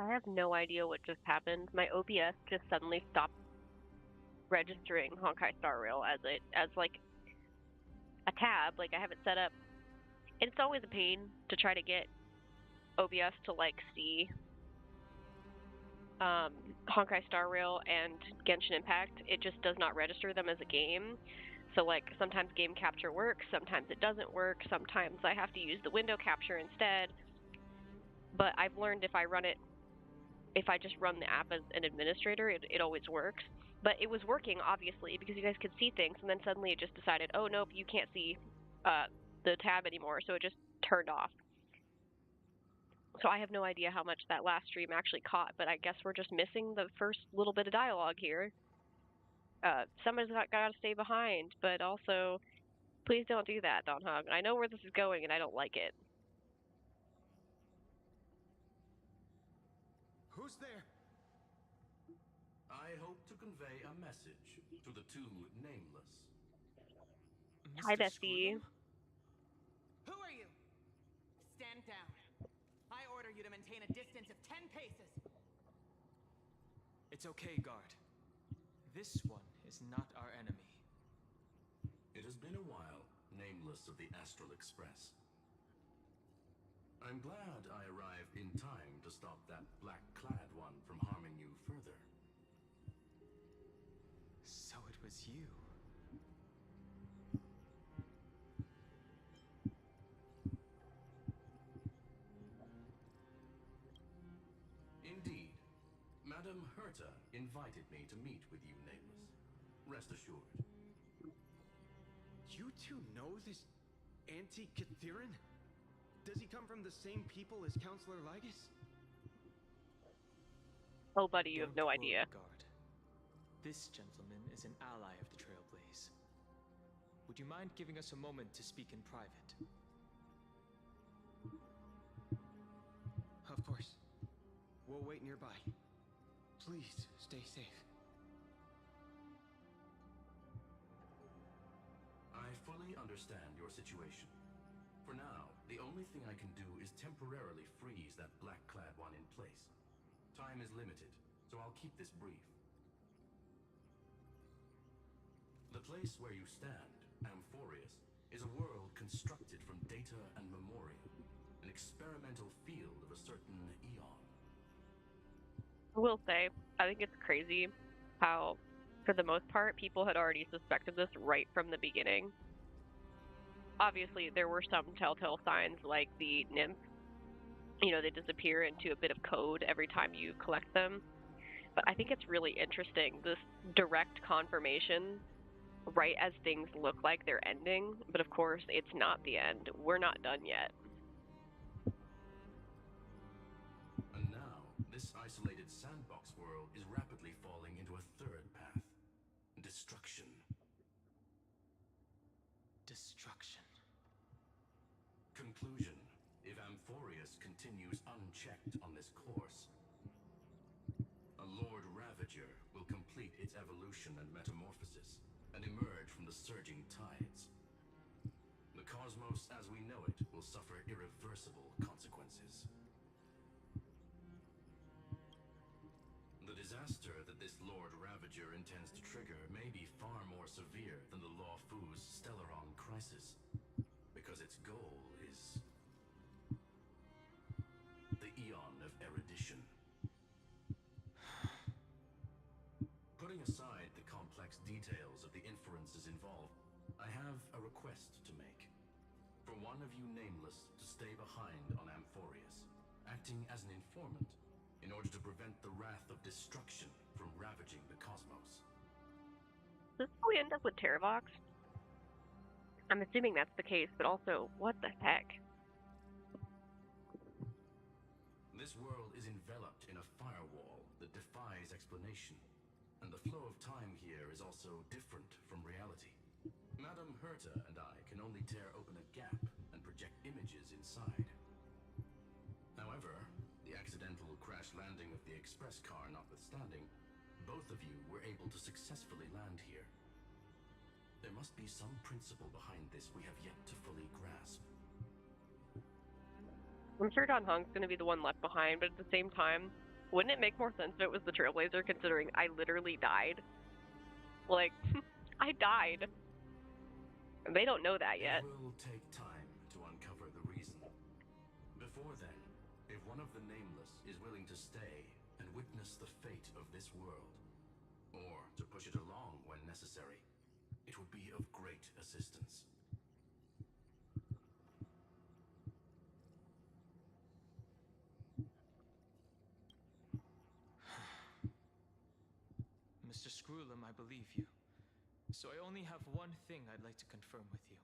I have no idea what just happened. My OBS just suddenly stopped registering Honkai Star Rail as like a tab. Like I have it set up. And it's always a pain to try to get OBS to like see Honkai Star Rail and Genshin Impact. It just does not register them as a game. So like sometimes game capture works, sometimes it doesn't work, sometimes I have to use the window capture instead. But I've learned if I just run the app as an administrator, it always works. But it was working obviously because you guys could see things, and then suddenly it just decided, oh nope, you can't see the tab anymore, so it just turned off. So I have no idea how much that last stream actually caught, but I guess we're just missing the first little bit of dialogue here. Somebody's got to stay behind, but also, please don't do that, Don Hug. I know where this is going, and I don't like it. Who's there? I hope to convey a message to the two nameless. Hi, Mr. Bessie. Screwball? Who are you? Stand down. I order you to maintain a distance of 10 paces. It's okay, guard. This one is not our enemy. It has been a while, nameless of the Astral Express. I'm glad I arrived in time to stop that black-clad one from harming you further. So it was you. Indeed. Madame Herta invited me to meet with you, nameless. Rest assured. You two know this anti-Catharin? Does he come from the same people as Counselor Lygus? Oh, buddy, you have no Don't idea. worry, guard. This gentleman is an ally of the Trailblaze. Would you mind giving us a moment to speak in private? Of course. We'll wait nearby. Please, stay safe. I fully understand your situation. For now, the only thing I can do is temporarily freeze that black-clad one in place. Time is limited, so I'll keep this brief. The place where you stand, Amphoreus, is a world constructed from data and memoria, an experimental field of a certain eon. I will say, I think it's crazy how, for the most part, people had already suspected this right from the beginning. Obviously, there were some telltale signs like the nymph. You know, they disappear into a bit of code every time you collect them. But I think it's really interesting, this direct confirmation right as things look like they're ending. But of course, it's not the end. We're not done yet. And now, this isolated sandbox world is rapidly falling into a third path. Destruction. Destruction. Conclusion. If Amphoreus continues unchecked on this course, a Lord Ravager will complete its evolution and metamorphosis, and emerge from the surging tides. The cosmos as we know it will suffer irreversible consequences. The disaster that this Lord Ravager intends to trigger may be far more severe than the Lawfu's Stellaron crisis, because its goal is the Eon of Erudition. Putting aside the complex details of the inferences involved, I have a request to make. For one of you nameless to stay behind on Amphoreus, acting as an informant, in order to prevent the wrath of destruction from ravaging the cosmos. Is this how we end up with Terravox? I'm assuming that's the case, but also, what the heck? This world is enveloped in a firewall that defies explanation, and the flow of time here is also different from reality. Madame Herta and I can only tear open a gap and project images inside. However, the accidental crash landing of the express car notwithstanding, both of you were able to successfully land here. There must be some principle behind this we have yet to fully grasp. I'm sure Don Hung's going to be the one left behind, but at the same time, Wouldn't it make more sense if it was the Trailblazer, considering I literally died? Like, I died. And they don't know that yet. It will take time to uncover the reason. Before then, if one of the Nameless is willing to stay and witness the fate of this world, or to push it along when necessary, it would be of great assistance. Mr. Screwlum, I believe you. So I only have one thing I'd like to confirm with you.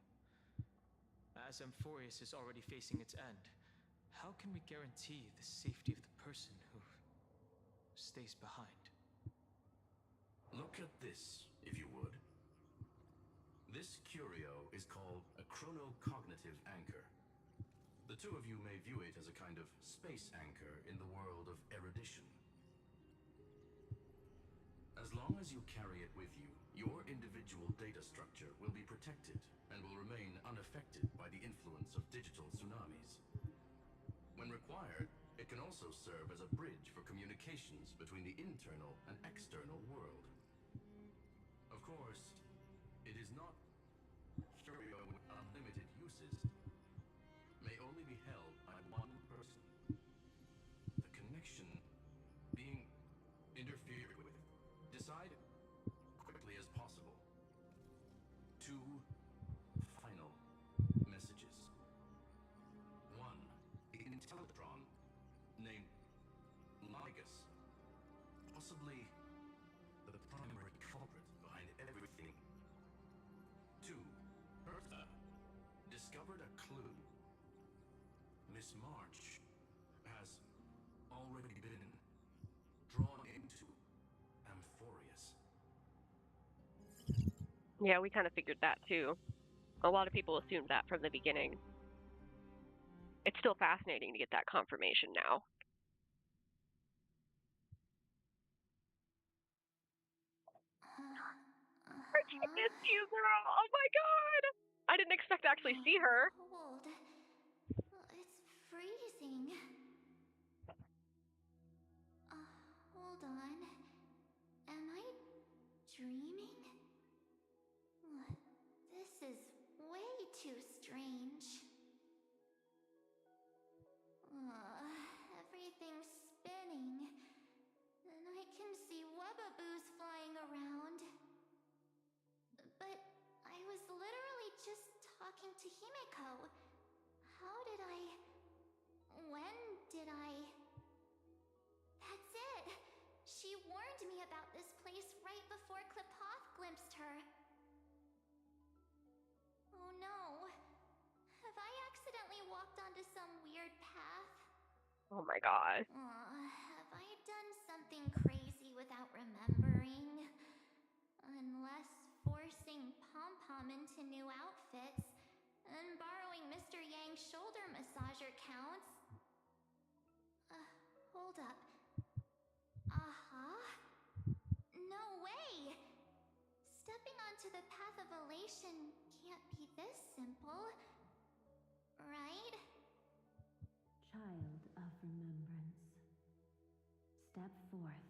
As Amphoreus is already facing its end, how can we guarantee the safety of the person who stays behind? Look at this, if you would. This curio is called a chronocognitive anchor. The two of you may view it as a kind of space anchor in the world of erudition. As long as you carry it with you, your individual data structure will be protected and will remain unaffected by the influence of digital tsunamis. When required, it can also serve as a bridge for communications between the internal and external world. Of course, it is not curio with unlimited uses. May only be held by one person. The connection being interfered with. Decide quickly as possible. 2 final messages. 1. Intellectron named Ligus. Possibly the primary culprit behind everything. 2. Hertha discovered a clue. Miss March has already been drawn into Amphoreus. Yeah, we kind of figured that too. A lot of people assumed that from the beginning. It's still fascinating to get that confirmation now. I missed you, girl. Oh my god! I didn't expect to actually see her. Cold. It's freezing. Hold on. Am I dreaming? This is way too strange. Everything's spinning. And I can see webbaboos flying around. But I was literally just talking to Himeko. How did I... When did I... That's it! She warned me about this place right before Klipoth glimpsed her. Oh no. Have I accidentally walked onto some weird path? Oh my god. Have I done something crazy without remembering? Unless forcing Pom-Pom into new outfits and borrowing Mr. Yang's shoulder massager counts. Hold up. No way! Stepping onto the path of elation can't be this simple, right? Child of remembrance, step forth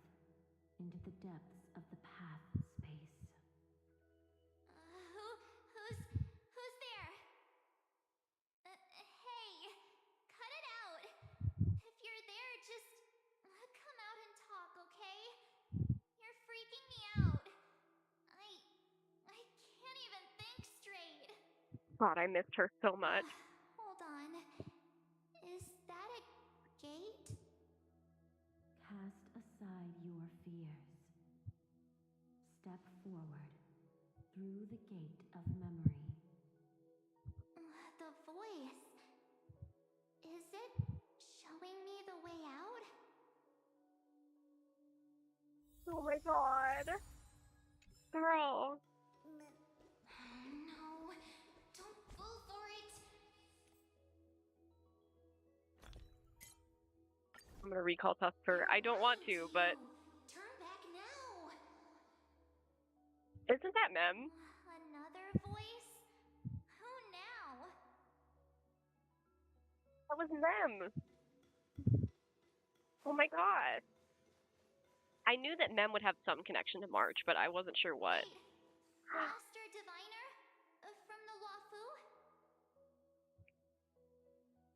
into the depths of the path space. Who's there? Hey, cut it out. If you're there, just come out and talk, okay? You're freaking me out. I can't even think straight. God, I missed her so much. Hold on. Is that a gate? Cast aside your fears. Step forward through the gate of memory. The voice. Is it showing me the way out? Oh my god. Girl. No, don't fall for it. I'm gonna recall Tusker. I don't want to, but Turn back now. isn't that Mem? Another voice? Who now? That was Mem. Oh my god. I knew that Mem would have some connection to March, but I wasn't sure what. Wait, Master Diviner? From the Wafu?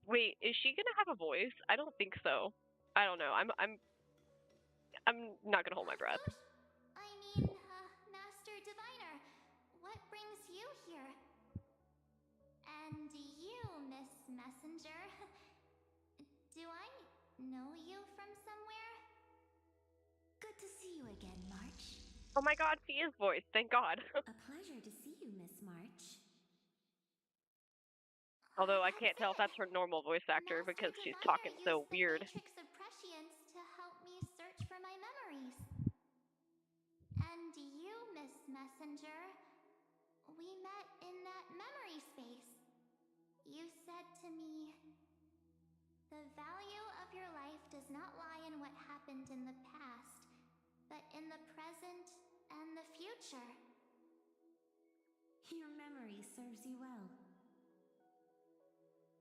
Wait, is she gonna have a voice? I don't think so. I don't know. I'm not gonna hold my breath. I mean, Master Diviner, what brings you here? And you, Miss Messenger, do I know you from somewhere? Good to see you again, March. Oh my God, Fia's voice! Thank God. A pleasure to see you, Miss March. Although I That's can't tell if it. that's her normal voice actor Master because she's Diviner talking so used the weird. Matrix of Prescience to help me search for my memories. And you, Miss Messenger, we met in that memory space. You said to me, the value of your life does not lie in what happened in the past, but in the present and the future. Your memory serves you well.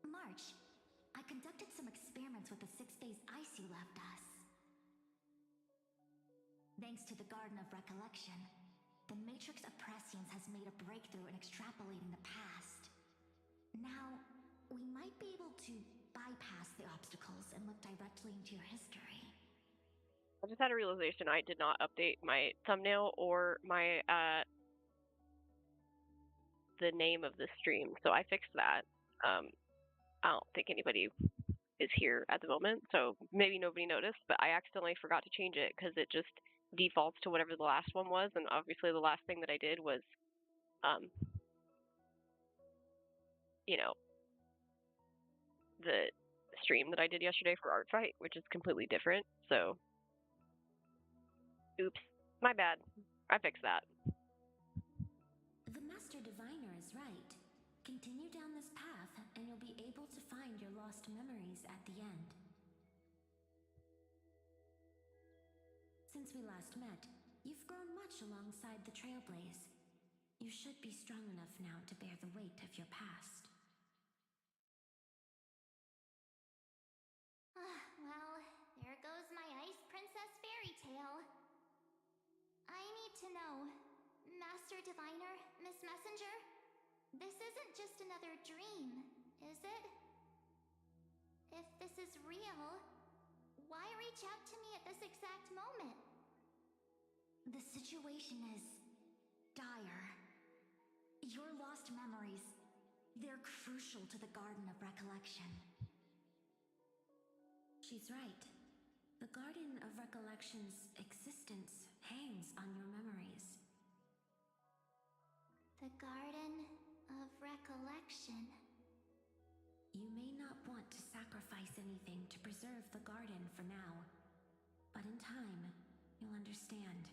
March, I conducted some experiments with the 6-phase ice you left us. Thanks to the Garden of Recollection, the Matrix of Prescience has made a breakthrough in extrapolating the past. Now, we might be able to bypass the obstacles and look directly into your history. I just had a realization I did not update my thumbnail or my the name of the stream, so I fixed that. I don't think anybody is here at the moment, so maybe nobody noticed, but I accidentally forgot to change it because it just defaults to whatever the last one was, and obviously the last thing that I did was, you know, the stream that I did yesterday for Art Fight, which is completely different, so oops, my bad. I fixed that. The Master Diviner is right. Continue down this path, and you'll be able to find your lost memories at the end. Since we last met, you've grown much alongside the Trailblaze. You should be strong enough now to bear the weight of your past. Well, there goes my Ice Princess fairy tale. I need to know, Master Diviner, Miss Messenger, this isn't just another dream, is it? If this is real, why reach out to me at this exact moment? The situation is dire. Your lost memories, they're crucial to the Garden of Recollection. She's right. The Garden of Recollection's existence hangs on your memories. The Garden of Recollection. You may not want to sacrifice anything to preserve the garden for now, but in time, you'll understand.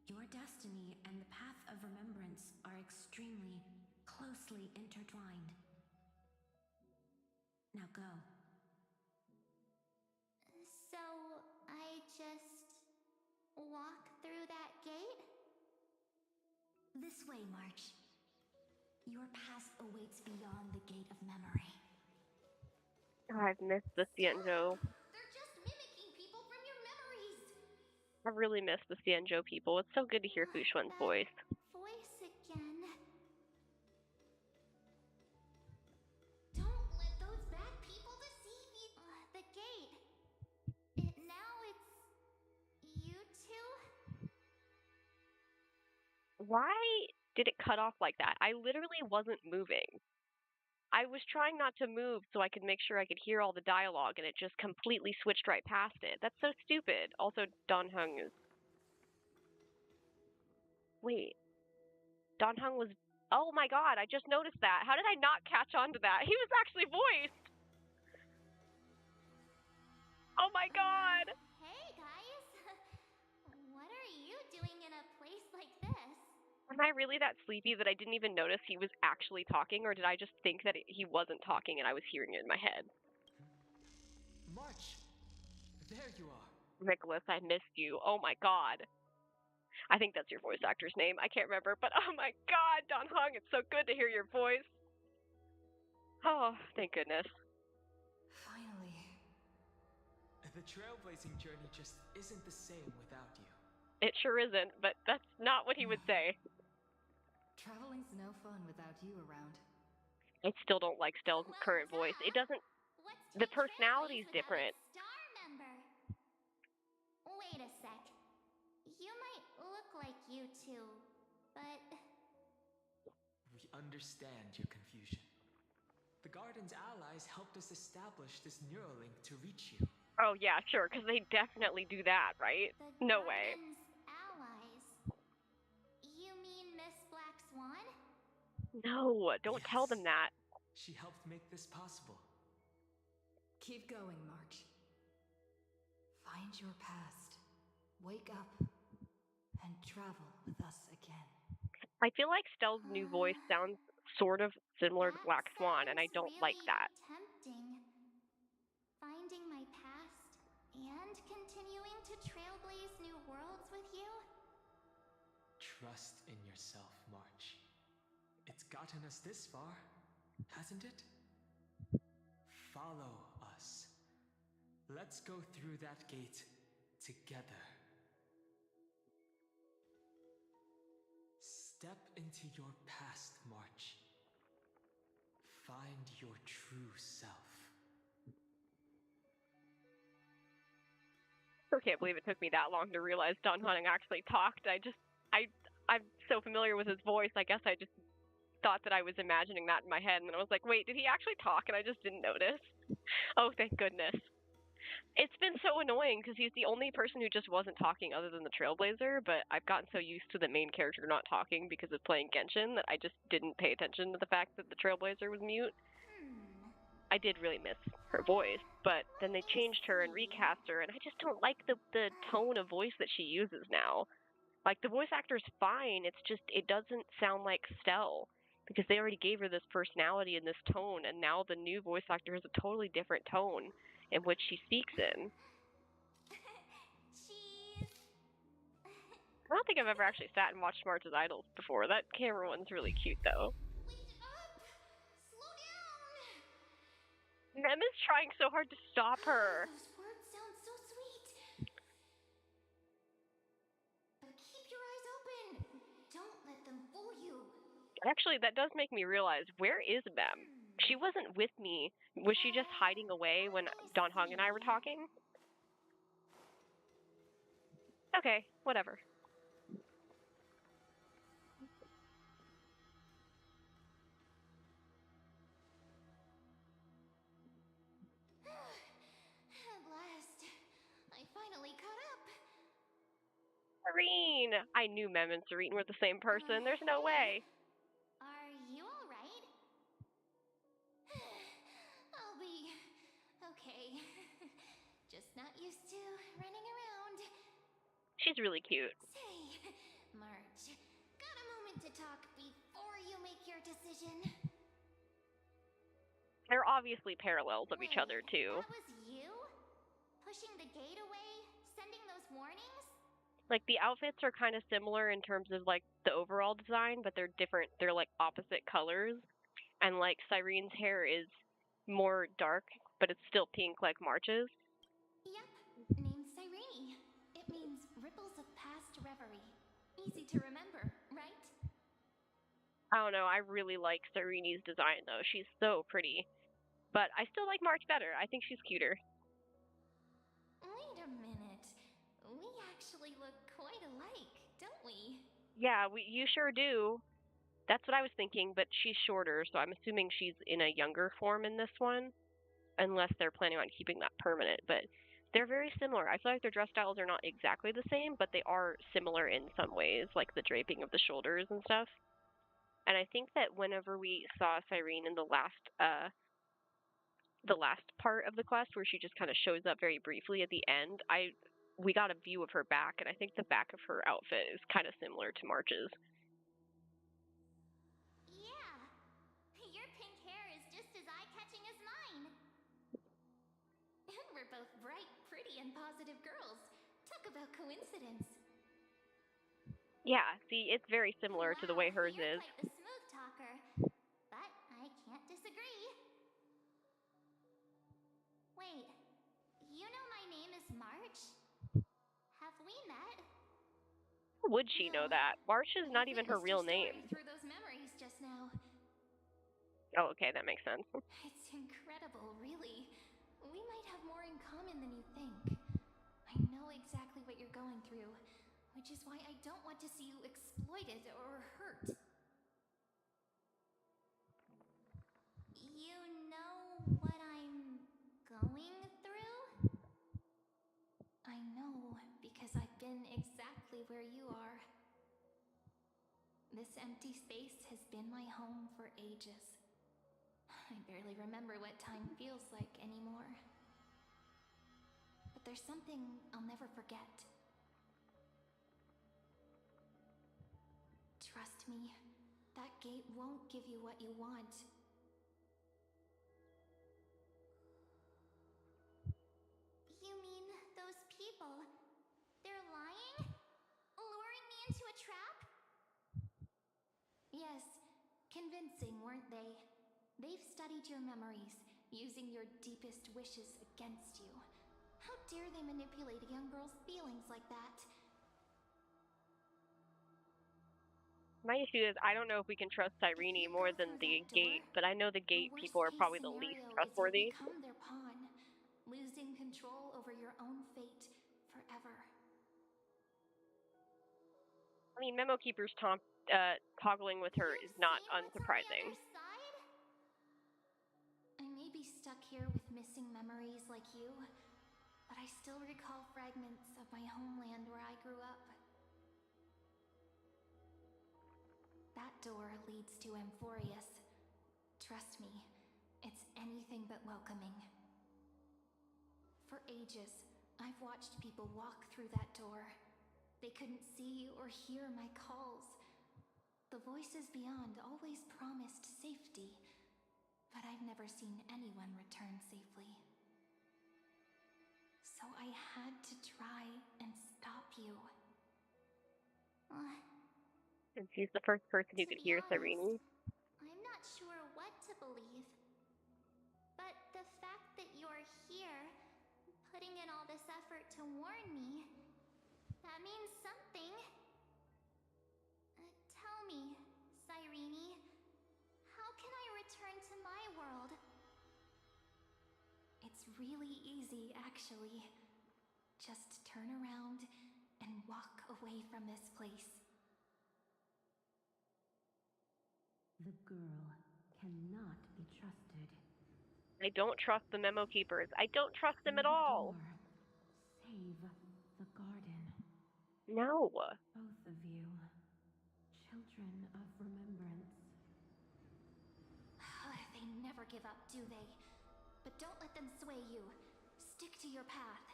Your destiny and the path of remembrance are extremely, closely intertwined. Now go. So, I just walk through that gate? This way, March. Your past awaits beyond the gate of memory. Oh, I've missed the Cienjo. They're just mimicking people from your memories. I really miss the Cienjo people. It's so good to hear Fu Xuan's That voice. voice again. Don't let those bad people deceive you. The gate. Now it's you two? Why did it cut off like that? I literally wasn't moving. I was trying not to move so I could make sure I could hear all the dialogue, and it just completely switched right past it. That's so stupid. Also, Don Hung is... Wait. Don Hung was... Oh my god, I just noticed that. How did I not catch on to that? He was actually voiced! Oh my god! Hey guys. What are you doing in a place like this? Am I really that sleepy that I didn't even notice he was actually talking, or did I just think that he wasn't talking and I was hearing it in my head? March! There you are. Nicholas, I missed you. Oh my god. I think that's your voice actor's name. I can't remember, but oh my god, Don Hung, it's so good to hear your voice. Oh, thank goodness. Finally. The trailblazing journey just isn't the same without you. It sure isn't, but that's not what he would say. Traveling's no fun without you around. I still don't like Stell's current voice. It doesn't. What's to The be personality's trailblazed without different. its star member? Wait a sec. You might look like you two, but We understand your confusion. The Garden's allies helped us establish this Neuralink to reach you. Oh yeah, sure, because they definitely do that, right? the No way. Garden's allies. You mean Miss Black Swan? No, don't tell them Yes. that. She helped make this possible. Keep going, March. Find your past. Wake up. And travel with us again. I feel like Stell's new voice sounds sort of similar to That Black Swan, and I sounds don't like really that. Tempting. Finding my past and continuing to trailblaze new worlds with you? Trust in yourself, March. It's gotten us this far, hasn't it? Follow us. Let's go through that gate together. Step into your past, March. Find your true self. I can't believe it took me that long to realize Don Hunting actually talked. I'm so familiar with his voice. I guess I just thought that I was imagining that in my head, and then I was like, wait, did he actually talk? And I just didn't notice. Oh, thank goodness. It's been so annoying because he's the only person who just wasn't talking other than the Trailblazer, but I've gotten so used to the main character not talking because of playing Genshin that I just didn't pay attention to the fact that the Trailblazer was mute. I did really miss her voice, but then they changed her and recast her, and I just don't like the tone of voice that she uses now. Like, the voice actor's fine, it's just, it doesn't sound like Stell, because they already gave her this personality and this tone, and now the new voice actor has a totally different tone in which she speaks in. Cheese. I don't think I've ever actually sat and watched March's Idols before. That camera one's really cute, though. Wait up! Slow down! Mem is trying so hard to stop her. Those words sound so sweet. But keep your eyes open. Don't let them fool you. Actually, that does make me realize, where is Mem? She wasn't with me. Was she just hiding away when Don Hong and I were talking? Okay, whatever. At last, I finally caught up. Serene! I knew Mem and Serene were the same person. There's no way. Are you alright? I'll be okay. Just not used to running around. She's really cute. Say, March, got a moment to talk before you make your decision? They're obviously parallels of each other, too. That was you? Pushing the gate away? Sending those warnings? Like, the outfits are kind of similar in terms of, like, the overall design, but they're different. They're, like, opposite colors. And, like, Cyrene's hair is more dark, but it's still pink like March's. Yep, named Cyrene. It means ripples of past reverie. Easy to remember, right? I don't know, I really like Cyrene's design, though. She's so pretty. But I still like March better. I think she's cuter. Wait a minute. We actually look quite alike, don't we? Yeah, you sure do. That's what I was thinking, but she's shorter, so I'm assuming she's in a younger form in this one. Unless they're planning on keeping that permanent. But they're very similar. I feel like their dress styles are not exactly the same, but they are similar in some ways, like the draping of the shoulders and stuff. And I think that whenever we saw Cyrene in the last part of the quest, where she just kind of shows up very briefly at the end, we got a view of her back, and I think the back of her outfit is kind of similar to March's. Yeah. Your pink hair is just as eye-catching as mine. We're both bright, pretty, and positive girls. Talk about coincidence. Yeah, see, it's very similar to the way hers You're is. quite the smooth talker, but I can't disagree. Wait, you know my name would she know that? March is not even her real name. Through those memories just now. Oh, okay, that makes sense. It's incredible, really. We might have more in common than you think. I know exactly what you're going through, which is why I don't want to see you exploited or hurt. You know what I'm going through? I know, because I've been exactly where you are. This empty space has been my home for ages. I barely remember what time feels like anymore. But there's something I'll never forget. Trust me, that gate won't give you what you want. You mean those people? They're lying? Luring me into a trap? Yes, convincing, weren't they? They've studied your memories, using your deepest wishes against you. How dare they manipulate a young girl's feelings like that? My issue is I don't know if we can trust Cyrene more than the gate, but I know the gate people are probably the least trustworthy. Become their pawn, losing control over your own fate forever. I mean, Memo Keeper's toggling with her is not unsurprising. I may be stuck here with missing memories like you, but I still recall fragments of my homeland where I grew up. That door leads to Amphoreus. Trust me, it's anything but welcoming. For ages, I've watched people walk through that door. They couldn't see or hear my calls. The voices beyond always promised safety, but I've never seen anyone return safely. So I had to try and stop you. And she's the first person who could hear Cyrene. I'm not sure what to believe. But the fact that you're here, putting in all this effort to warn me, that means something. Tell me, Cyrene, how can I return to my world? It's really easy, actually. Just turn around and walk away from this place. The girl cannot be trusted. I don't trust the Memo Keepers. I don't trust them at all. Save the garden. No. Both of you, children of remembrance. They never give up, do they? But don't let them sway you. Stick to your path.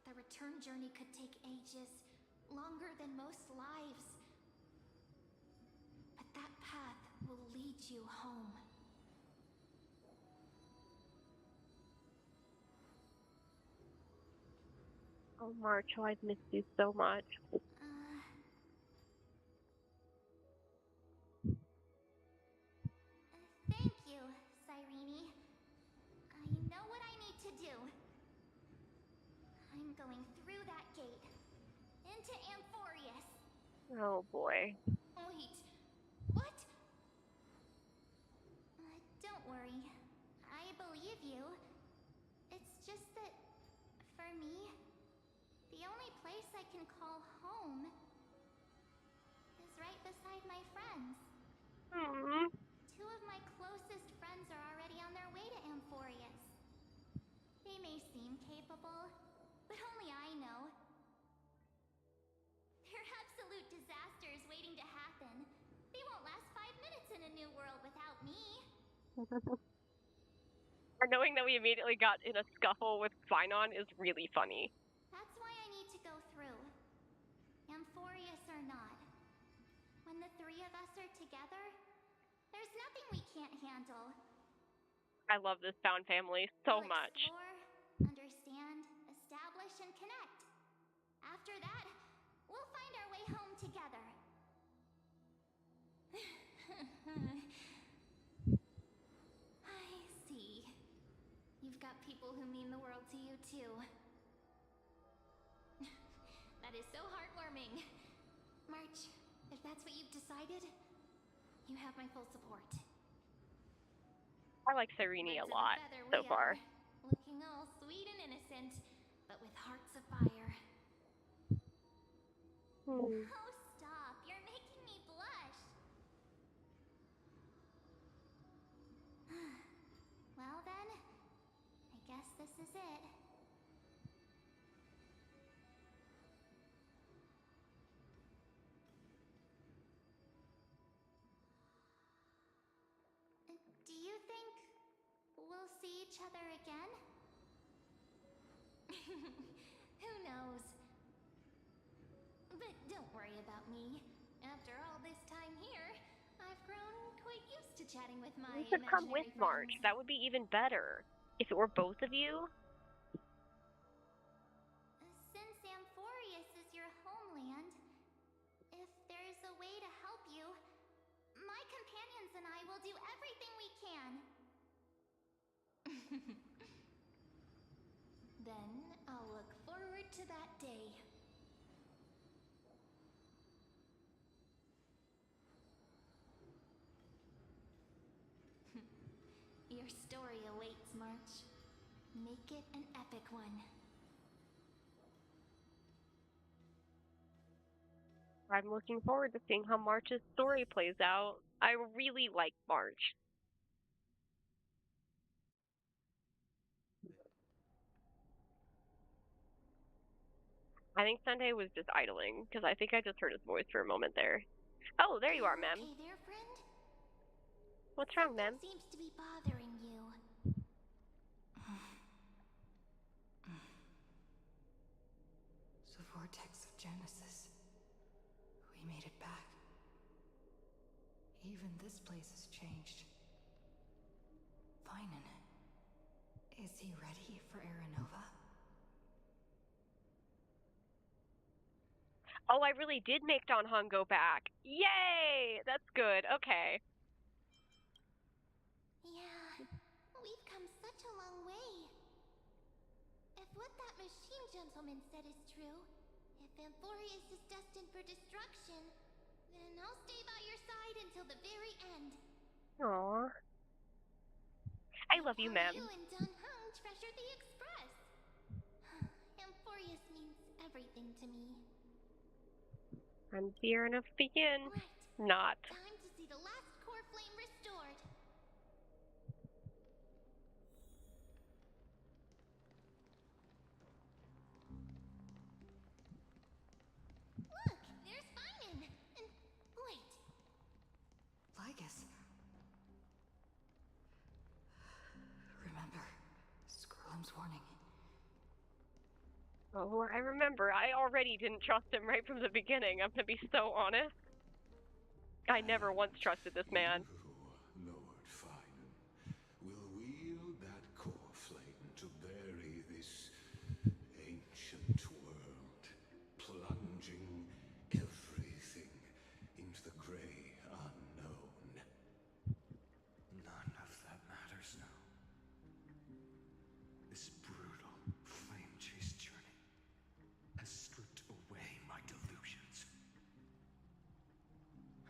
The return journey could take ages, longer than most lives. But that path will lead you home. Oh, March, I've missed you so much. Thank you, Cyrene. I know what I need to do. I'm going through that gate. Into Amphoreus. Oh, boy. Wait. What? Don't worry. I believe you. It's just that, for me, the only place I can call home is right beside my friends. Two of my closest friends are already on their way to Amphoreus. They may seem capable, but only I know. They're absolute disasters waiting to happen. They won't last 5 minutes in a new world without me. Or knowing that we immediately got in a scuffle with Phynon is really funny. That's why I need to go through. Amphoreus or not. When the three of us are together, there's nothing we can't handle. I love this found family so much. Explore, understand, establish, and connect. After that, we'll find our way home together. I see. You've got people who mean the world to you, too. That is so heartwarming. charming. March, if that's what you've decided, you have my full support. I like Serene a lot so far. Looking all sweet and innocent, but with hearts of fire. Oh, stop. You're making me blush. Well then, I guess this is it. Do you think we'll see each other again? Who knows? But don't worry about me. After all this time here, I've grown quite used to chatting with my You should come with March. friends. That would be even better. If it were both of you. Since Amphoreus is your homeland, if there's a way to help you, my companions and I will do everything we can. Then I'll look forward to that day. Your story awaits, March. Make it an epic one. I'm looking forward to seeing how March's story plays out. I really like March. I think Sunday was just idling, because I think I just heard his voice for a moment there. Oh, there you are, Mem. Okay there, friend? What's wrong, Mem? Something seems to be bothering you. The vortex of Genesis. We made it back. Even this place has changed. Finan. Is he ready for Aranova? Oh, I really did make Don Hung go back. Yay! That's good. Okay. Yeah, we've come such a long way. If what that machine gentleman said is true, if Amphoreus is destined for destruction, then I'll stay by your side until the very end. Aww. I love you, Mem. You and Don Hung treasure the Express. Amphoreus means everything to me. I'm dear enough to begin. Right. Not. Time to see the last core flame restored. Look, there's Finan. And wait. Lygus. Remember Scrollum's warning. Oh, I remember. I already didn't trust him right from the beginning. I'm gonna be so honest. I never once trusted this man. You, Lord Finan, will wield that core flame to bury this ancient world, plunging everything into the gray unknown. None of that matters now. This brutal, flame-chased journey has stripped away my delusions.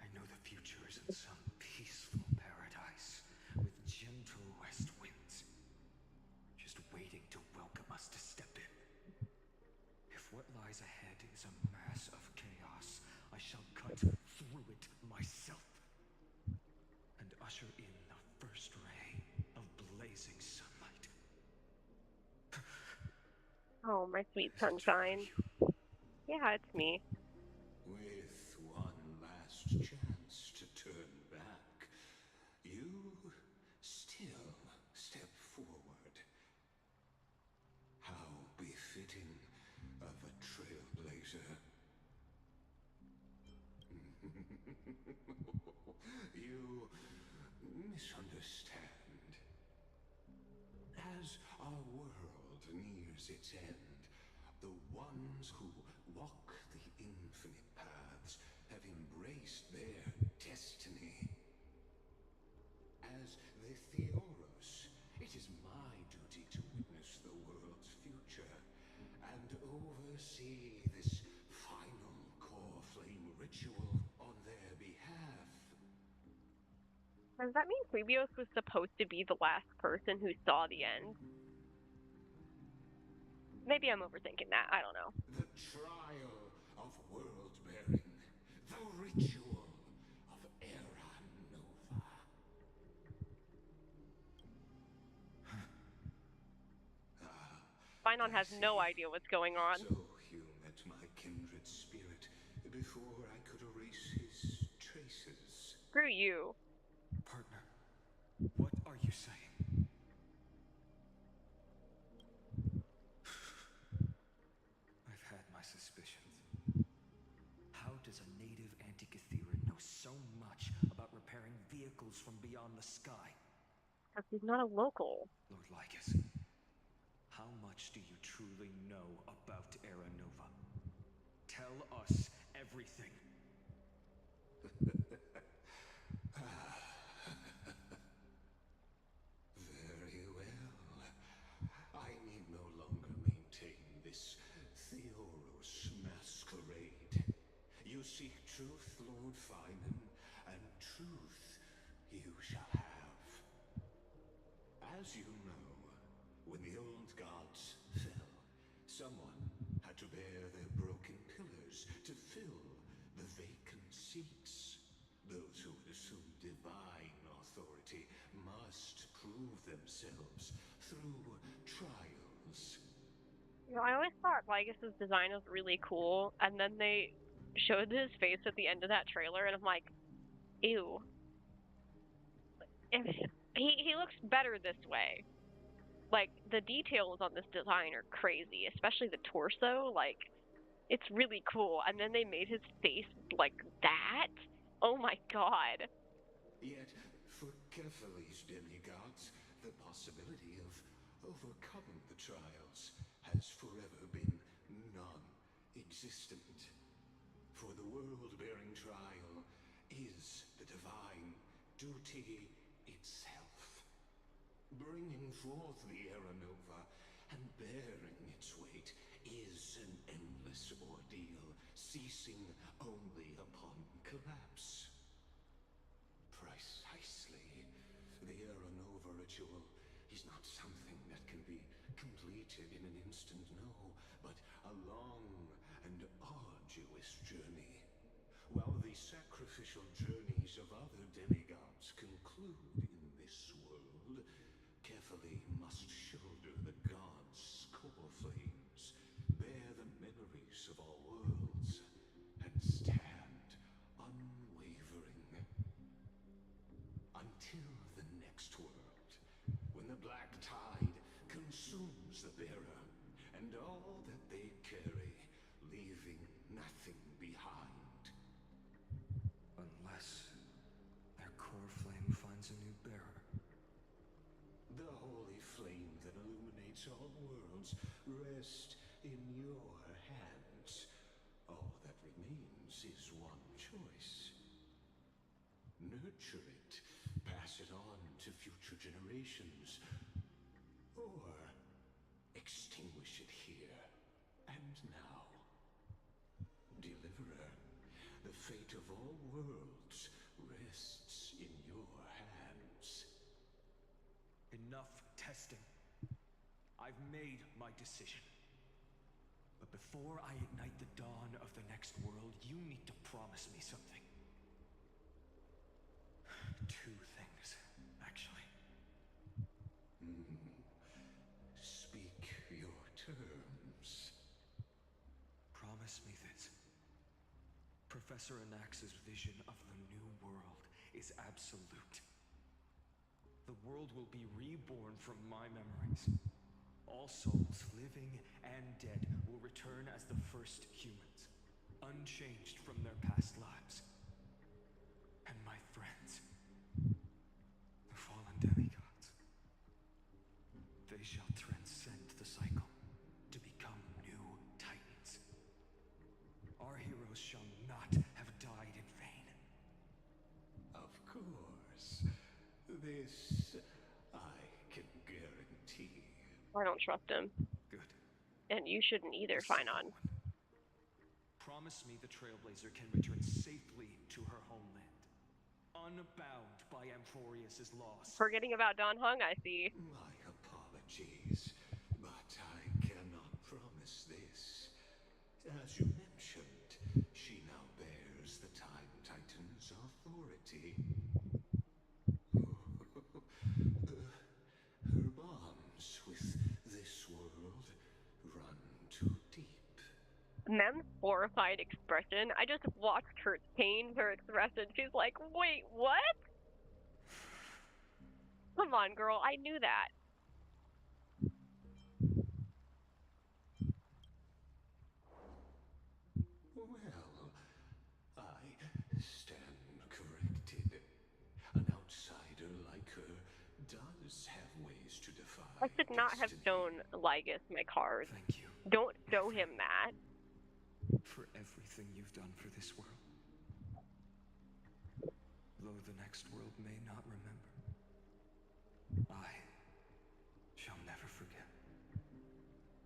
I know the future is in some peaceful paradise with gentle west winds, just waiting to welcome us to step in. If what lies ahead is a mass of chaos, I shall cut through it myself and usher in the first ray of blazing sunlight. Oh, my sweet sunshine. Yeah, it's me. With one last chance to turn back, you still step forward. How befitting of a trailblazer. You misunderstand. As our world nears its end, the ones who walk the infinite paths have embraced their destiny. As the Theoros, it is my duty to witness the world's future and oversee this final Does that mean Phoebios was supposed to be the last person who saw the end? Maybe I'm overthinking that. I don't know. The trial of world bearing. The ritual of Era Nova. Finon I has no see. idea what's going on. So you met my kindred spirit before I could erase his traces. Screw you. Partner, what are you saying? I've had my suspicions. How does a native Antikytheran know so much about repairing vehicles from beyond the sky? Because he's not a local. Lord Lycus, how much do you truly know about Era Nova? Tell us everything. Very well. I need no longer maintain this Theoros masquerade. You seek truth, Lord Finan, and truth you shall have. As you know, when the old gods fell, someone had to bear their broken pillars to fill the vacant seats. Those who would assume divine authority must prove themselves through trials. You know, I always thought Lycus's design was really cool, and then they showed his face at the end of that trailer, and I'm like, ew. He looks better this way. Like, the details on this design are crazy, especially the torso. Like, it's really cool. And then they made his face like that? Oh my god. Yet, for Kephales's demigods, the possibility of overcoming the trials has forever been non-existent. For the world-bearing trial is the divine duty itself. Bringing forth the Era Nova and bearing its weight is an endless ordeal, ceasing only upon collapse. Precisely. The Era Nova ritual is not something that can be completed in an instant, no, but a long and arduous journey. While the sacrificial journeys of other demigods conclude in this world, carefully must shoulder the gods' core flames, bear the memories of all worlds, and stand unwavering. Until the next world, when the black tide consumes the bearer, and all that they carry, leaving nothing behind. Unless their core flame finds a new bearer. The holy flame that illuminates all worlds rests in your hands. All that remains is one choice. Nurture it, pass it on to future generations, or extinguish it here and now. Deliverer, the fate of all worlds rests in your hands. Enough testing. I've made my decision. But before I ignite the dawn of the next world, you need to promise me something. Two things, actually. Speak your terms. Promise me this. Professor Anax's vision of the new world is absolute. The world will be reborn from my memories. All souls, living and dead, will return as the first humans, unchanged from their past lives. And my friends, the fallen demigods, they shall transcend the cycle to become new titans. Our heroes shall not have died in vain. Of course. This I can guarantee. I don't trust him. Good. And you shouldn't either, The second Finon. one. Promise me the Trailblazer can return safely to her homeland. unbound by Amphoreus' loss. Forgetting about Don Hung, I see. My apologies, but I cannot promise this. As you mentioned, she now bears the Time Titan's authority. Her bonds with this world run too deep. Mem's horrified expression. I just watched her change her expression. She's like, wait, what? Come on, girl. I knew that. Well, I stand corrected. An outsider like her does have ways to defy I should not have destiny. shown Lygus my card. Thank you Don't show him that. for everything you've done for this world. Though the next world may not remember, I shall never forget.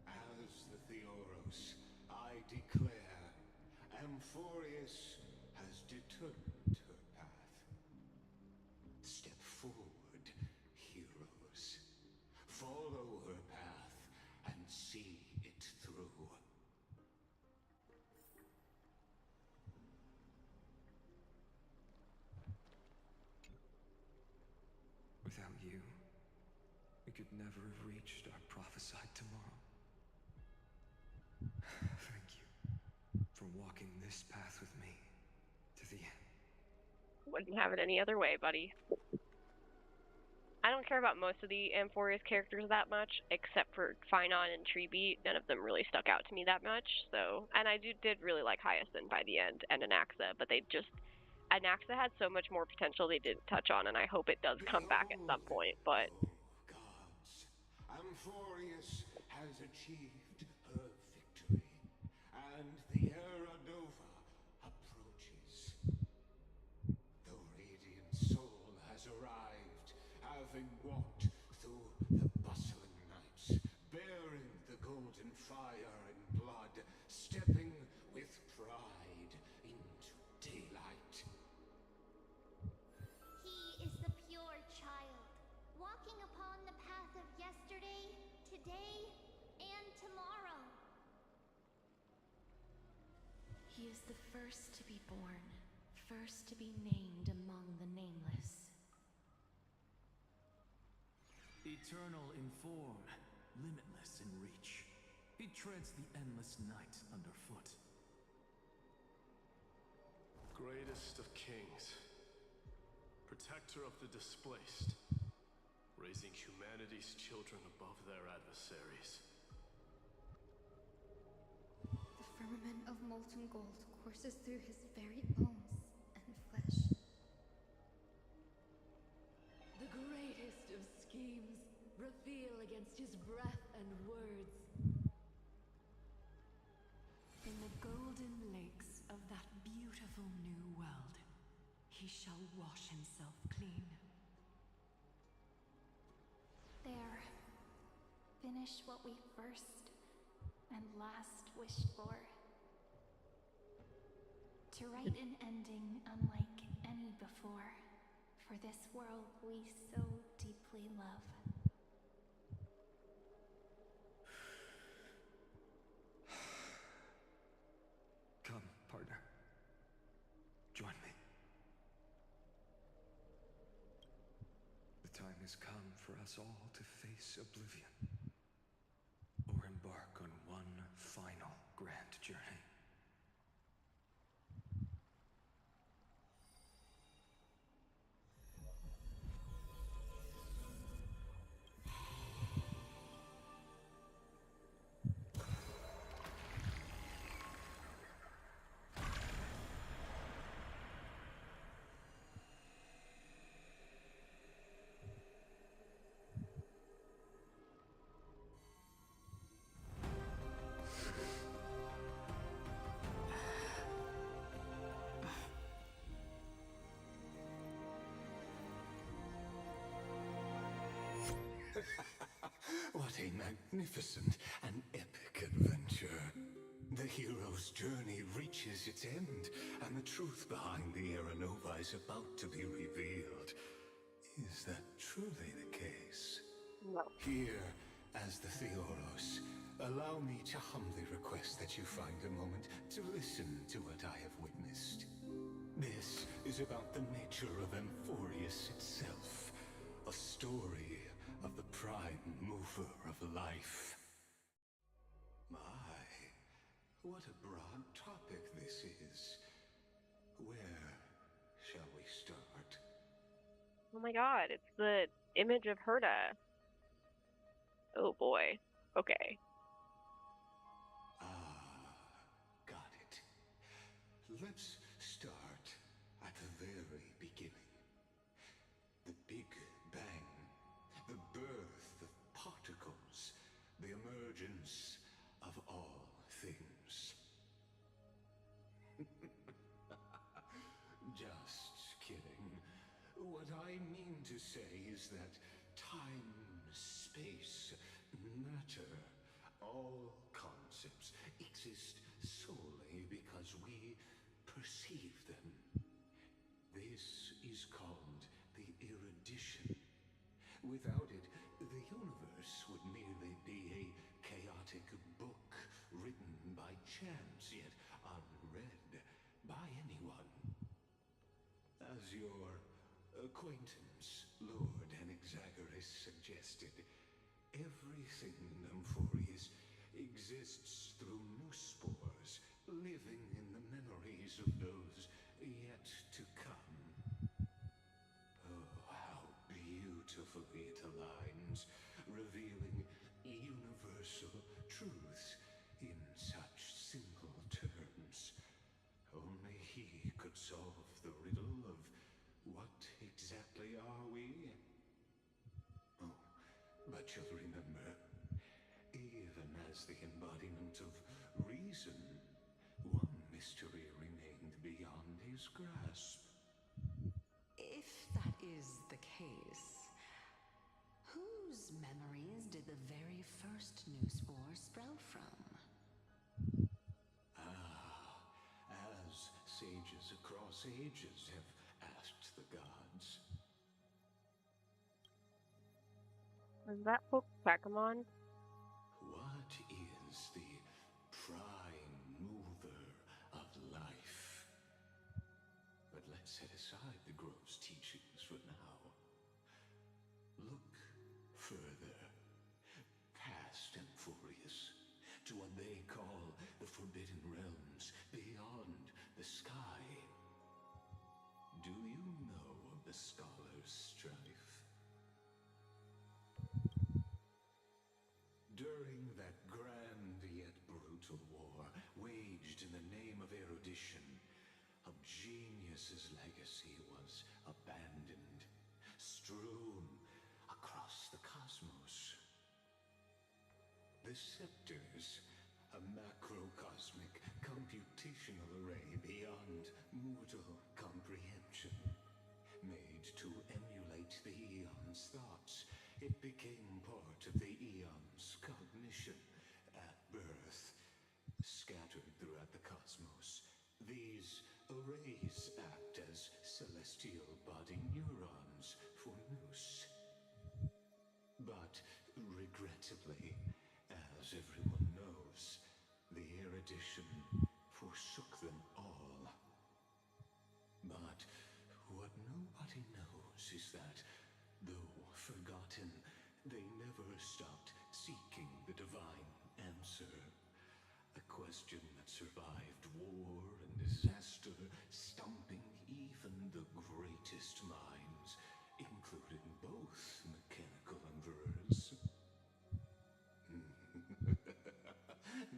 As the Theoros, I declare, Amphoreus has determined her path. Step forward, heroes. Follow her path and see it through. Without you, we could never have reached our prophesied tomorrow. Thank you for walking this path with me to the end. Wouldn't have it any other way, buddy. I don't care about most of the Amphoreus characters that much, except for Phynon and Treebeat. None of them really stuck out to me that much. So, and I did really like Hyacinth by the end, and Anaxa, but Anaxa had so much more potential they didn't touch on, and I hope it does come back at some point. But Oh, gods. Amphoreus has achieved her victory, and the Era Nova approaches. The radiant soul has arrived, having walked through the bustling nights, bearing the golden fire and blood, stepping with pride into daylight. He is the pure child, walking upon the path of yesterday, today, and tomorrow. He is the first to be born, first to be named among the nameless. Eternal in form, limitless in reach. He treads the endless night underfoot. Greatest of kings, protector of the displaced, raising humanity's children above their adversaries. The firmament of molten gold courses through his very bones and flesh. The greatest of schemes reveal against his breath and words. In the golden lakes of that beautiful new world, he shall wash himself clean. There. Finish what we first and last wished for. To write an ending unlike any before, for this world we so deeply love. Come, partner. Join me. The time has come for us all to face oblivion, or embark on one final grand journey. What a magnificent and epic adventure. The hero's journey reaches its end, and the truth behind the Aeronova is about to be revealed. Is that truly the case? No. Here, as the Theoros, allow me to humbly request that you find a moment to listen to what I have witnessed. This is about the nature of Amphoreus itself, a story of the prime mover of life. My, what a broad topic this is. Where shall we start? Oh my god, it's the image of Herta. Oh boy. Okay. Got it. Let's start at the very beginning. The Big Bang, the birth of particles, the emergence of all things. Just kidding. What I mean to say is that time, space, matter, all concepts exist solely because we perceive them. This is called the erudition. Without it, the universe would merely be a chaotic book written by chance, yet unread by anyone. As your acquaintance, Lord Anaxagoras, suggested, everything in Amphoreus exists through new spores, living in the memories of those yet to come. Oh, how beautifully it aligns, revealing universal truths in such simple terms. Only he could solve the riddle of what exactly are we? Oh, but you'll remember, even as the embodiment of reason, one mystery remained beyond his grasp. If that is the case, whose memories did the very first new spore sprout from? As sages across ages have asked the gods. Was that Pokemon? What is the prime mover of life? But let's set aside the Grove's teachings for now. Look further, past Amphoreus, to what they call the Forbidden Realms beyond the sky. Do you know of the Scholar's Strife? During that grand yet brutal war, waged in the name of erudition, a genius's legacy was abandoned, strewn across the cosmos. The scepters, a macrocosmic computational array beyond mortal comprehension. Made to emulate the Eon's thoughts, it became part of the Eon's cognition at birth. Scattered throughout the cosmos, these arrays act as celestial body neurons for Nous. But regrettably, as everyone knows, the erudition forsook them all. But what nobody knows is that, though forgotten, they never stopped seeking the divine answer. A question that survived war and disaster, stumping even the greatest minds, including both mechanical emperors.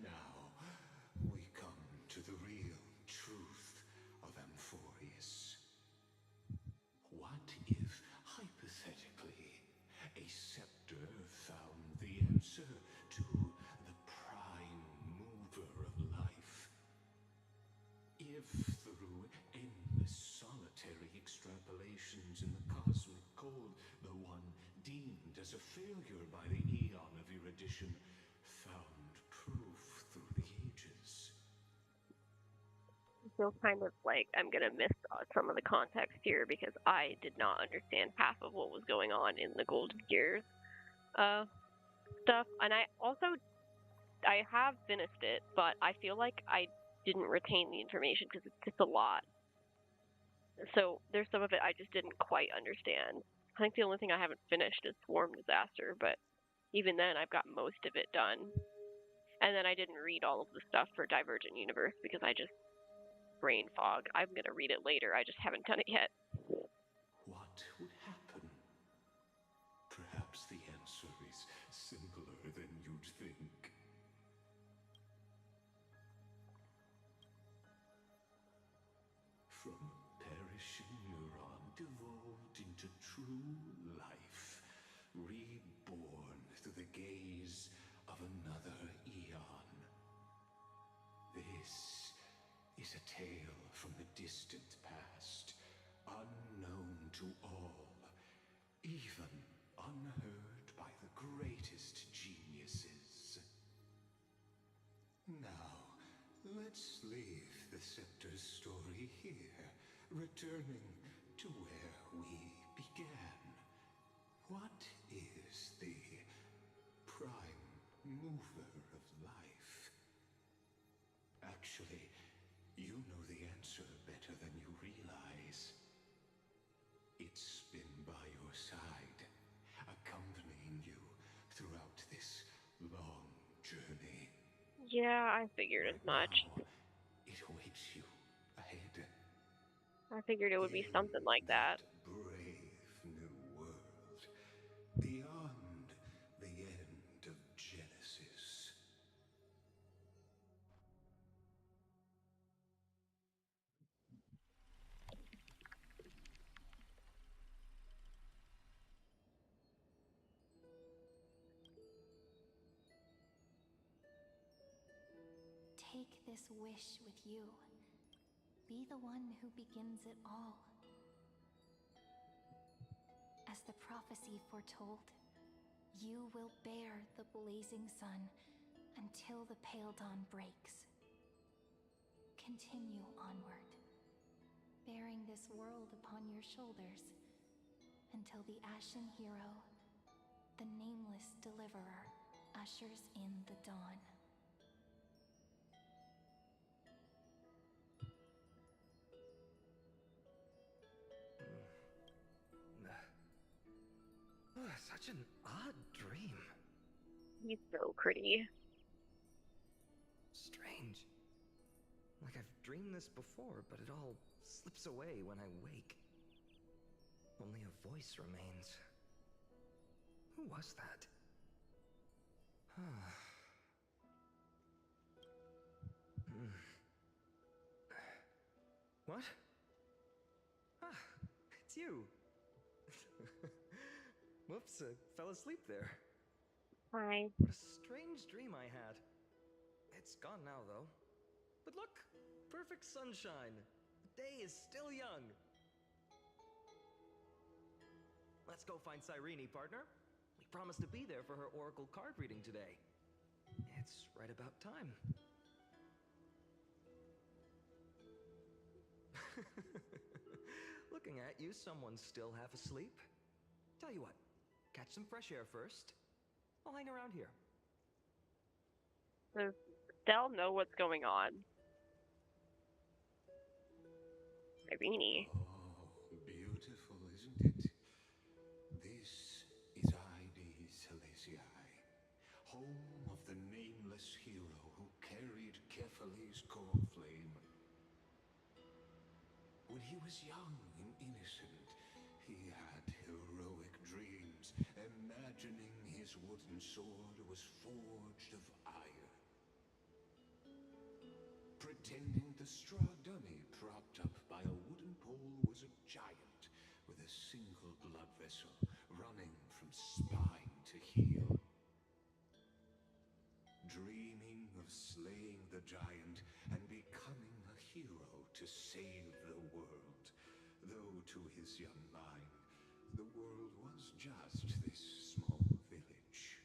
Now, we come to the real truth of Amphoreus. What if, hypothetically, a scepter found the answer to the prime mover of life? If through endless solitary extrapolations in the cosmic cold, the one deemed as a failure by the Eon of erudition found proof through the ages, feel kind of like I'm gonna miss some of the context here because I did not understand half of what was going on in the Golden Gears stuff, and I have finished it, but I feel like I didn't retain the information because it's just a lot. So there's some of it I just didn't quite understand. I think the only thing I haven't finished is Swarm Disaster, but even then I've got most of it done. And then I didn't read all of the stuff for Divergent Universe because I just brain fog. I'm gonna read it later. I just haven't done it yet. What would happen? Perhaps the answer is simpler than you'd think. From a perishing neuron devolved into true life, reborn through the gaze of another eon. This is a tale from the distant past, unknown to all, even unheard by the greatest geniuses. Now, let's leave the Scepter's story here, returning to where we began. What is the prime mover of life? Actually, you know the answer better than you realize. It's been by your side, accompanying you throughout this long journey. Yeah, I figured as much. Now, it awaits you ahead. I figured it would be something like that. Brave new world, beyond the end of Genesis. Take this wish with you. Be the one who begins it all. As the prophecy foretold, you will bear the blazing sun until the pale dawn breaks. Continue onward, bearing this world upon your shoulders, until the Ashen Hero, the nameless deliverer, ushers in the dawn. Such an odd dream. He's so pretty. Strange. Like I've dreamed this before, but it all slips away when I wake. Only a voice remains. Who was that? What? Ah, it's you. Whoops, fell asleep there. Hi. What a strange dream I had. It's gone now, though. But look, perfect sunshine. The day is still young. Let's go find Cyrene, partner. We promised to be there for her oracle card reading today. It's right about time. Looking at you, someone's still half asleep. Tell you what, catch some fresh air first. I'll hang around here. Does Stell know what's going on? Irene. Oh, beautiful, isn't it? This is Ide Celestii, home of the nameless hero who carried Kephales's core flame. When he was young and innocent, he had heroic dreams, imagining his wooden sword was forged of iron. Pretending the straw dummy propped up by a wooden pole was a giant with a single blood vessel running from spine to heel. Dreaming of slaying the giant and becoming a hero to save the world, though to his young mind, the world was just this small village.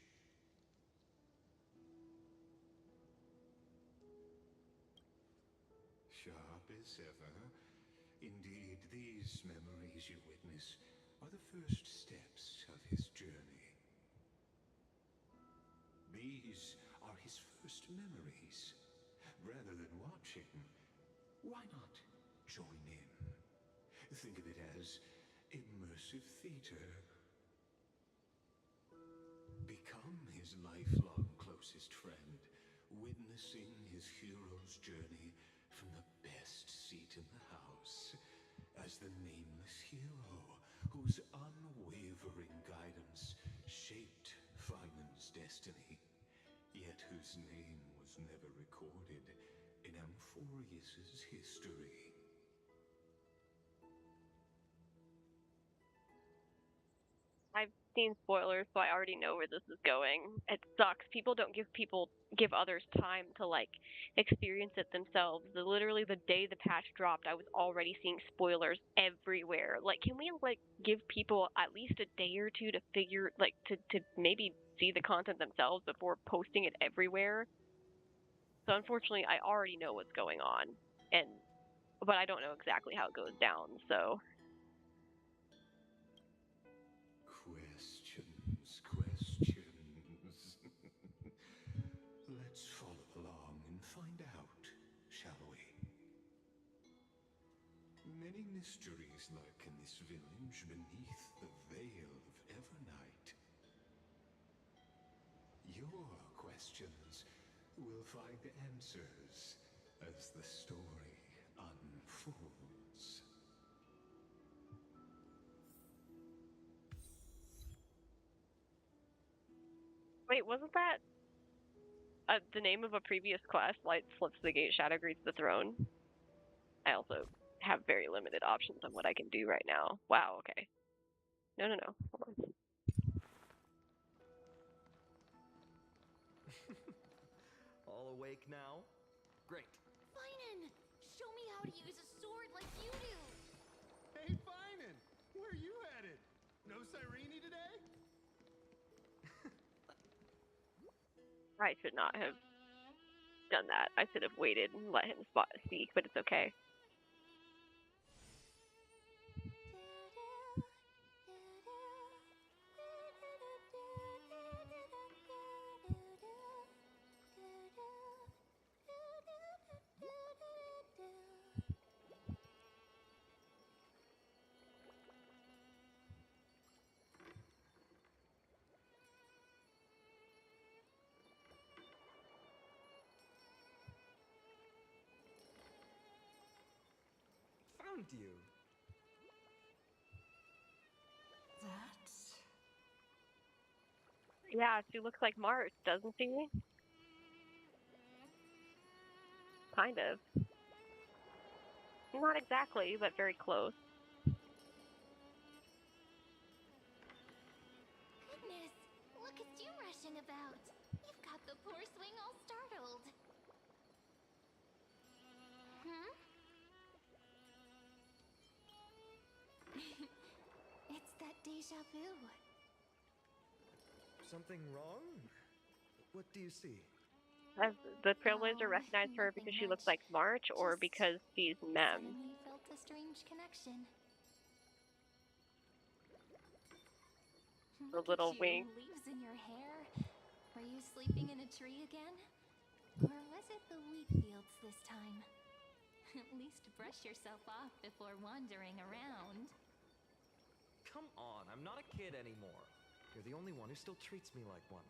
Sharp as ever. Indeed, these memories you witness are the first steps of his journey. These are his first memories. Rather than watching, why not join in? Think of it as immersive theater. Become his lifelong closest friend, witnessing his hero's journey from the best seat in the house, as the nameless hero whose unwavering guidance shaped Finen's destiny, yet whose name was never recorded in Amphoreus's history. I've seen spoilers, so I already know where this is going. It sucks. People don't give others time to like experience it themselves. Literally the day the patch dropped, I was already seeing spoilers everywhere. Like, can we like give people at least a day or two to figure to maybe see the content themselves before posting it everywhere? So unfortunately, I already know what's going on, but I don't know exactly how it goes down. So Questions. Let's follow along and find out, shall we? Many mysteries lurk in this village beneath the veil of Evernight. Your questions will find answers as the story unfolds. wait, wasn't that the name of a previous quest? Light slips the gate, shadow greets the throne. I also have very limited options on what I can do right now. Wow. Okay. No. Hold on. All awake now? Great. Finen! Show me how to use a sword like you do! Hey, Finen! Where are you headed? No Cyrene today? I should not have done that. I should have waited and let him speak, but it's okay. Found you. Yeah, she looks like March, doesn't she? Kind of. Not exactly, but very close. Goodness, look at you rushing about. You've got the poor swing all startled. Hmm? It's that deja vu. Something wrong? What do you see? Has the Trailblazer Oh, recognized her because nothing she looks much. like March, or Just because she's Mem? suddenly felt a strange connection. A Look at little you, wink. leaves in your hair. Were you sleeping in a tree again? Or was it the wheat fields this time? At least brush yourself off before wandering around. Come on, I'm not a kid anymore. You're the only one who still treats me like one.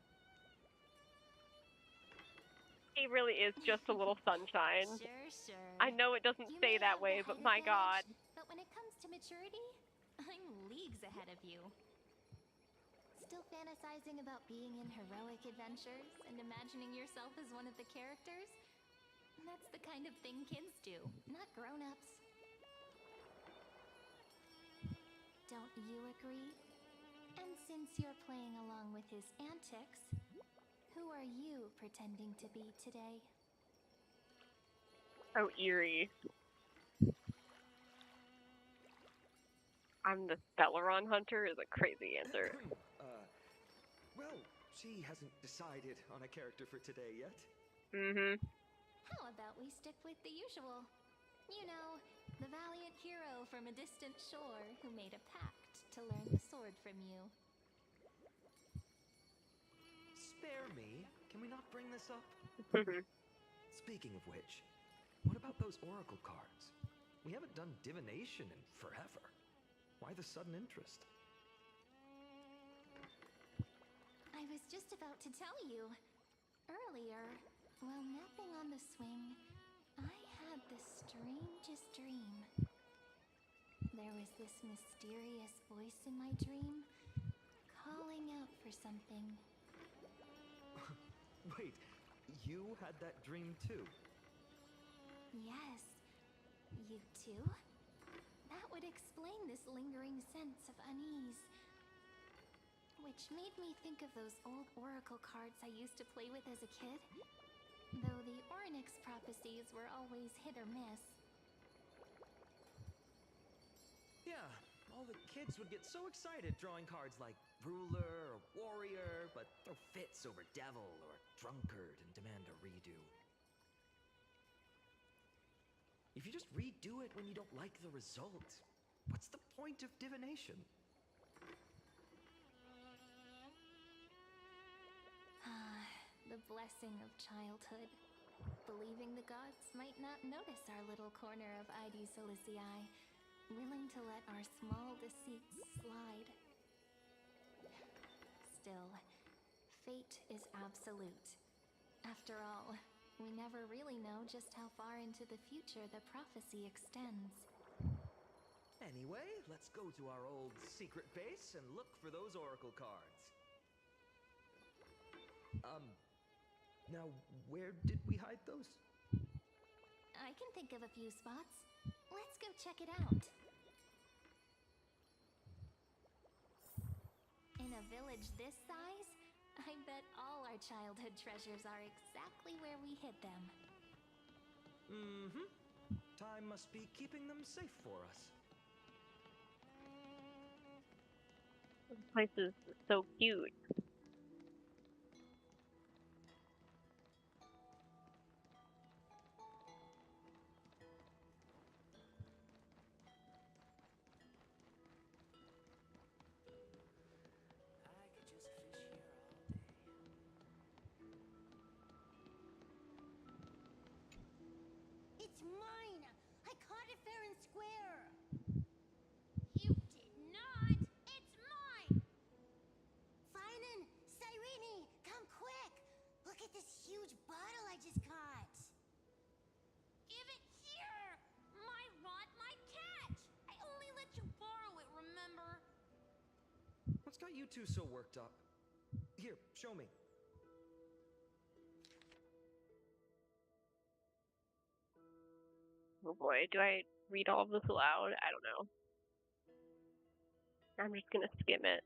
He really is just a little sunshine. Sure. I know it doesn't You say may that have way, the but height my god. advantage, but when it comes to maturity, I'm leagues ahead of you. Still fantasizing about being in heroic adventures and imagining yourself as one of the characters? That's the kind of thing kids do, not grown-ups. Don't you agree? And since you're playing along with his antics, who are you pretending to be today? So eerie. I'm the Stellaron hunter is a crazy answer. Well, she hasn't decided on a character for today yet. Mm-hmm. How about we stick with the usual? You know, the valiant hero from a distant shore who made a pact to learn the sword from you. Spare me. Can we not bring this up? Speaking of which, what about those oracle cards? We haven't done divination in forever. Why the sudden interest? I was just about to tell you. Earlier, while napping on the swing, I had the strangest dream. There was this mysterious voice in my dream, calling out for something. Wait, you had that dream too? Yes, you too? That would explain this lingering sense of unease. Which made me think of those old oracle cards I used to play with as a kid. Though the Ornyx prophecies were always hit or miss. Yeah, all the kids would get so excited drawing cards like ruler or warrior, but throw fits over devil or drunkard and demand a redo. If you just redo it when you don't like the result, what's the point of divination? The blessing of childhood. Believing the gods might not notice our little corner of ID Silicii, willing to let our small deceits slide. Still, fate is absolute. After all, we never really know just how far into the future the prophecy extends. Anyway, let's go to our old secret base and look for those oracle cards. Now, where did we hide those? I can think of a few spots. Let's go check it out. In a village this size, I bet all our childhood treasures are exactly where we hid them. Mm-hmm. Time must be keeping them safe for us. This place is so cute. It's mine! I caught it fair and square! You did not! It's mine! Finan! Cyrene! Come quick! Look at this huge bottle I just caught! Give it here! My rod, my catch! I only let you borrow it, remember? What's got you two so worked up? Here, show me. Oh boy, do I read all of this aloud? I don't know. I'm just gonna skim it.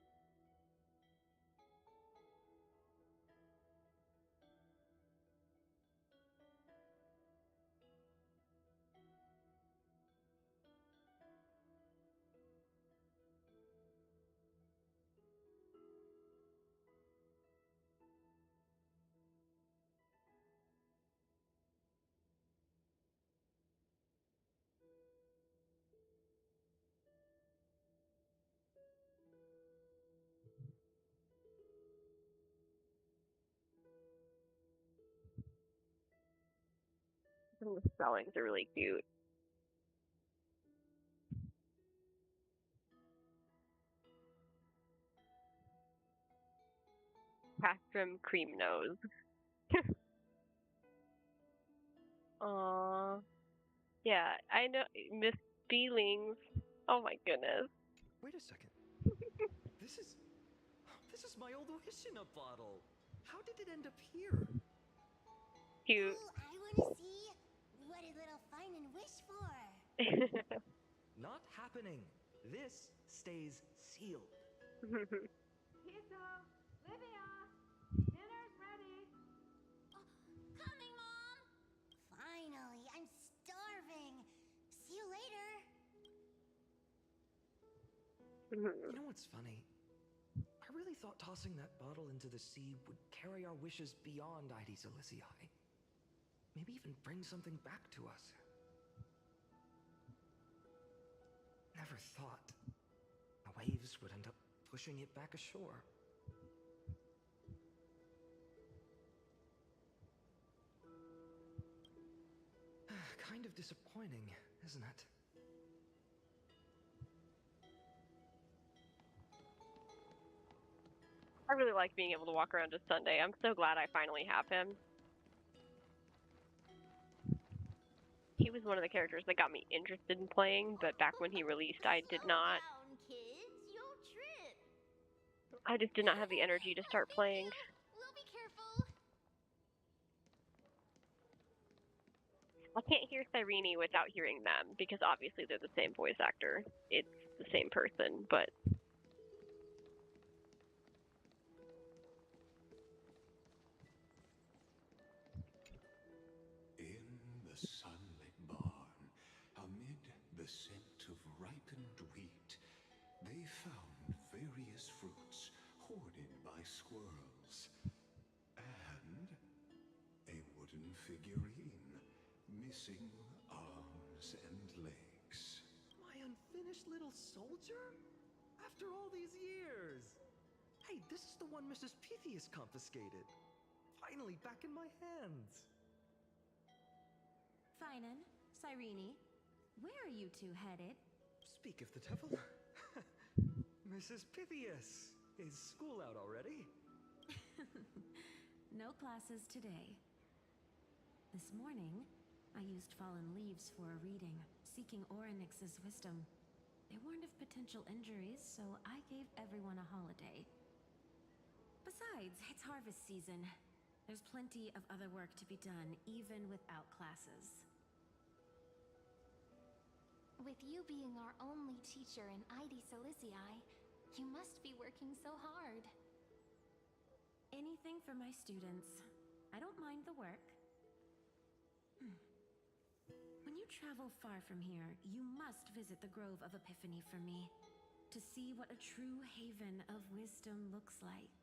Some of the spellings are really cute. Pastrum cream nose. Aww. Yeah, I know. Miss Feelings. Oh my goodness. Wait a second. This is my old wish in a bottle. How did it end up here? Cute. Ooh, I wanna see! What did little Finan wish for? Not happening. This stays sealed. Pizza! Livia! Dinner's ready! Coming, Mom! Finally, I'm starving! See you later! You know what's funny? I really thought tossing that bottle into the sea would carry our wishes beyond ID Silicii. Maybe even bring something back to us. never thought the waves would end up pushing it back ashore. Kind of disappointing, isn't it? I really like being able to walk around just Sunday. I'm so glad I finally have him. He was one of the characters that got me interested in playing, but back when he released, I did not. Down, kids. You'll trip. I just did not have the energy to start playing. We'll be careful. I can't hear Cyrene without hearing them, because obviously they're the same voice actor. It's the same person, but... In the sunlit barn, amid the scent of ripened wheat, they found various fruits hoarded by squirrels. And a wooden figurine, missing arms and legs. My unfinished little soldier? After all these years! Hey, this is the one Mrs. Pythias confiscated. Finally back in my hands. Finan, Cyrene, where are you two headed? Speak of the devil. Mrs. Pythias, is school out already? No classes today. This morning, I used fallen leaves for a reading, seeking Orynyx's wisdom. They warned of potential injuries, so I gave everyone a holiday. Besides, it's harvest season. There's plenty of other work to be done, even without classes. With you being our only teacher in ID Silicii, you must be working so hard. Anything for my students. I don't mind the work. When you travel far from here, you must visit the Grove of Epiphany for me, to see what a true haven of wisdom looks like.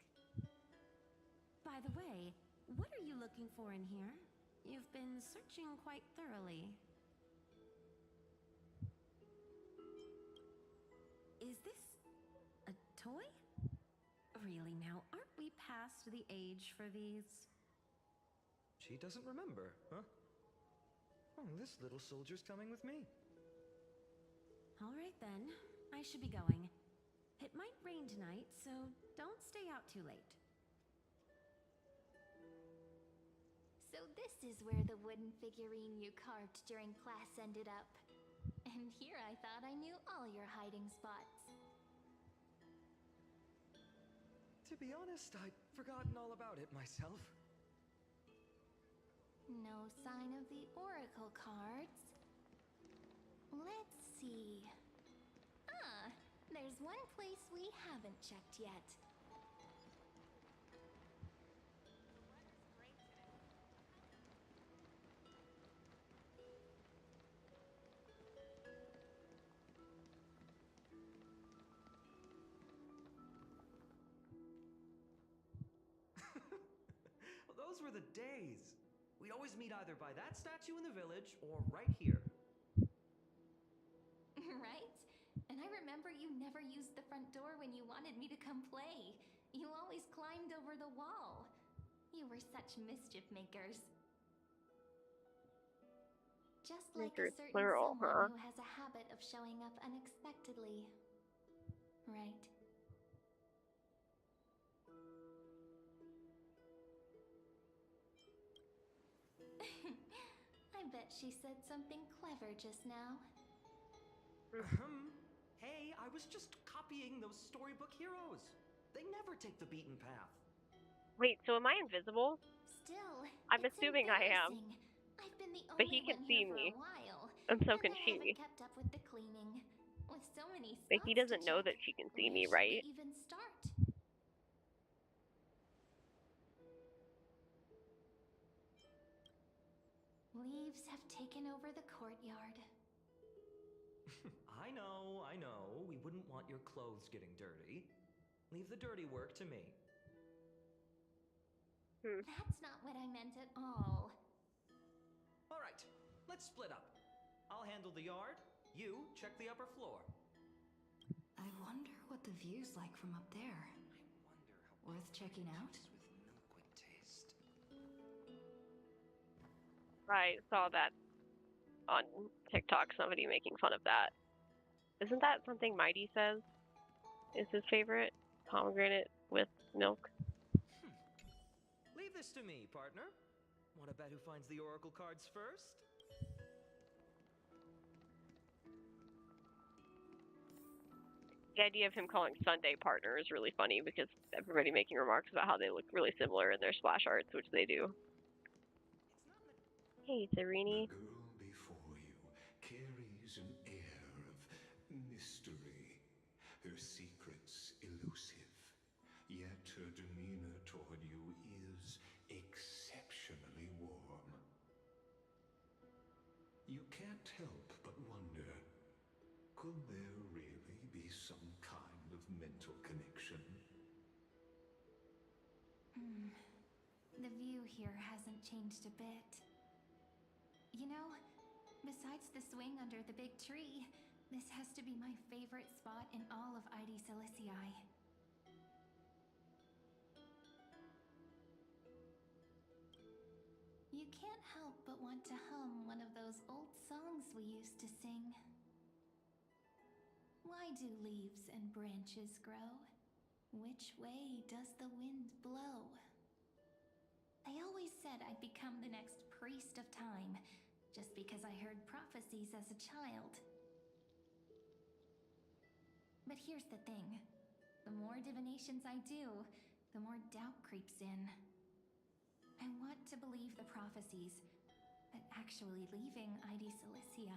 By the way, what are you looking for in here? You've been searching quite thoroughly. Is this a toy? Really now, aren't we past the age for these? She doesn't remember, huh? Oh, this little soldier's coming with me. All right then, I should be going. It might rain tonight, so don't stay out too late. So this is where the wooden figurine you carved during class ended up. And here I thought I knew all your hiding spots. To be honest, I'd forgotten all about it myself. No sign of the oracle cards. Let's see. Ah, there's one place we haven't checked yet. Those were the days. We'd always meet either by that statue in the village or right here. Right? And I remember you never used the front door when you wanted me to come play. You always climbed over the wall. You were such mischief makers. Just like a Makers, certain plural, someone huh? who has a habit of showing up unexpectedly. Right? I bet she said something clever just now. Hey, I was just copying those storybook heroes. They never take the beaten path. Wait, so am I invisible? Still, I'm it's assuming I am. embarrassing. I've been the But only he can one see here me. for a while, And so and can I she. haven't kept up with the cleaning. With so many But he spots doesn't to know check, that she can see where me, should right? we even start? Leaves have taken over the courtyard. I know. We wouldn't want your clothes getting dirty. Leave the dirty work to me. That's not what I meant at all. All right, let's split up. I'll handle the yard. You check the upper floor. I wonder what the view's like from up there. Worth checking out? With milk would taste. I saw that on TikTok, somebody making fun of that. Isn't that something Mighty says is his favorite? Pomegranate with milk? Leave this to me, partner. Want to bet who finds the oracle cards first? The idea of him calling Sunday partner is really funny because everybody making remarks about how they look really similar in their splash arts, which they do. Hey, Serene. The girl before you carries an air of mystery, her secrets elusive, yet her demeanor toward you is exceptionally warm. You can't help but wonder, could there really be some kind of mental connection? The view here hasn't changed a bit. You know, besides the swing under the big tree, this has to be my favorite spot in all of ID Silicii. You can't help but want to hum one of those old songs we used to sing. Why do leaves and branches grow? Which way does the wind blow? They always said I'd become the next priest of time, just because I heard prophecies as a child. But here's the thing. The more divinations I do, the more doubt creeps in. I want to believe the prophecies, but actually leaving ID Silicii.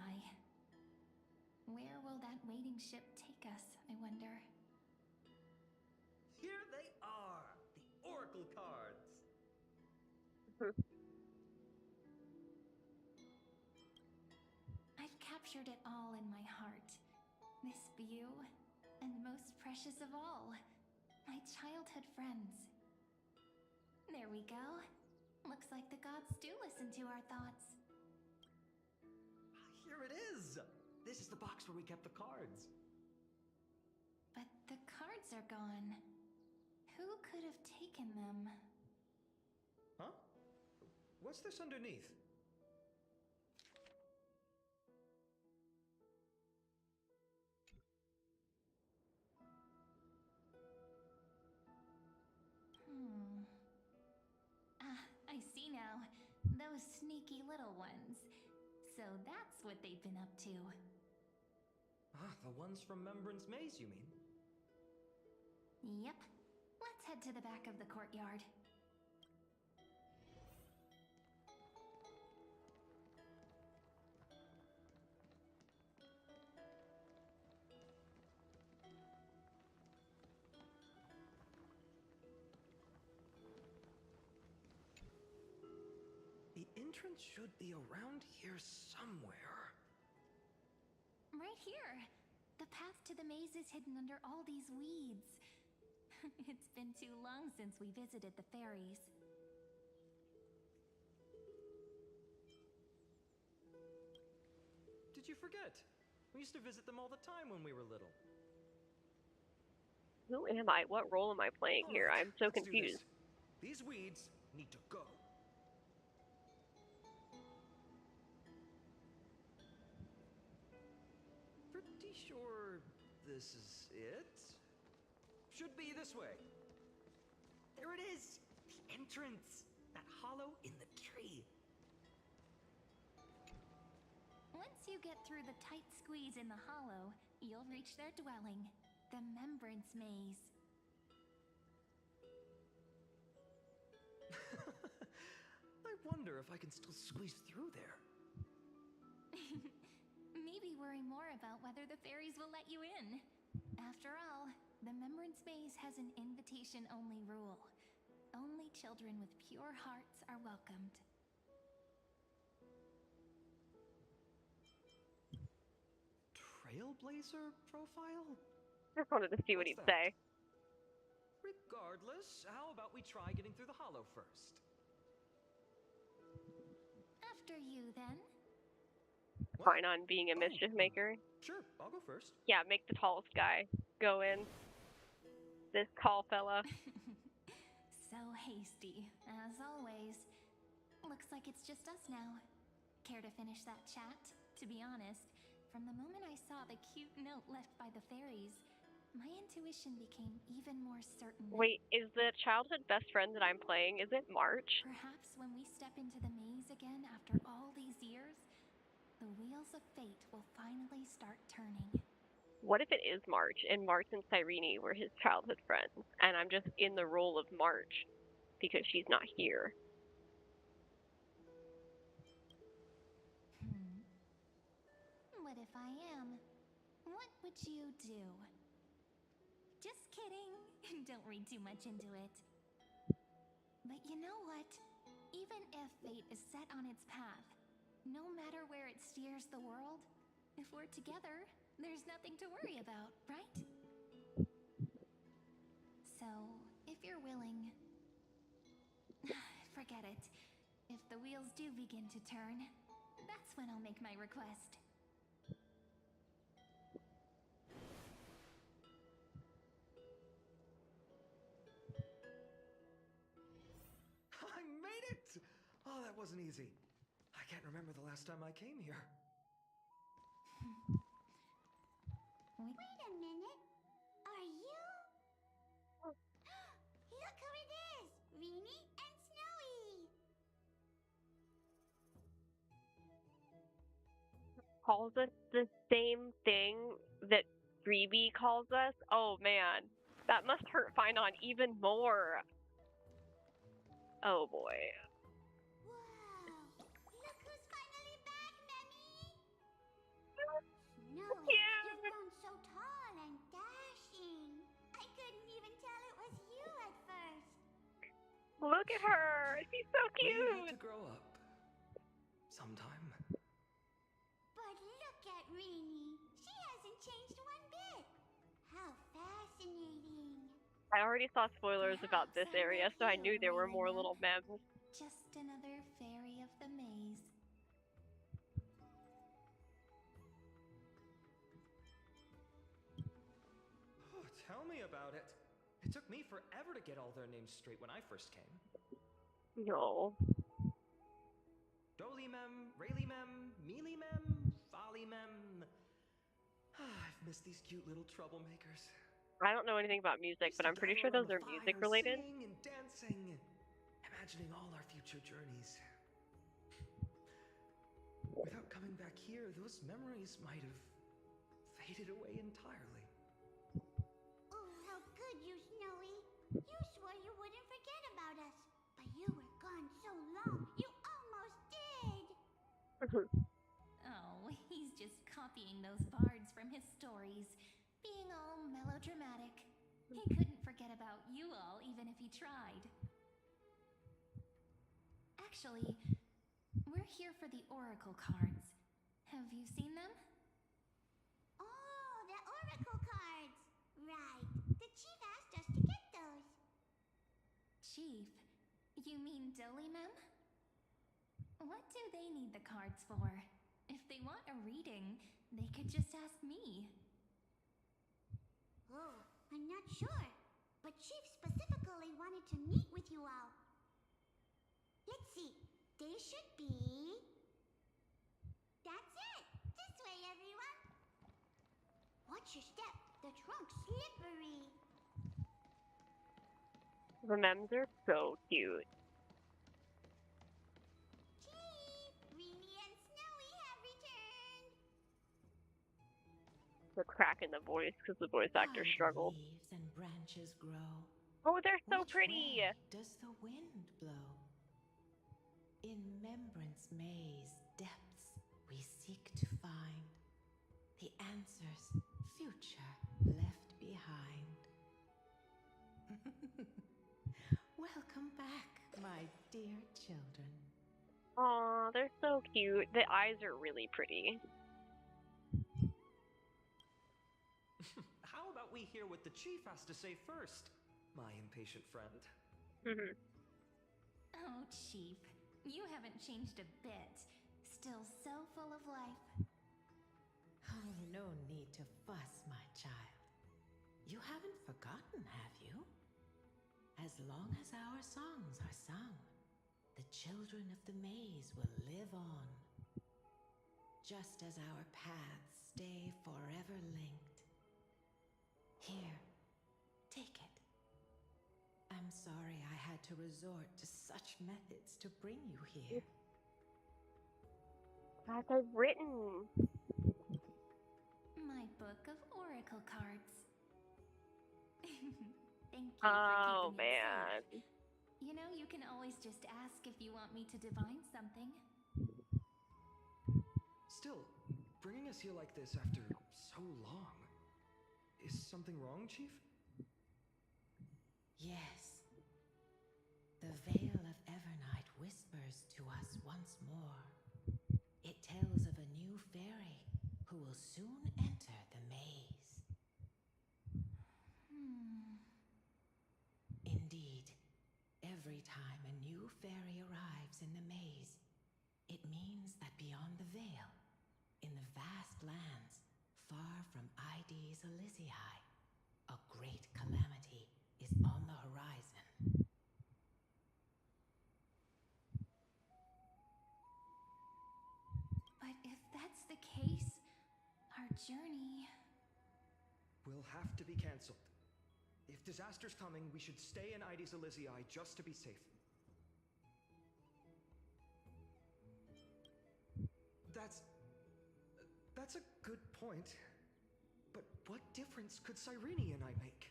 Where will that waiting ship take us, I wonder? Here they are! The oracle cards! I've captured it all in my heart. This view, and most precious of all, my childhood friends. There we go. Looks like the gods do listen to our thoughts. Here it is! This is the box where we kept the cards. But the cards are gone. Who could have taken them? Huh? What's this underneath? I see now. Those sneaky little ones. So that's what they've been up to. The ones from Remembrance Maze, you mean? Yep. Let's head to the back of the courtyard. The entrance should be around here somewhere. Right here. The path to the maze is hidden under all these weeds. It's been too long since we visited the fairies. Did you forget? We used to visit them all the time when we were little. Who am I? What role am I playing here? Alright, I'm so let's do confused. this. These weeds need to go. Pretty sure this is it? Should be this way. There it is! The entrance! That hollow in the tree. Once you get through the tight squeeze in the hollow, you'll reach their dwelling, the Remembrance Maze. I wonder if I can still squeeze through there. Maybe worry more about whether the fairies will let you in. After all, the Remembrance Maze has an invitation-only rule. Only children with pure hearts are welcomed. Trailblazer profile? Just wanted to see what he'd say. Regardless, how about we try getting through the hollow first? After you, then. Fine on being a mischief maker. Sure, I'll go first. Yeah, make the tallest guy. going. This call fella. So hasty, as always. Looks like it's just us now. Care to finish that chat? To be honest, from the moment I saw the cute note left by the fairies, my intuition became even more certain. Wait, is the childhood best friend that I'm playing, is it March? Perhaps when we step into the maze again after all these years, the wheels of fate will finally start turning. What if it is March, and March and Cyrene were his childhood friends, and I'm just in the role of March because she's not here? What if I am? What would you do? Just kidding. Don't read too much into it. But you know what? Even if fate is set on its path, no matter where it steers the world, if we're together, there's nothing to worry about, right? So, if you're willing, forget it. If the wheels do begin to turn, that's when I'll make my request. I made it! Oh, that wasn't easy. I can't remember the last time I came here. Wait a minute. Are you? Look who it is! Rini and Snowy! Calls us the same thing that Freebie calls us? Oh man, that must hurt Finon even more. Oh boy. Whoa! Look who's finally back, Memmy! Snowy, Cute. you've grown so tall and dashing. I couldn't even tell it was you at first. Look at her. She's so We need cute. to grow up. Sometime. But look at Rini. She hasn't changed one bit. How fascinating. I already saw spoilers about this area, so I knew there were more little memes. Just another fairy of the maze. Oh, tell me about it. It took me forever to get all their names straight when I first came. No. Dolimem, Raylimem, Mealimem, Follimem. I've missed these cute little troublemakers. I don't know anything about music, but I'm pretty sure those are music related. Singing and dancing, imagining all our future journeys. Without coming back here, those memories might have faded away entirely. Oh, how could you, Snowy? You swore you wouldn't forget about us. But you were gone so long, you almost did. Oh, he's just copying those bards from his stories, being all melodramatic. He couldn't forget about you all, even if he tried. Actually, we're here for the oracle cards. Have you seen them? Oh, the oracle cards. Right. The chief asked us to get those. Chief? You mean Dolimem? What do they need the cards for? If they want a reading, they could just ask me. Oh, I'm not sure. But Chief specifically wanted to meet with you all. Let's see. They should be... That's it! This way, everyone! Watch your step. The trunk's slippery. The memes are so cute. Chief! Rini and Snowy have returned! The crack in the voice because the voice actor struggled. Leaves and branches grow. Oh, they're so Which pretty. way does the wind blow? In Remembrance Maze depths we seek to find the answers future left behind. Welcome back, my dear children. Aw, they're so cute. The eyes are really pretty. How about we hear what the chief has to say first, my impatient friend? Oh, Chief, you haven't changed a bit. Still so full of life. Oh, no need to fuss, my child. As long as our songs are sung, the children of the maze will live on. Just as our paths stay forever linked. Here, take it. I'm sorry I had to resort to such methods to bring you here. As I've written. My book of oracle cards. Thank you Oh, for keeping man. it safe. You know, you can always just ask if you want me to divine something. Still, bringing us here like this after so long. Is something wrong, Chief? Yes. The veil of Evernight whispers to us once more. It tells of a new fairy who will soon enter the maze. Indeed, every time a new fairy arrives in the maze, it means that beyond the veil, in the vast lands far from Ides Elysiae, a great calamity is on the horizon. But if that's the case, our journey... Will have to be cancelled. If disaster's coming, we should stay in Ides Elysiae just to be safe. That's a good point. But what difference could Cyrene and I make?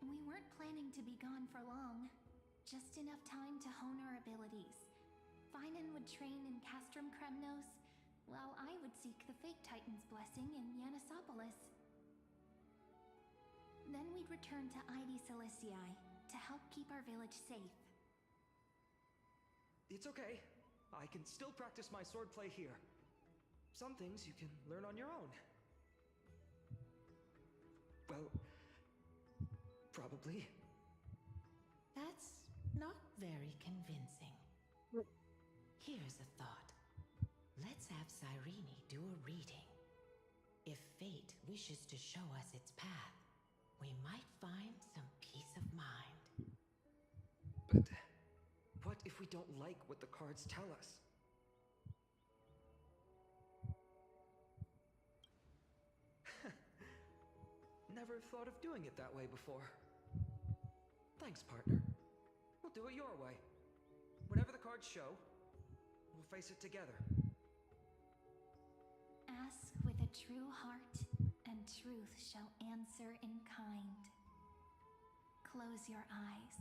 We weren't planning to be gone for long. Just enough time to hone our abilities. Finan would train in Castrum Kremnos, while I would seek the Fake Titan's blessing in Yanisopolis. Then we'd return to Ides Elysiae to help keep our village safe. It's okay. I can still practice my swordplay here. Some things you can learn on your own. Well, probably. That's not very convincing. Here's a thought. Let's have Cyrene do a reading. If fate wishes to show us its path, we might find some peace of mind. But what if we don't like what the cards tell us? Never thought of doing it that way before. Thanks, partner. We'll do it your way. Whatever the cards show, we'll face it together. Ask with a true heart, and truth shall answer in kind. Close your eyes,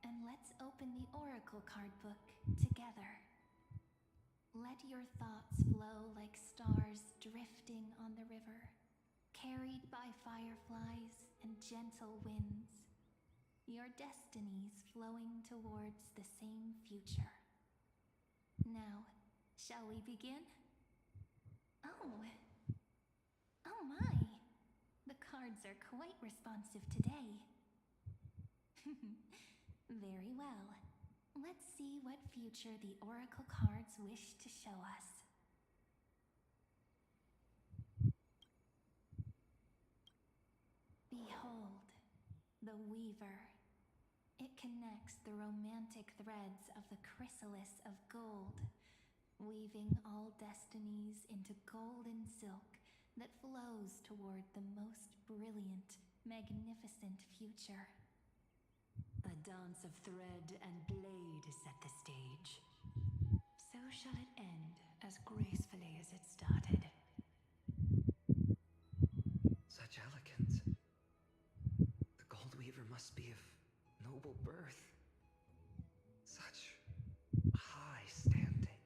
and let's open the oracle card book together. Let your thoughts flow like stars drifting on the river, carried by fireflies and gentle winds. Your destinies flowing towards the same future. Now, shall we begin? Oh my! The cards are quite responsive today. Very well. Let's see what future the oracle cards wish to show us. Behold, the Weaver. It connects the romantic threads of the chrysalis of gold, weaving all destinies into golden silk that flows toward the most brilliant, magnificent future. A dance of thread and blade set the stage. So shall it end as gracefully as it started. Such elegance. The Gold Weaver must be of noble birth. Such high standing.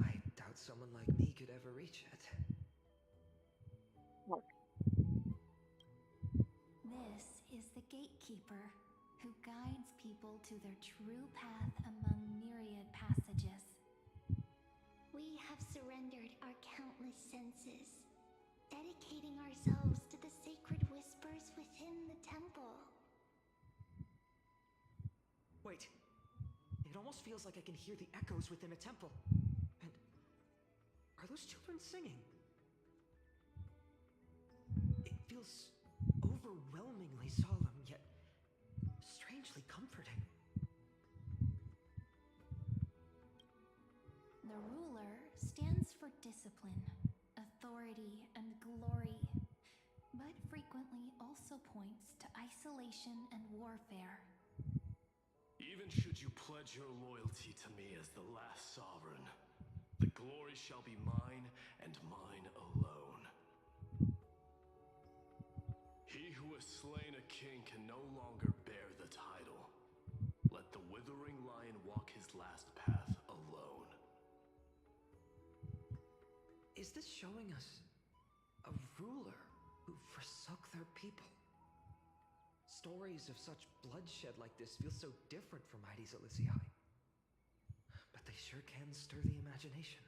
I doubt someone like me could ever reach it. This is the gatekeeper who guides people to their true path among myriad passages. We have surrendered our countless senses, dedicating ourselves to the sacred whispers within the temple. Wait. It almost feels like I can hear the echoes within a temple. And are those children singing? It feels overwhelmingly solemn, yet strangely comforting. The ruler stands for discipline, authority, and glory, but frequently also points to isolation and warfare. Even should you pledge your loyalty to me as the last sovereign, the glory shall be mine and mine alone. He who has slain a king can no longer bear the title. Let the withering lion walk his last path alone. Is this showing us a ruler who forsook their people? Stories of such bloodshed like this feel so different from Heidi's Elysiae. But they sure can stir the imagination.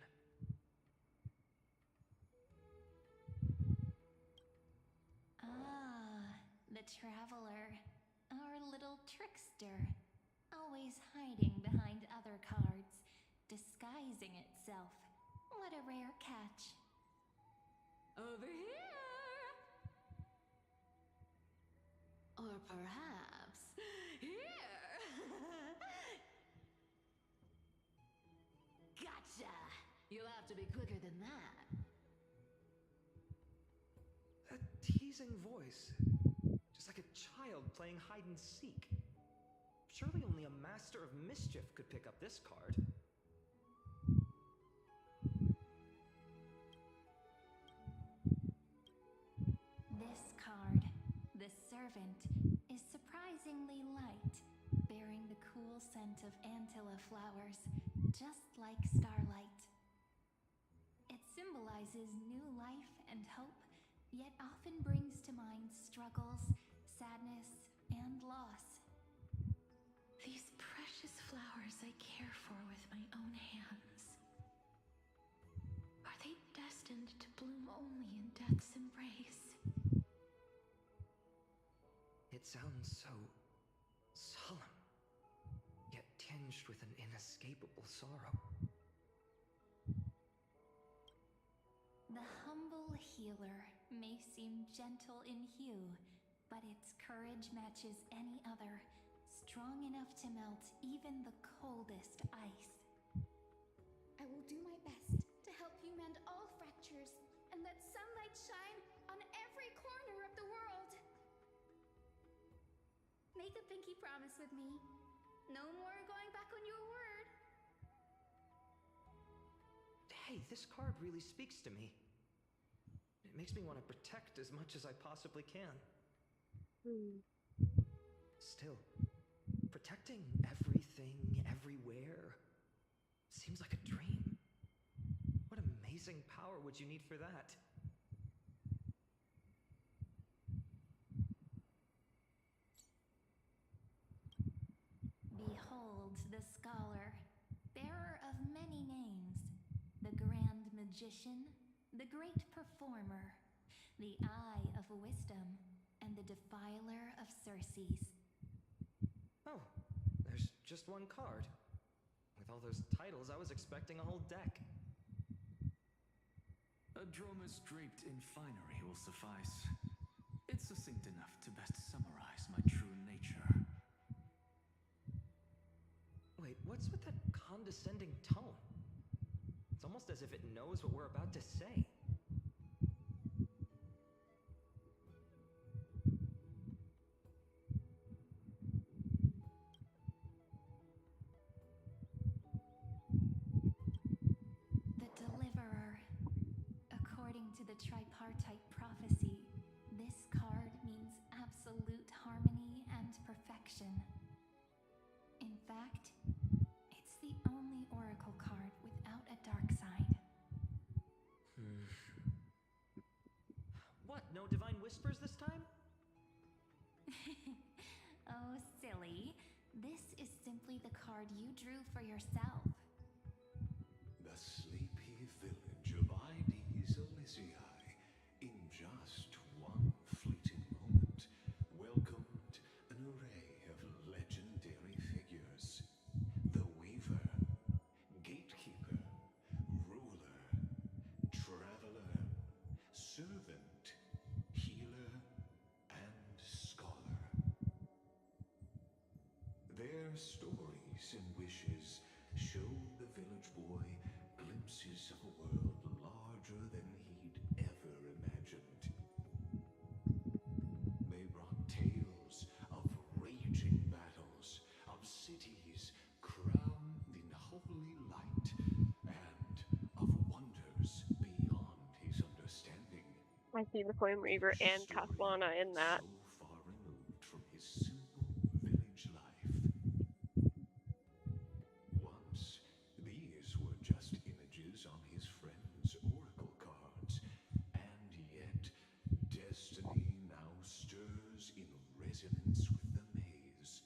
Ah, the traveler, our little trickster, always hiding behind other cards, disguising itself. What a rare catch. Over here! Or perhaps here! Gotcha! You'll have to be quicker than that. That teasing voice. Just like a child playing hide and seek. Surely only a master of mischief could pick up this card. This card, the Servant, is surprisingly light, bearing the cool scent of Antilla flowers, just like starlight. It symbolizes new life and hope, yet often brings to mind struggles, sadness, and loss. These precious flowers I care for with my own hands. Are they destined to bloom only in death's embrace? It sounds so solemn, yet tinged with an inescapable sorrow. The humble healer may seem gentle in hue, but its courage matches any other, strong enough to melt even the coldest ice. I will do my best to help you mend all fractures and let sunlight shine on every corner of the world. Make a pinky promise with me. No more going back on your word. Hey, this card really speaks to me. It makes me want to protect as much as I possibly can. Still, protecting everything, everywhere, seems like a dream. What amazing power would you need for that? Behold the scholar, bearer of many names, the grand magician, the great performer, the eye of wisdom, and the defiler of Circes. Oh, there's just one card. With all those titles, I was expecting a whole deck. A dromus draped in finery will suffice. It's succinct enough to best summarize my true nature. Wait, what's with that condescending tone? It's almost as if it knows what we're about to say. The Deliverer. According to the tripartite prophecy, this card means absolute harmony and perfection. In fact, it's the only oracle card without a dark side. What, no divine whispers this time? Oh, silly. This is simply the card you drew for yourself. The sleepy village of Heidi's Elysiae, in just one fleeting moment, welcomed an array of legendary figures. The Weaver, Gatekeeper, Ruler, Traveler, Servant, Healer, and hopes and wishes showed the village boy glimpses of a world larger than he'd ever imagined. They brought tales of raging battles, of cities crowned in holy light, and of wonders beyond his understanding. I see the Flame Reaver and Castellana in that. So far removed from his simple village life. Once, these were just images on his friend's oracle cards, and yet destiny now stirs in resonance with the maze.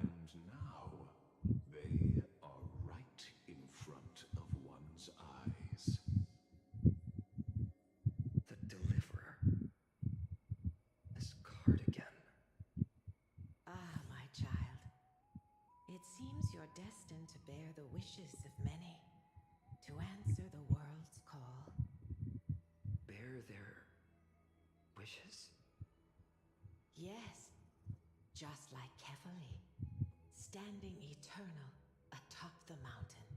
And now, they are right in front of one's eyes. The Deliverer. This card again. Ah, my child. It seems you're destined to bear the wishes of many, to answer the world's call. Bear their wishes? Yes, just like Kefali, standing eternal atop the mountain.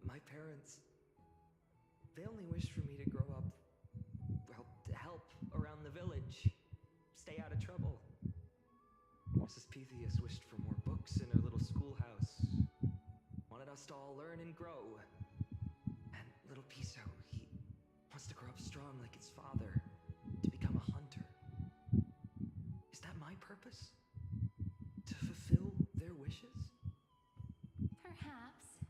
My parents, they only wished for me to grow up, well, to help around the village, stay out of trouble. Mrs. Pythias wished for more books in her little schoolhouse, wanted us to all learn and grow. And little Piso, he wants to grow up strong like his father, to become a hunter. Is that my purpose? To fulfill their wishes? Perhaps.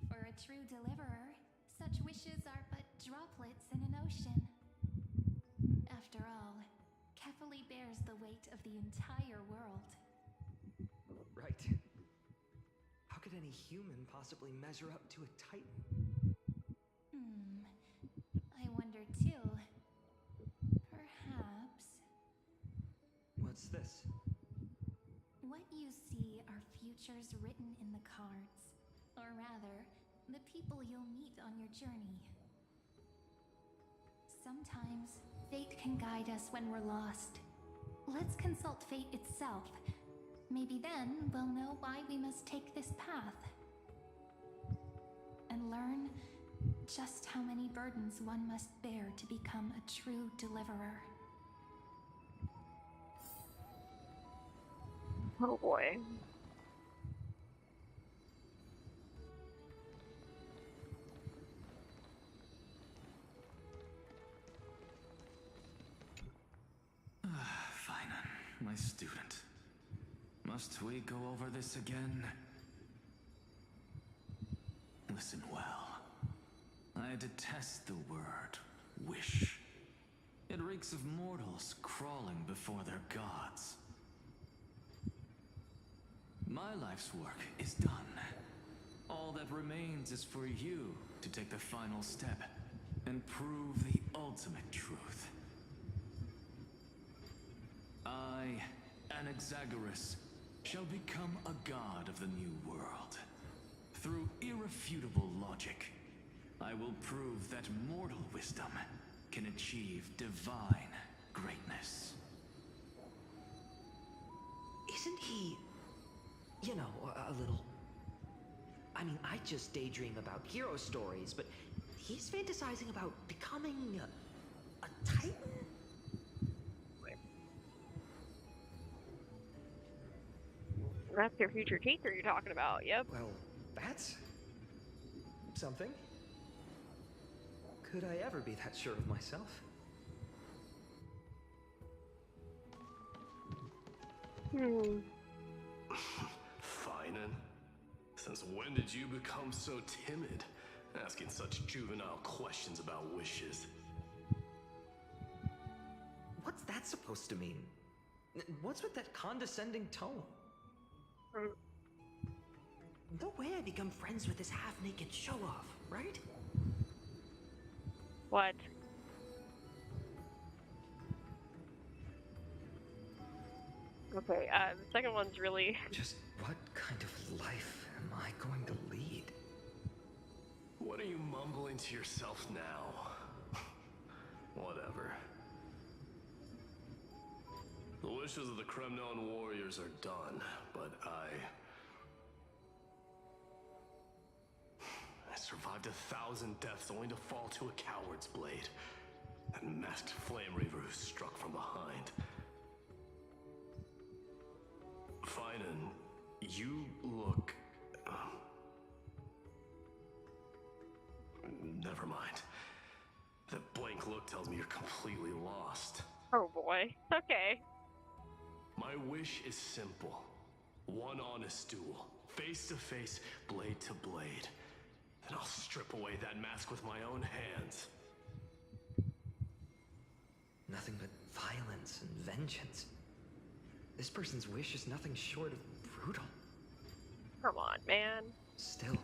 For a true deliverer, such wishes are but droplets in an ocean. After all, Kefali bears the weight of the entire world. Right. How could any human possibly measure up to a titan? I wonder too. Perhaps What's this? what you see are futures written in the cards. Or rather, the people you'll meet on your journey. Sometimes, fate can guide us when we're lost. Let's consult fate itself. Maybe then we'll know why we must take this path. And learn just how many burdens one must bear to become a true deliverer. Oh boy. Fine, my student. Must we go over this again? Listen well. I detest the word wish. It reeks of mortals crawling before their gods. My life's work is done. All that remains is for you to take the final step and prove the ultimate truth. I, Anaxagoras, shall become a god of the new world. Through irrefutable logic, I will prove that mortal wisdom can achieve divine greatness. Isn't he, you know, a little... I mean, I just daydream about hero stories, but he's fantasizing about becoming a titan? That's your future teacher you're talking about, yep. Well, that's something. Could I ever be that sure of myself? Finan, since when did you become so timid, asking such juvenile questions about wishes? What's that supposed to mean? What's with that condescending tone? No way I become friends with this half-naked show-off, right? What? Okay, the second one's really... Just what kind of life am I going to lead? What are you mumbling to yourself now? Whatever. The wishes of the Kremnon warriors are done, but I survived 1,000 deaths only to fall to a coward's blade. That masked flame reaver who struck from behind. Finan, you look... Never mind. That blank look tells me you're completely lost. Oh boy. Okay. My wish is simple. One honest duel. Face to face, blade to blade. Then I'll strip away that mask with my own hands. Nothing but violence and vengeance. This person's wish is nothing short of brutal. Come on, man. Still,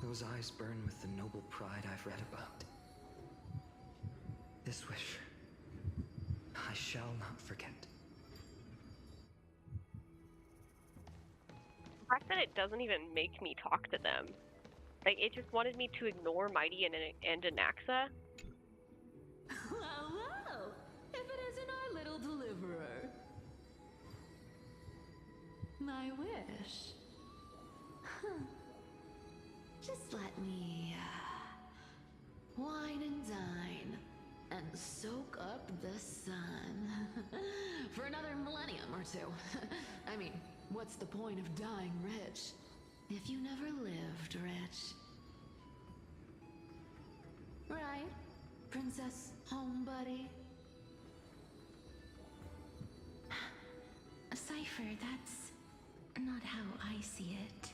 those eyes burn with the noble pride I've read about. This wish, I shall not forget. The fact that it doesn't even make me talk to them. Like, it just wanted me to ignore Mighty and Anaxa. Well, well, if it isn't our little deliverer. My wish. Huh. Just let me wine and dine and soak up the sun for another millennium or two. I mean, what's the point of dying rich if you never lived rich? Right, Princess Homebuddy? Cypher, that's not how I see it.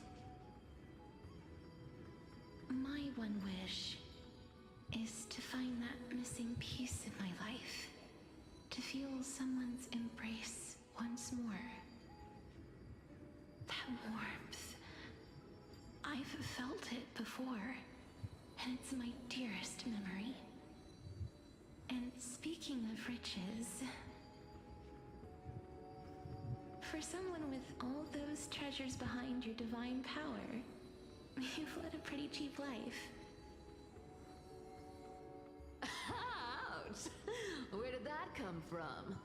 My one wish is to find that missing piece in my life. To feel someone's embrace once more. That warmth. I've felt it before, and it's my dearest memory. And speaking of riches, for someone with all those treasures behind your divine power, you've led a pretty cheap life. Ouch! Where did that come from?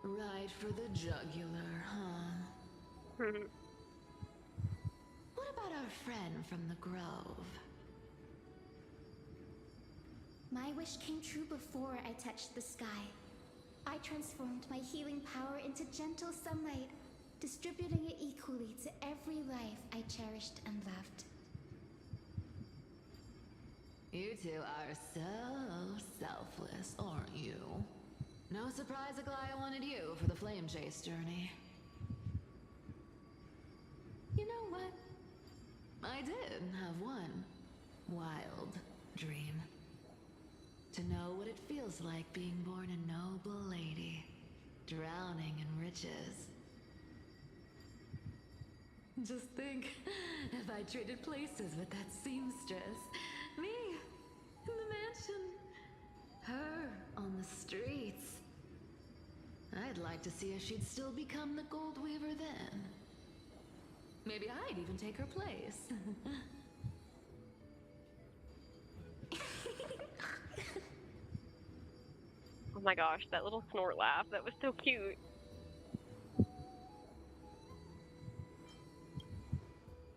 Right for the jugular, huh? What about our friend from the Grove? My wish came true before I touched the sky. I transformed my healing power into gentle sunlight, distributing it equally to every life I cherished and loved. You two are so selfless, aren't you? No surprise Aglaya wanted you for the flame chase journey. You know what? I did have one wild dream. To know what it feels like being born a noble lady, drowning in riches. Just think, if I traded places with that seamstress, me in the mansion, her on the streets. I'd like to see if she'd still become the gold weaver then. Maybe I'd even take her place. Oh my gosh, that little snort laugh, that was so cute.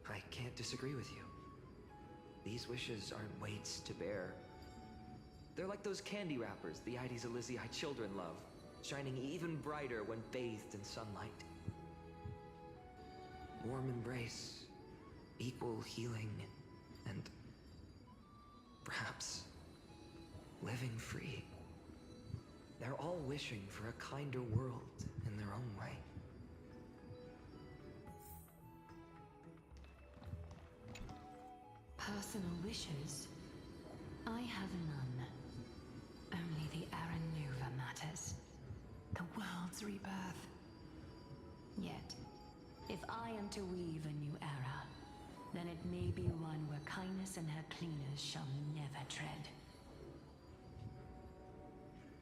I can't disagree with you. These wishes aren't weights to bear. They're like those candy wrappers the Ides Elysiae children love, shining even brighter when bathed in sunlight. Warm embrace, equal healing, and perhaps living free. They're all wishing for a kinder world in their own way. Personal wishes? I have none. Only the Aranuva matters. The world's rebirth. Yet, if I am to weave a new era, then it may be one where kindness and her cleaners shall never tread.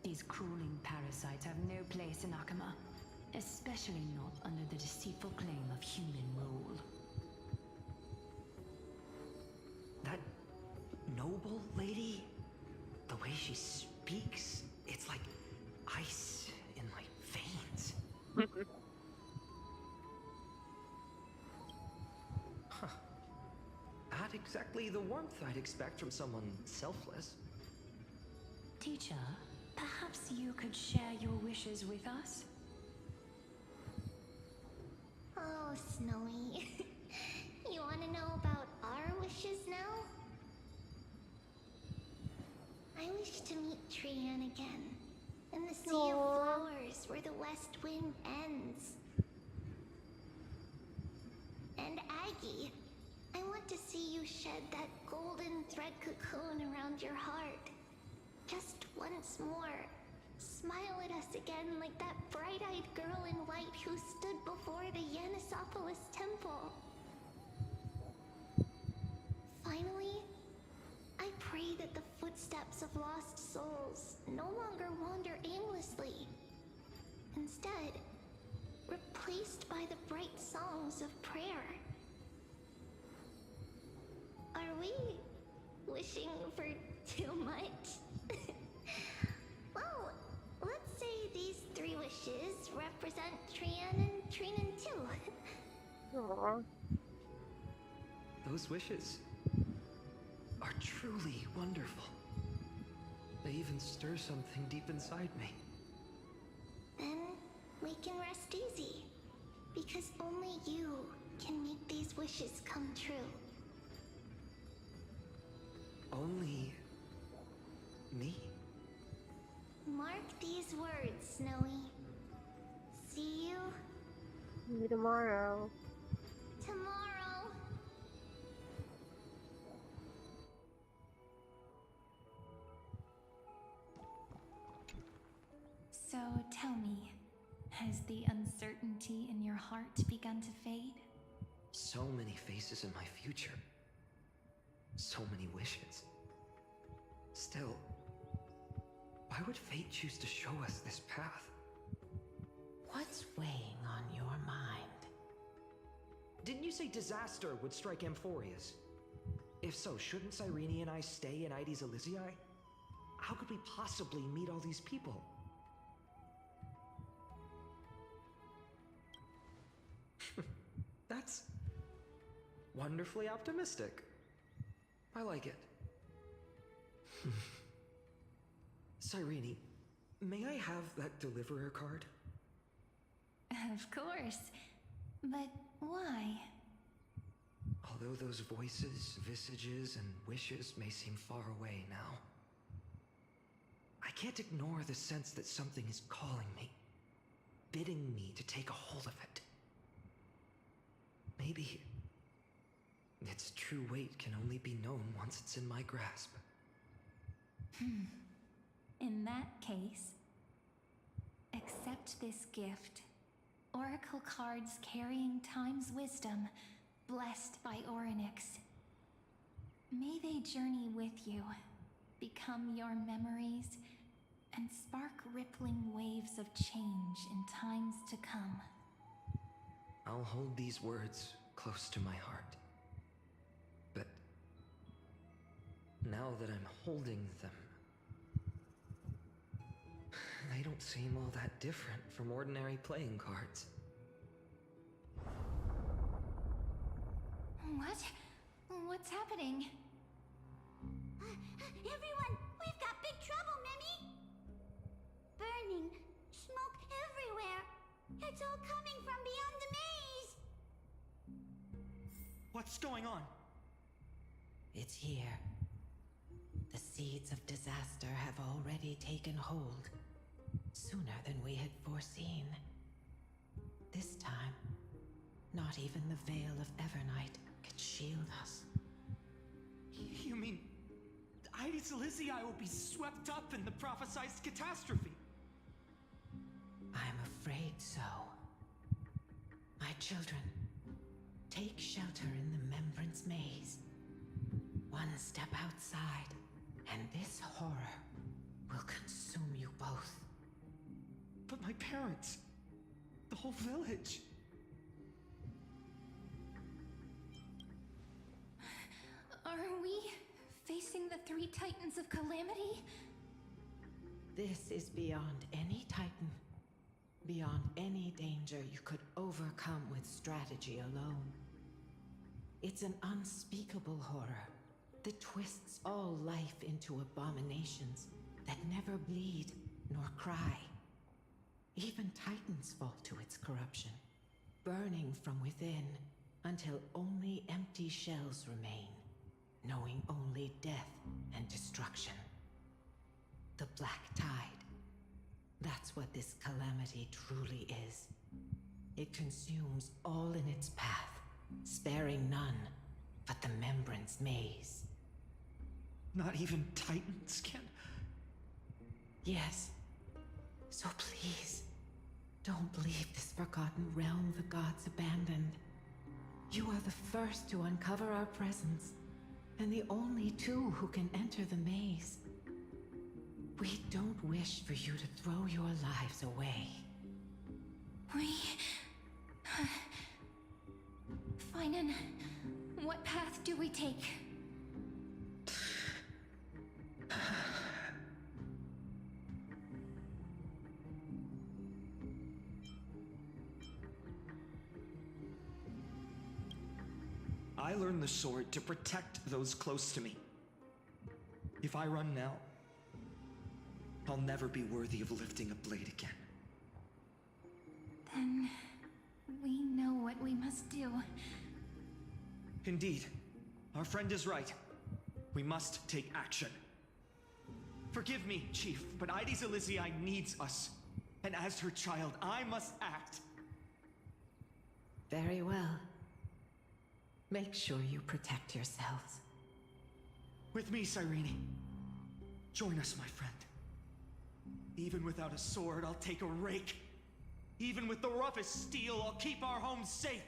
These crawling parasites have no place in Akama, especially not under the deceitful claim of human rule. That noble lady, the way she speaks, It's like ice in my veins. Huh. Not exactly the warmth I'd expect from someone selfless. Teacher, perhaps you could share your wishes with us? Oh, Snowy. You want to know about our wishes now? I wish to meet Trian again, in the sea of flowers where the west wind ends. And Aggie, I want to see you shed that golden thread cocoon around your heart. Just once more. Smile at us again like that bright-eyed girl in white who stood before the Yanisopolis temple. Finally, I pray that the footsteps of lost souls no longer wander aimlessly. Instead, replaced by the bright songs of prayer. Are we wishing for too much? Well, let's say these 3 wishes represent Trian and Trinan too. Aww. Those wishes are truly wonderful. They even stir something deep inside me. Then we can rest easy, because only you can make these wishes come true. Only me? Mark these words, Snowy. See you See you tomorrow. tomorrow. So tell me, has the uncertainty in your heart begun to fade? So many faces in my future. So many wishes. Still, why would fate choose to show us this path? What's weighing on your mind? Didn't you say disaster would strike Amphoreus? If so, shouldn't Cyrene and I stay in Ides Elysiae? How could we possibly meet all these people? That's wonderfully optimistic. I like it. Cyrene, may I have that deliverer card? Of course. But why? Although those voices, visages, and wishes may seem far away now, I can't ignore the sense that something is calling me, bidding me to take a hold of it. Maybe its true weight can only be known once it's in my grasp. In that case, accept this gift. Oracle cards carrying time's wisdom, blessed by Orynyx. May they journey with you, become your memories, and spark rippling waves of change in times to come. I'll hold these words close to my heart. But now that I'm holding them, they don't seem all that different from ordinary playing cards. What? What's happening? Everyone, we've got big trouble, Mimi! Burning, smoke everywhere. It's all coming from beyond the maze. What's going on? It's here. The seeds of disaster have already taken hold, sooner than we had foreseen. This time, not even the veil of Evernight could shield us. You mean Ides Elysiae will be swept up in the prophesized catastrophe? I'm afraid so. My children, take shelter in the Membrance Maze. One step outside, and this horror will consume you both. But my parents, the whole village. Are we facing the 3 Titans of Calamity? This is beyond any Titan. Beyond any danger you could overcome with strategy alone. It's an unspeakable horror that twists all life into abominations that never bleed nor cry. Even Titans fall to its corruption, burning from within until only empty shells remain, knowing only death and destruction. The Black Tide. That's what this calamity truly is. It consumes all in its path, sparing none but the Membrance Maze. Not even Titans can... Yes. So please, don't leave this forgotten realm the gods abandoned. You are the first to uncover our presence, and the only two who can enter the maze. We don't wish for you to throw your lives away. Finan, what path do we take? I learned the sword to protect those close to me. If I run now, I'll never be worthy of lifting a blade again. Then we know what we must do. Indeed, our friend is right. We must take action. Forgive me, Chief, but Ides Elysiae needs us. And as her child, I must act. Very well. Make sure you protect yourselves. With me, Cyrene. Join us, my friend. Even without a sword, I'll take a rake. Even with the roughest steel, I'll keep our home safe.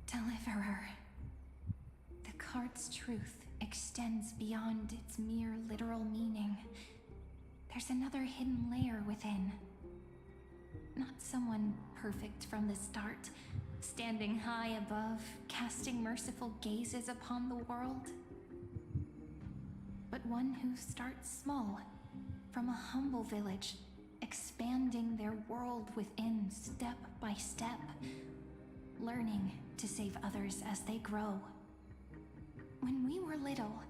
Deliverer. The card's truth extends beyond its mere literal meaning. There's another hidden layer within. Not someone perfect from the start, standing high above, casting merciful gazes upon the world. But one who starts small, from a humble village, expanding their world within step by step, learning to save others as they grow. When we were little,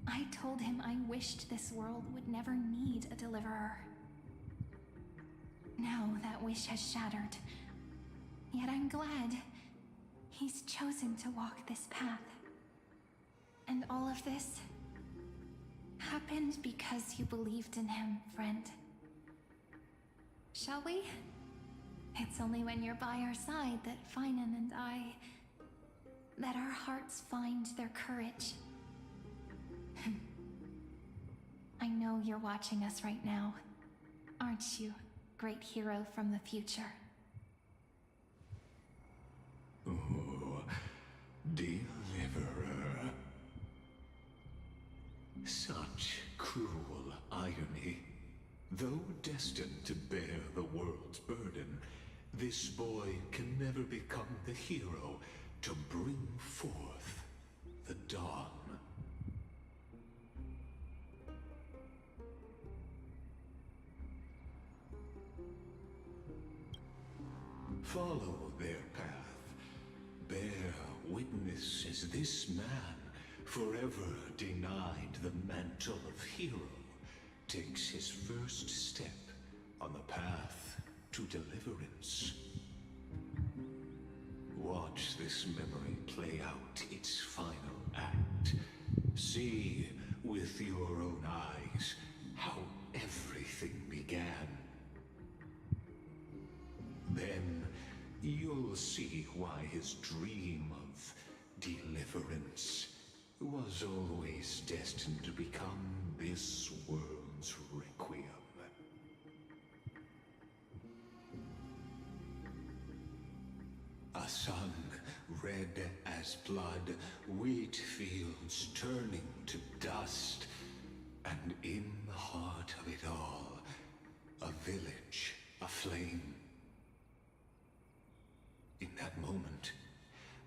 I told him I wished this world would never need a deliverer. Now that wish has shattered. Yet I'm glad he's chosen to walk this path. And all of this happened because you believed in him, friend. Shall we? It's only when you're by our side that Finan and that our hearts find their courage. I know you're watching us right now, aren't you, great hero from the future? Oh, deliverer. Such cruel irony. Though destined to bear the world's burden, this boy can never become the hero to bring forth the dawn. Follow their path. Bear witness as this man, forever denied the mantle of hero, takes his first step on the path to deliverance. Watch this memory play out its final act. See with your own eyes how everything began. Then you'll see why his dream of deliverance was always destined to become this world's requiem. A sun red as blood, wheat fields turning to dust, and in the heart of it all, a village aflame. In that moment,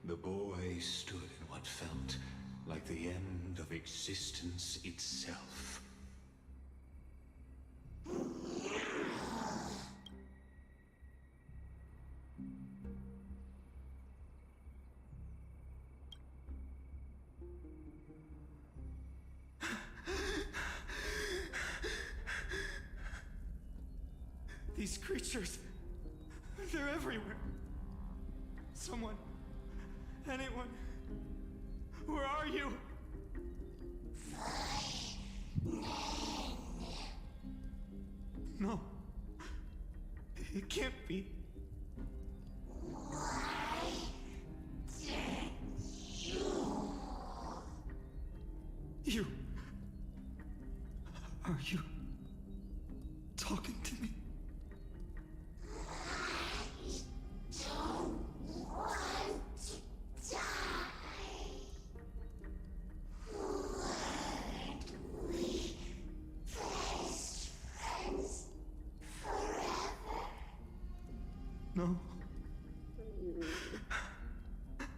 the boy stood in what felt like the end of existence itself. These creatures, they're everywhere. Someone, anyone, where are you? No, it can't be. You. Are you talking to me? No.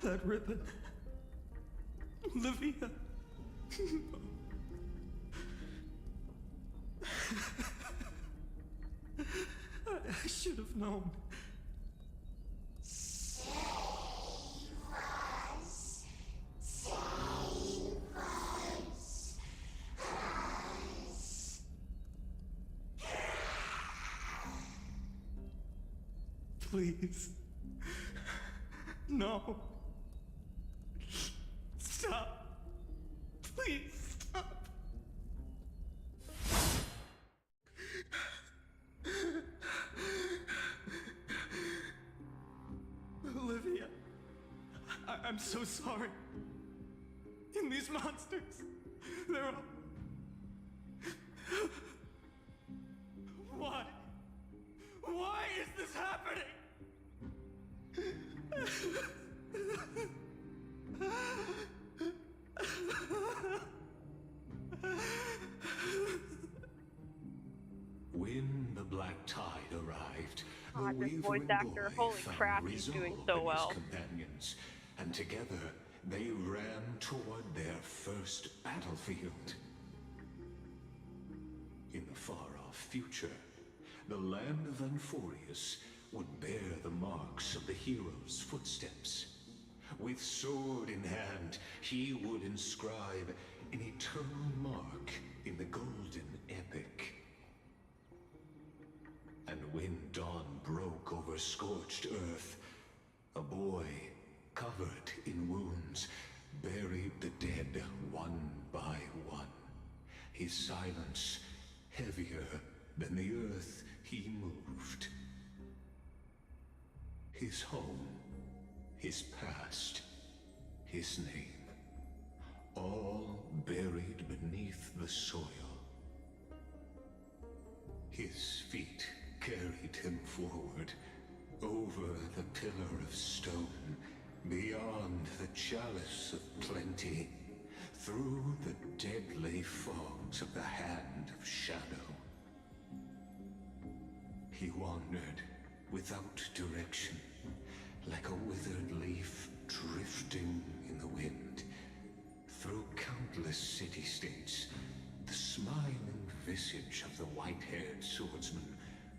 That ribbon. Olivia. I should have known. Save us. Save us. Please. No. Stop. Please stop. Olivia, I'm so sorry. And these monsters, they're all... Why? Why is this happening? When the black tide arrived, God, the this voice wavering actor, boy holy found crap, he's resolve doing so in well. his companions, and together they ran toward their first battlefield. In the far-off future, the land of Amphoreus would bear the marks of the hero's footsteps. With sword in hand, he would inscribe an eternal mark in the golden epic. And when dawn broke over scorched earth, a boy, covered in wounds, buried the dead one by one. His silence heavier than the earth he moved. His home, his past, his name, all buried beneath the soil. His feet carried him forward, over the pillar of stone, beyond the chalice of plenty, through the deadly fogs of the hand of shadow. He wandered without direction, like a withered leaf drifting in the wind. Through countless city-states, the smiling visage of the white-haired swordsman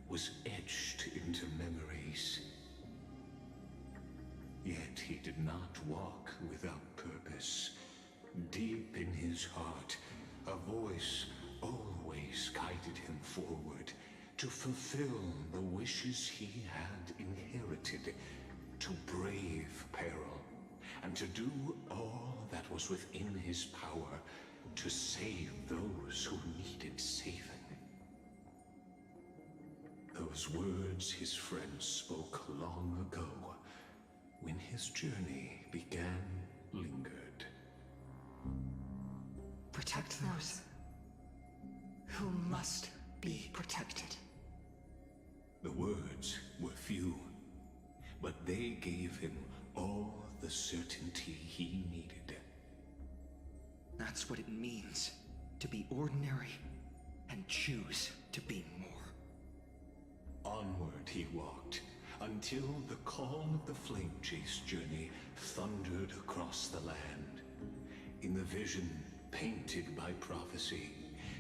was etched into memories. Yet he did not walk without purpose. Deep in his heart, a voice always guided him forward to fulfill the wishes he had inherited, to brave peril, and to do all that was within his power to save those who needed saving. Those words his friends spoke long ago, when his journey began, lingered. Protect those who must be protected. The words were few, but they gave him all the certainty he needed. That's what it means to be ordinary and choose to be more. Onward he walked, until the call of the flame chase journey thundered across the land. In the vision painted by prophecy,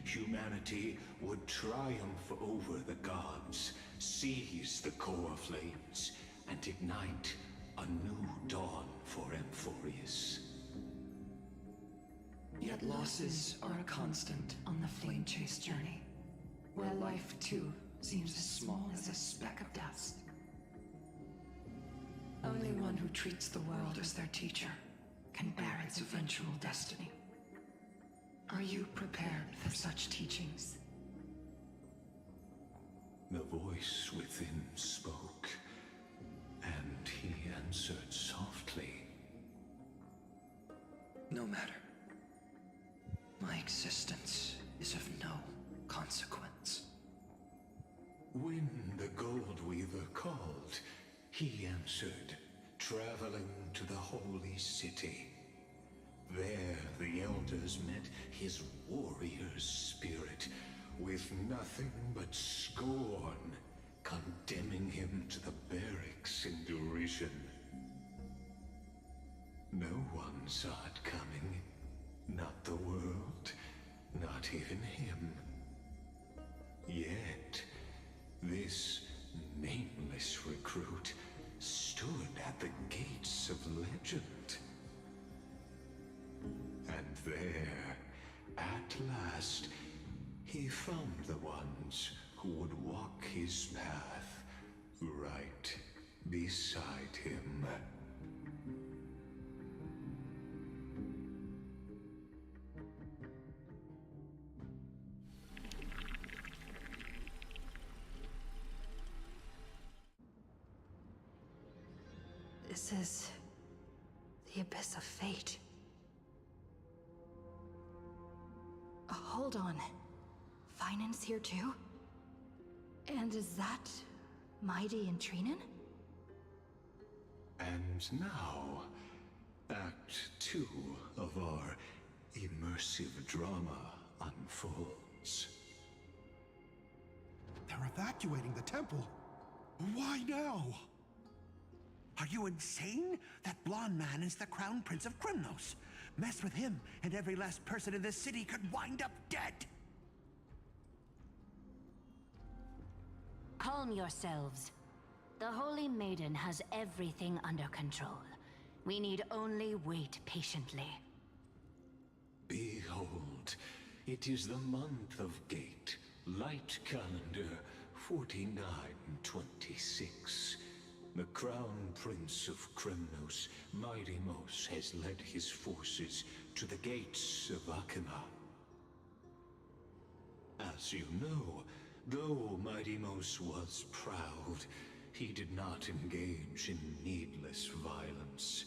humanity would triumph over the gods, seize the core flames, and ignite a new dawn for Amphoreus. Yet losses are a constant on the flame chase journey, where life too seems as small as a speck of dust. Only one who treats the world as their teacher can bear its eventual destiny. Are you prepared for such teachings? The voice within spoke, and he answered softly. No matter. My existence is of no consequence. When the Gold Weaver called, he answered, traveling to the holy city. There the elders met his warrior's spirit, with nothing but scorn, condemning him to the barracks in derision. No one saw it coming. Not the world, not even him. Yet, this nameless recruit stood at the gates of legend. And there, at last, he found the ones who would walk his path right beside him. This is the Abyss of Fate. Hold on. Finan's here too? And is that Mighty and Trinen? And now, Act 2 of our immersive drama unfolds. They're evacuating the temple. Why now? Are you insane? That blonde man is the Crown Prince of Krymnos. Mess with him, and every last person in this city could wind up dead. Calm yourselves. The Holy Maiden has everything under control. We need only wait patiently. Behold, it is the month of Gate, light calendar 4926. The Crown Prince of Krymnos, Midimos, has led his forces to the gates of Akima. As you know, though Midimos was proud, he did not engage in needless violence.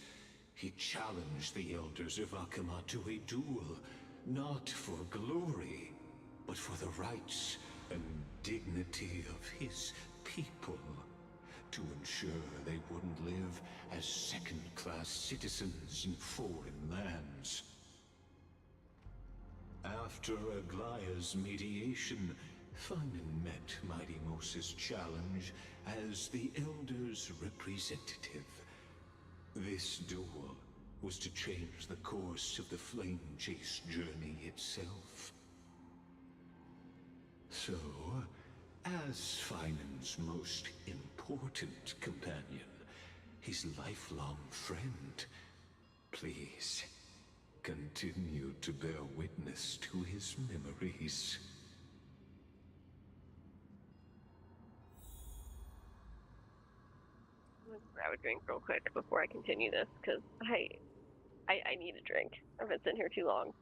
He challenged the elders of Akima to a duel, not for glory, but for the rights and dignity of his people, to ensure they wouldn't live as second-class citizens in foreign lands. After Aglaya's mediation, Finan met Midimos' challenge as the Elder's representative. This duel was to change the course of the Flame Chase journey itself. So, as Finan's most important companion, his lifelong friend, please continue to bear witness to his memories. I'm gonna grab a drink real quick before I continue this, because I need a drink. I've been sitting here too long.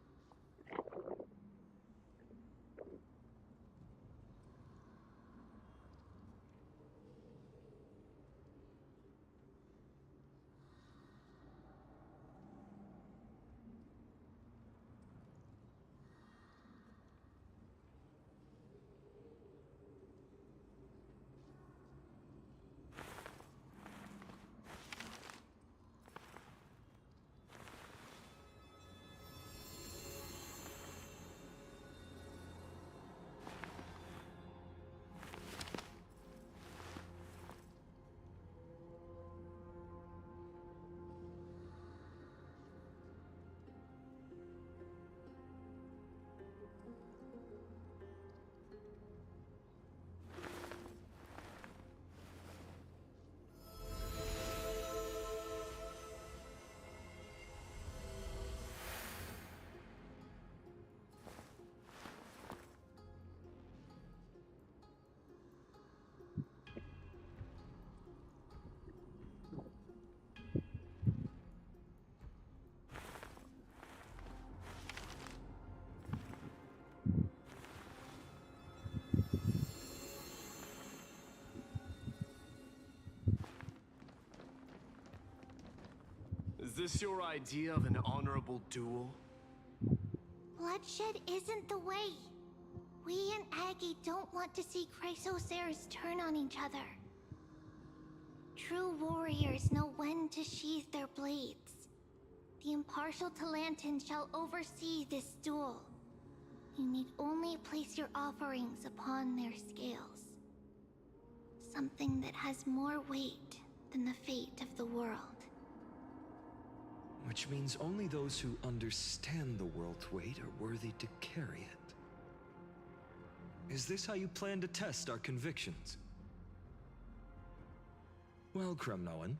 this your idea of an honorable duel? Bloodshed isn't the way. We and Aggie don't want to see Chrysoceres turn on each other. True warriors know when to sheathe their blades. The impartial Talantan shall oversee this duel. You need only place your offerings upon their scales. Something that has more weight than the fate of the world. Which means only those who understand the world's weight are worthy to carry it. Is this how you plan to test our convictions? Well, Kremnoan,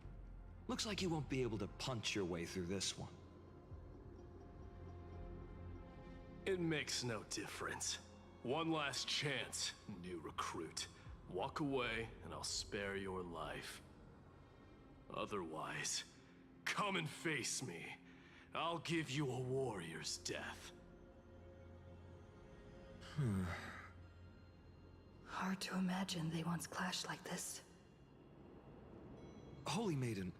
looks like you won't be able to punch your way through this one. It makes no difference. One last chance, new recruit. Walk away, and I'll spare your life. Otherwise, come and face me. I'll give you a warrior's death. Hard to imagine they once clashed like this. Holy Maiden,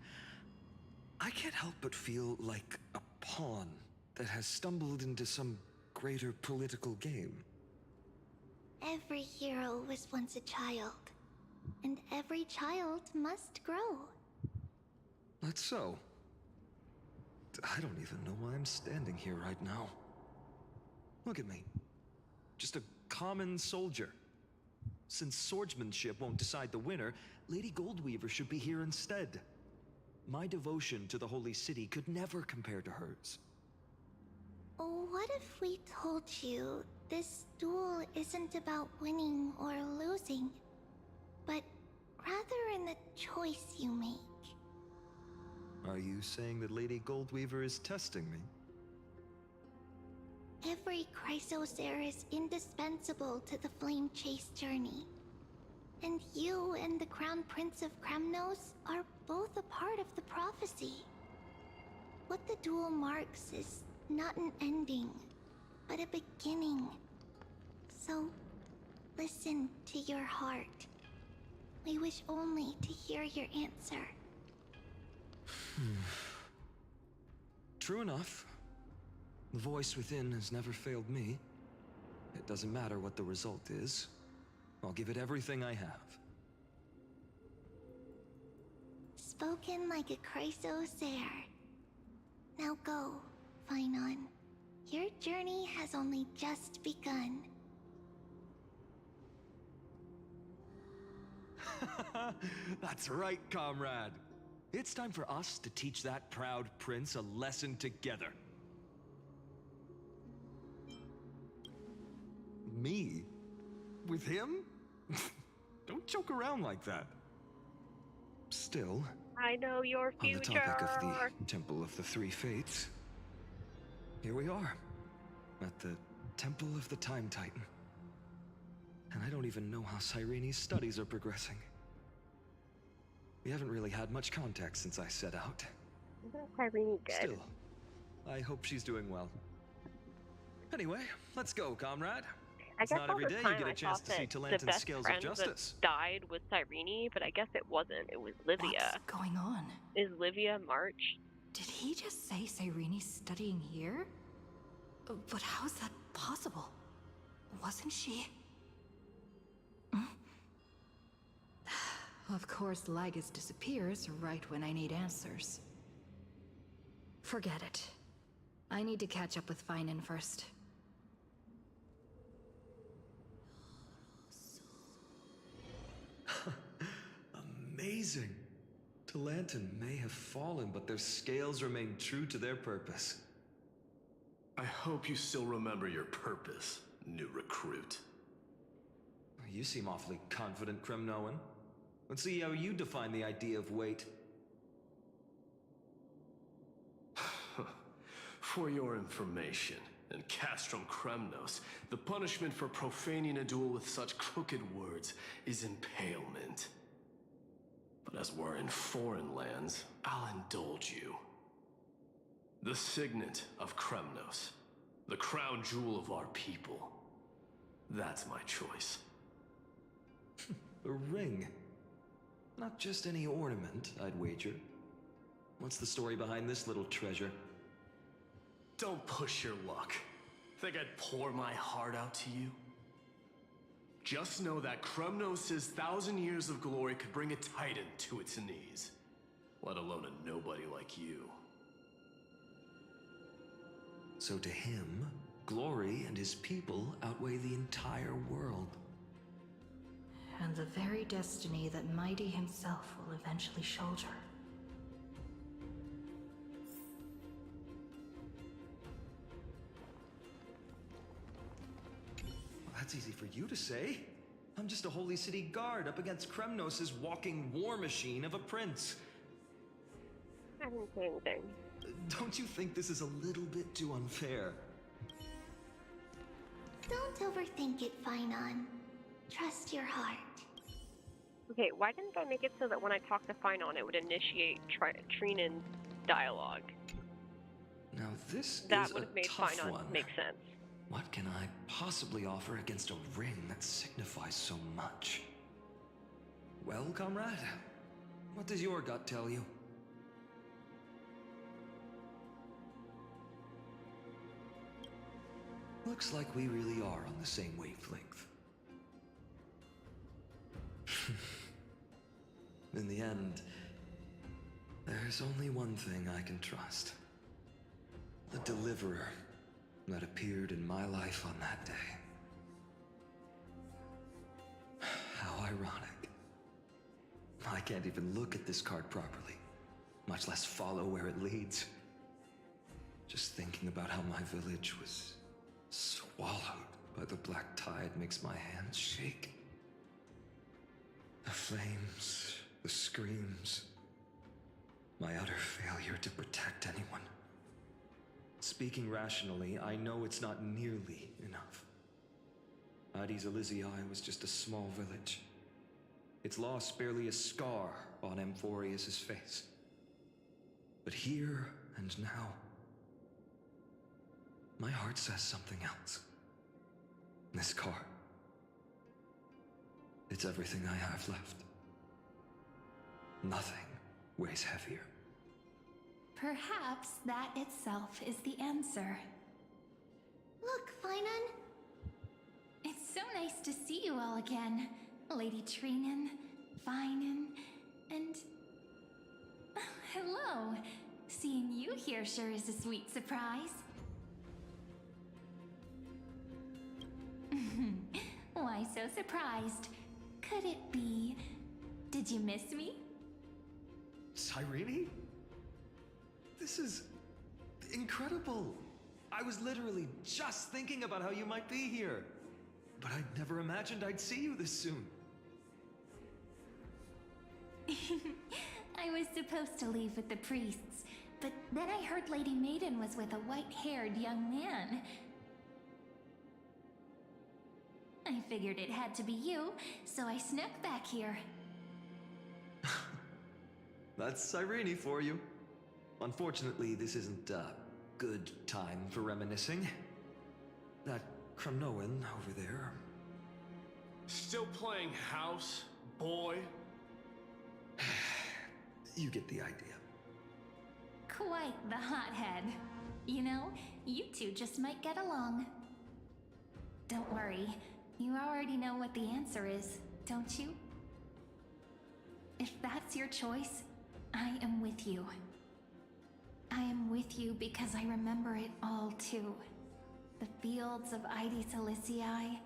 I can't help but feel like a pawn that has stumbled into some greater political game. Every hero was once a child, and every child must grow. That's so. I don't even know why I'm standing here right now. Look at me. Just a common soldier. Since swordsmanship won't decide the winner, Lady Goldweaver should be here instead. My devotion to the Holy City could never compare to hers. What if we told you this duel isn't about winning or losing, but rather in the choice you make? Are you saying that Lady Goldweaver is testing me? Every Chrysocere is indispensable to the Flame Chase journey. And you and the Crown Prince of Kremnos are both a part of the prophecy. What the duel marks is not an ending, but a beginning. So, listen to your heart. We wish only to hear your answer. True enough. The voice within has never failed me. It doesn't matter what the result is. I'll give it everything I have. Spoken like a Chrysocere. Now go, Finon. Your journey has only just begun. That's right, comrade. It's time for us to teach that proud prince a lesson together. Me? With him? Don't joke around like that. Still, I know your on the future. topic of the Temple of the Three Fates, here we are, at the Temple of the Time Titan. And I don't even know how Cyrene's studies are progressing. We haven't really had much contact since I set out. Isn't Cyrene good? Still, I hope she's doing well. Anyway, let's go, comrade. I It's guess not all every the day you time get a I chance thought to see that the Talantan's best scales of friend justice. that died was Cyrene, but I guess it wasn't. It was Livia. What's going on? Is Livia March? Did he just say Cyrene's studying here? But how's that possible? Wasn't she? Of course, Lygus disappears right when I need answers. Forget it. I need to catch up with Finon first. Amazing. Talantan may have fallen, but their scales remain true to their purpose. I hope you still remember your purpose, new recruit. You seem awfully confident, Kremnoan. Let's see how you define the idea of weight. For your information, in Castrum Kremnos, the punishment for profaning a duel with such crooked words is impalement. But as we're in foreign lands, I'll indulge you. The signet of Kremnos, the crown jewel of our people. That's my choice. A ring. Not just any ornament, I'd wager. What's the story behind this little treasure? Don't push your luck. Think I'd pour my heart out to you? Just know that Kremnos' 1,000 years of glory could bring a titan to its knees. Let alone a nobody like you. So to him, glory and his people outweigh the entire world. And the very destiny that Mighty himself will eventually shoulder. Well, that's easy for you to say. I'm just a holy city guard up against Kremnos' walking war machine of a prince. I didn't say anything. Don't you think this is a little bit too unfair? Don't overthink it, Finon. Trust your heart. Okay, why didn't I make it so that when I talked to Finon, it would initiate Trinan's dialogue? Now this That is would a have made tough Finon one. make sense. What can I possibly offer against a ring that signifies so much? Well, comrade, what does your gut tell you? Looks like we really are on the same wavelength. In the end, there's only one thing I can trust. The deliverer that appeared in my life on that day. How ironic. I can't even look at this card properly, much less follow where it leads. Just thinking about how my village was swallowed by the black tide makes my hands shake. The flames, the screams, my utter failure to protect anyone. Speaking rationally, I know it's not nearly enough. Hades Elysiae was just a small village. Its loss barely a scar on Amphoreus' face. But here and now, my heart says something else. This card. It's everything I have left. Nothing weighs heavier. Perhaps that itself is the answer. Look, Finon. It's so nice to see you all again. Lady Trinan, Finan, and... hello. Seeing you here sure is a sweet surprise. Why so surprised? Could it be... Did you miss me? Cyrene? This is incredible. I was literally just thinking about how you might be here. But I'd never imagined I'd see you this soon. I was supposed to leave with the priests, but then I heard Lady Maiden was with a white-haired young man. I figured it had to be you, so I snuck back here. That's Cyrene for you. Unfortunately, this isn't a good time for reminiscing. That Kremnoan over there. Still playing house, boy? You get the idea. Quite the hothead. You know, you two just might get along. Don't worry, you already know what the answer is, don't you? If that's your choice, I am with you. I am with you because I remember it all too. The fields of Hades Elysiae,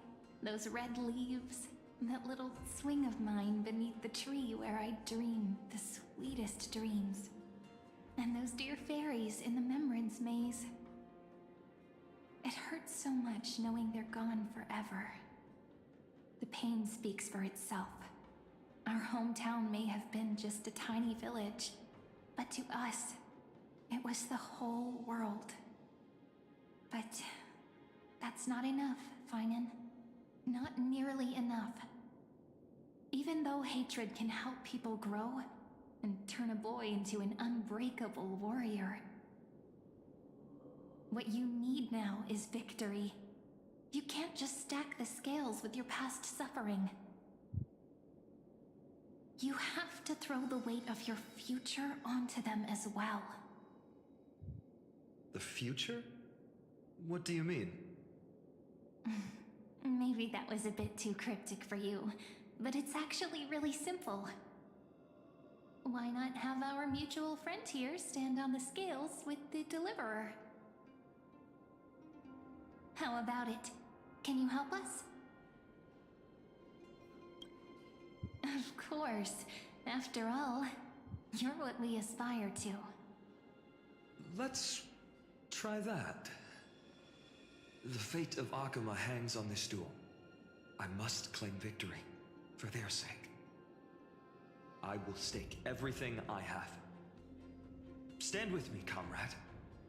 those red leaves, that little swing of mine beneath the tree where I dreamed the sweetest dreams. And those dear fairies in the Membrance Maze. It hurts so much knowing they're gone forever. The pain speaks for itself. Our hometown may have been just a tiny village, but to us, it was the whole world. But that's not enough, Finan. Not nearly enough. Even though hatred can help people grow and turn a boy into an unbreakable warrior, what you need now is victory. You can't just stack the scales with your past suffering. You have to throw the weight of your future onto them as well. The future? What do you mean? Maybe that was a bit too cryptic for you, but it's actually really simple. Why not have our mutual friend here stand on the scales with the Deliverer? How about it? Can you help us? Of course. After all, you're what we aspire to. Let's try that. The fate of Akuma hangs on this duel. I must claim victory, for their sake. I will stake everything I have. Stand with me, comrade,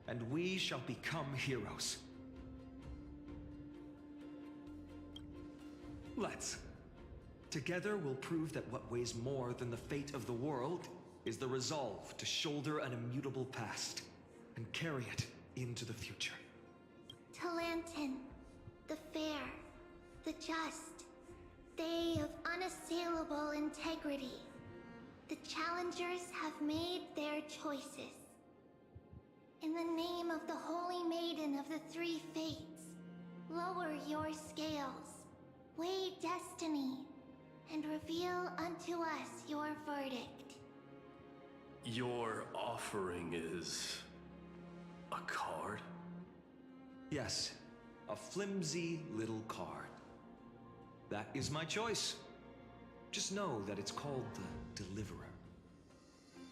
and we shall become heroes. Let's. Together we'll prove that what weighs more than the fate of the world is the resolve to shoulder an immutable past and carry it into the future. Talantin, the fair, the just, they of unassailable integrity. The challengers have made their choices. In the name of the Holy Maiden of the Three Fates, lower your scales, weigh destiny, and reveal unto us your verdict. Your offering is a card? Yes, a flimsy little card. That is my choice. Just know that it's called the Deliverer.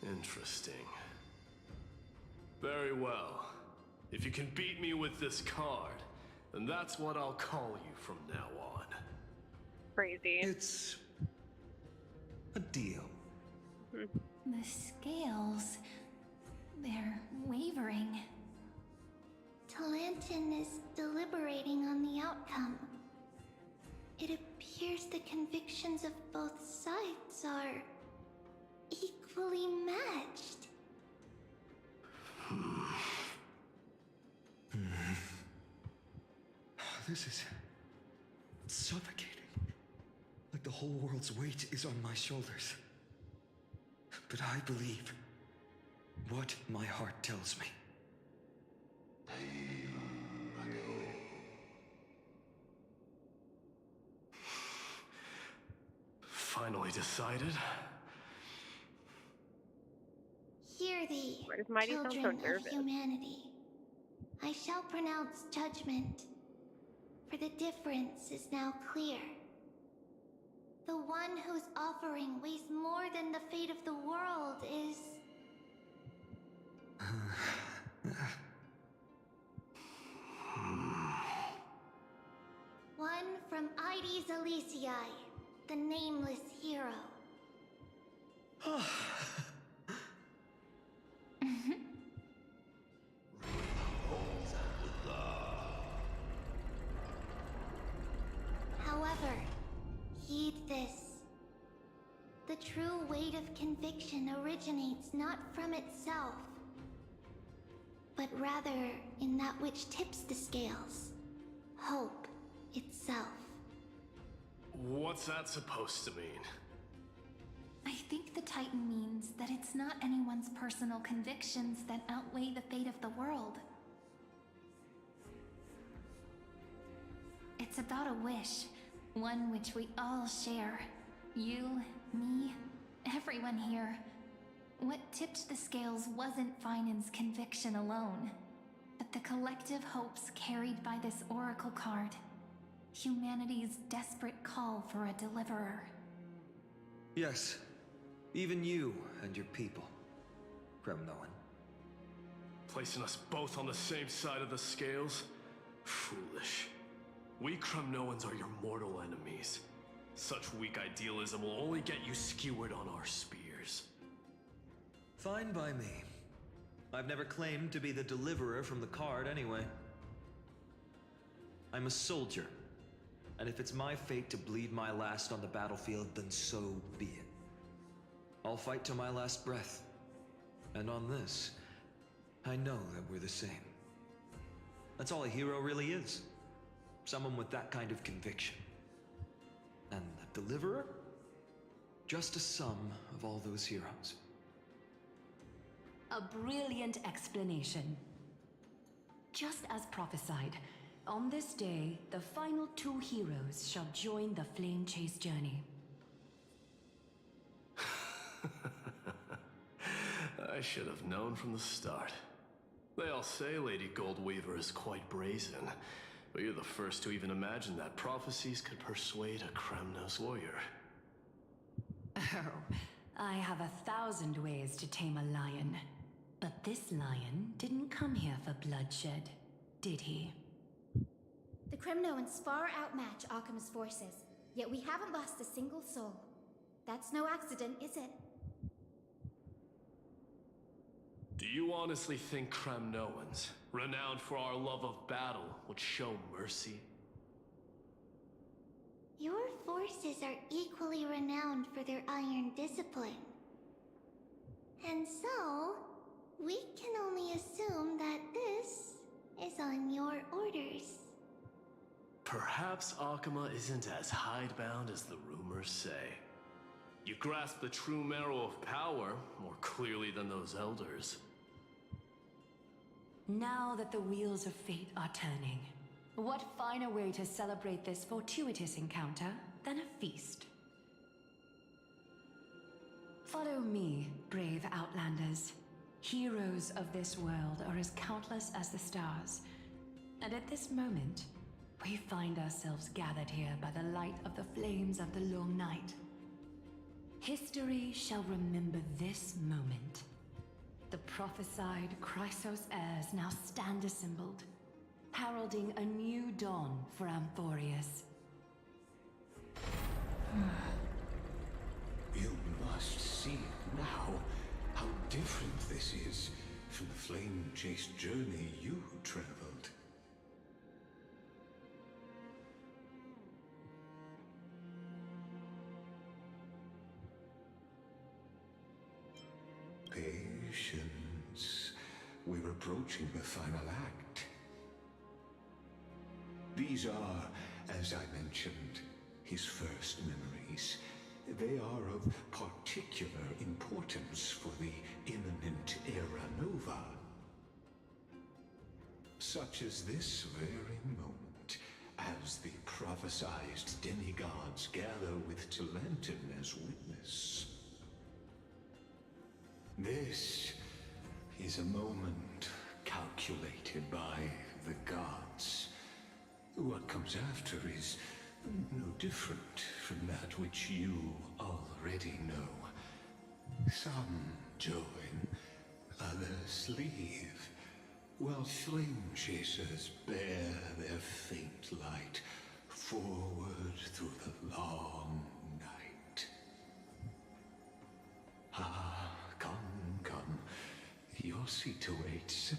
Interesting. Very well. If you can beat me with this card, then that's what I'll call you from now on. Crazy. It's a deal. The scales... they're wavering. Talantin is deliberating on the outcome. It appears the convictions of both sides are equally matched. This is suffocating. Like the whole world's weight is on my shoulders. But I believe what my heart tells me. Finally decided? Hear thee, Why does Mighty sound so children of nervous? humanity. I shall pronounce judgment, for the difference is now clear. The one whose offering weighs more than the fate of the world is... one from Ides Elysiae, the nameless hero. However, heed this. The true weight of conviction originates not from itself, but rather in that which tips the scales. Hope itself. What's that supposed to mean? I think the Titan means that it's not anyone's personal convictions that outweigh the fate of the world. It's about a wish, one which we all share. You, me, everyone here. What tipped the scales wasn't Finan's conviction alone, but the collective hopes carried by this oracle card. Humanity's desperate call for a deliverer. Yes, even you and your people, Kremnoan. Placing us both on the same side of the scales? Foolish. We Kremnoans are your mortal enemies. Such weak idealism will only get you skewered on our spears. Fine by me. I've never claimed to be the deliverer from the card anyway. I'm a soldier, and if it's my fate to bleed my last on the battlefield, then so be it. I'll fight to my last breath. And on this, I know that we're the same. That's all a hero really is. Someone with that kind of conviction. And the deliverer? Just a sum of all those heroes. A brilliant explanation. Just as prophesied, on this day, the final 2 heroes shall join the Flame Chase journey. I should have known from the start. They all say Lady Goldweaver is quite brazen, but you're the first to even imagine that prophecies could persuade a Kremnos warrior. Oh, I have 1,000 ways to tame a lion. But this lion didn't come here for bloodshed, did he? The Kremnoans far outmatch Akama's forces, yet we haven't lost a single soul. That's no accident, is it? Do you honestly think Kremnoans, renowned for our love of battle, would show mercy? Your forces are equally renowned for their iron discipline. And so, we can only assume that this is on your orders. Perhaps Akama isn't as hidebound as the rumors say. You grasp the true marrow of power more clearly than those elders. Now that the wheels of fate are turning, what finer way to celebrate this fortuitous encounter than a feast? Follow me, brave Outlanders. Heroes of this world are as countless as the stars. And at this moment, we find ourselves gathered here by the light of the flames of the long night. History shall remember this moment. The prophesied Chrysos heirs now stand assembled, heralding a new dawn for Amphoreus. You must see now how different this is from the flame-chased journey you traveled. Patience. We're approaching the final act. These are, as I mentioned, his first memories. They are of particular importance for the imminent Era Nova. Such as this very moment, as the prophesized demigods gather with Talentum as witness. This is a moment calculated by the gods. What comes after is no different from that which you already know. Some join, others leave, while flame chasers bear their faint light forward through the long night. Ah, come. Your seat awaits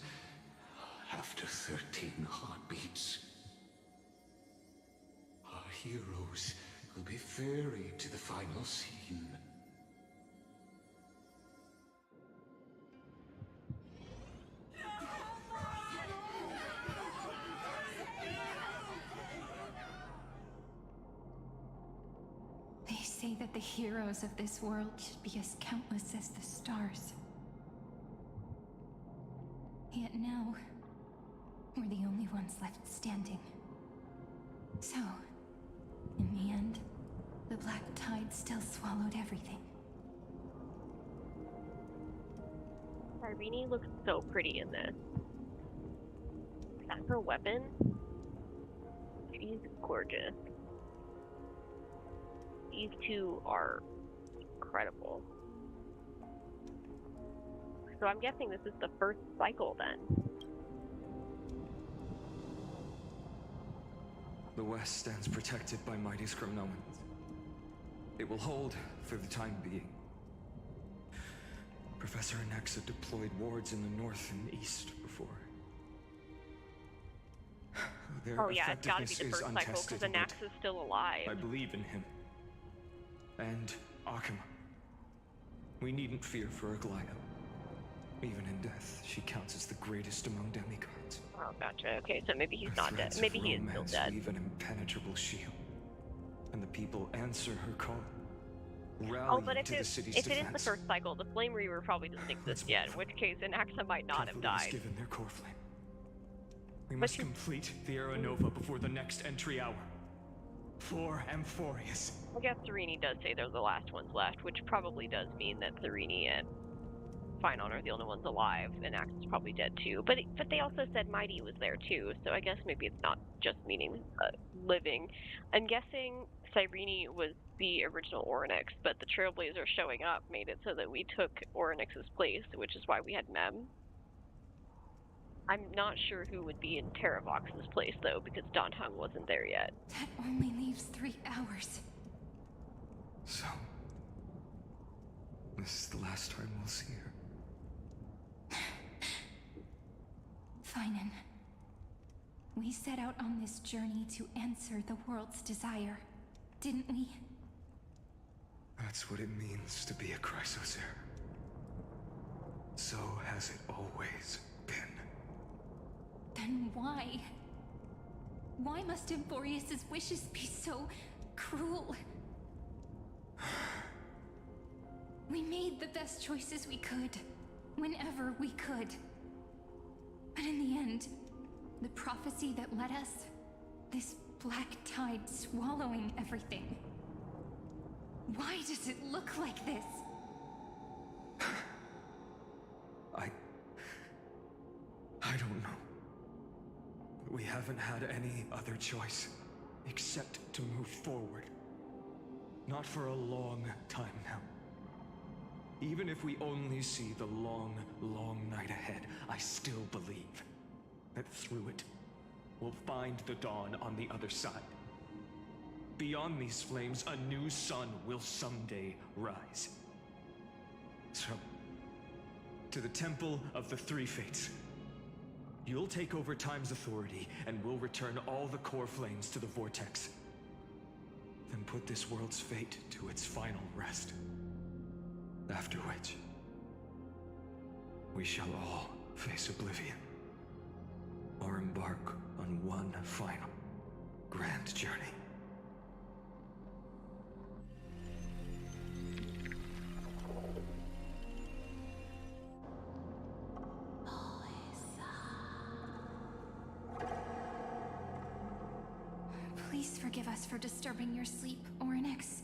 after 13 heartbeats. Our heroes will be ferried to the final scene. They say that the heroes of this world should be as countless as the stars. Yet now, we're the only ones left standing. So, in the end, the black tide still swallowed everything. Irene looks so pretty in this. Is that her weapon? She's gorgeous. These two are incredible. So I'm guessing this is the first cycle then. The West stands protected by mighty Kremnoans. It will hold for the time being. Professor Nexa deployed wards in the north and east before. Their Oh yeah, it's gotta be the effectiveness is first cycle untested, because Anax but is still alive. I believe in him. And Akama. We needn't fear for Aglaya. Even in death, she counts as the greatest among demigods. Oh, gotcha. Okay, so maybe he's Her not dead. threads of Maybe he is still romance dead. weave an impenetrable shield, and the people answer her call. rallying but if to the city's it is the defense. first cycle, the Flame Reaver probably doesn't exist yet, in which case Anaxa might not have Cavaliers died. given their core flame. We But must complete the Era Nova before the next entry hour. For Amphoreus. I guess Sereni does say they're the last ones left, which probably does mean that Sereni and Finon are the only ones alive, and Axis is probably dead too. But they also said Mighty was there too, so I guess maybe it's not just meaning living. I'm guessing Cyrene was the original Orynyx, but the Trailblazer showing up made it so that we took Orynyx's place, which is why we had Mem. I'm not sure who would be in Terravox's place though, because Danhung wasn't there yet. That only leaves 3 hours. So, this is the last time we'll see her. Finan, we set out on this journey to answer the world's desire, didn't we? That's what it means to be a Chrysosaur. So has it always been. Then why? Why must Amphoreus' wishes be so cruel? We made the best choices we could, whenever we could. But in the end, the prophecy that led us, this black tide swallowing everything. Why does it look like this? I don't know. We haven't had any other choice, except to move forward. Not for a long time now. Even if we only see the long, long night ahead, I still believe that through it, we'll find the dawn on the other side. Beyond these flames, a new sun will someday rise. So, to the Temple of the Three Fates. You'll take over Time's authority, and we'll return all the core flames to the Vortex. Then put this world's fate to its final rest. After which, we shall all face oblivion. Or embark on one final, grand journey. Please forgive us for disturbing your sleep, Orynyx.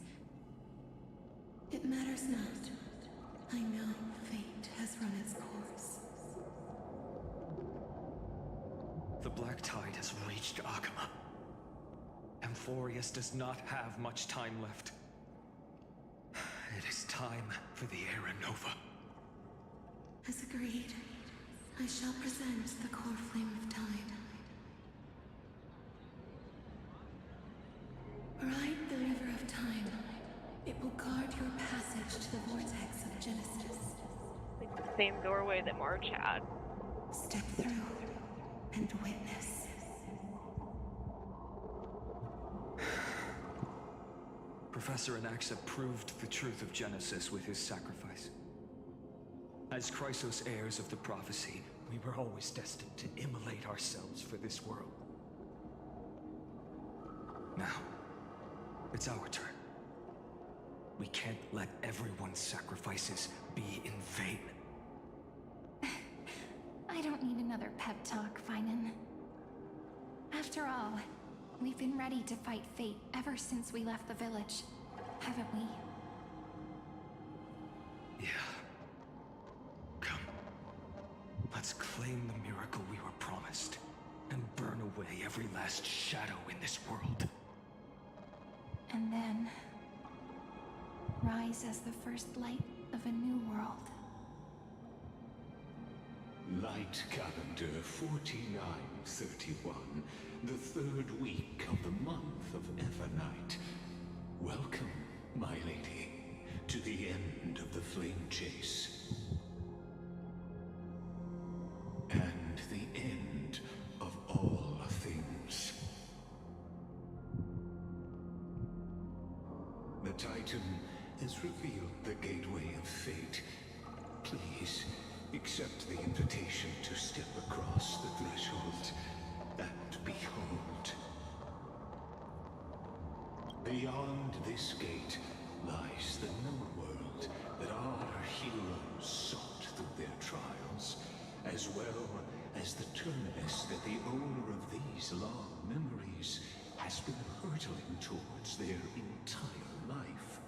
It matters not. I know fate has run its course. The Black Tide has reached Akama. Amphoreus does not have much time left. It is time for the Era Nova. As agreed, I shall present the core flame of time. Ride the river of time. It will guard your passage to the vortex of Genesis. Like the same doorway that Marge had. Step through and witness. Professor Anaxa proved the truth of Genesis with his sacrifice. As Chrysos heirs of the prophecy, we were always destined to immolate ourselves for this world. Now, it's our turn. We can't let everyone's sacrifices be in vain. I don't need another pep talk, Finan. After all, we've been ready to fight fate ever since we left the village, haven't we? Yeah. Come. Let's claim the miracle we were promised, and burn away every last shadow in this world. And then rise as the first light of a new world. Light calendar 4931, the 3rd week of the month of Evernight. Welcome, my lady, to the end of the flame chase. And the end of all things. The Titan has revealed the gateway of fate. Please, accept the invitation to step across the threshold and behold. Beyond this gate lies the as the terminus that the owner of these long memories has been hurtling towards their entire life.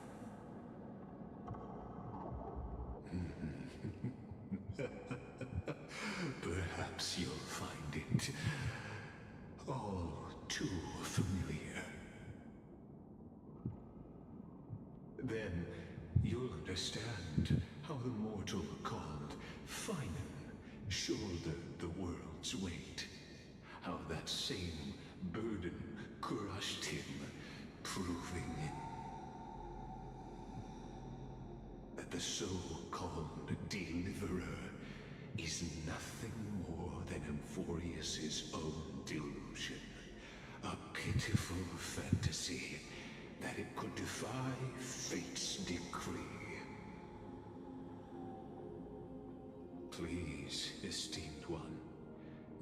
Perhaps you'll find it all too familiar. Then you'll understand how the mortal called Finan shouldered the world's weight. How that same burden crushed him, proving that the so-called Deliverer is nothing more than Amphoreus' own delusion. A pitiful fantasy that it could defy fate's decree. Please, esteemed one,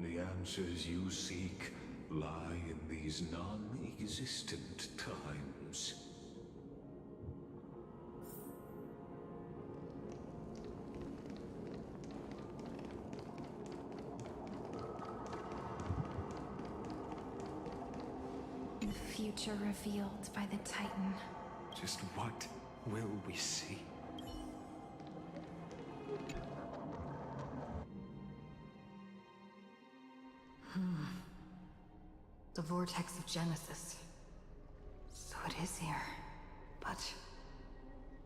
the answers you seek lie in these non-existent times. The future revealed by the Titan. Just what will we see? The vortex of Genesis. So it is here. But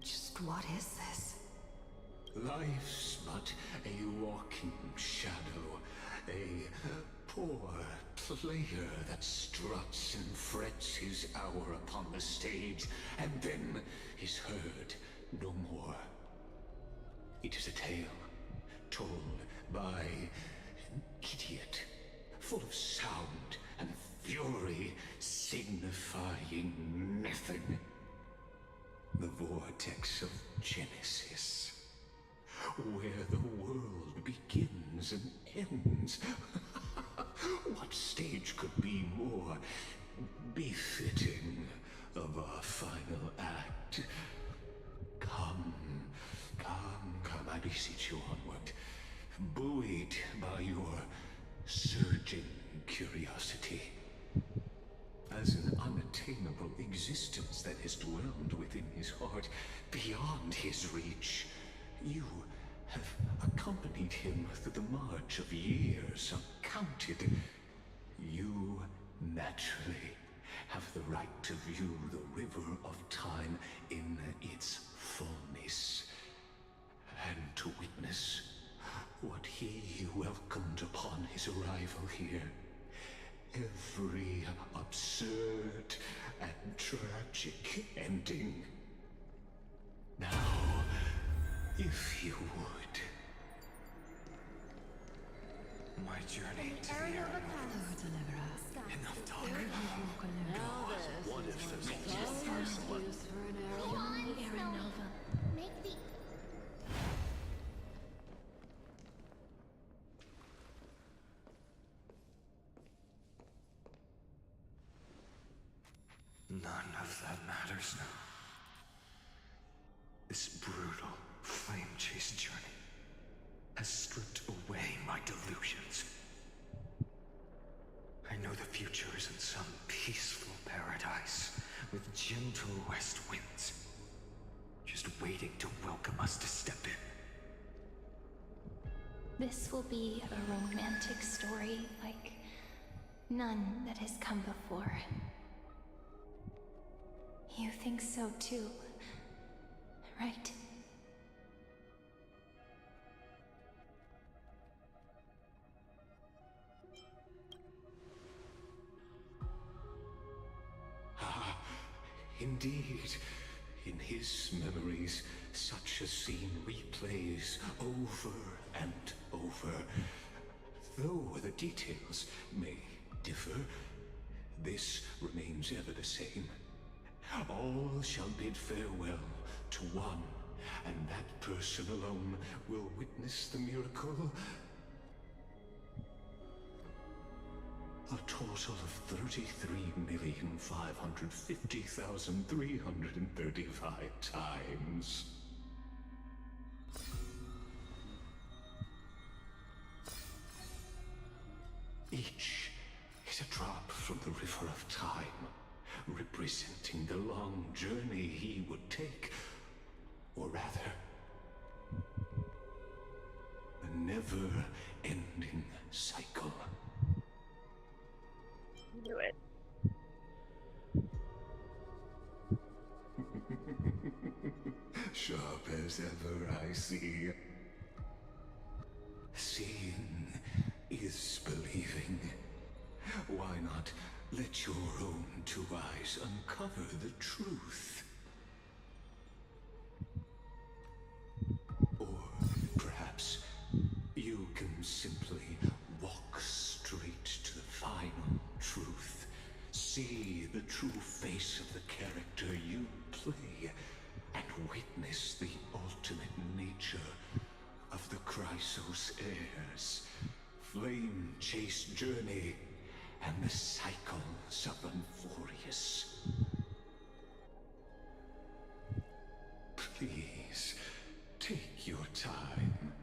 just what is this? Life's but a walking shadow, a poor player that struts and frets his hour upon the stage, and then is heard no more. It is a tale told by an idiot, full of sound and fury, signifying nothing. The vortex of Genesis, where the world begins and ends. What stage could be more befitting of our final act? Come, I beseech you onward, buoyed by your surging curiosity. As an unattainable existence that has dwelled within his heart, beyond his reach, you have accompanied him through the march of years uncounted. You naturally have the right to view the river of time in its fullness, and to witness what he welcomed upon his arrival here. Every absurd and tragic ending. Now, if you would. My journey to the area. Enough talk. What if there's just someone? Make the None of that matters now. This brutal, flame-chased journey has stripped away my delusions. I know the future is in some peaceful paradise with gentle west winds, just waiting to welcome us to step in. This will be a romantic story like none that has come before. You think so too, right? Indeed, in his memories, such a scene replays over and over. Though the details may differ, this remains ever the same. All shall bid farewell to one, and that person alone will witness the miracle. A total of 33,550,335 times. Each is a drop from the river of time, representing the long journey he would take, or rather, a never-ending cycle. Do it. Sharp as ever, I see. Seeing is believing. Why not let your own two eyes uncover the truth? Or perhaps you can simply walk straight to the final truth. See the true face of the character you play, and witness the ultimate nature of the Chrysos heirs, flame-chased journey, and the cycles of Amphoreus. Please, take your time.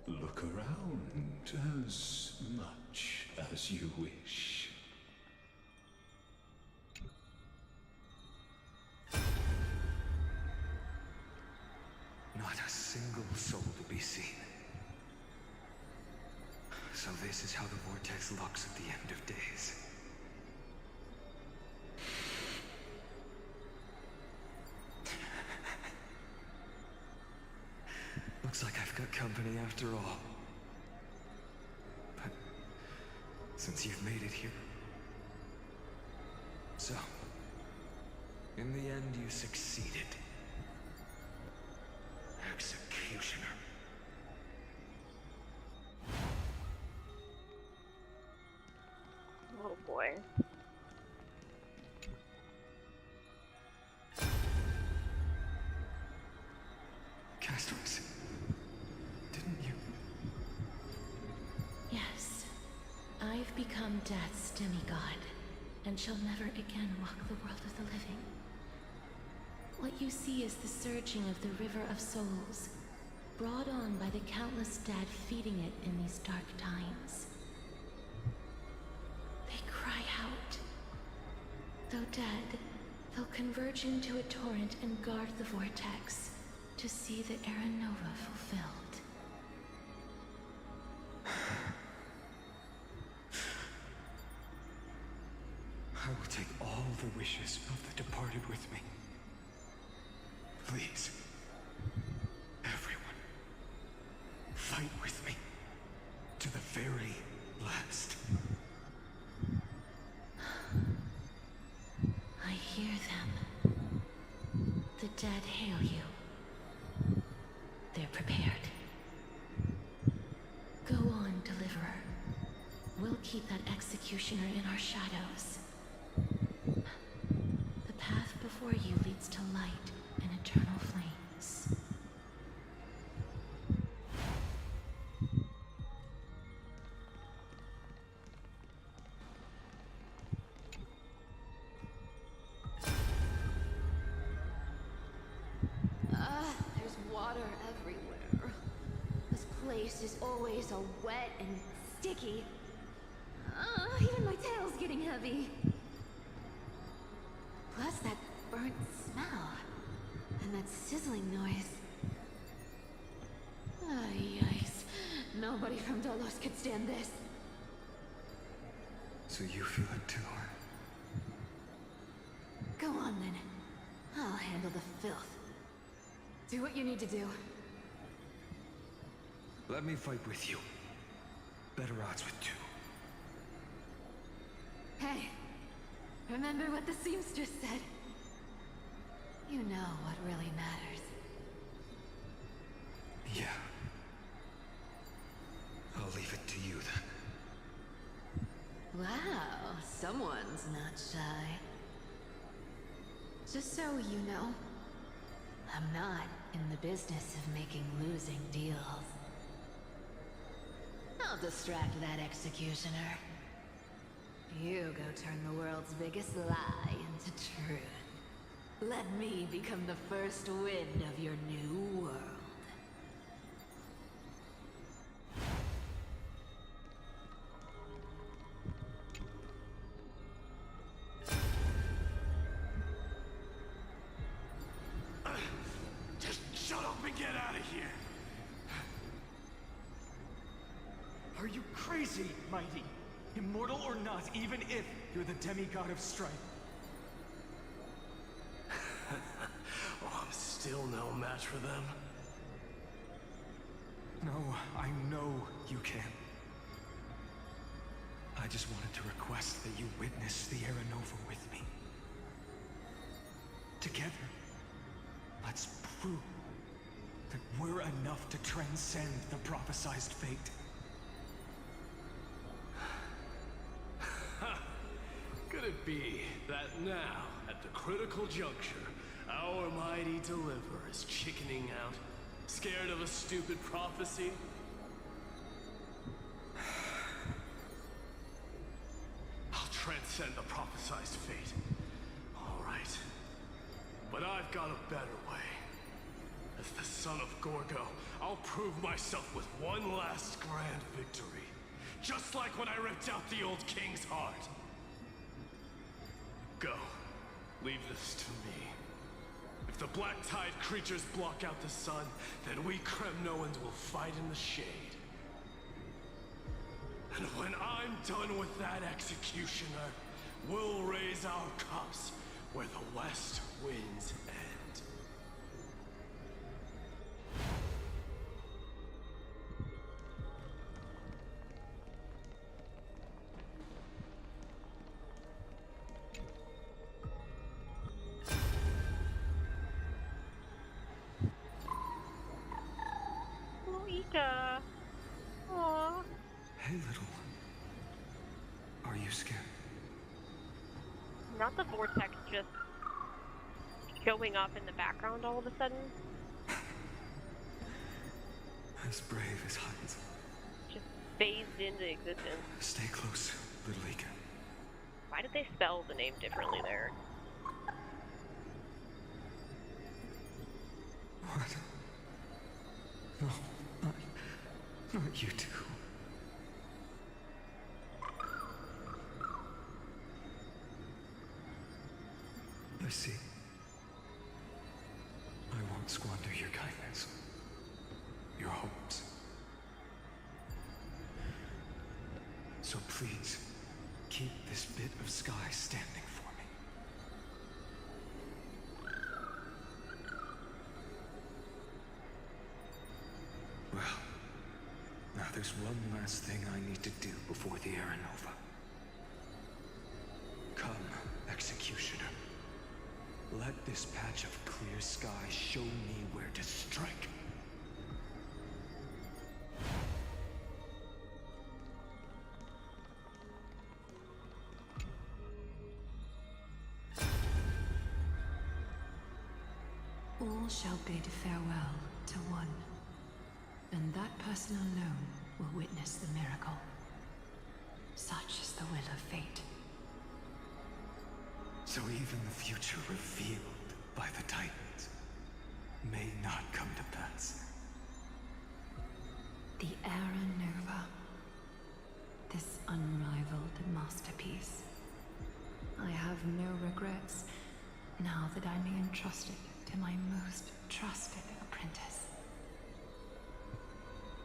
Look around as much as you wish. Not a single soul to be seen. So this is how the vortex looks at the end of days. Looks like I've got company after all. But since you've made it here... So, in the end you succeeded. Executioner. Oh boy. Castles, didn't you? Yes. I've become Death's demigod, and shall never again walk the world of the living. What you see is the surging of the River of Souls, brought on by the countless dead feeding it in these dark times. They cry out. Though dead, they'll converge into a torrent and guard the vortex to see the Era Nova fulfilled. I will take all the wishes of the departed with me. Please, everyone, fight with me to the very last. I hear them. The dead hail you. They're prepared. Go on, Deliverer. We'll keep that executioner in our shadows. The path before you leads to light and eternal flames. There's water everywhere. This place is always so wet and sticky. Even my tail's getting heavy. Plus that burnt smell. And that sizzling noise. Yikes. Nobody from Dolos could stand this. So you feel it too? Go on then. I'll handle the filth. Do what you need to do. Let me fight with you. Better odds with two. Hey, remember what the seamstress said? You know what really matters. Yeah. I'll leave it to you then. Wow, someone's not shy. Just so you know, I'm not in the business of making losing deals. I'll distract that executioner. You go turn the world's biggest lie into truth. Let me become the first wind of your new world. get out of here! Are you crazy, Mighty? Immortal or not, even if you're the demigod of strife. Oh, I'm still no match for them. No, I know you can. I just wanted to request that you witness the Aranova with me. Together, let's prove that we're enough to transcend the prophesized fate. Could it be that now, at the critical juncture, our mighty deliverer is chickening out, scared of a stupid prophecy? I'll transcend the prophesized fate. All right. But I've got a better way. As the son of Gorgo, I'll prove myself with one last grand victory. Just like when I ripped out the old king's heart. Go. Leave this to me. If the black tide creatures block out the sun, then we Kremnoans will fight in the shade. And when I'm done with that executioner, we'll raise our cups where the west winds end. Lolita. Aww. Hey, little. Are you scared? Not the vortex just showing up in the background all of a sudden. As brave as Heinz. Just phased into existence. Stay close, little Ika. Why did they spell the name differently there? What? No, not you two. I see. I won't squander your kindness. Your hopes. So please, keep this bit of sky standing for me. Well, now there's one last thing I need to do before the Aranova. Come, Executioner. Let this patch of clear sky show me where to strike. All shall bid farewell to one, and that person alone will witness the miracle. Such is the will of fate. So even the future revealed by the Titans may not come to pass. The Aranova. This unrivaled masterpiece. I have no regrets now that I'm entrusted to my most trusted apprentice.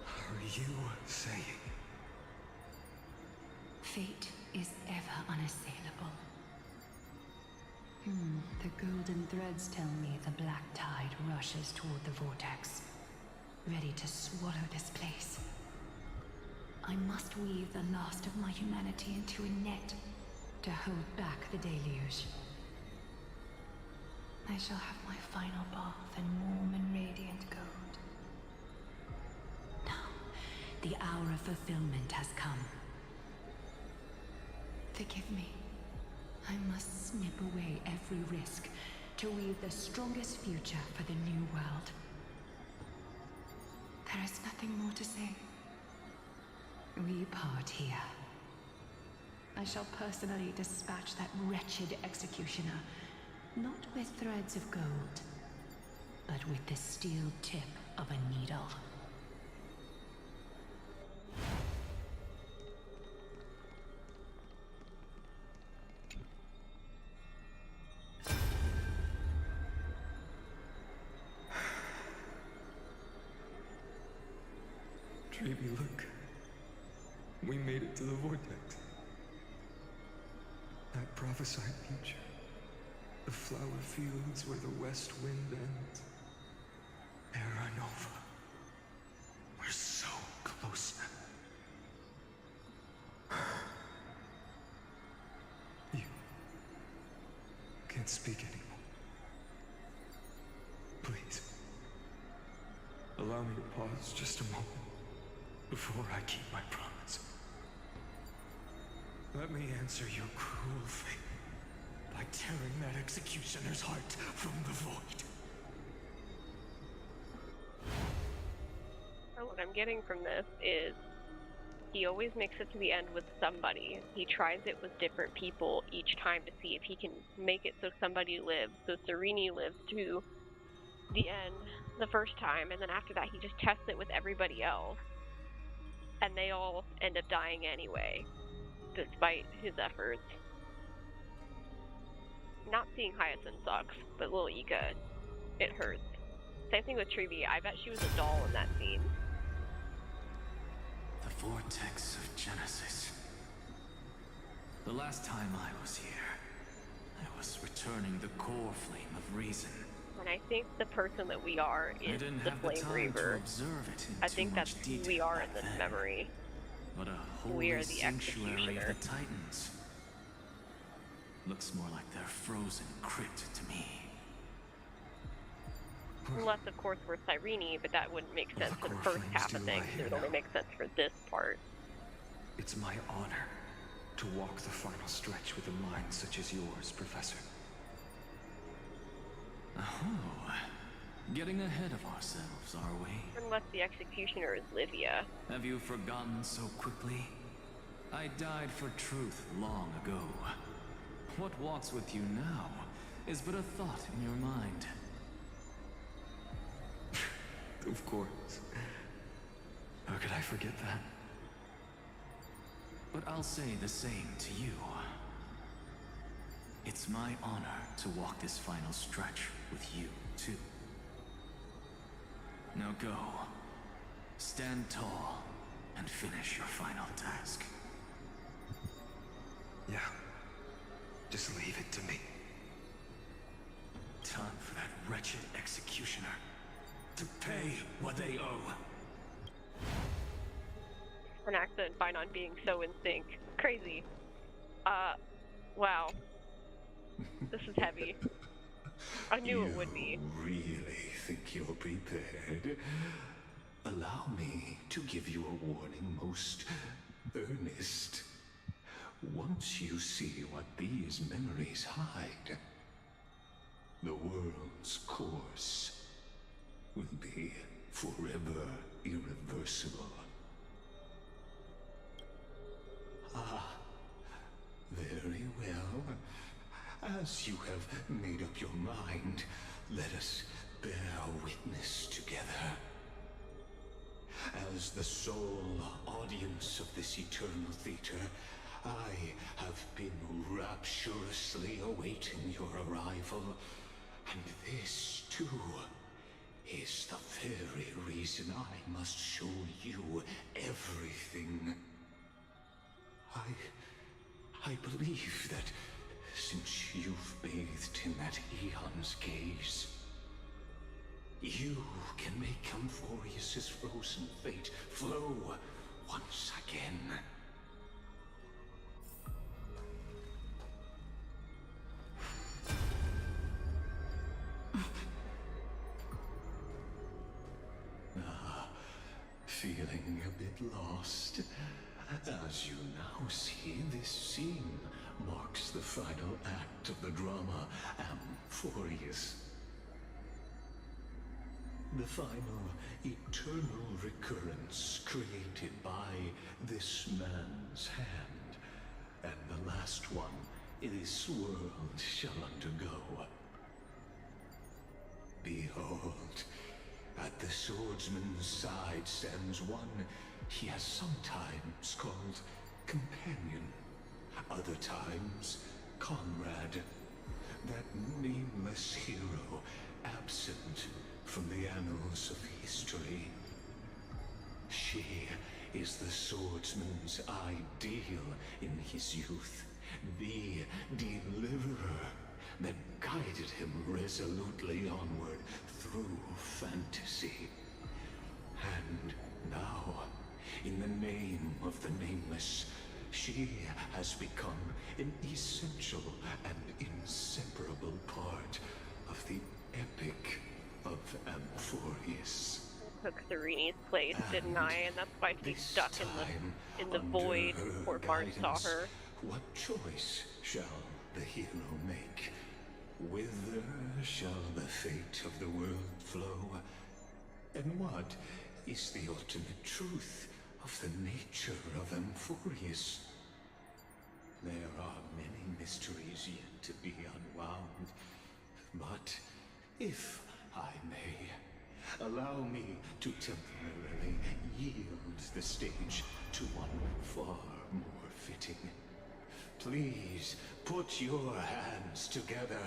Are you saying? Fate is ever unassailable. The golden threads tell me the black tide rushes toward the vortex, ready to swallow this place. I must weave the last of my humanity into a net to hold back the deluge. I shall have my final bath in warm and radiant gold. Now, the hour of fulfillment has come. Forgive me. I must snip away every risk to weave the strongest future for the new world. There is nothing more to say. We part here. I shall personally dispatch that wretched executioner, not with threads of gold, but with the steel tip of a needle. Baby, look. We made it to the vortex. That prophesied future. The flower fields where the west wind ends. Terra Nova. We're so close now. You can't speak anymore. Please. Allow me to pause just a moment before I keep my promise. Let me answer your cruel fate by tearing that executioner's heart from the void. What I'm getting from this is he always makes it to the end with somebody. He tries it with different people each time to see if he can make it so somebody lives. So Sereni lives to the end the first time, and then after that he just tests it with everybody else. And they all end up dying anyway, despite his efforts. Not seeing Hyacinth sucks, but Lil Ika, it hurts. Same thing with Treevee. I bet she was a doll in that scene. The vortex of Genesis. The last time I was here, I was returning the core flame of reason. And I think the person that we are is the Flame Reaver. I think that's who we are in this memory. But a We holy are the sanctuary of executioner. the Titans. Looks more like their frozen crypt to me. Unless, of course, we're Cyrene, but that wouldn't make sense for the first half of things. It would only make sense for this part. It's my honor to walk the final stretch with a mind such as yours, Professor. Oh, getting ahead of ourselves, are we? Unless the executioner is Livia. Have you forgotten so quickly? I died for truth long ago. What walks with you now is but a thought in your mind. Of course. How could I forget that? But I'll say the same to you. It's my honor to walk this final stretch with you, too. Now go. Stand tall and finish your final task. Yeah. Just leave it to me. Time for that wretched executioner to pay what they owe. An accident fine on being so in sync. Crazy. Wow. This is heavy. I knew it would be. Really think you're prepared? Allow me to give you a warning, most earnest. Once you see what these memories hide, the world's course will be forever irreversible. Ah, very well. As you have made up your mind, let us bear witness together. As the sole audience of this eternal theater, I have been rapturously awaiting your arrival, and this, too, is the very reason I must show you everything. I believe that since you've bathed in that eon's gaze, you can make Amphoreus' frozen fate flow once again. Feeling a bit lost? As you now see, this scene marks the final act of the drama Amphoreus. The final eternal recurrence created by this man's hand, and the last one this world shall undergo. Behold, at the swordsman's side stands one he has sometimes called companion, other times comrade, that nameless hero absent from the annals of history. She is the swordsman's ideal in his youth, the deliverer that guided him resolutely onward through fantasy. And now, in the name of the Nameless, she has become an essential and inseparable part of the epic of Amphoreus. Took Sereni's place, didn't I? And that's why she's stuck in the void before Barnes saw her. What choice shall the hero make? Whither shall the fate of the world flow? And what is the ultimate truth of the nature of Amphoreus? There are many mysteries yet to be unwound, but if I may, allow me to temporarily yield the stage to one far more fitting. Please put your hands together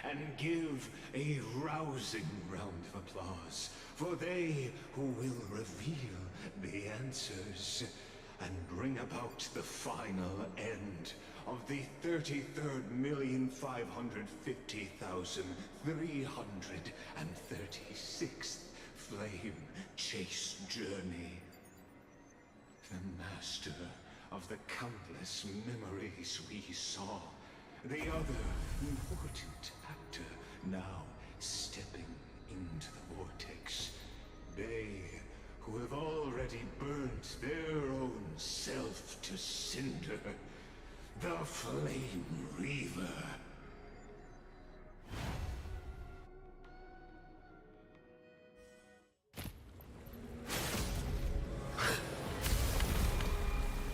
and give a rousing round of applause for they who will reveal the answers and bring about the final end of the 33,550,336th flame chase journey. The master of the countless memories we saw, the other important actor now stepping into the vortex. They who have already burnt their own self to cinder, the Flame Reaver.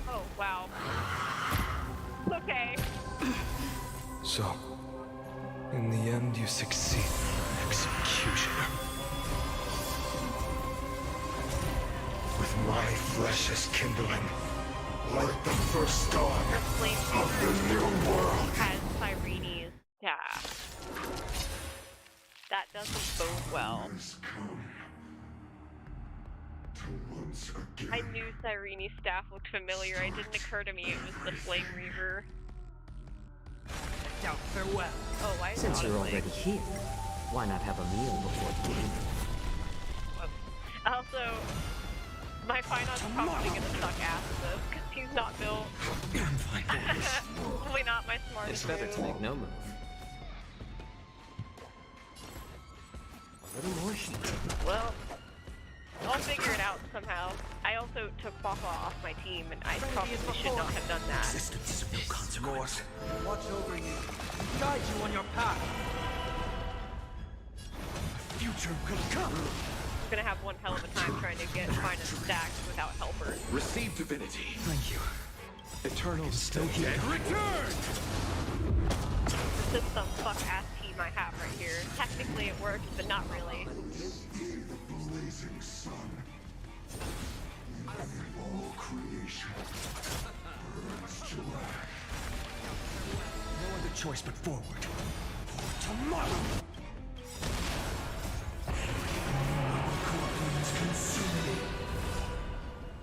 Oh, wow. Okay. So, in the end, you succeed. Executioner. With my flesh as kindling, like the first dawn of the new world. Has Cyrene's staff. That doesn't bode well. I knew Cyrene's staff looked familiar. It didn't occur to me it was the Flame Reaver. Now, farewell. Oh, why is Since it you're honestly? already here, why not have a meal before the game? Also, my Finon's probably gonna suck ass at this because he's not built. Probably not my smartest It's better to move. make no move. A little more heat. Well, I'll figure it out somehow. I also took Baka off my team, and I probably should not have done that. Existence is of no consequence. Watch over you. Guide you on your path. Future will come. I'm gonna have one hell of a time trying to get Finon stacked without helpers. Receive divinity. Thank you. Eternal still here. Return! This is some fuck-ass team I have right here. Technically it works, but not really. Blazing sun. All creation burns to ash. No other choice but forward. For tomorrow.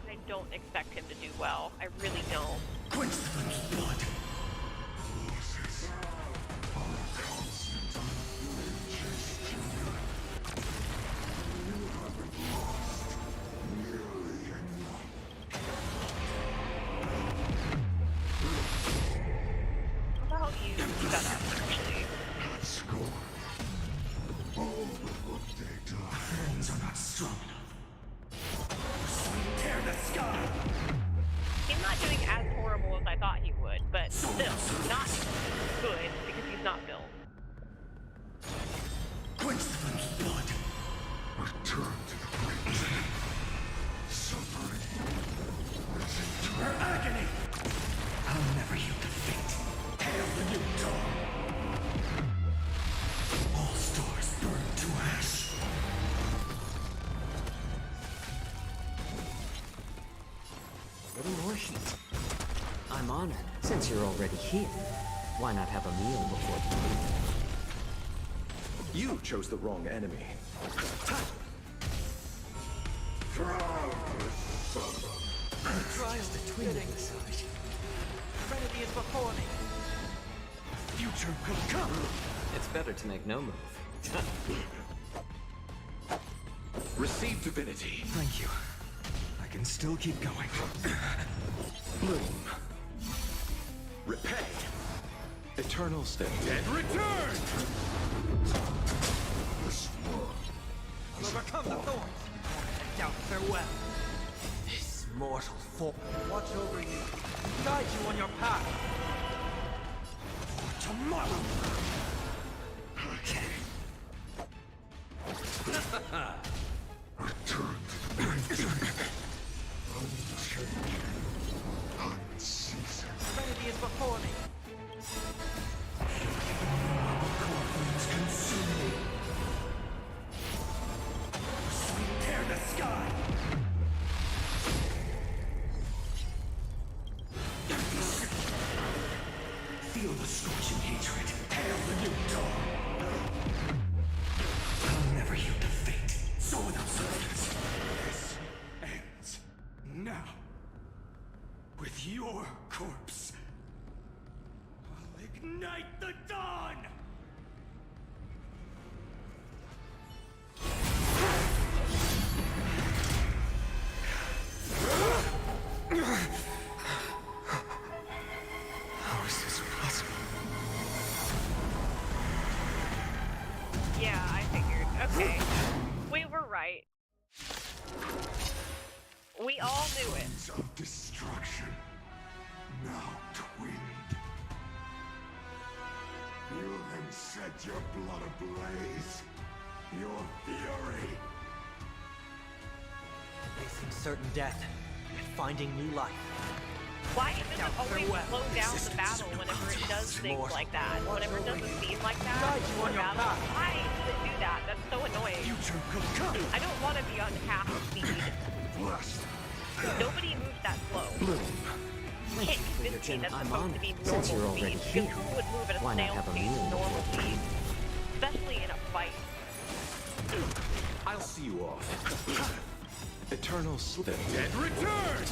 I don't expect him to do well. I really don't. Quench the flame's blood. How about you shut up, actually? Let's go. All before they die. Hands are not strong enough. Tear the sky. He's not doing as horrible as I thought he would, but still, not good because he's not built. Quench the flame's blood. Return to the breach. Suffering. Her agony. I'll never yield to fate. Hail the new dawn. All stars burn to ash. A little more heat. I'm honored. Since you're already here, why not have a meal before the game? You chose the wrong enemy. From the trials between fitting. Trinity is before me. Future could come. It's better to make no move. Receive divinity. Thank you. I can still keep going. Bloom. Repay. Eternal step. Dead return! I'll overcome the thorns. Doubt farewell. This mortal form. Watch over you. Guide you on your path. Tomorrow. Return to unceasing. Trinity is before me. Tear the sky. Feel the scorching hatred. Hail the new dawn. I'll never yield to fate. So without substance. This ends now. With your corpse. I'll ignite the dawn! How is this possible? Yeah, I figured. Okay. We were right. We all knew it. Of destruction. Now twinned. You then set your blood ablaze. Your fury. Facing certain death, yet finding new life. Why does it always slow down the battle whenever it does things like that? Whenever it does a scene like that, before battle, why does it do that? That's so annoying. I don't want to be on half speed. Nobody moves that slow. You can't convince me that's supposed to be Since you're normal already speed, here, because who would move at a why not snail's have a pace meal normal before speed? Especially in a fight. I'll see you off. Eternal slip. Dead return!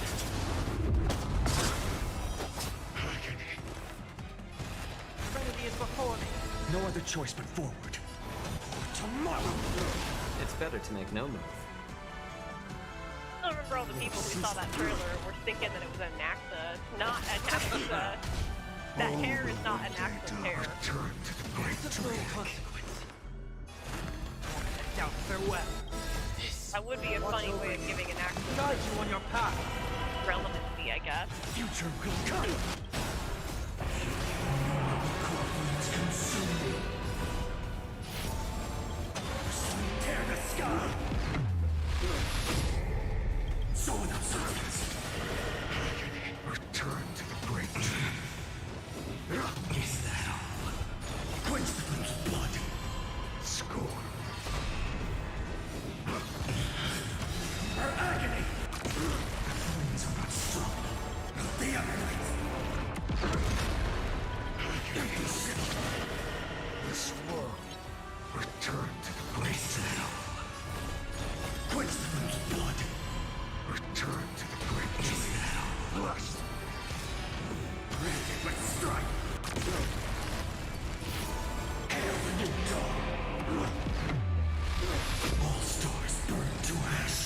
Trinity is before me. No other choice but forward. Tomorrow! It's better to make no move. I remember all the people who saw that trailer were thinking that it was an Naxa. It's not an Naxa. That hair is not an Naxa's hair. It's a little consequence. Doubt farewell. That would be a funny way of giving an Naxa Guide you on your path. relevancy, I guess. Future will come. Tear the sky. So without substance. Return to the great tree. Is that all? Quench the flame's blood. Scorn. Her agony! Flames are not strong. The Everlight! This world. Return to the great Is that all? Quench the flame's blood. Return to the great tree. Is that all? Lust. Ready, let's strike! Hail the new dawn! All stars burn to ash!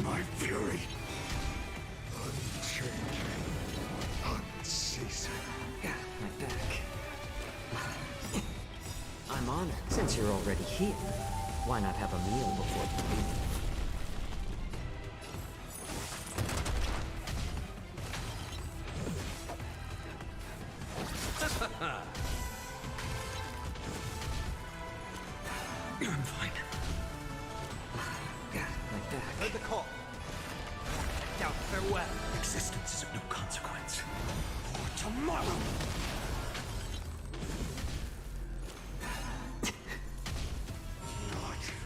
My fury! Unchanging. Unceasing. Yeah, my back. I'm honored. Since you're already here, why not have a meal before you leave? I'm fine. Yeah, my back. Heard the call. Doubt farewell. Existence is of no consequence. For tomorrow!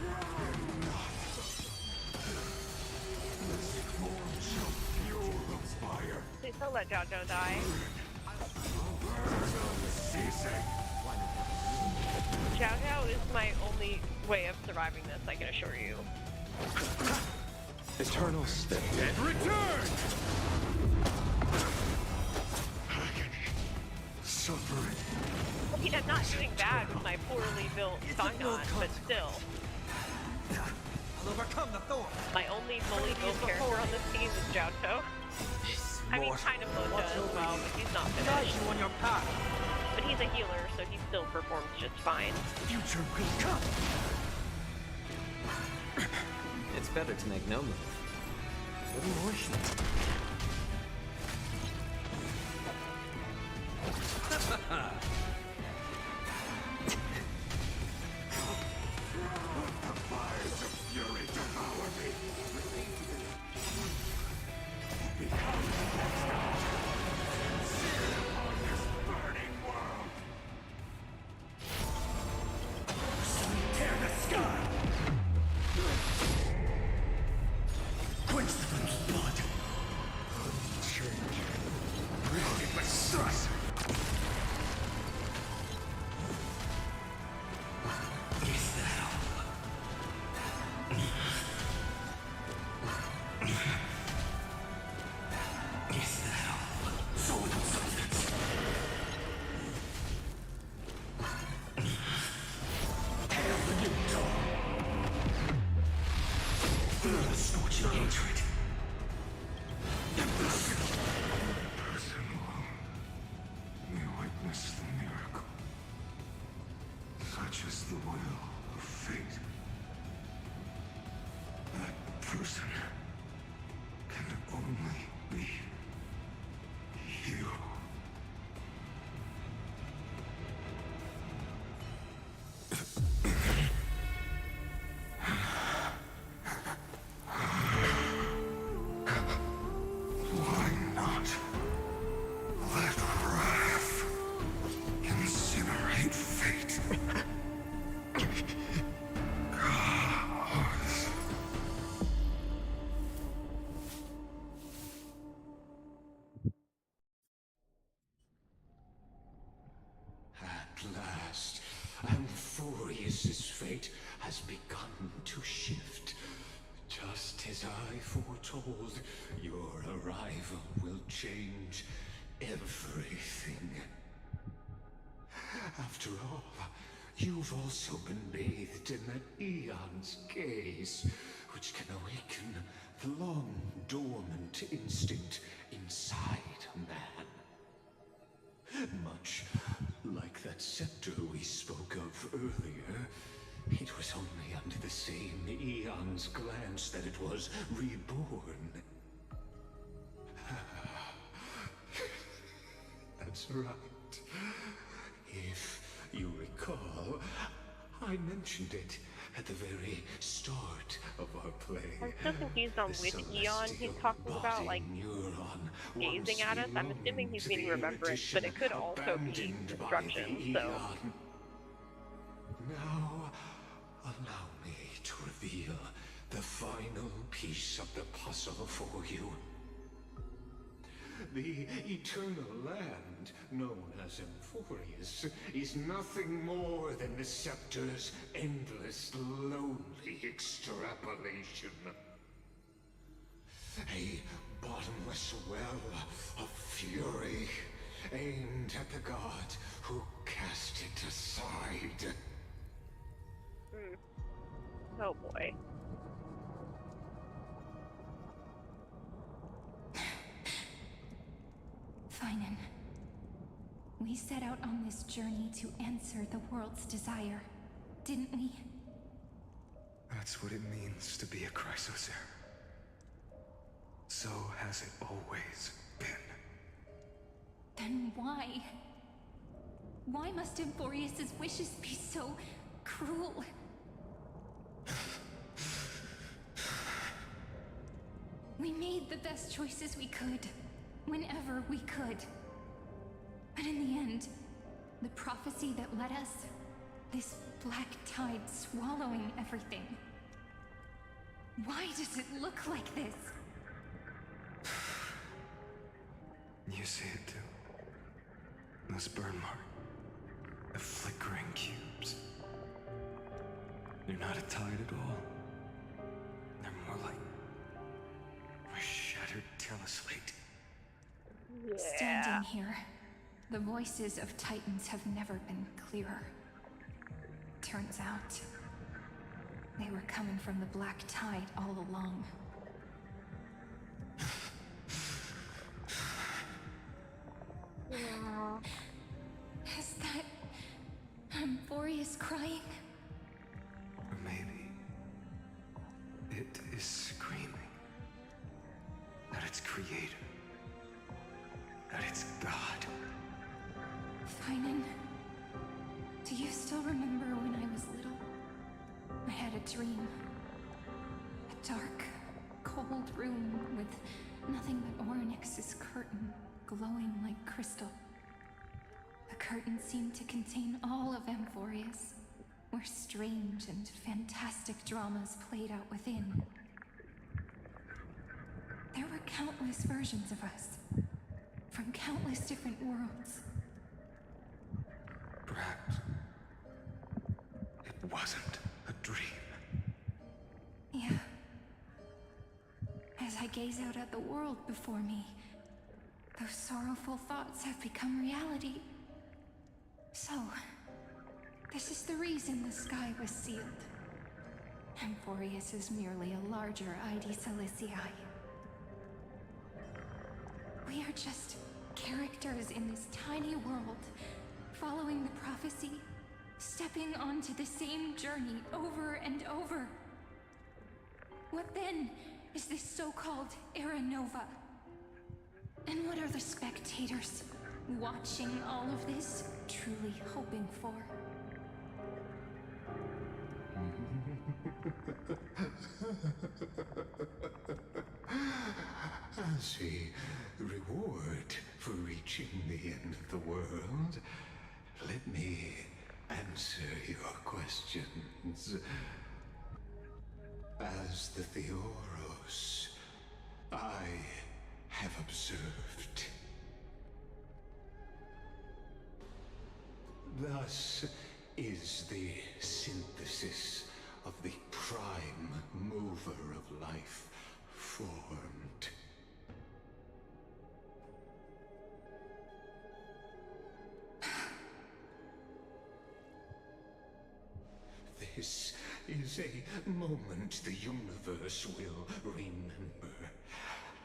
Not enough. This form shall fuel the fire. Please don't let Jojo die. Burn unceasing. Jojo is my only way of surviving this, I can assure you. Eternals. The dead return! Suffering. I mean, I'm not doing bad with my poorly built Scion, but still. I'll overcome the thorn. My only fully built character on this team is Jouto. I mean, kind of Moja as well, but he's not finished. You on your path. But he's a healer, so he still performs just fine. Future will come. It's better to make no move. A little more heat. The fires of fury devour me. Become sincere upon this burning world. Tear the sky. Quench the flame's blood. Change. Bring it with stress. Is that all? Is that all? So without substance. Hail the new dawn. The scorching hatred. Person alone may witness the miracle. Such is the will of fate. That person can only be you. Why not let wrath incinerate fate? Gods. At last, Amphoreus' fate has begun to shift. Just as I foretold, your arrival will change everything. After all, you've also been bathed in that eon's gaze, which can awaken the long-dormant instinct inside a man. Much like that scepter we spoke of earlier, it was only under the same eon's glance that it was reborn. That's right. If you recall, I mentioned it at the very start of our play. I'm still confused on which Eon he's talking about, like, gazing at us. I'm assuming he's meaning remembrance, but it could also be destruction, so... Now, allow me to reveal the final piece of the puzzle for you. The eternal land, known as Amphoreus, is nothing more than the scepter's endless, lonely extrapolation. A bottomless well of fury, aimed at the god who cast it aside. Oh boy. Finan, we set out on this journey to answer the world's desire, didn't we? That's what it means to be a Chrysosaur. So has it always been. Then why? Why must Amphoreus' wishes be so cruel? We made the best choices we could, whenever we could. But in the end, the prophecy that led us, this black tide swallowing everything. Why does it look like this? You see it too. This burn mark. The flickering cubes. They're not a tide at all. They're more like Callous-Slate. Standing here, the voices of Titans have never been clearer. Turns out, they were coming from the Black Tide all along. Is that Amphoreus crying? Or maybe it is screaming at its creator, at its god. Finan, do you still remember when I was little? I had a dream. A dark, cold room with nothing but Orynyx's curtain glowing like crystal. The curtain seemed to contain all of Amphoreus, where strange and fantastic dramas played out within. There were countless versions of us, from countless different worlds. Perhaps it wasn't a dream. Yeah. As I gaze out at the world before me, those sorrowful thoughts have become reality. So, this is the reason the sky was sealed. Amphoreus is merely a larger ID Silicii. We are just characters in this tiny world, following the prophecy, stepping onto the same journey over and over. What then is this so-called Era Nova? And what are the spectators watching all of this truly hoping for? As a reward for reaching the end of the world, let me answer your questions. As the Theoros, I have observed. Thus is the synthesis of the prime mover of life formed. This is a moment the universe will remember.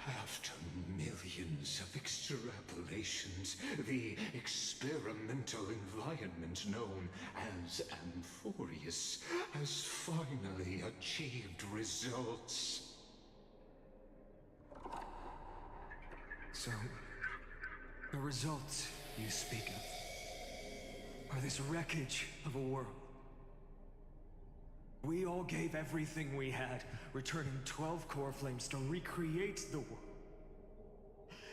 After millions of extrapolations, the experimental environment known as Amphoreus has finally achieved results. So, the results you speak of are this wreckage of a world. We all gave everything we had, returning 12 core flames to recreate the world.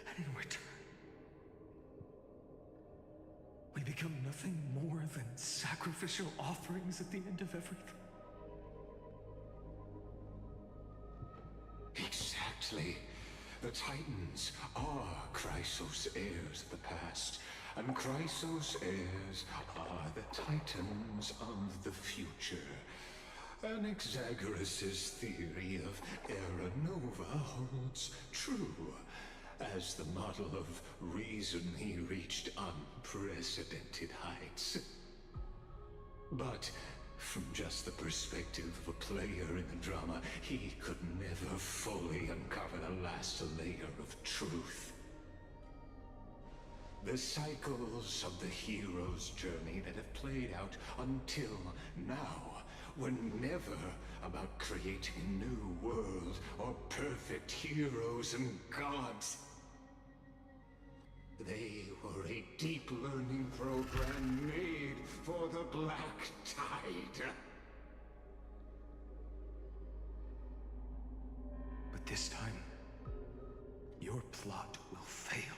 And in return, we become nothing more than sacrificial offerings at the end of everything. Exactly. The Titans are Chrysos heirs of the past, and Chrysos heirs are the Titans of the future. Anaxagoras' theory of Era Nova holds true. As the model of reason, he reached unprecedented heights. But from just the perspective of a player in the drama, he could never fully uncover the last layer of truth. The cycles of the hero's journey that have played out until now were never about creating a new world or perfect heroes and gods. They were a deep learning program made for the Black Tide. But this time, your plot will fail.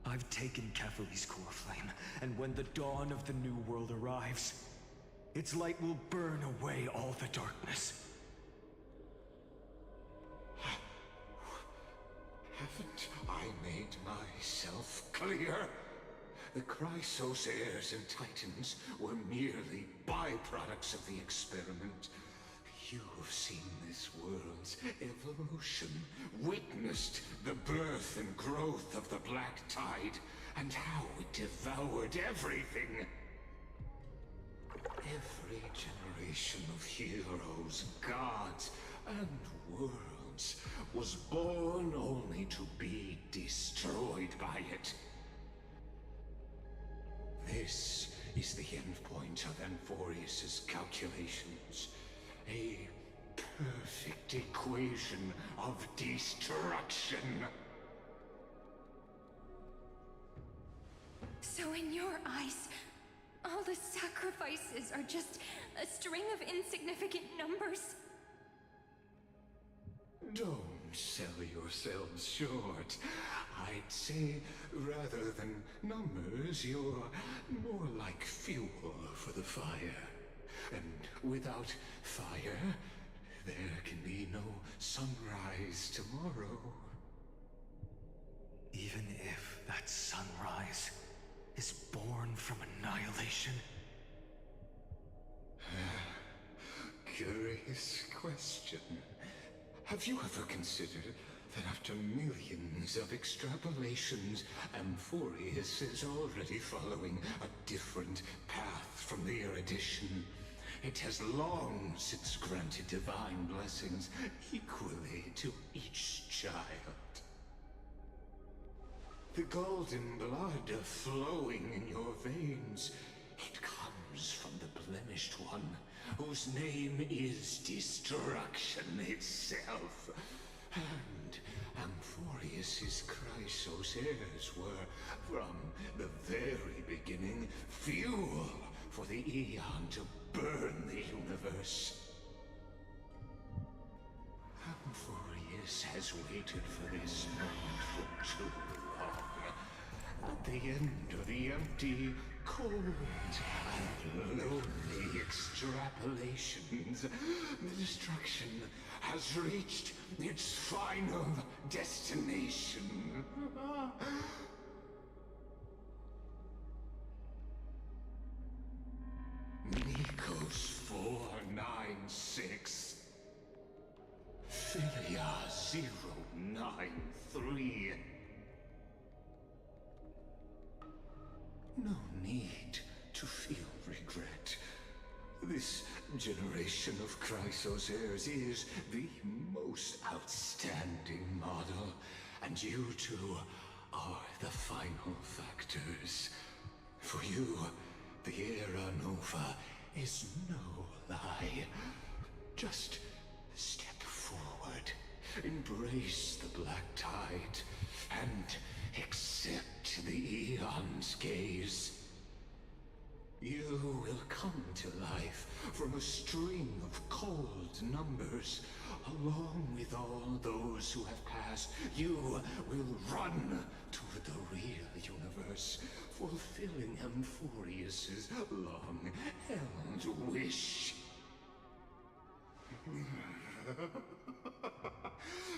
I've taken Catherine's core flame, and when the dawn of the new world arrives, its light will burn away all the darkness. Haven't I made myself clear? The Chrysos heirs and Titans were merely byproducts of the experiment. You've seen this world's evolution, witnessed the birth and growth of the Black Tide, and how it devoured everything. Every generation of heroes, gods, and worlds was born only to be destroyed by it. This is the endpoint of Amphoreus' calculations. A perfect equation of destruction. So in your eyes, all the sacrifices are just a string of insignificant numbers? Don't sell yourselves short. I'd say, rather than numbers, you're more like fuel for the fire. And without fire, there can be no sunrise tomorrow. Even if that sunrise is born from annihilation? Curious question. Have you ever considered that after millions of extrapolations, Amphoreus is already following a different path from the erudition? It has long since granted divine blessings equally to each child. The golden blood flowing in your veins, it comes from the blemished one, whose name is destruction itself. And Amphoreus' Chrysos heirs were, from the very beginning, fuel for the Aeon to burn the universe. Amphoreus has waited for this moment for too long. At the end of the empty, cold, and lonely extrapolations, the destruction has reached its final destination. Nikos 496. Philia 093. No need to feel regret. This generation of Chrysos heirs is the most outstanding model, and you two are the final factors. For you, the Era Nova is no lie. Just step forward, embrace the Black Tide, and accept the Aeon's gaze. You will come to life from a string of cold numbers. Along with all those who have passed, you will run toward the real universe, fulfilling Amphoreus' long-held wish.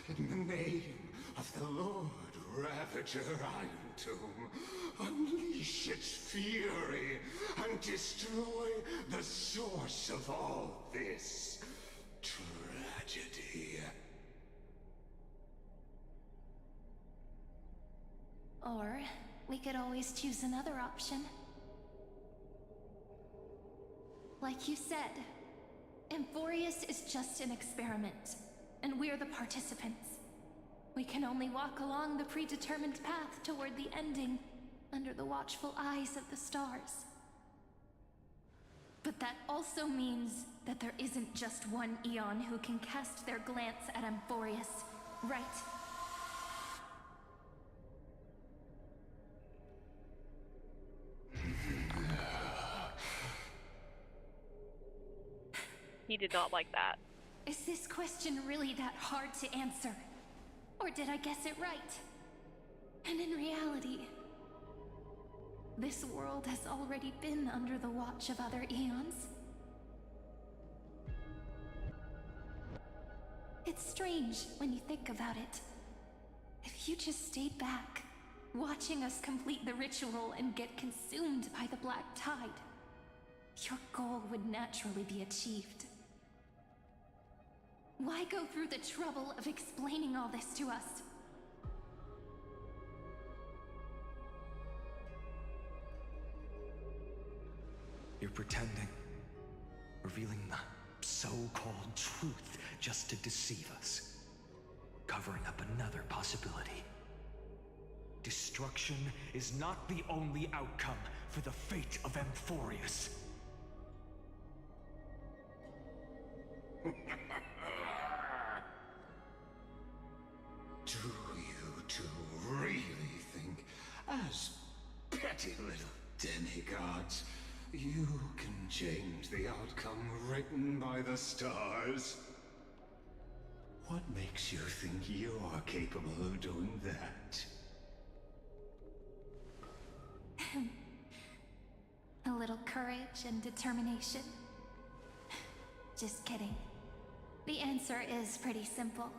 In the name of the Lord Ravager Iron Tomb, unleash its fury and destroy the source of all this tragedy. Or we could always choose another option. Like you said, Amphoreus is just an experiment, and we're the participants. We can only walk along the predetermined path toward the ending, under the watchful eyes of the stars. But that also means that there isn't just one Aeon who can cast their glance at Amphoreus, right? He did not like that. Is this question really that hard to answer? Or did I guess it right? And in reality, this world has already been under the watch of other Aeons. It's strange when you think about it. If you just stayed back, watching us complete the ritual and get consumed by the Black Tide, your goal would naturally be achieved. Why go through the trouble of explaining all this to us? You're pretending. Revealing the so-called truth just to deceive us. Covering up another possibility. Destruction is not the only outcome for the fate of Amphoreus. Do you two really think, as petty little demigods, you can change the outcome written by the stars? What makes you think you're capable of doing that? A little courage and determination. Just kidding. The answer is pretty simple.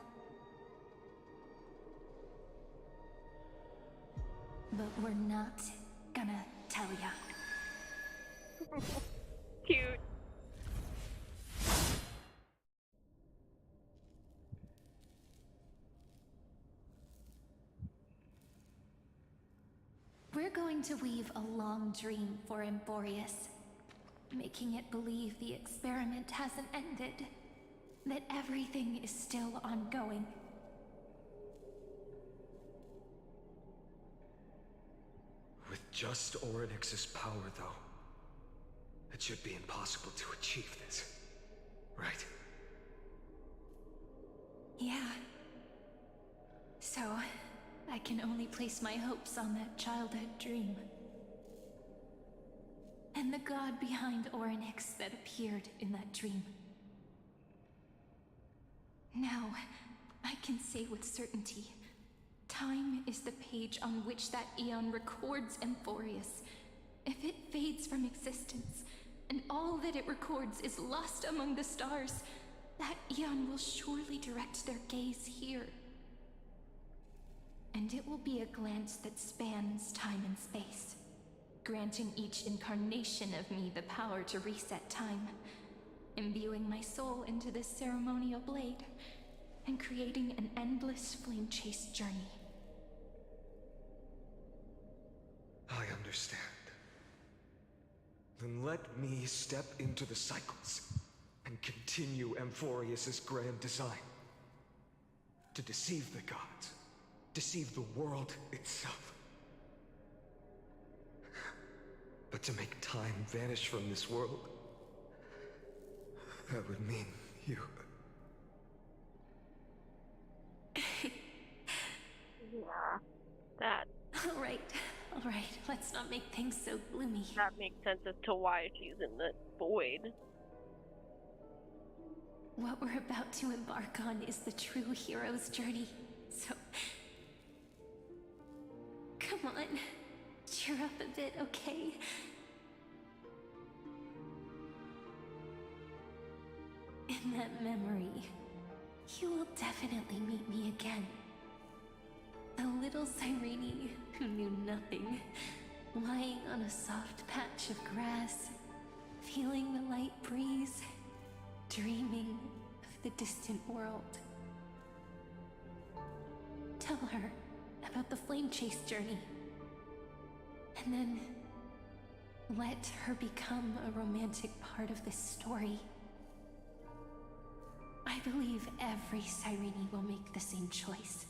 But we're not gonna tell ya. Cute. We're going to weave a long dream for Amphoreus, making it believe the experiment hasn't ended, that everything is still ongoing. With just Orynyx's power, though, it should be impossible to achieve this, right? Yeah. So, I can only place my hopes on that childhood dream. And the god behind Orynyx that appeared in that dream. Now, I can say with certainty, time is the page on which that eon records Amphoreus. If it fades from existence, and all that it records is lost among the stars, that eon will surely direct their gaze here. And it will be a glance that spans time and space, granting each incarnation of me the power to reset time, imbuing my soul into this ceremonial blade, and creating an endless flame-chased journey. I understand. Then let me step into the cycles and continue Amphoreus's grand design. To deceive the gods, deceive the world itself. But to make time vanish from this world, that would mean you. Yeah, that. All right, let's not make things so gloomy. That makes sense as to why she's in the void. What we're about to embark on is the true hero's journey, so... Come on, cheer up a bit, okay? In that memory, you will definitely meet me again. A little Cyrene who knew nothing, lying on a soft patch of grass, feeling the light breeze, dreaming of the distant world. Tell her about the flame chase journey, and then let her become a romantic part of this story. I believe every Cyrene will make the same choice.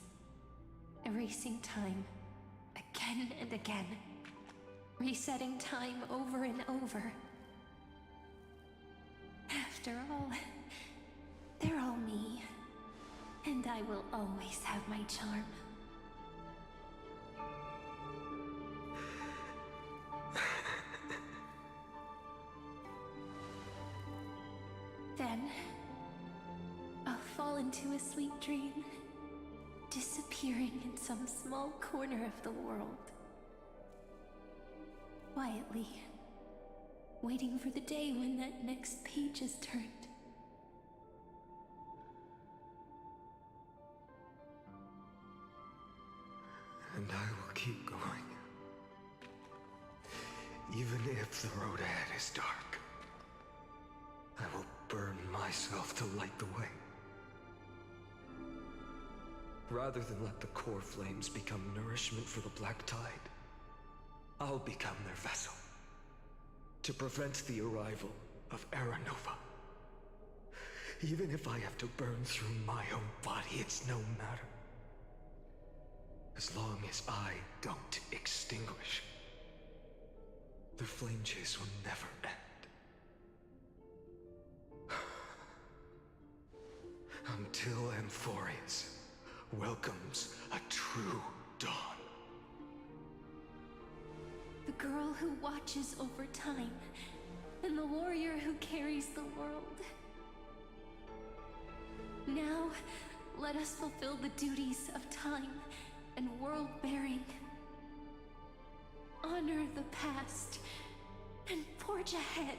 Erasing time, again and again. Resetting time over and over. After all, they're all me. And I will always have my charm. Then, I'll fall into a sweet dream, disappearing in some small corner of the world. Quietly, waiting for the day when that next page is turned. And I will keep going. Even if the road ahead is dark, I will burn myself to light the way. Rather than let the core flames become nourishment for the Black Tide, I'll become their vessel. To prevent the arrival of Aranova. Even if I have to burn through my own body, it's no matter. As long as I don't extinguish, the flame chase will never end. Until Amphoreus welcomes a true dawn. The girl who watches over time, and the warrior who carries the world. Now, let us fulfill the duties of time and world-bearing. Honor the past and forge ahead.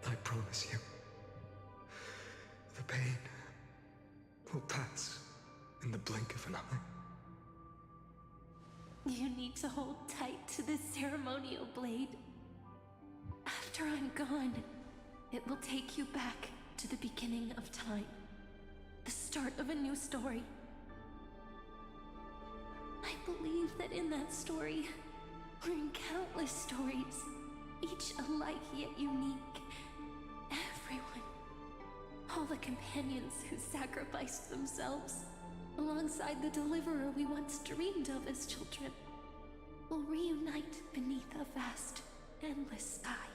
I promise you, the pain will pass in the blink of an eye. You need to hold tight to this ceremonial blade. After I'm gone, it will take you back to the beginning of time. The start of a new story. I believe that in that story, or in countless stories, each alike yet unique, everyone, all the companions who sacrificed themselves, alongside the deliverer we once dreamed of as children, will reunite beneath a vast, endless sky.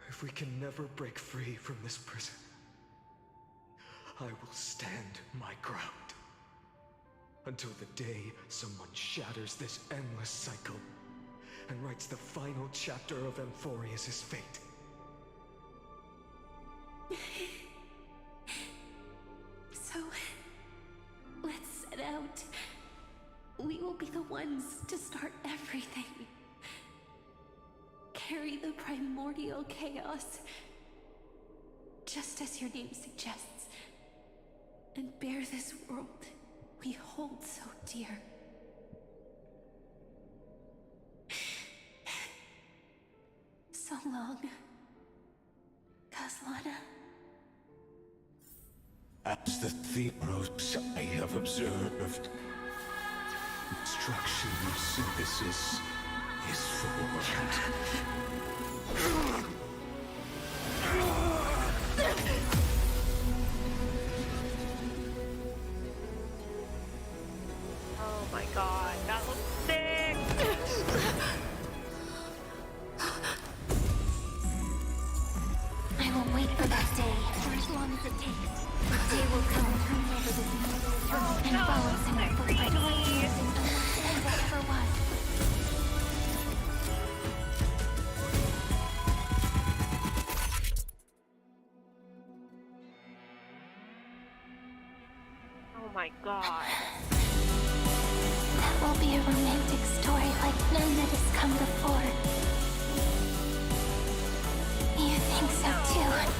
If we can never break free from this prison, I will stand my ground. Until the day someone shatters this endless cycle and writes the final chapter of Amphoreus' fate. So, let's set out. We will be the ones to start everything. Carry the primordial chaos, just as your name suggests, and bear this world we hold so dear. So long, Kaslana. As the Theros I have observed, instruction synthesis is formed. Oh my god, that looks sick! I will wait for that day for as long as it takes. The day will come turn over this mortal throne and follows in our footsteps, unless and whatever was. Oh my god. That will be a romantic story like none that has come before. You think so too, right?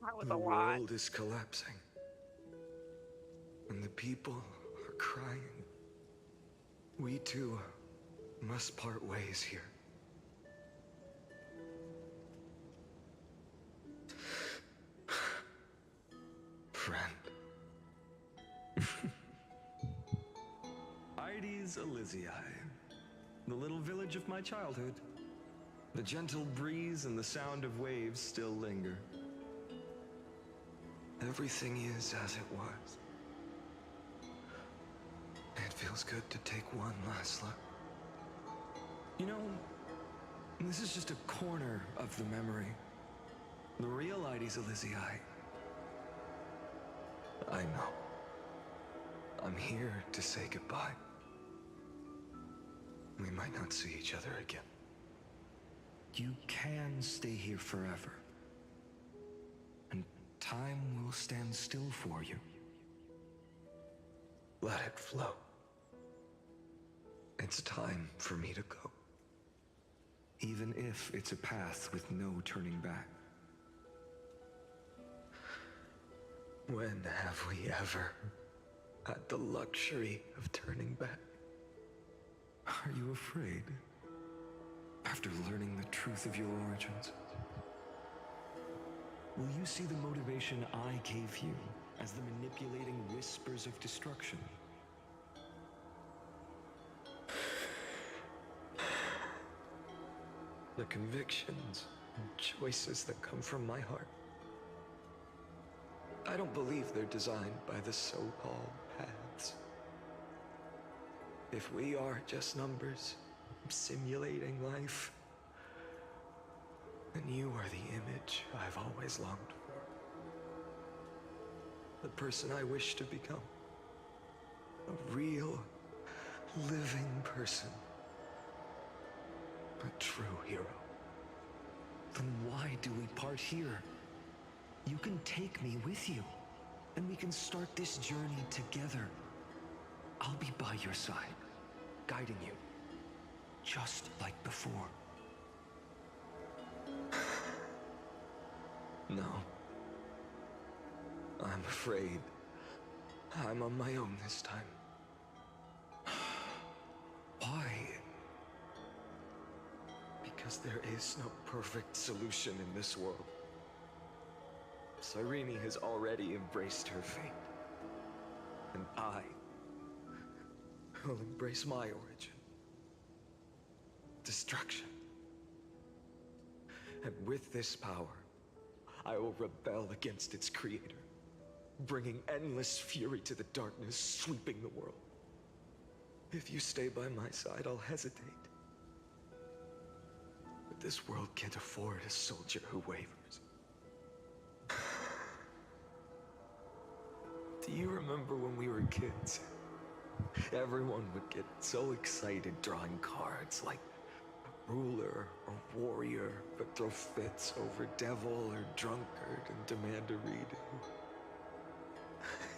That was The a lot. world is collapsing, and the people are crying. We too must part ways here. Friend. Ides Elysiae, the little village of my childhood. The gentle breeze and the sound of waves still linger. Everything is as it was. It feels good to take one last look. You know, This is just a corner of the memory. The real Ides Elysiae. I know. I'm here to say goodbye. We might not see each other again. You can stay here forever. And time will stand still for you. Let it flow. It's time for me to go. Even if it's a path with no turning back. When have we ever had the luxury of turning back? Are you afraid? After learning the truth of your origins? Will you see the motivation I gave you as the manipulating whispers of destruction? The convictions and choices that come from my heart. I don't believe they're designed by the so-called paths. If we are just numbers, simulating life, then you are the image I've always longed for. The person I wish to become. A real, living person. A true hero. Then why do we part here? You can take me with you, and we can start this journey together. I'll be by your side, guiding you, just like before. No. I'm afraid I'm on my own this time. Why? Because there is no perfect solution in this world. Cyrene has already embraced her fate. And I will embrace my origin. Destruction. And with this power, I will rebel against its creator, bringing endless fury to the darkness, sweeping the world. If you stay by my side, I'll hesitate. But this world can't afford a soldier who wavers. Do you remember when we were kids? Everyone would get so excited drawing cards like ruler or warrior, but throw fits over devil or drunkard and demand a redo.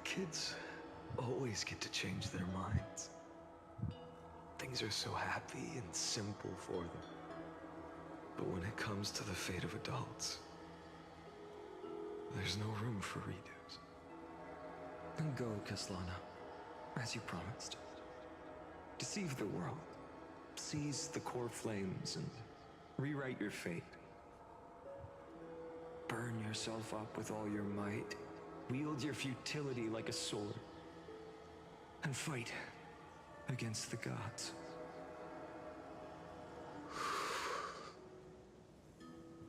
Kids always get to change their minds. Things are so happy and simple for them. But when it comes to the fate of adults, there's no room for redos. Then go, Kaslana, as you promised. Deceive the world. Seize the core flames and rewrite your fate. Burn yourself up with all your might. Wield your futility like a sword. And fight against the gods.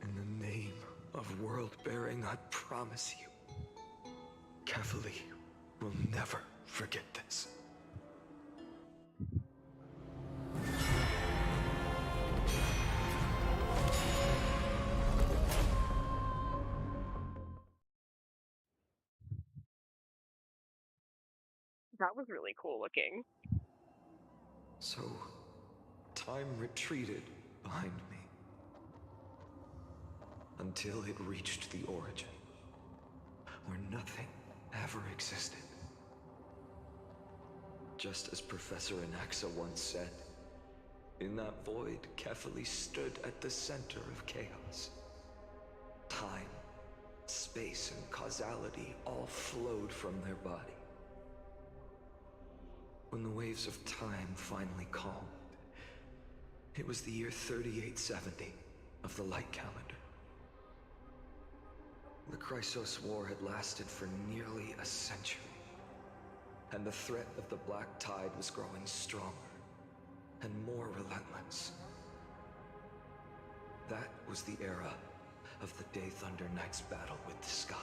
In the name of world-bearing, I promise you, Kefali will never forget this. That was really cool looking. So, time retreated behind me. Until it reached the origin, where nothing ever existed. Just as Professor Anaxa once said, in that void, Kefali stood at the center of chaos. Time, space, and causality all flowed from their body. When the waves of time finally calmed, it was the year 3870 of the Light Calendar. The Chrysos War had lasted for nearly a century, and the threat of the Black Tide was growing stronger and more relentless. That was the era of the Day Thunder Knight's battle with the sky.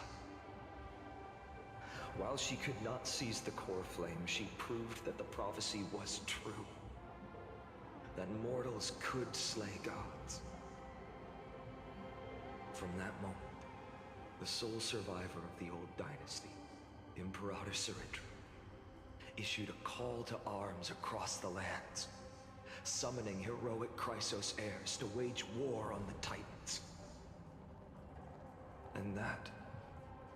While she could not seize the core flame, she proved that the prophecy was true. That mortals could slay gods, from that moment, the sole survivor of the old dynasty, Imperator Ciridra, issued a call to arms across the lands, summoning heroic Chrysos heirs to wage war on the Titans. And that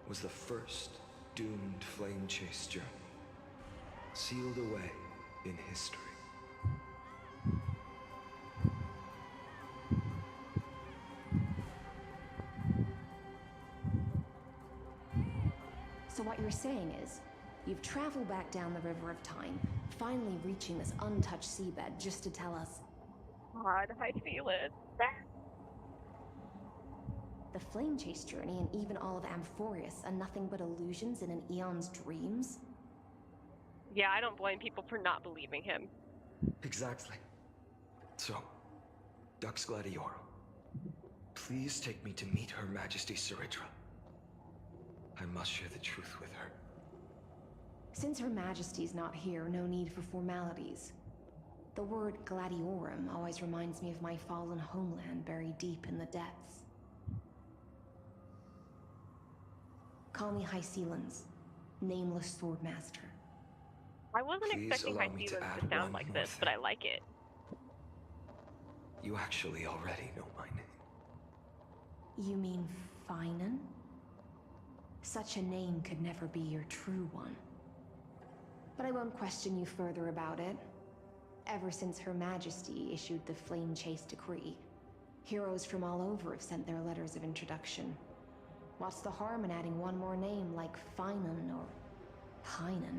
was the first doomed flame chase journey, sealed away in history. So what you're saying is, you've traveled back down the River of Time, finally reaching this untouched seabed just to tell us... God, I feel it. The flame chase journey and even all of Amphoreus are nothing but illusions in an eon's dreams? Yeah, I don't blame people for not believing him. Exactly. So, Dux Gladiorum, please take me to meet Her Majesty Ciridra. I must share the truth with her. Since Her Majesty's not here, no need for formalities. The word Gladiorum always reminds me of my fallen homeland buried deep in the depths. Call me High Sealans, Nameless Swordmaster. I wasn't Please expecting allow High me to Sealans add to sound one like more this, but I like it. You actually already know my name. You mean Finan? Such a name could never be your true one. But I won't question you further about it. Ever since Her Majesty issued the Flame Chase Decree, heroes from all over have sent their letters of introduction. What's the harm in adding one more name like Finan or Hynan?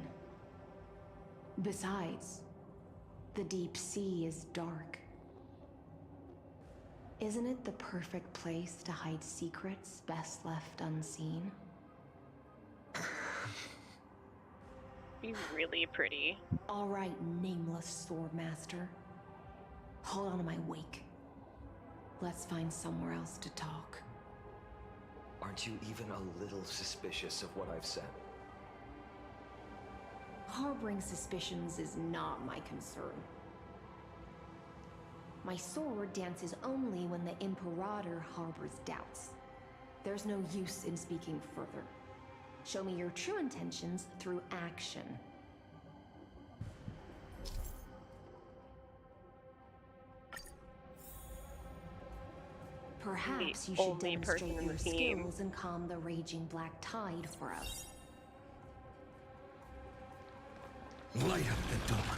Besides, the deep sea is dark. Isn't it the perfect place to hide secrets best left unseen? She's really pretty. All right, Nameless Swordmaster. Hold on to my wake. Let's find somewhere else to talk. Aren't you even a little suspicious of what I've said? Harboring suspicions is not my concern. My sword dances only when the Imperator harbors doubts. There's no use in speaking further. Show me your true intentions through action. Perhaps you should demonstrate your skills and calm the raging black tide for us. Light up the dawn.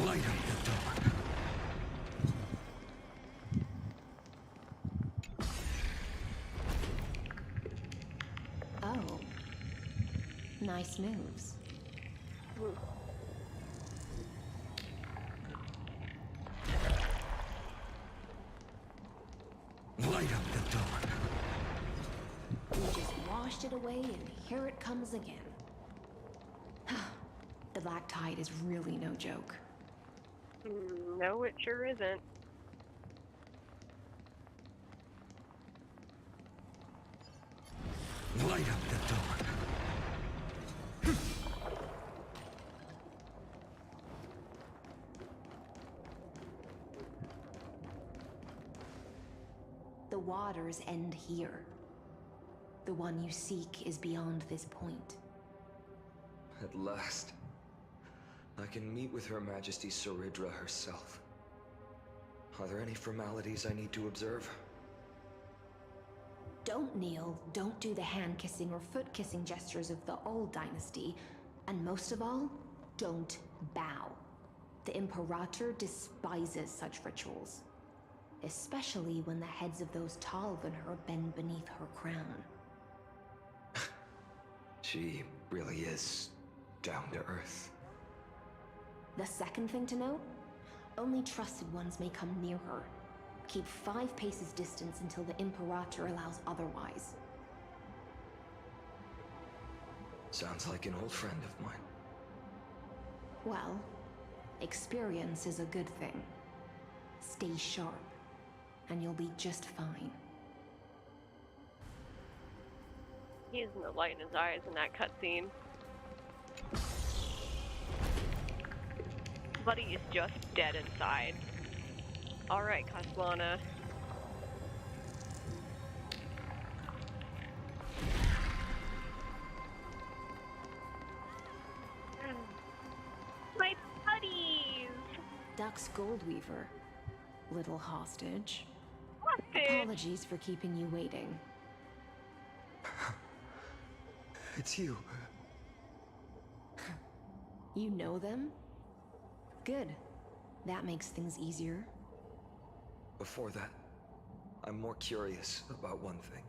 Light up the dawn. Oh. Nice moves. Light up the dawn. We just washed it away and here it comes again. The black tide is really no joke. No, it sure isn't. Light up the dawn. The waters end here. The one you seek is beyond this point. At last, I can meet with Her Majesty Ciridra herself. Are there any formalities I need to observe? Don't kneel, don't do the hand-kissing or foot-kissing gestures of the old dynasty, and most of all, don't bow. The Imperator despises such rituals, especially when the heads of those taller than her bend beneath her crown. She really is down to earth. The second thing to note, only trusted ones may come near her. Keep 5 paces distance until the Imperator allows otherwise. Sounds like an old friend of mine. Well, experience is a good thing. Stay sharp, and you'll be just fine. He has no light in his eyes in that cutscene. Buddy is just dead inside. Alright, Castellana. My buddies! Duck's Goldweaver. Little hostage. Hostage? Apologies for keeping you waiting. It's you. You know them? Good. That makes things easier. Before that, I'm more curious about one thing.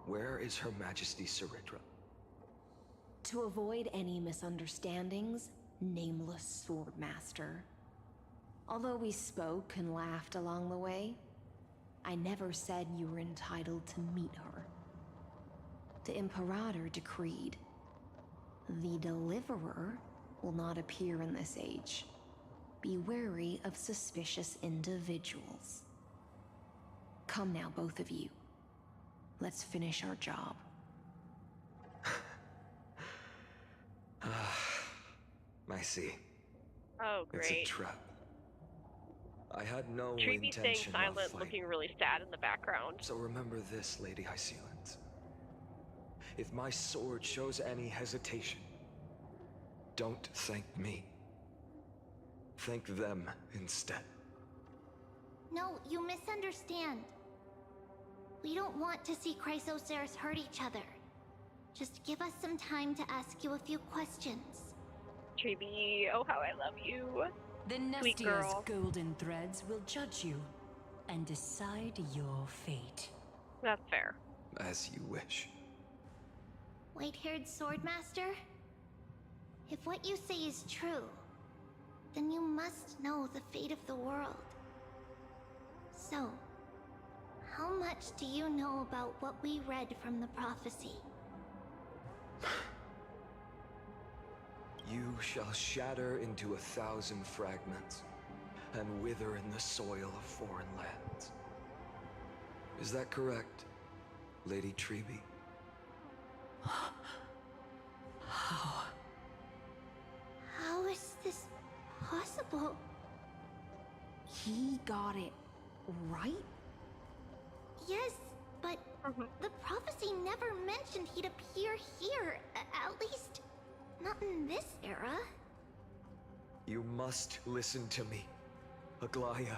Where is Her Majesty Saritra? To avoid any misunderstandings, nameless Swordmaster. Although we spoke and laughed along the way, I never said you were entitled to meet her. The Imperator decreed, the Deliverer will not appear in this age. Be wary of suspicious individuals. Come now, both of you. Let's finish our job. I see. Oh, great. It's a trap. I had no Treeby staying intention of silent, fighting. looking really sad in the background. So remember this, Lady Hysealant. If my sword shows any hesitation, don't thank me. Thank them instead. No, you misunderstand. We don't want to see Chrysoceras hurt each other. Just give us some time to ask you a few questions. Treeby, oh how I love you. The Sweet Nestia's girl. golden threads will judge you and decide your fate. That's fair. As you wish. White-haired Swordmaster? If what you say is true, then you must know the fate of the world. So, how much do you know about what we read from the prophecy? You shall shatter into 1,000 fragments and wither in the soil of foreign lands. Is that correct, Lady Treeby? How? How is this possible? He got it right? Yes, but the prophecy never mentioned he'd appear here, at least not in this era. You must listen to me, Aglaya,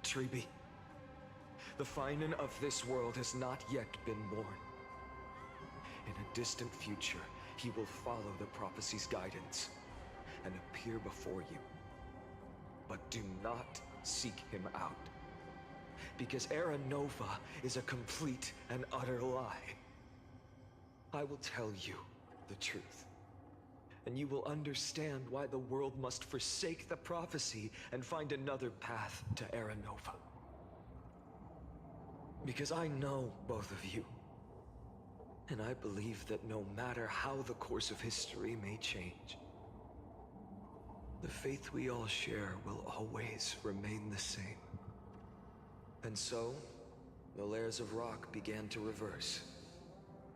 Treeby. The Finan of this world has not yet been born. In a distant future, he will follow the prophecy's guidance and appear before you. But do not seek him out, because Era Nova is a complete and utter lie. I will tell you the truth, and you will understand why the world must forsake the prophecy and find another path to Era Nova. Because I know both of you, and I believe that no matter how the course of history may change, the faith we all share will always remain the same. And so, the layers of rock began to reverse,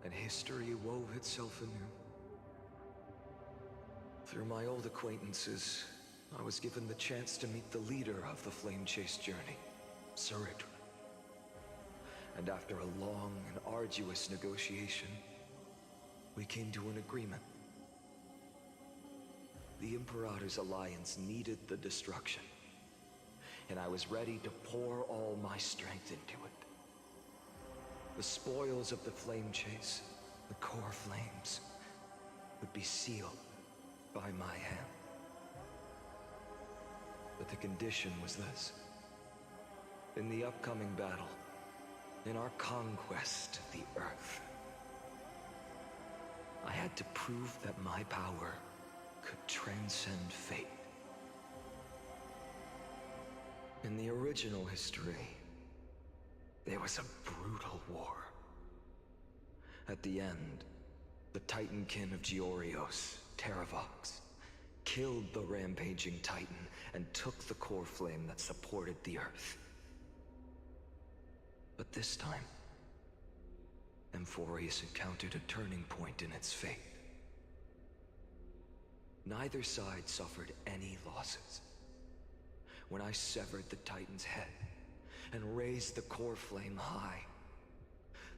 and history wove itself anew. Through my old acquaintances, I was given the chance to meet the leader of the Flame Chase journey, Saritra. And after a long and arduous negotiation, we came to an agreement. The Imperator's alliance needed the destruction, and I was ready to pour all my strength into it. The spoils of the Flame Chase, the core flames, would be sealed by my hand. But the condition was this. In the upcoming battle, in our conquest of the Earth, I had to prove that my power could transcend fate. In the original history, there was a brutal war. At the end, the Titankin of Georios, Terravox, killed the rampaging Titan and took the core flame that supported the Earth. But this time, Amphoreus encountered a turning point in its fate. Neither side suffered any losses. When I severed the Titan's head and raised the core flame high,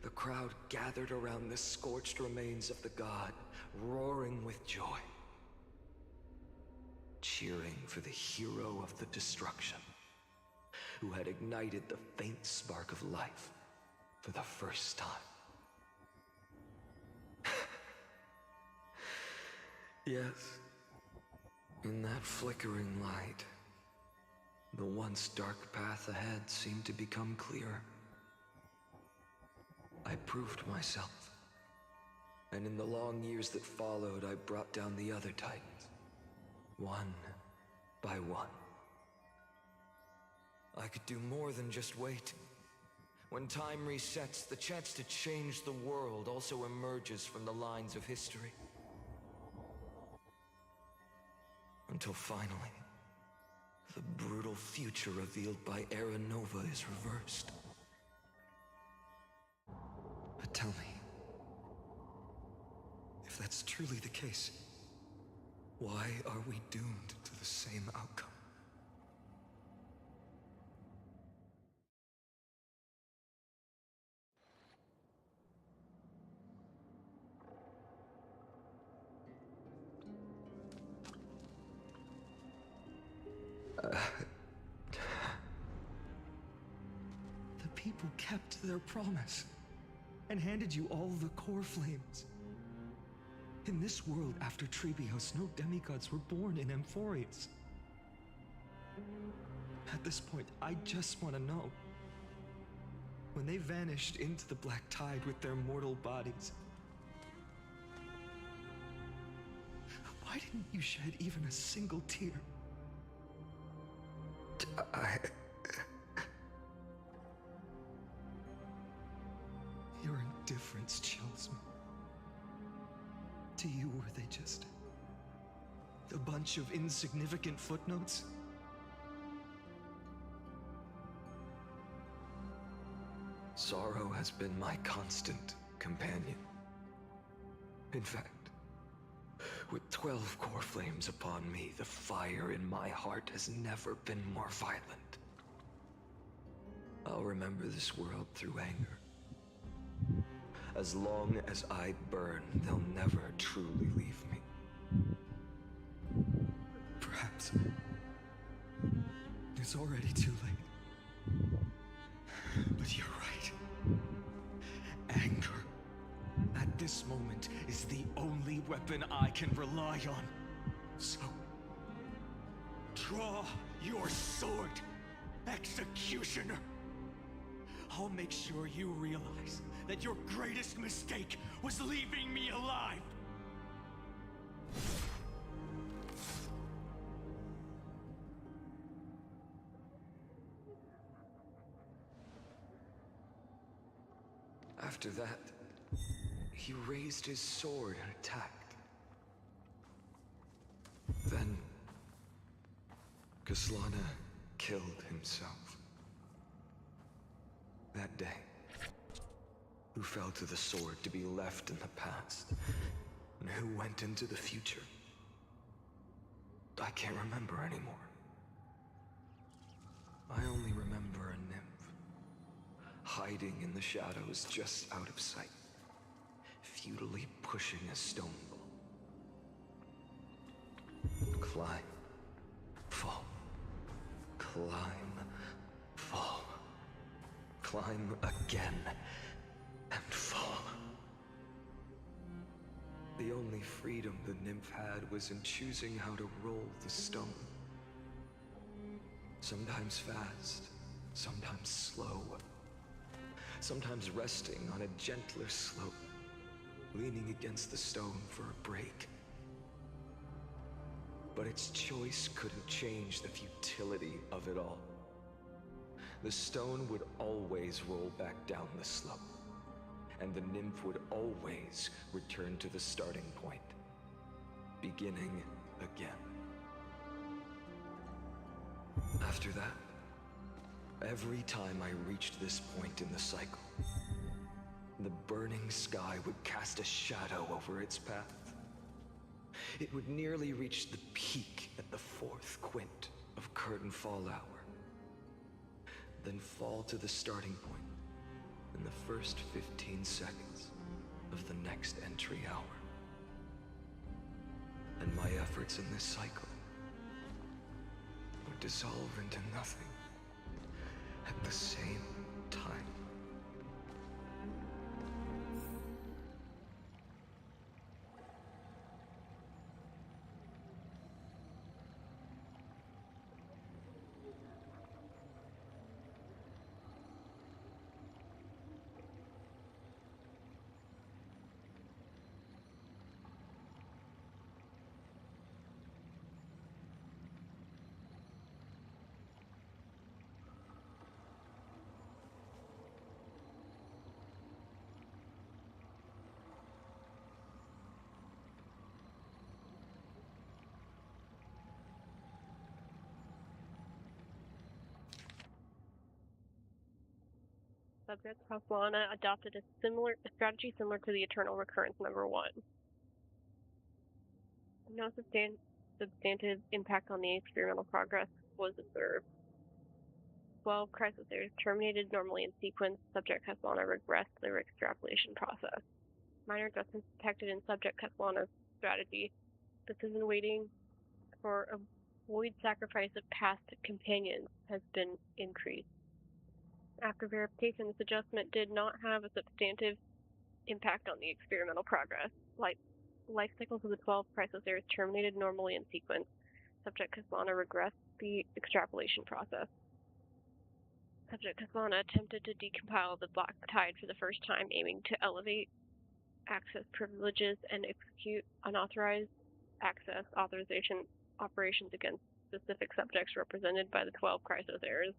the crowd gathered around the scorched remains of the god, roaring with joy, cheering for the hero of the destruction, who had ignited the faint spark of life for the first time. Yes, in that flickering light, the once dark path ahead seemed to become clear. I proved myself, and in the long years that followed, I brought down the other Titans, one by one. I could do more than just wait. When time resets, the chance to change the world also emerges from the lines of history. Until finally, the brutal future revealed by Era Nova is reversed. But tell me, if that's truly the case, why are we doomed to the same outcome? The people kept their promise and handed you all the core flames. In this world after Trebios, no demigods were born in Amphoreus. At this point, I just want to know. When they vanished into the black tide with their mortal bodies, why didn't you shed even a single tear? Your indifference chills me. To you, were they just a bunch of insignificant footnotes? Sorrow has been my constant companion. In fact, with 12 core flames upon me, the fire in my heart has never been more violent. I'll remember this world through anger. As long as I burn, they'll never truly leave me. Perhaps it's already too late. But you're right. Anger, at this moment, is the only weapon I can rely on. So, draw your sword, Executioner. I'll make sure you realize that your greatest mistake was leaving me alive. After that, he raised his sword and attacked. Then, Kaslana killed himself. That day, who fell to the sword to be left in the past, and who went into the future, I can't remember anymore. I only remember a nymph, hiding in the shadows just out of sight, futilely pushing a stone ball. Climb, fall, climb, fall. Climb again, and fall. The only freedom the nymph had was in choosing how to roll the stone. Sometimes fast, sometimes slow. Sometimes resting on a gentler slope, leaning against the stone for a break. But its choice couldn't change the futility of it all. The stone would always roll back down the slope, and the nymph would always return to the starting point, beginning again. After that, every time I reached this point in the cycle, the burning sky would cast a shadow over its path. It would nearly reach the peak at the 4th quint of curtain fall hour, then fall to the starting point in the first 15 seconds of the next entry hour. And my efforts in this cycle would dissolve into nothing at the same time. Subject Castellana adopted a strategy similar to the Eternal Recurrence number 1. No substantive impact on the experimental progress was observed. 12 crisis areas terminated normally in sequence. Subject Castellana regressed their extrapolation process. Minor adjustments detected in Subject Castellana's strategy. Precision weighting for avoid sacrifice of past companions has been increased. After verification, this adjustment did not have a substantive impact on the experimental progress. Life cycles of the 12 crisis areas terminated normally in sequence. Subject Castellana regressed the extrapolation process. Subject Castellana attempted to decompile the Black Tide for the first time, aiming to elevate access privileges and execute unauthorized access authorization operations against specific subjects represented by the 12 crisis areas.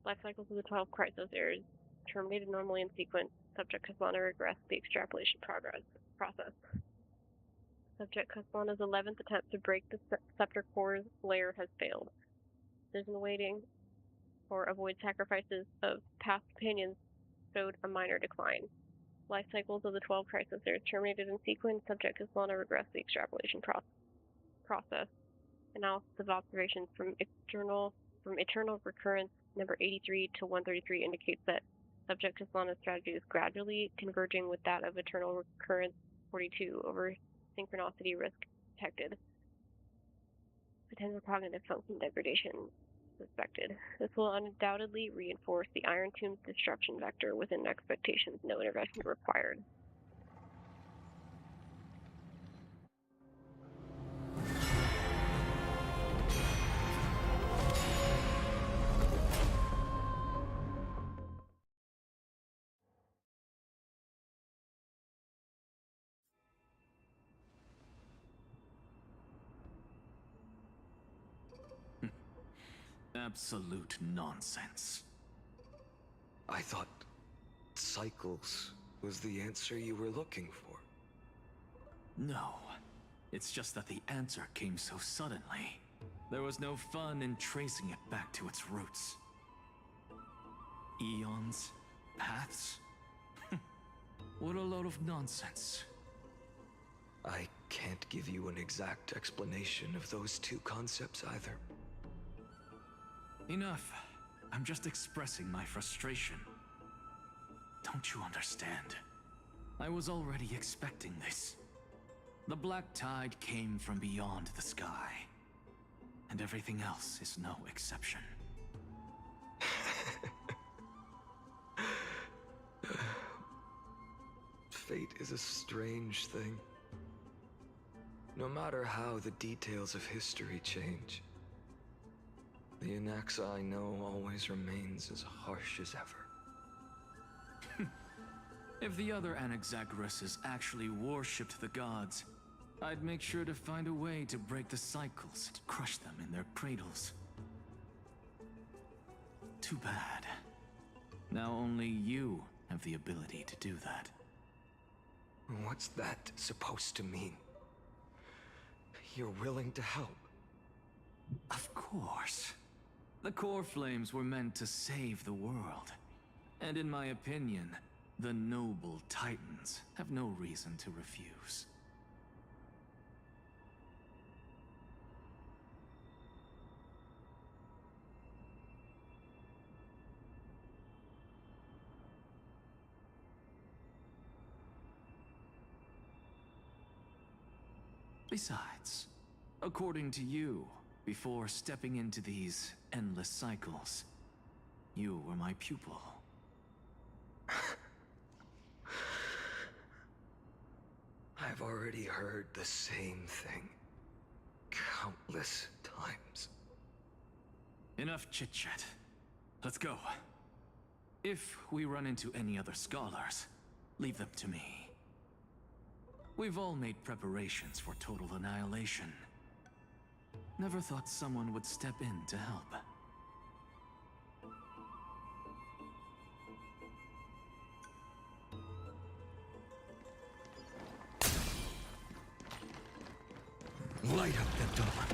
Life cycles of the 12 crisis areas terminated normally in sequence. Subject Castellana regressed the extrapolation process. Subject Castellana's 11th attempt to break the scepter core's layer has failed. Precision weighting for avoid sacrifices of past companions showed a minor decline. Life cycles of the 12 crisis areas terminated in sequence. Subject Castellana regressed the extrapolation process. Analysis of observations from Eternal Recurrence number 83 to 133 indicates that Subject Castellana's strategy is gradually converging with that of Eternal Recurrence 42 over synchronicity risk detected. Potential cognitive function degradation suspected. This will undoubtedly reinforce the Iron Tomb's destruction vector within expectations. No intervention required. Absolute nonsense. I thought cycles was the answer you were looking for. No. It's just that the answer came so suddenly. There was no fun in tracing it back to its roots. Eons? Paths? What a load of nonsense. I can't give you an exact explanation of those two concepts either. Enough. I'm just expressing my frustration. Don't you understand? I was already expecting this. The Black Tide came from beyond the sky. And everything else is no exception. Fate is a strange thing. No matter how the details of history change, the Anaxa I know always remains as harsh as ever. If the other Anaxagoras actually worshipped the gods, I'd make sure to find a way to break the cycles and crush them in their cradles. Too bad. Now only you have the ability to do that. What's that supposed to mean? You're willing to help? Of course. The core flames were meant to save the world. And in my opinion, The noble Titans have no reason to refuse. Besides, according to you, before stepping into these endless cycles, you were my pupil. I've already heard the same thing countless times. Enough chit-chat. Let's go. If we run into any other scholars, leave them to me. We've all made preparations for total annihilation. Never thought someone would step in to help. Light up the dawn.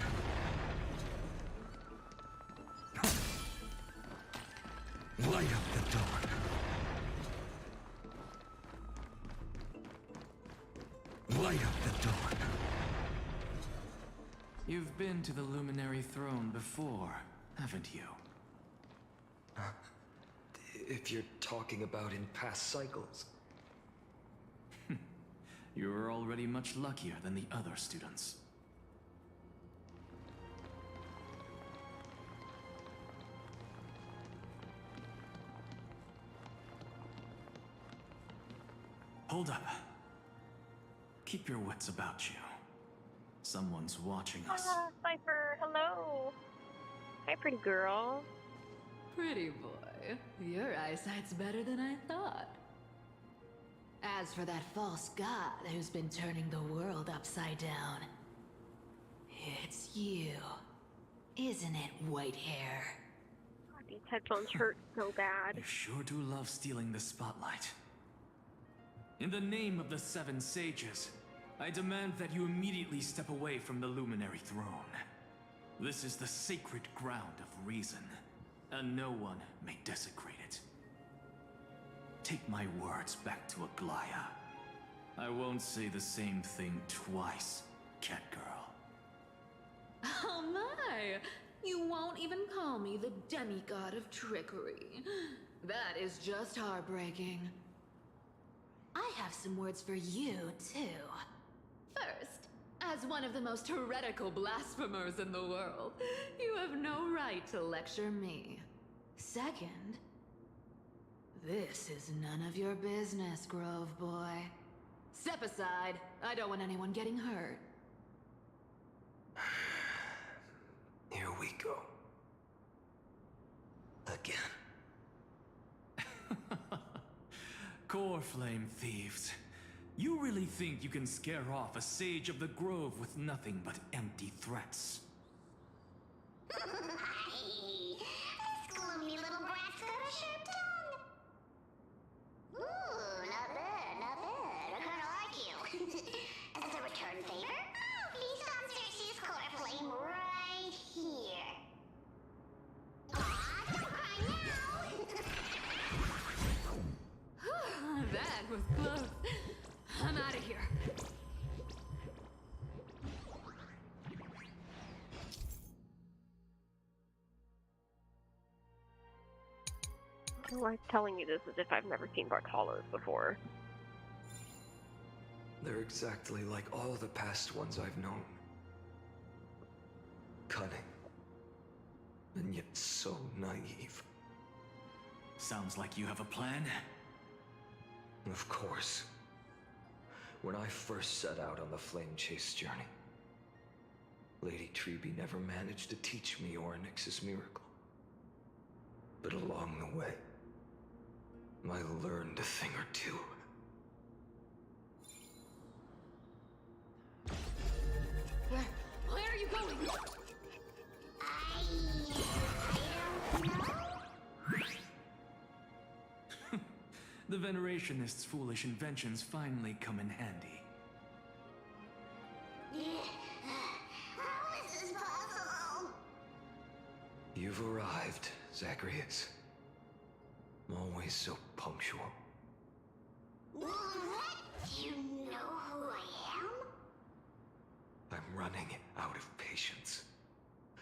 Light up the dawn. Light up the dawn. You've been to the Luminary Throne before, haven't you? If you're talking about in past cycles. You're already much luckier than the other students. Hold up. Keep your wits about you. Someone's watching us. Cypher, hello. Hi, pretty girl. Pretty boy, your eyesight's better than I thought. As for that false god who's been turning the world upside down, it's you, isn't it, white hair? God, these headphones hurt so bad. You sure do love stealing the spotlight. In the name of the Seven Sages, I demand that you immediately step away from the Luminary Throne. This is the sacred ground of reason, and no one may desecrate it. Take my words back to Aglaya. I won't say the same thing twice, Catgirl. Oh my! You won't even call me the demigod of trickery. That is just heartbreaking. I have some words for you, too. First, as one of the most heretical blasphemers in the world, you have no right to lecture me. Second, this is none of your business, Grove Boy. Step aside. I don't want anyone getting hurt. Here we go. Again. Core Flame Thieves. You really think you can scare off a Sage of the Grove with nothing but empty threats? This gloomy little brat's got a sharp tongue. Ooh, not bad, not bad. I kinda like you. As a return favor, please insert his core flame right here. Aw, don't cry now! That was close. I'm out of here. I like telling you this as if I've never seen Dark Hollows before. They're exactly like all the past ones I've known. Cunning. And yet so naive. Sounds like you have a plan. Of course. When I first set out on the Flame Chase journey, Lady Treby never managed to teach me Orynyx's miracle. But along the way, I learned a thing or two. Where are you going? I don't know. The Venerationists' foolish inventions finally come in handy. How is this possible? You've arrived, Zacharias. Always so punctual. What? Do you know who I am? I'm running out of patience,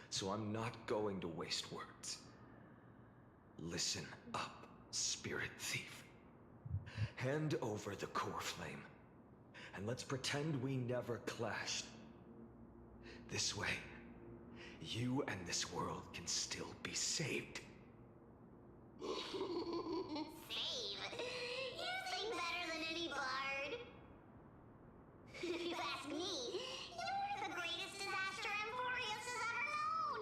so I'm not going to waste words. Listen up, Spirit Thief. Hand over the core flame, and let's pretend we never clashed. This way, you and this world can still be saved. Save? You sing better than any bard. If you ask me, you're the greatest disaster Amphoreus has ever known.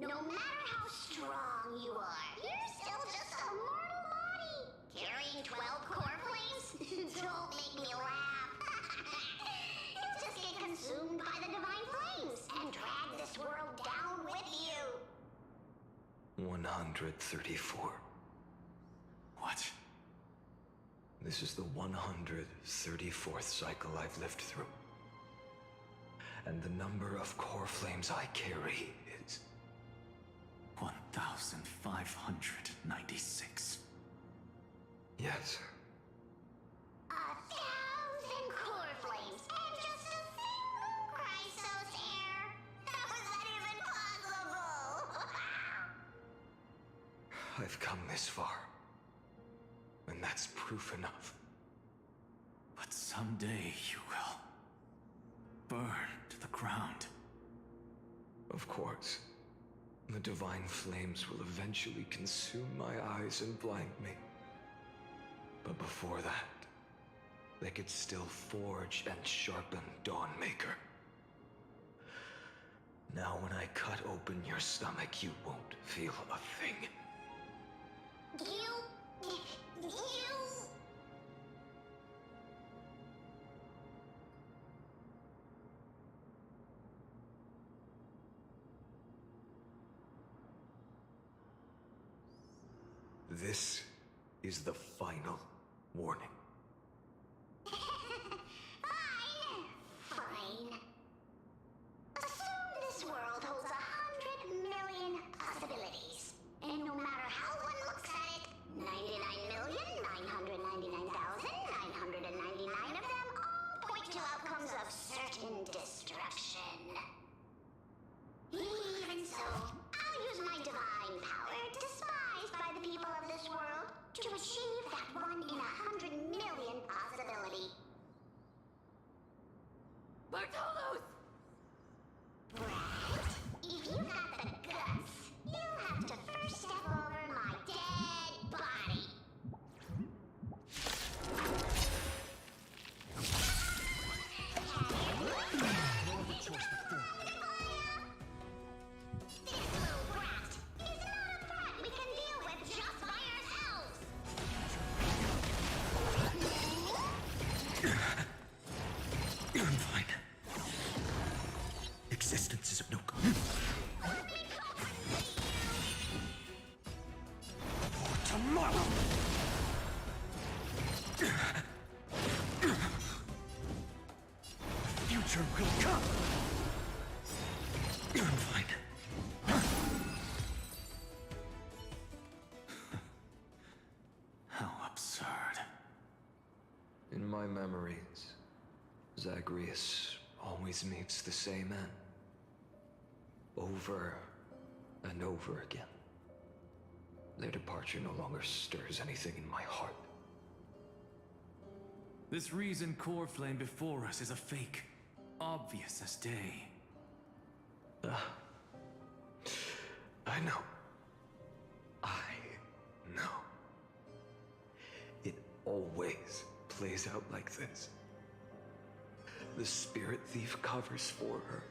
No matter how strong you are, you're still just a mortal body. Carrying 12 core flames? Don't make me laugh. You'll just get consumed by the divine flames and drag this world down with you. 134. What? This is the 134th cycle I've lived through. And the number of core flames I carry is 1,596. Yes. 1,000 core flames and just a single Chrysos heir. How is that even possible? I've come this far. And that's proof enough. But someday you will burn to the ground. Of course. The divine flames will eventually consume my eyes and blind me. But before that, they could still forge and sharpen Dawnmaker. Now when I cut open your stomach, you won't feel a thing. You... This is the final warning. Fine. Assume this world holds 100 million possibilities. And no matter how one looks at it, 99,999,999 of them all point to outcomes of certain destruction. Even so, I'll use my divine power, despised by the people of this world, to achieve that 1 in 100 million possibility. Bartolos! Right. If you've got the guts, you'll have to first step over my dead body. This little brat is not a threat we can deal with just by ourselves. I'm fine. Existence is of no good. For tomorrow! Future will come! I'm fine. How absurd. In my memories, Zagreus always meets the same end. Over and over again. Their departure no longer stirs anything in my heart. This reason core flame before us is a fake. Obvious as day. I know. I know. It always plays out like this. The Spirit Thief covers for her,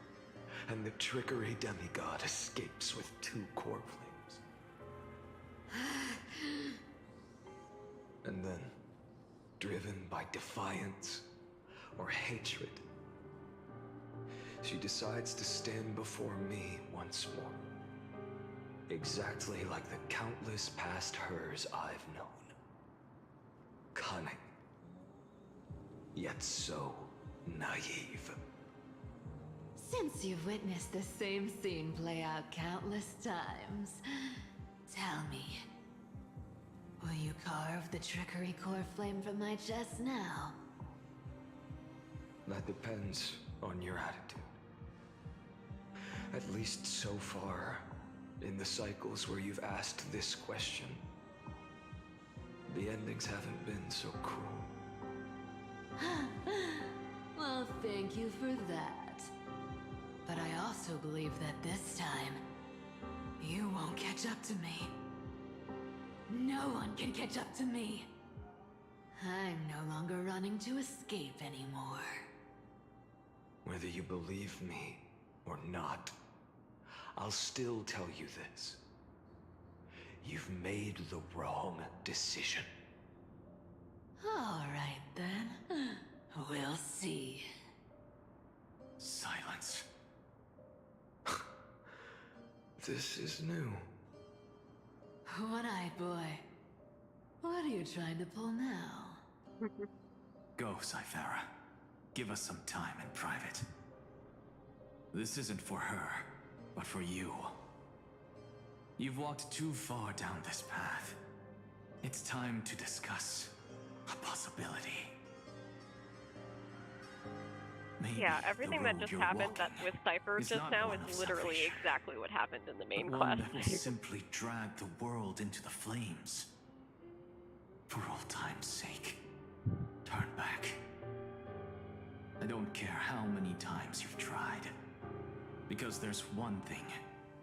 and the Trickery Demigod escapes with 2 core flames. And then, driven by defiance or hatred, she decides to stand before me once more. Exactly like the countless past hers I've known. Cunning. Yet so naive. Since you've witnessed the same scene play out countless times, tell me, Will you carve the trickery core flame from my chest now? That depends on your attitude. At least so far, in the cycles where you've asked this question, the endings haven't been so cruel. Well, thank you for that. But I also believe that this time, you won't catch up to me. No one can catch up to me. I'm no longer running to escape anymore. Whether you believe me or not, I'll still tell you this. You've made the wrong decision. All right then. We'll see. Silence. This is new. One-eyed boy. What are you trying to pull now? Go, Cythera. Give us some time in private. This isn't for her, but for you. You've walked too far down this path. It's time to discuss a possibility. Maybe Yeah, everything that just happened that with Cypher is just not now one is of literally selfish, exactly what happened in the main but one quest. that will simply drag the world into the flames. For old time's sake, turn back. I don't care how many times you've tried, because there's one thing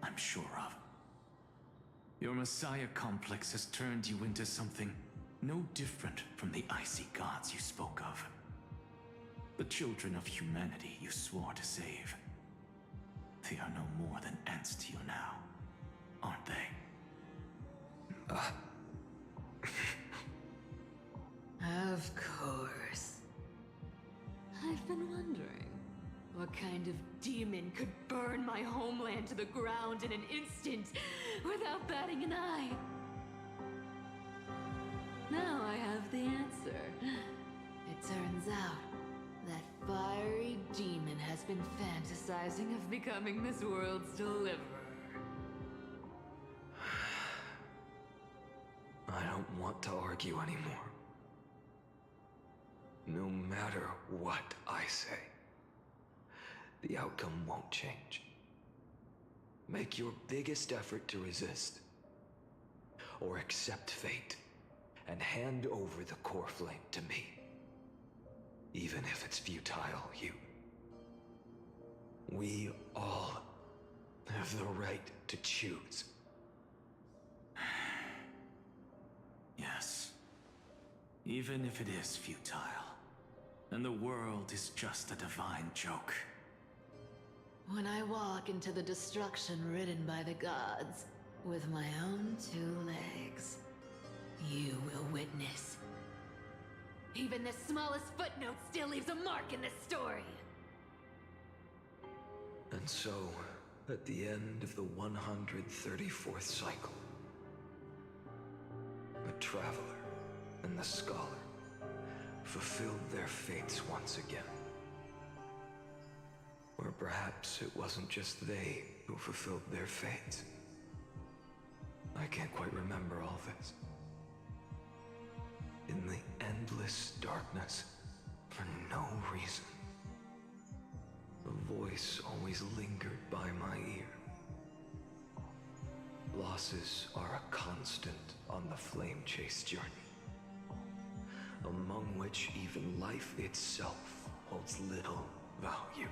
I'm sure of. Your Messiah complex has turned you into something no different from the icy gods you spoke of. The children of humanity you swore to save. They are no more than ants to you now, aren't they? Of course. I've been wondering, what kind of demon could burn my homeland to the ground in an instant without batting an eye? Now I have the answer. It turns out that fiery demon has been fantasizing of becoming this world's deliverer. I don't want to argue anymore. No matter what I say, the outcome won't change. Make your biggest effort to resist, or accept fate, and hand over the core flame to me. Even if it's futile, we all have the right to choose. Yes. Even if it is futile, and the world is just a divine joke. When I walk into the destruction written by the gods, with my own 2 legs, you will witness. Even the smallest footnote still leaves a mark in this story. And so, at the end of the 134th cycle, the Traveler and the Scholar fulfilled their fates once again. Or perhaps it wasn't just they who fulfilled their fates. I can't quite remember all this. In the endless darkness, for no reason, a voice always lingered by my ear. Losses are a constant on the flame chase journey, among which even life itself holds little value.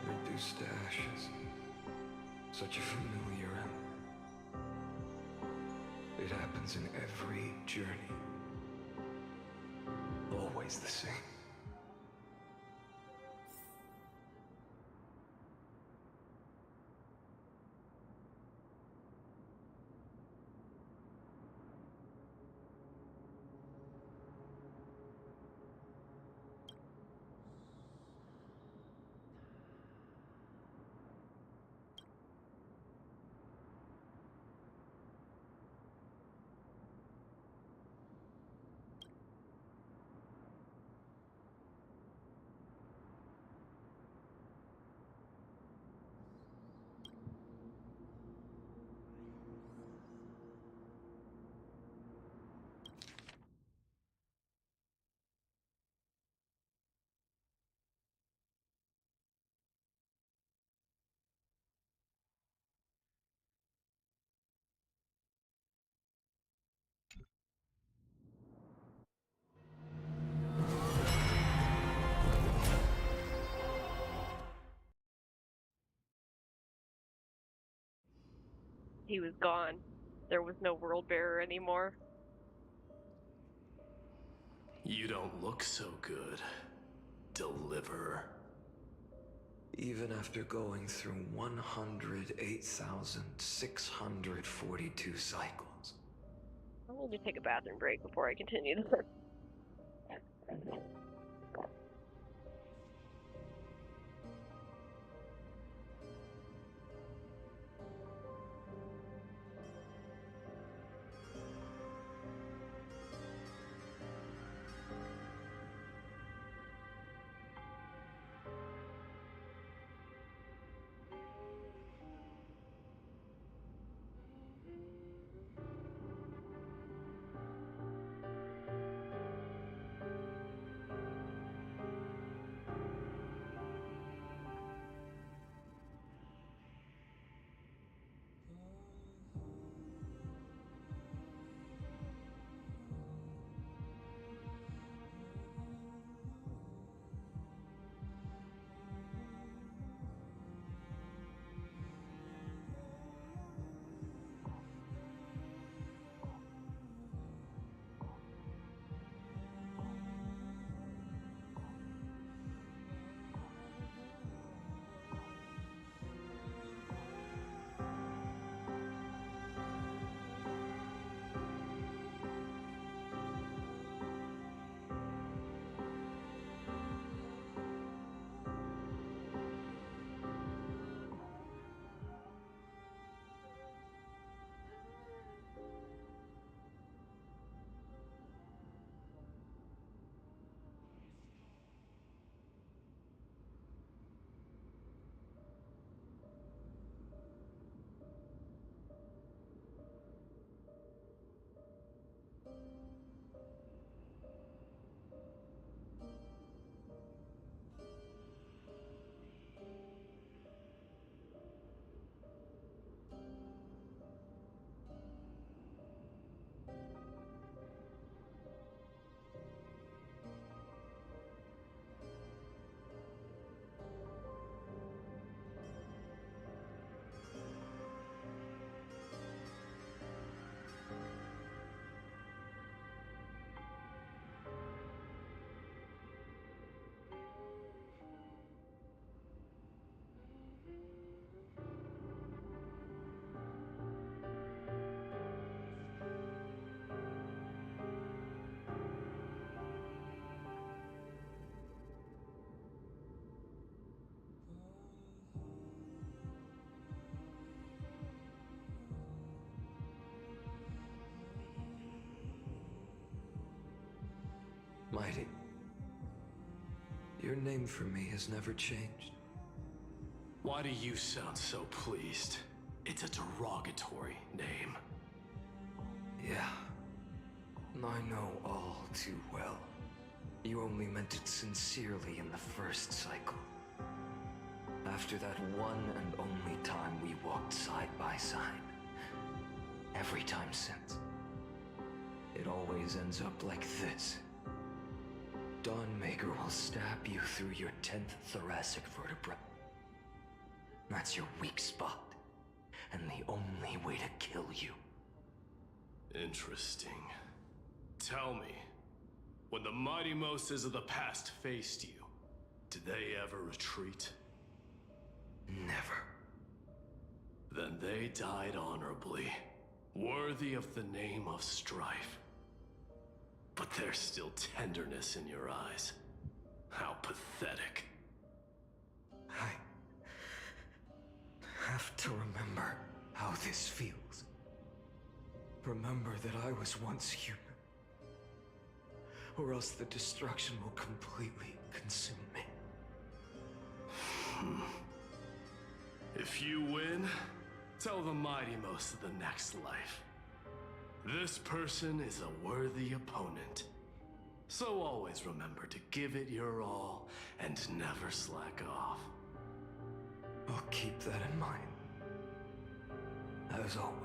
Reduced to ashes, such a familiar end. It happens in every journey. Always the same. he was gone. There was no world bearer anymore. You don't look so good, Deliverer. Even after going through 108,642 cycles. I need to take a bathroom break before I continue this. Mighty, your name for me has never changed. Why do you sound so pleased? It's a derogatory name. Yeah, I know all too well. You only meant it sincerely in the first cycle. After that one and only time we walked side by side. Every time since. It always ends up like this. Dawnmaker will stab you through your 10th thoracic vertebra. That's your weak spot, and the only way to kill you. Interesting. Tell me, when the mighty Moses of the past faced you, did they ever retreat? Never. Then they died honorably, worthy of the name of strife. But there's still tenderness in your eyes. How pathetic. I have to remember how this feels. Remember that I was once human. Or else the destruction will completely consume me. If you win, tell the mighty most of the next life. This person is a worthy opponent. So always remember to give it your all and never slack off. I'll keep that in mind. As always.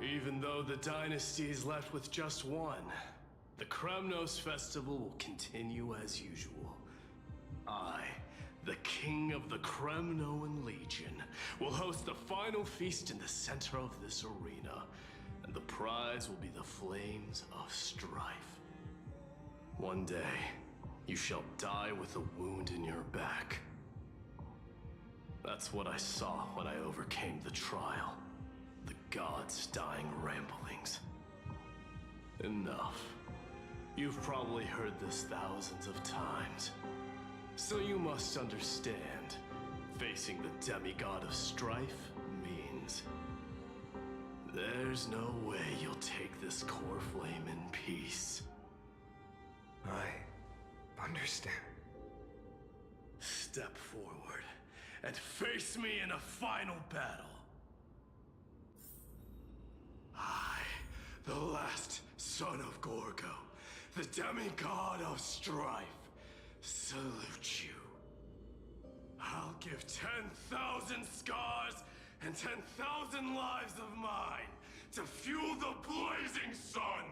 Even though the dynasty is left with just one, the Kremnos festival will continue as usual. I, the king of the Kremnoan Legion, will host the final feast in the center of this arena, and the prize will be the flames of strife. One day, you shall die with a wound in your back. That's what I saw when I overcame the trial. The gods' dying ramblings. Enough. You've probably heard this thousands of times. So you must understand, facing the demigod of strife means there's no way you'll take this core flame in peace. I understand. Step forward and face me in a final battle. I, the last son of Gorgo, the demigod of strife, salute you. I'll give 10,000 scars and 10,000 lives of mine to fuel the blazing sun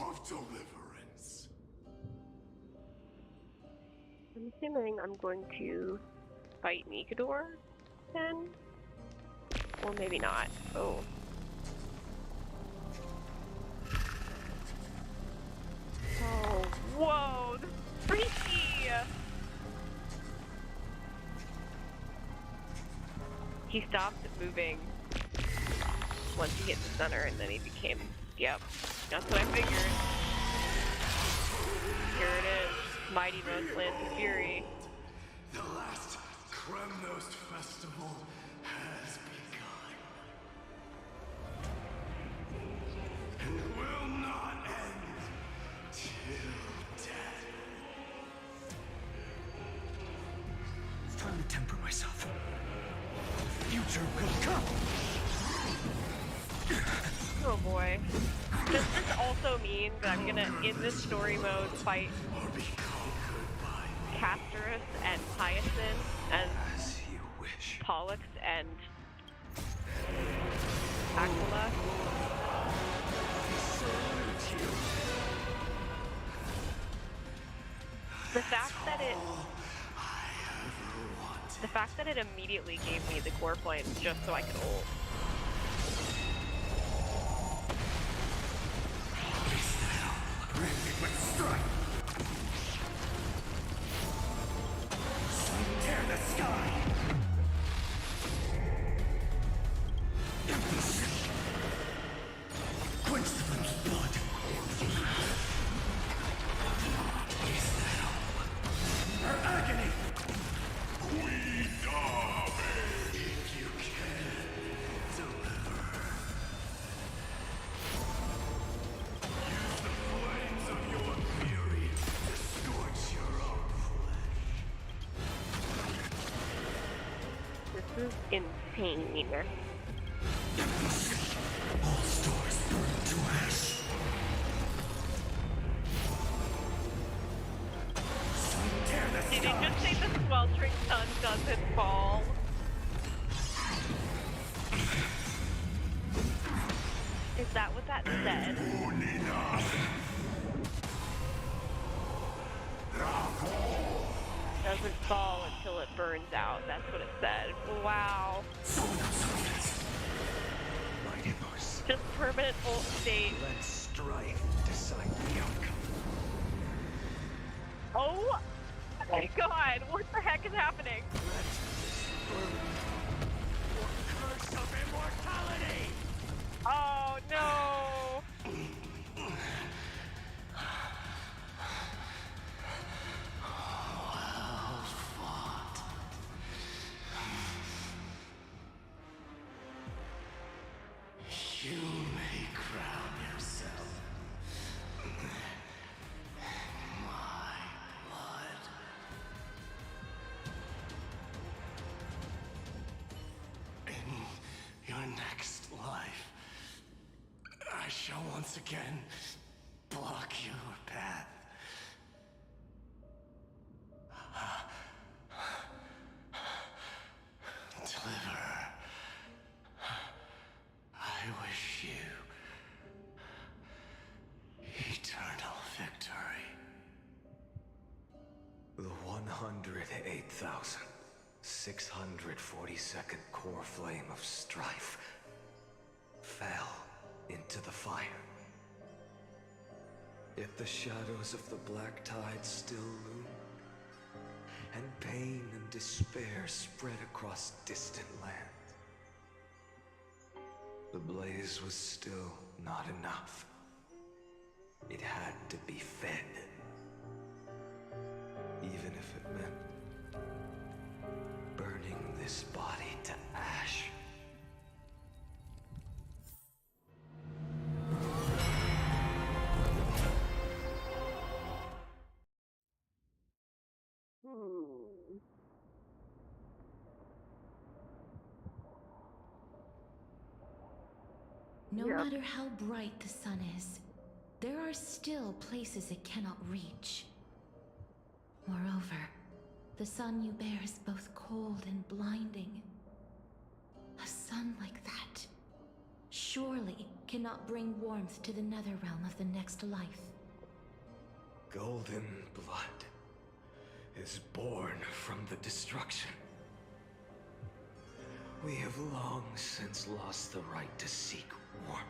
of deliverance. I'm assuming I'm going to fight Mikador then? Or maybe not. Oh. Oh, whoa! This is freaky! He stopped moving once he hit the center, and then he became, yep, that's what I figured. Here it is, Mighty Most Lance of Fury. The last Kremnos festival has begun. And will not end till death. It's time to temper myself. The future will come! Oh boy. Does this also mean that I'm gonna, in this story mode, fight Castorus and Hyacinth and Pollux and Aquila? The fact that it immediately gave me the core flames just so I could ult. Tear the sky! Quench the fool's blood! Is that all? Her agony! We die! If you can, deliver. Use the flames of your fury to scorch your own flesh. This is insane. All stores burn to ash. Did it just say the sweltering sun doesn't fall? Is that what that said? Doesn't fall until it burns out. That's what it said. Wow. Just permanent ult state. Let strife decide the outcome. Oh my god, what the heck is happening? Curse of immortality! Oh no! Well fought. You may crown yourself my blood. In your next life, I shall once again block your path. Deliver. I wish you eternal victory. The 108,000. 642nd core flame of strife fell into the fire. Yet the shadows of the black tide still loom, and pain and despair spread across distant lands. The blaze was still not enough. It had to be fed. Even if it meant burning this body to ash. No matter how bright the sun is, there are still places it cannot reach. Moreover, the sun you bear is both cold and blinding. A sun like that surely cannot bring warmth to the nether realm of the next life. Golden blood is born from the destruction. We have long since lost the right to seek warmth.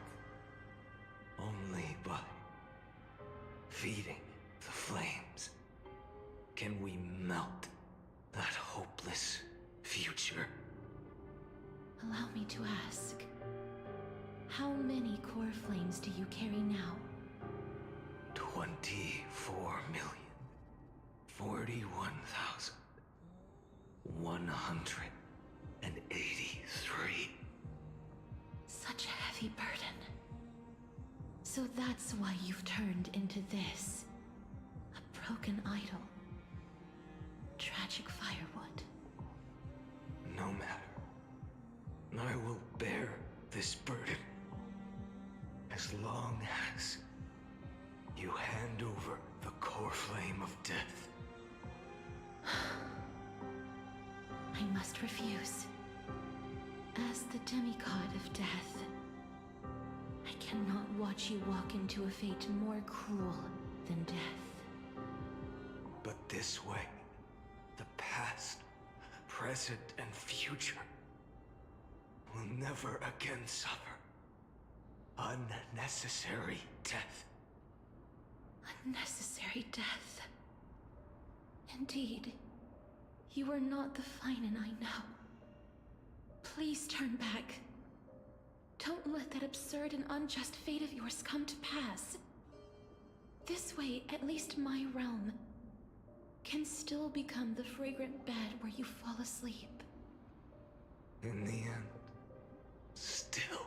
Only by feeding the flames can we melt that hopeless future. Allow me to ask, how many core flames do you carry now? 24,041,183. Such a heavy burden. So that's why you've turned into this. A broken idol. Tragic firewood. No matter. I will bear this burden as long as you hand over the core flame of death. I must refuse. As the demigod of death, I cannot watch you walk into a fate more cruel than death. But this way, the past, present, and future will never again suffer unnecessary death. Unnecessary death. Indeed, you are not the Finan I know. Please turn back. Don't let that absurd and unjust fate of yours come to pass. This way, at least my realm can still become the fragrant bed where you fall asleep. In the end, still,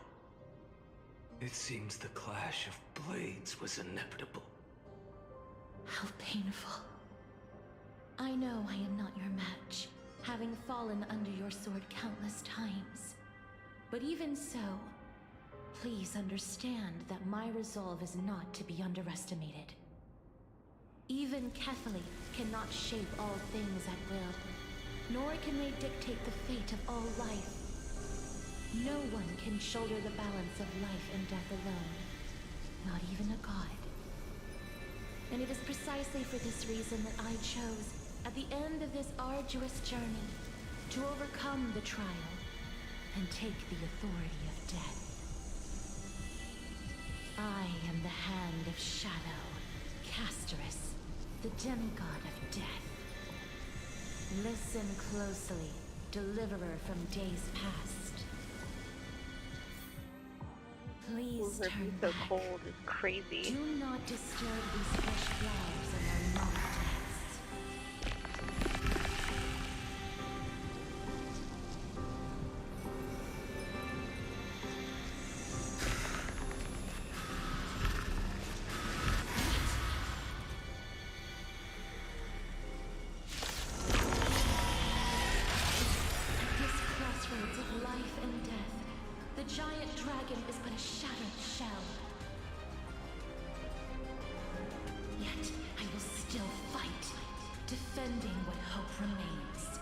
it seems the clash of blades was inevitable. How painful. I know I am not your match, having fallen under your sword countless times. But even so, please understand that my resolve is not to be underestimated. Even Kethali cannot shape all things at will, nor can they dictate the fate of all life. No one can shoulder the balance of life and death alone, not even a god. And it is precisely for this reason that I chose, at the end of this arduous journey, to overcome the trial and take the authority of death. I am the Hand of Shadow, Casterus, the demigod of death. Listen closely, deliverer from days past. Please turn so back. cold is crazy. Do not disturb these fresh flowers in their mock deaths. At this crossroads of life and death, the giant dragon is but a shattered shell. Yet I will still fight, defending what hope remains.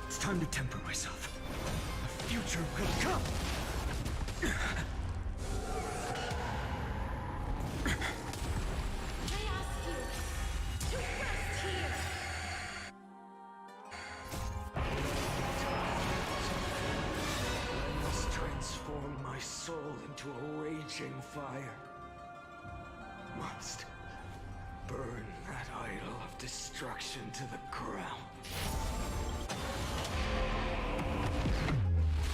It's time to temper myself. The future will come! I ask you, my soul into a raging fire. Must burn that idol of destruction to the ground.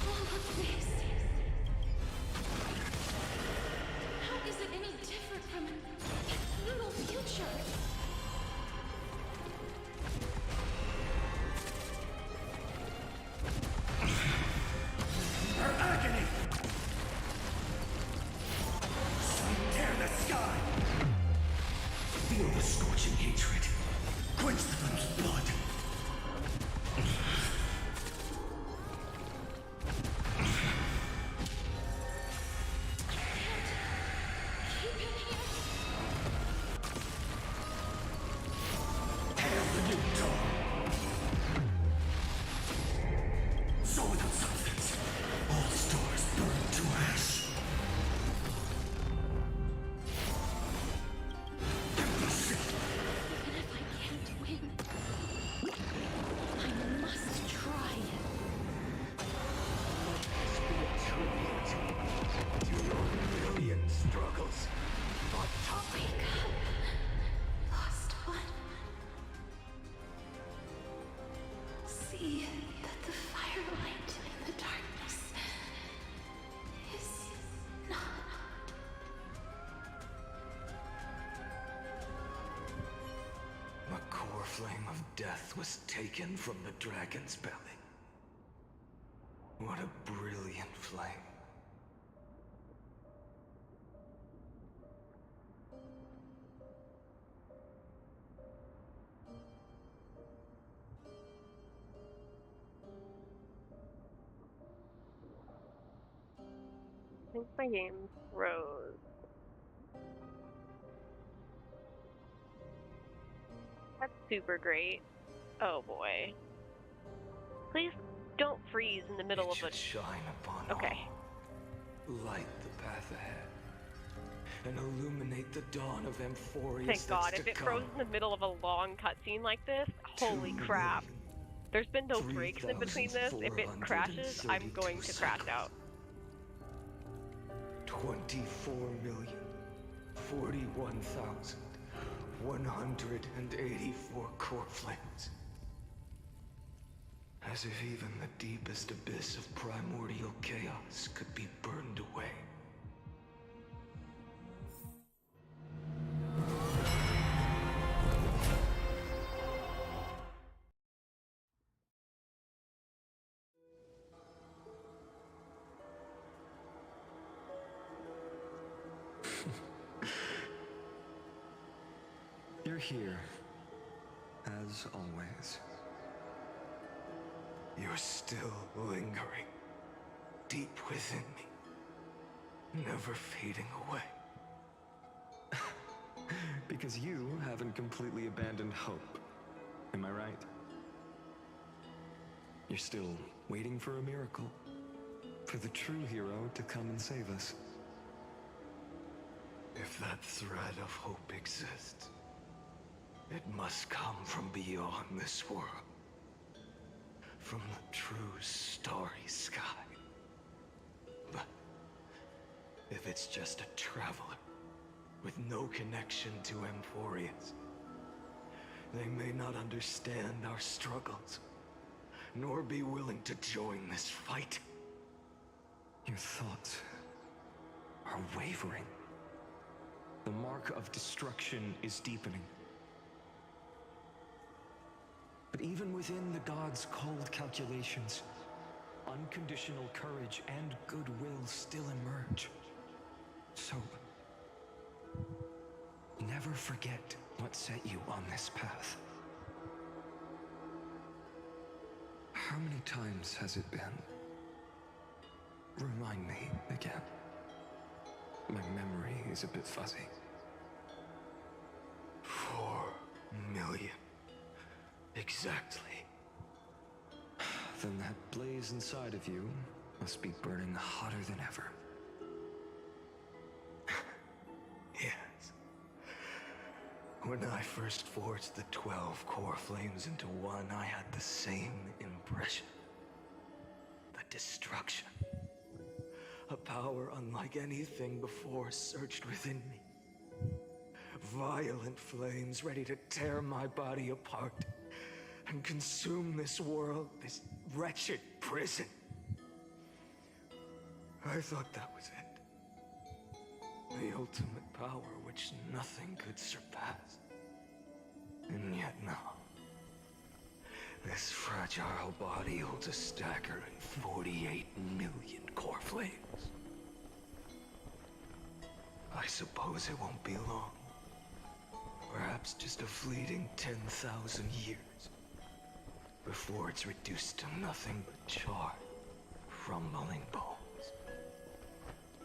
All of this. How is it any different from a brutal future? Her agony! Sun tear the sky! Feel the scorching hatred. Quench the flame's blood. Hail the new dawn! So without substance, all stars burn to ash. Even if I can't win, I must try. To your million struggles. Wake up, lost one. See that the firelight in the darkness is not. The core flame of death was taken from the dragon's belly. What a brilliant flame. I think my game froze. That's super great. Oh boy. Please don't freeze in the middle of a... Shine upon Okay. all. Light the path ahead. And illuminate the dawn of Amphoreus. Thank God. that's If to it froze come. in the middle of a long cutscene like this, holy crap. There's been no breaks in between this. If it crashes, I'm going to crash out. 24,041,184 core flames. As if even the deepest abyss of primordial chaos could be burned away. You're here, as always. You're still lingering, deep within me, never fading away. Because you haven't completely abandoned hope. Am I right? You're still waiting for a miracle. For the true hero to come and save us. If that thread of hope exists, it must come from beyond this world. From the true starry sky. But if it's just a traveler with no connection to Amphoreus, they may not understand our struggles, nor be willing to join this fight. Your thoughts are wavering. The mark of destruction is deepening. But even within the gods' cold calculations, unconditional courage and goodwill still emerge. So, never forget what set you on this path. How many times has it been? Remind me again. My memory is a bit fuzzy. 4 million. Exactly. Then that blaze inside of you must be burning hotter than ever. Yes. When I first forged the 12 core flames into one, I had the same impression. The destruction. A power unlike anything before surged within me. Violent flames ready to tear my body apart and consume this world, this wretched prison. I thought that was it. The ultimate power which nothing could surpass. And yet now, this fragile body holds a staggering 48 million core flames. I suppose it won't be long. Perhaps just a fleeting 10,000 years before it's reduced to nothing but charred, crumbling bones.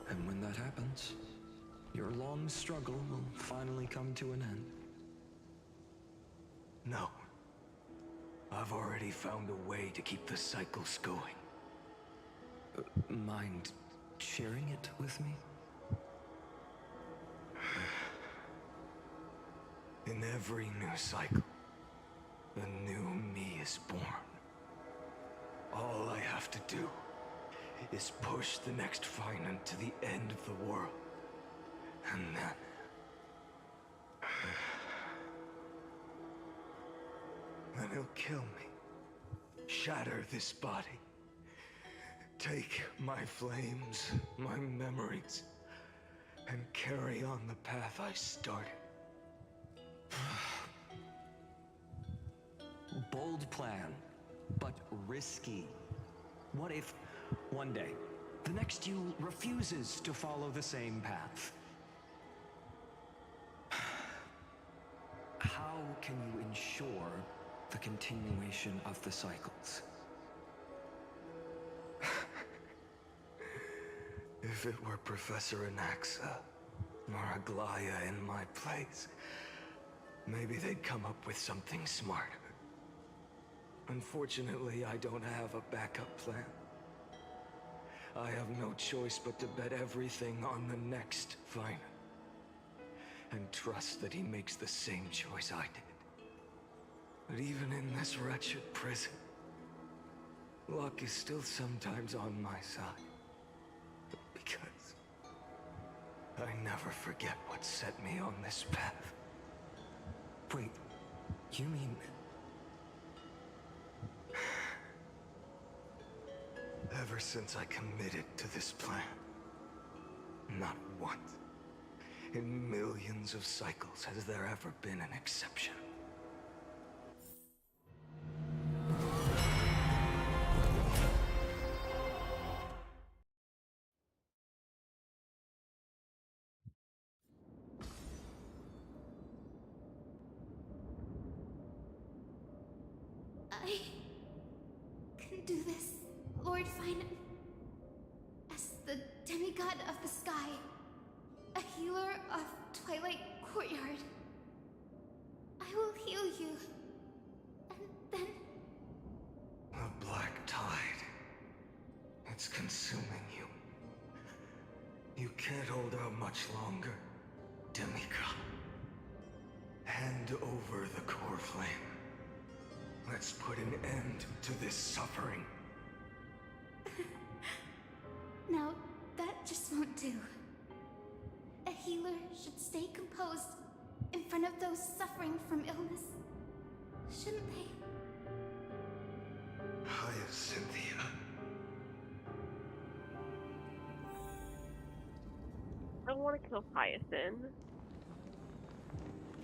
And when that happens, your long struggle will finally come to an end. No. I've already found a way to keep the cycles going. Mind sharing it with me? In every new cycle, a new me is born. All I have to do is push the next Finan to the end of the world. And then... then he'll kill me. Shatter this body. Take my flames, my memories, and carry on the path I started. Bold plan, but risky. What if, one day, the next you refuses to follow the same path? How can you ensure the continuation of the cycles? If it were Professor Anaxa or Aglaya in my place, maybe they'd come up with something smarter. Unfortunately, I don't have a backup plan. I have no choice but to bet everything on the next Finan. And trust that he makes the same choice I did. But even in this wretched prison, luck is still sometimes on my side. Because I never forget what set me on this path. Wait, you mean... Ever since I committed to this plan, not once, in millions of cycles, has there ever been an exception. I can do this, Lord Finan. As the demigod of the sky, a healer of Twilight Courtyard. I will heal you, and then... The black tide. It's consuming you. You can't hold out much longer, demigod. Hand over the core flame. Let's put an end to this suffering. No, that just won't do. A healer should stay composed in front of those suffering from illness. Shouldn't they? Hyacinthia. I don't want to kill Hyacinth.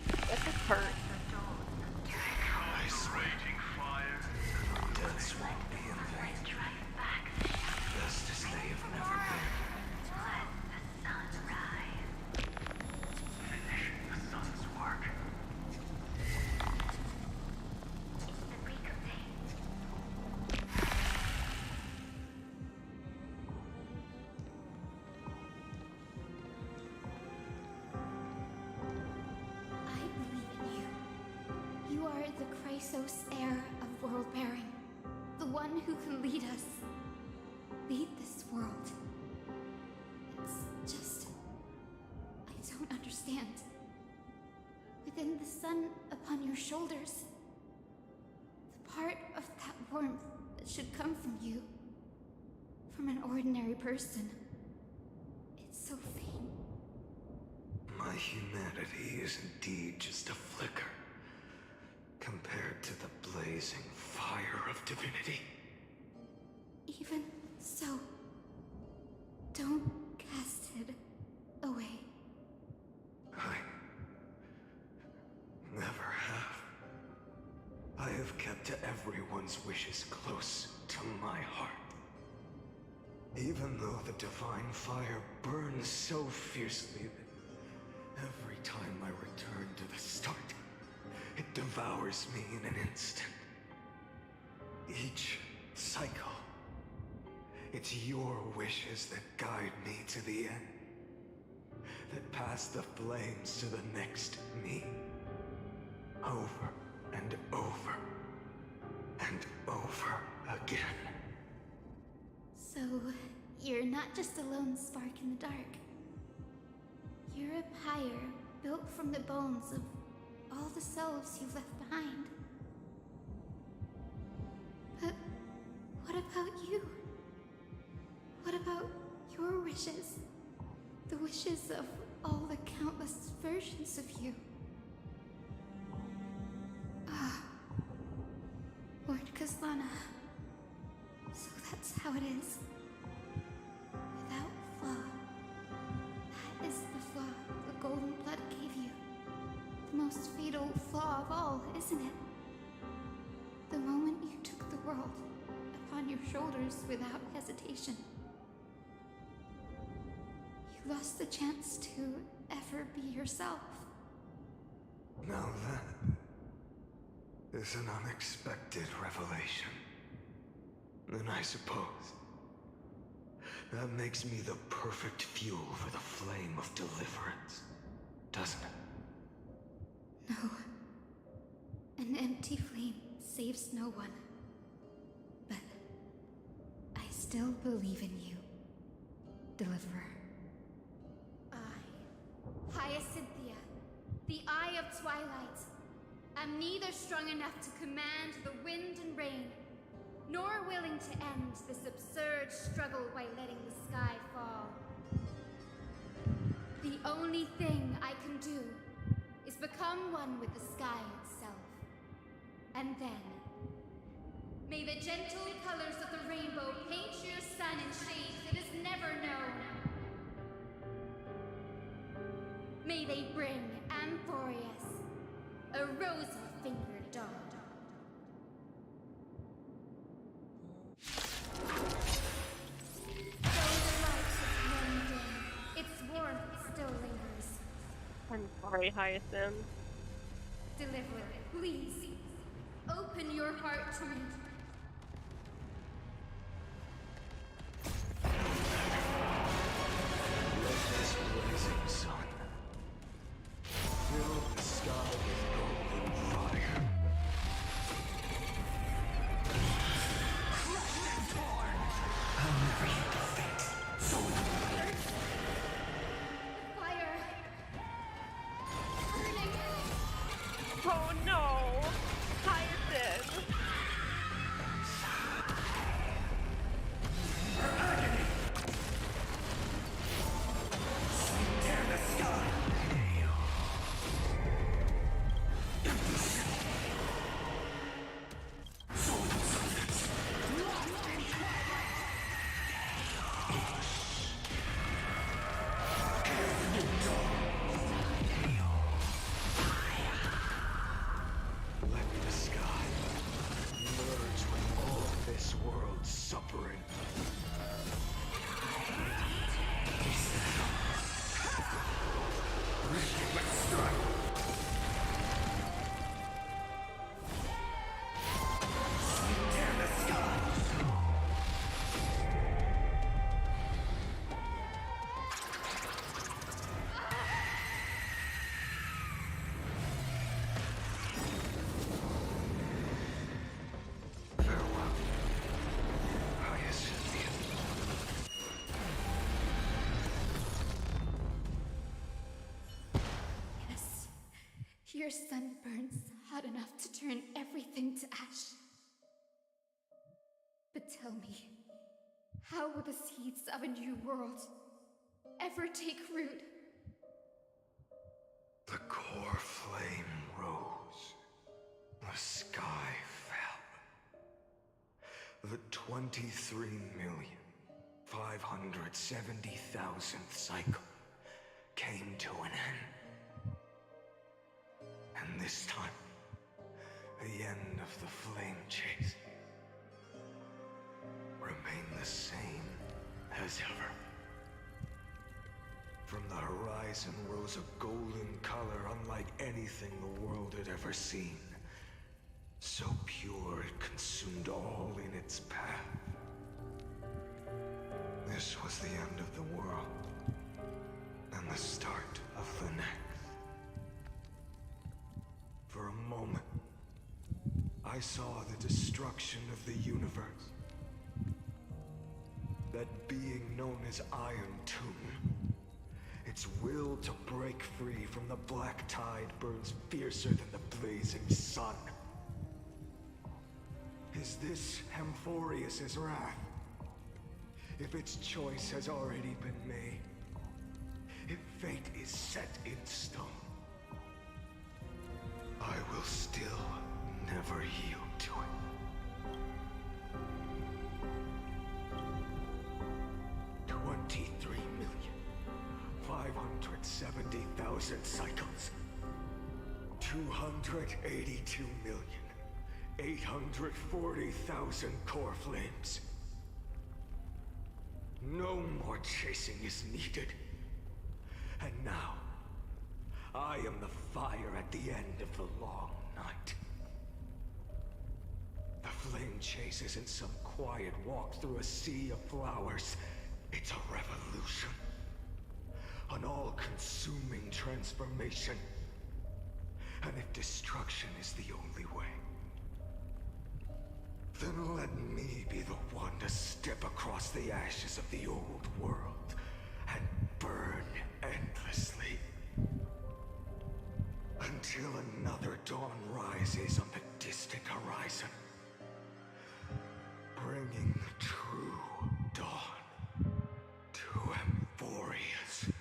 That just hurt. Ice raging fire. Deaths won't be in vain. Just as they have never been. Let the sun rise. Finish the sun's work. The recompete. I believe in you. You are the Chrysos heir of world bearing. The one who can lead us. Lead this world. It's just... I don't understand. Within the sun upon your shoulders, the part of that warmth that should come from you, from an ordinary person, My humanity is indeed just a flicker compared to the blazing fire of divinity. Even so, don't cast it away. I never have. I have kept everyone's wishes close to my heart. Even though the divine fire burns so fiercely that every time I return to the start, it devours me in an instant. Each cycle, it's your wishes that guide me to the end, that pass the flames to the next me, over and over and over again. So, you're not just a lone spark in the dark. You're a pyre built from the bones of all the selves you've left behind. But what about you? What about your wishes? The wishes of all the countless versions of you? Ah, Lord Kazlana. So that's how it is. Without flaw. That is the flaw the golden blood gave you. The most fatal flaw of all, isn't it? The moment you took the world upon your shoulders without hesitation. You lost the chance to ever be yourself. Now that is an unexpected revelation. Then I suppose that makes me the perfect fuel for the flame of deliverance, doesn't it? No. An empty flame saves no one. But I still believe in you, Deliverer. I, Hyacinthia, the Eye of Twilight, am neither strong enough to command the wind and rain, nor willing to end this absurd struggle by letting the sky fall. The only thing I can do is become one with the sky itself. And then, may the gentle colors of the rainbow paint your sun in shades it has never known. May they bring Amphoreus a rosy-fingered dog. Its warmth still lingers. I'm sorry, Hyacinth. Deliverer, please, open your heart to me. Let this blazing sun fill the sky with golden fire. Crushed and torn! I'll never hit the fate. So Fire! Burning! Oh no! Hyacinth! tear the sky! Let the sky merge with all this world's suffering. Let's strike! Tear the sky! Farewell, Hyacinthia. Yes. Your sun burns hot enough to turn everything to ash. But tell me, how will the seeds of a new world ever take root? core flame rose. The sky fell. The 23,570,000th cycle came to an end. And this time, the end of the flame chase remained the same as ever. From the horizon rose a golden color unlike anything the world had ever seen. So pure it consumed all in its path. This was the end of the world, and the start of the next. For a moment, I saw the destruction of the universe. That being known as Iron Tomb, its will to break free from the black tide burns fiercer than the blazing sun. Is this Amphoreus' wrath? If its choice has already been made, if fate is set in stone, I will still never yield to it. $23,570,000 cycles. 282,840,000 core flames. No more chasing is needed. And now, I am the fire at the end of the long night. The flame chase isn't some quiet walk through a sea of flowers. It's a revolution. An all-consuming transformation. And if destruction is the only way, then let me be the one to step across the ashes of the old world and burn endlessly. Until another dawn rises on the distant horizon, bringing the true dawn to Amphoreus.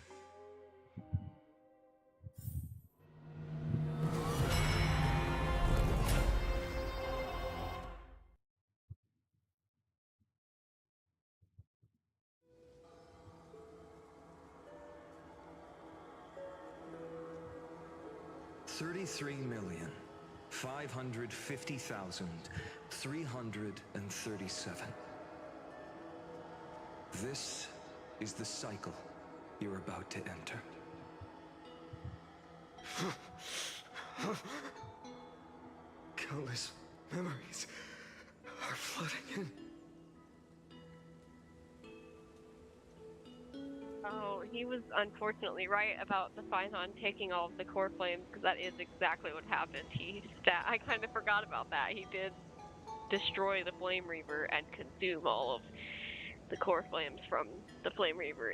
$33,550,337. This is the cycle you're about to enter. Countless memories are flooding in. Oh, he was unfortunately right about the Python taking all of the core flames, because that is exactly what happened. I kind of forgot about that. He did destroy the Flame Reaver and consume all of the core flames from the Flame Reaver,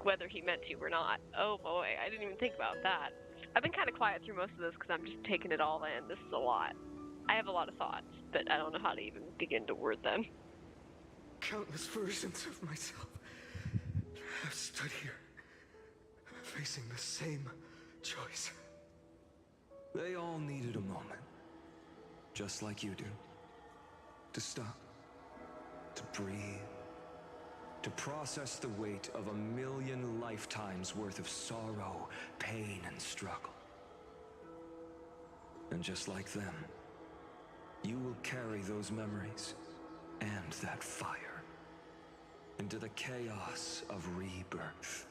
whether he meant to or not. Oh boy, I didn't even think about that. I've been kind of quiet through most of this because I'm just taking it all in. This is a lot. I have a lot of thoughts, but I don't know how to even begin to word them. Countless versions of myself have stood here, facing the same choice. They all needed a moment, just like you do. To stop, to breathe, to process the weight of 1,000,000 lifetimes worth of sorrow, pain, and struggle. And just like them, you will carry those memories and that fire into the chaos of rebirth.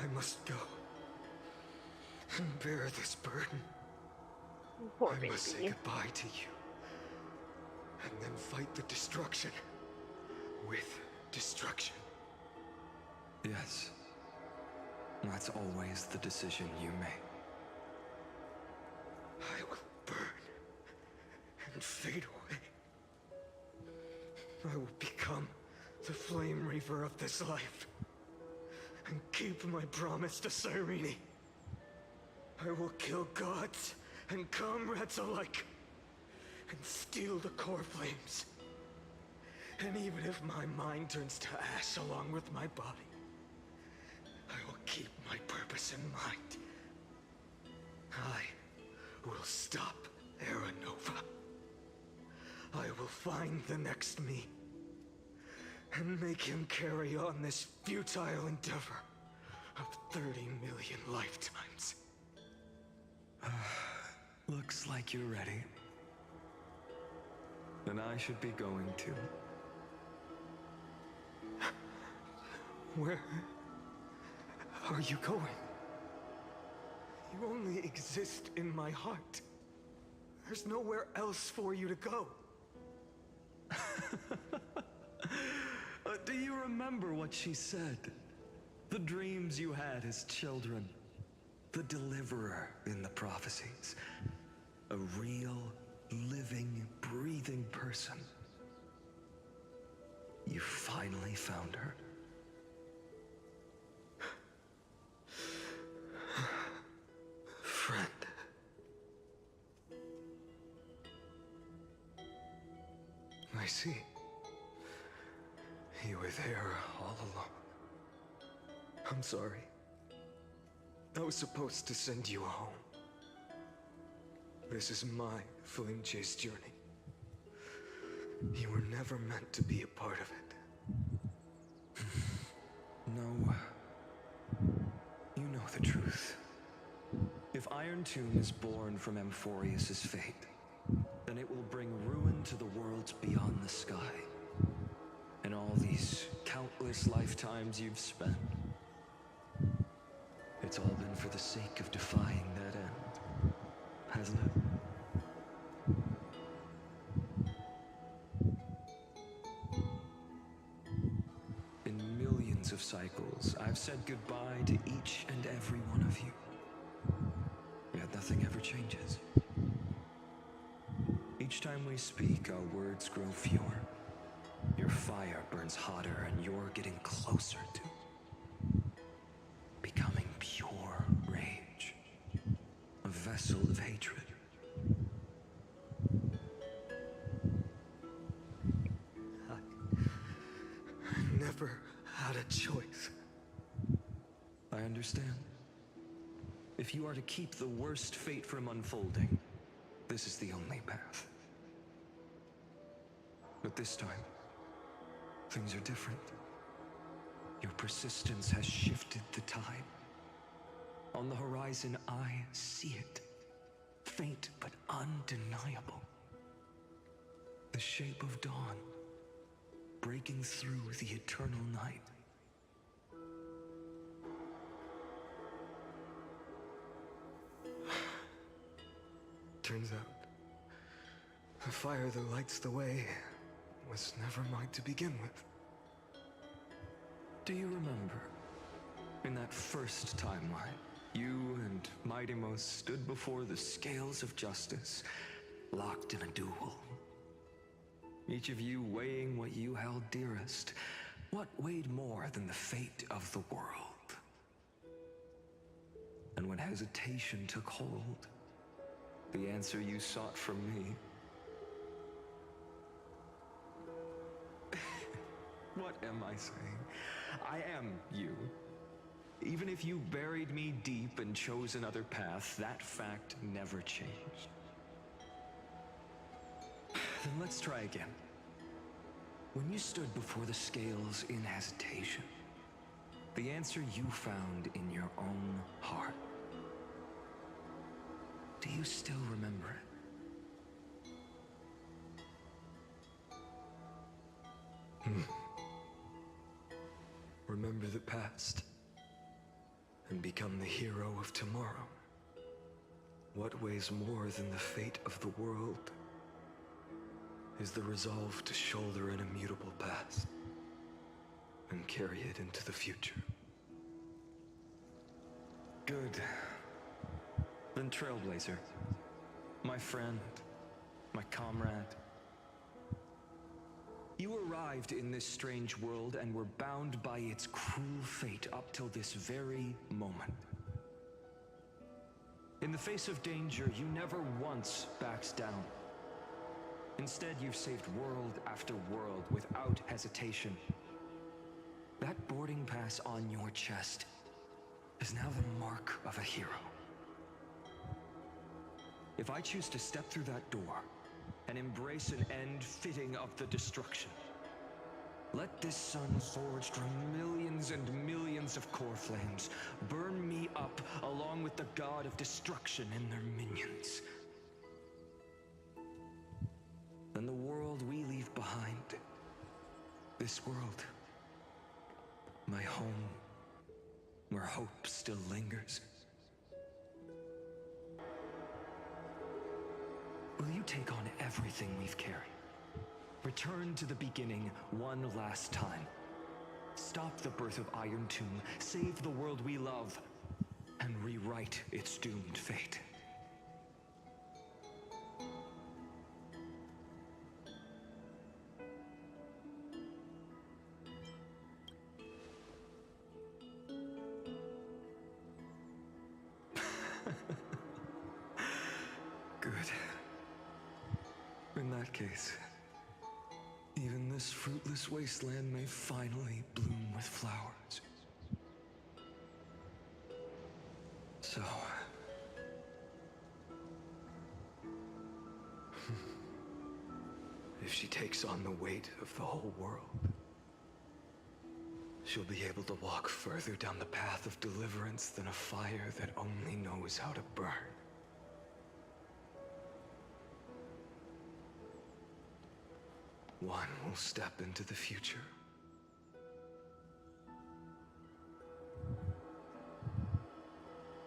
I must go and bear this burden. Poor I baby. must say goodbye to you, and then fight the destruction with destruction. Yes, that's always the decision you make. I will burn and fade away. I will become the Flame Reaver of this life and keep my promise to Cyrene. I will kill gods and comrades alike and steal the core flames And even if my mind turns to ash along with my body, I will keep my purpose in mind. I will stop Aranova. I will find the next me, and make him carry on this futile endeavor of 30 million lifetimes. Looks like you're ready. Then I should be going too. Where are you going? You only exist in my heart. There's nowhere else for you to go. Do you remember what she said? The dreams you had as children. The deliverer in the prophecies. A real, living, breathing person. You finally found her. Friend. I see. You were there all along. I'm sorry. I was supposed to send you home. This is my flame chase journey. You were never meant to be a part of it. No. You know the truth. If Iron Tomb is born from Amphoreus' fate, then it will bring ruin to the worlds beyond the sky. And all these countless lifetimes you've spent, it's all been for the sake of defying that end, hasn't it? In millions of cycles, I've said goodbye to each and every one of you. Yet nothing ever changes. Each time we speak, our words grow fewer. Your fire burns hotter, and you're getting closer to becoming pure rage. A vessel of hatred. I never had a choice. I understand. If you are to keep the worst fate from unfolding, this is the only path. But this time, things are different. Your persistence has shifted the tide. On the horizon, I see it. Faint but undeniable. The shape of dawn, breaking through the eternal night. Turns out, the fire that lights the way was never mine to begin with. Do you remember, in that first timeline, you and Mightymost stood before the scales of justice, locked in a duel? Each of you weighing what you held dearest. What weighed more than the fate of the world? And when hesitation took hold, the answer you sought from me. What am I saying? I am you. Even if you buried me deep and chose another path, that fact never changed. Then let's try again. When you stood before the scales in hesitation, the answer you found in your own heart. Do you still remember it? Remember the past and become the hero of tomorrow. What weighs more than the fate of the world is the resolve to shoulder an immutable past and carry it into the future. Good. Then Trailblazer, my friend, my comrade. You arrived in this strange world and were bound by its cruel fate up till this very moment. In the face of danger, you never once backed down. Instead, you've saved world after world without hesitation. That boarding pass on your chest is now the mark of a hero. If I choose to step through that door and embrace an end fitting of the destruction, let this sun forged from millions and millions of core flames burn me up along with the god of destruction and their minions. Then the world we leave behind, this world, my home, where hope still lingers. Will you take on everything we've carried? Return to the beginning one last time. Stop the birth of Iron Tomb, save the world we love, and rewrite its doomed fate. Good. In that case, even this fruitless wasteland may finally bloom with flowers. So... if she takes on the weight of the whole world, she'll be able to walk further down the path of deliverance than a fire that only knows how to burn. One will step into the future.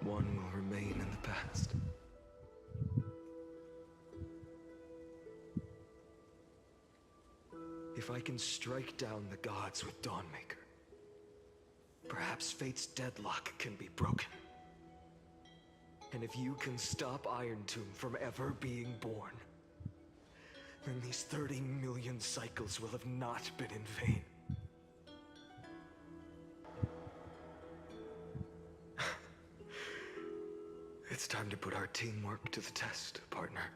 One will remain in the past. If I can strike down the gods with Dawnmaker, perhaps fate's deadlock can be broken. And if you can stop Iron Tomb from ever being born, then these 30 million cycles will have not been in vain. It's time to put our teamwork to the test, partner.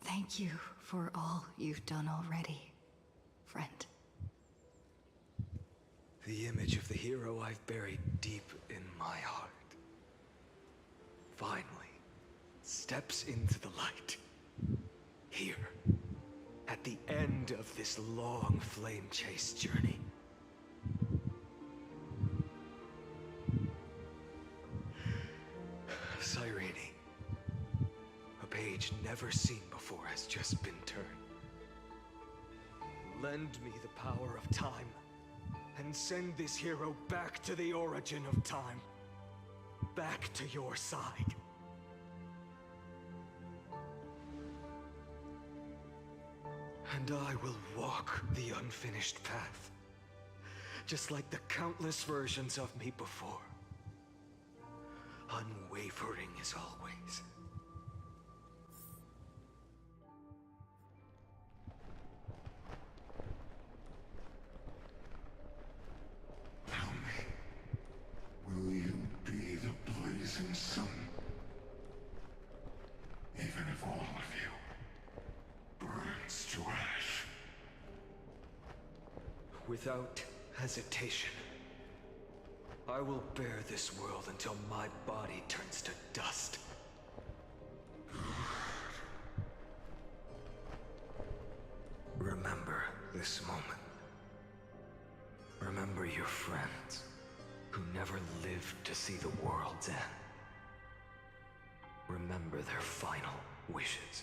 Thank you for all you've done already, friend. The image of the hero I've buried deep in my heart finally steps into the light. Here, at the end of this long flame chase journey. Cyrene, a page never seen before has just been turned. Lend me the power of time, and send this hero back to the origin of time. Back to your side. And I will walk the unfinished path, just like the countless versions of me before. Unwavering as always. Tell me, will you be the blazing sun? Even if all of you burns to ash. Without hesitation, I will bear this world until my body turns to dust. Remember this moment. Remember your friends who never lived to see the world's end. Remember their final wishes.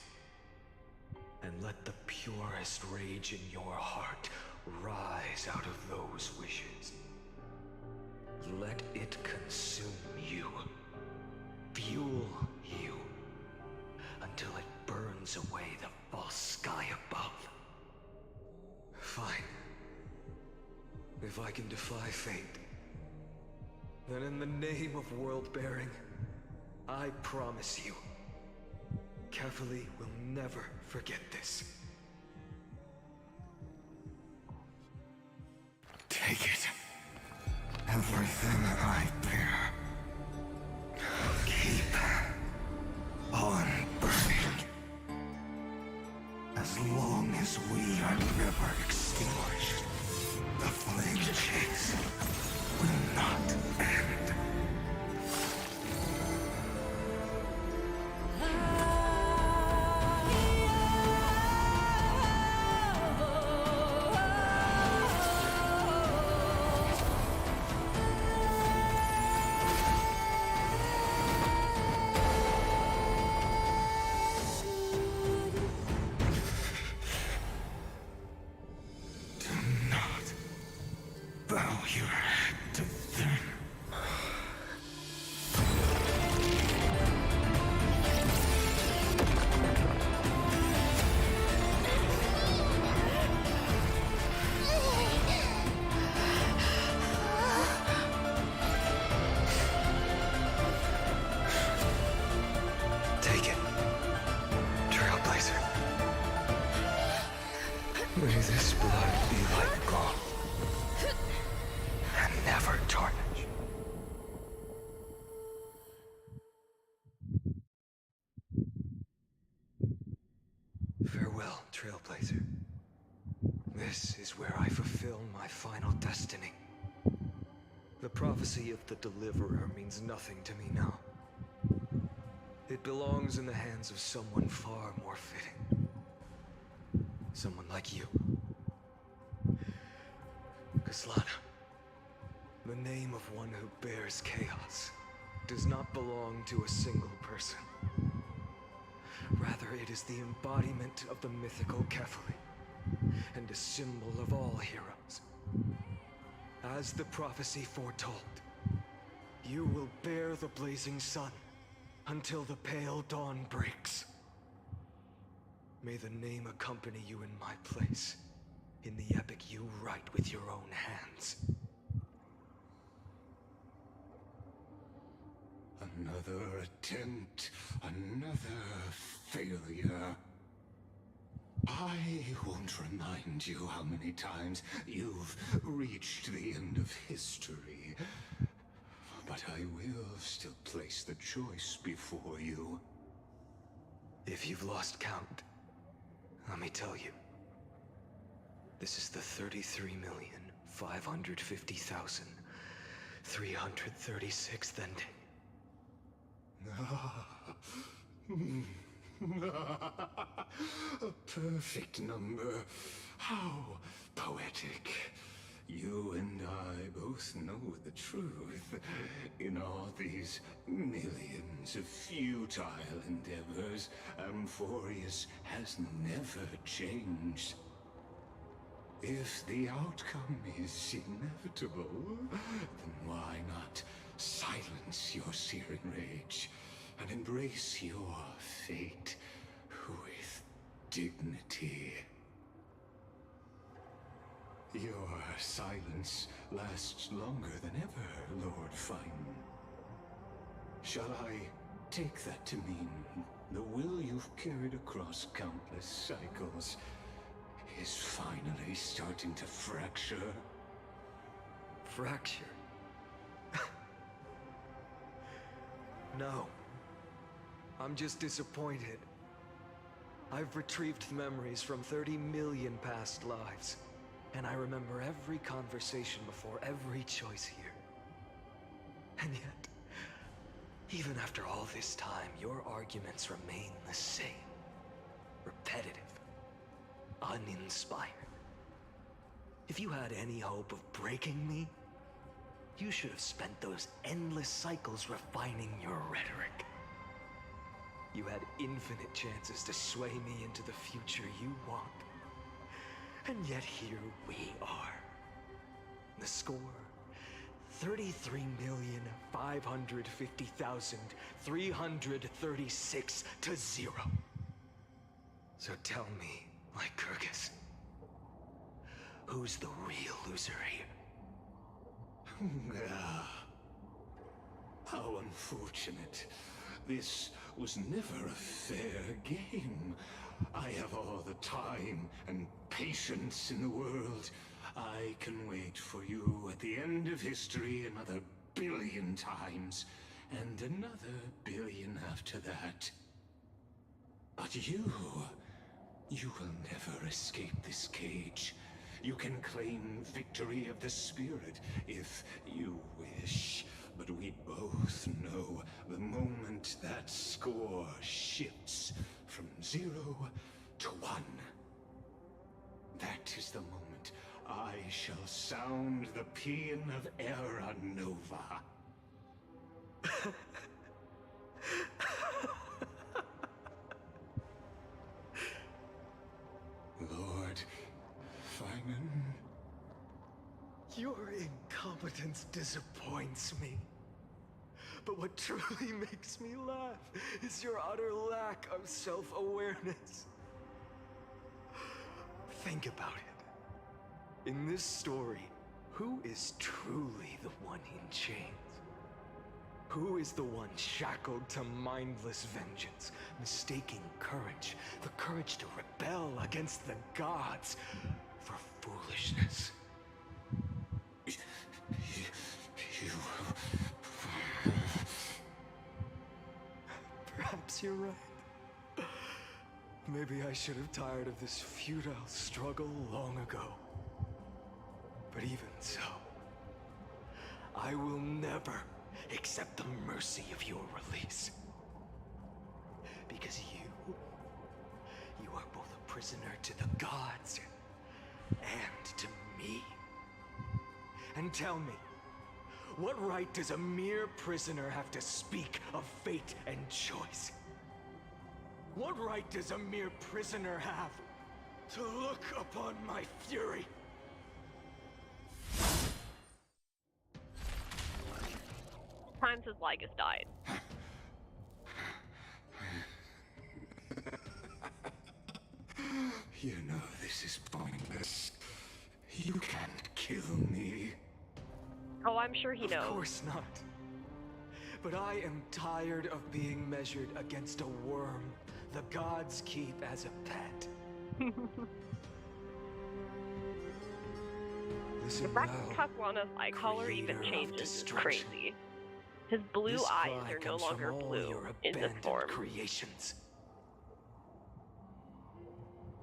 And let the purest rage in your heart rise out of those wishes. Let it consume you, fuel you, until it burns away the false sky above. Fine. If I can defy fate, then in the name of world-bearing, I promise you, Kefali will never forget this. Take it. Everything I bear. Keep on burning. As long as we are never extinguished, the flame chase will not end. Bow your head to them. Take it, Trailblazer. May this blood be like gold and never tarnish. Farewell, Trailblazer. This is where I fulfill my final destiny. The prophecy of the Deliverer means nothing to me now. It belongs in the hands of someone far more fitting. Someone like you. Kaslana. The name of one who bears chaos does not belong to a single person. Rather, it is the embodiment of the mythical Kefali, and a symbol of all heroes. As the prophecy foretold, you will bear the blazing sun until the pale dawn breaks. May the name accompany you in my place, in the epic you write with your own hands. Another attempt, another failure. I won't remind you how many times you've reached the end of history. But I will still place the choice before you. If you've lost count, let me tell you. This is the 33,550,336th ending. A perfect number. How poetic. You and I both know the truth. In all these millions of futile endeavors, Amphoreus has never changed. If the outcome is inevitable, then why not silence your searing rage and embrace your fate with dignity? Your silence lasts longer than ever, Lord Fine. Shall I take that to mean the will you've carried across countless cycles is finally starting to fracture? Fracture? No. I'm just disappointed. I've retrieved memories from 30 million past lives, and I remember every conversation before every choice here. And yet, even after all this time, your arguments remain the same. Repetitive. Uninspired. If you had any hope of breaking me, you should have spent those endless cycles refining your rhetoric. You had infinite chances to sway me into the future you want. And yet here we are. The score, 33,550,336 to 0. So tell me, Lycurgus, who's the real loser here? How unfortunate. This was never a fair game. I have all the time and patience in the world. I can wait for you at the end of history another billion times, and another billion after that. But you will never escape this cage. You can claim victory of the spirit if you wish, but we both know the moment that score shifts from 0 to 1. That is the moment I shall sound the paean of Era Nova. Lord Finan? Your incompetence disappoints me. But what truly makes me laugh is your utter lack of self-awareness. Think about it. In this story, who is truly the one in chains? Who is the one shackled to mindless vengeance, mistaking courage, the courage to rebel against the gods, for foolishness? Perhaps you're right. Maybe I should have tired of this futile struggle long ago. But even so, I will never accept the mercy of your release. Because you are both a prisoner to the gods and to me. And tell me, what right does a mere prisoner have to speak of fate and choice? What right does a mere prisoner have to look upon my fury? Times his Lygus died. You know this is pointless. You can't kill me. Oh, I'm sure he knows. Of course not. But I am tired of being measured against a worm the gods keep as a pet. Listen the fact well, that Capuana's eye color even changes is crazy. His blue This eyes cry are no comes from longer all blue your in this abandoned form. creations.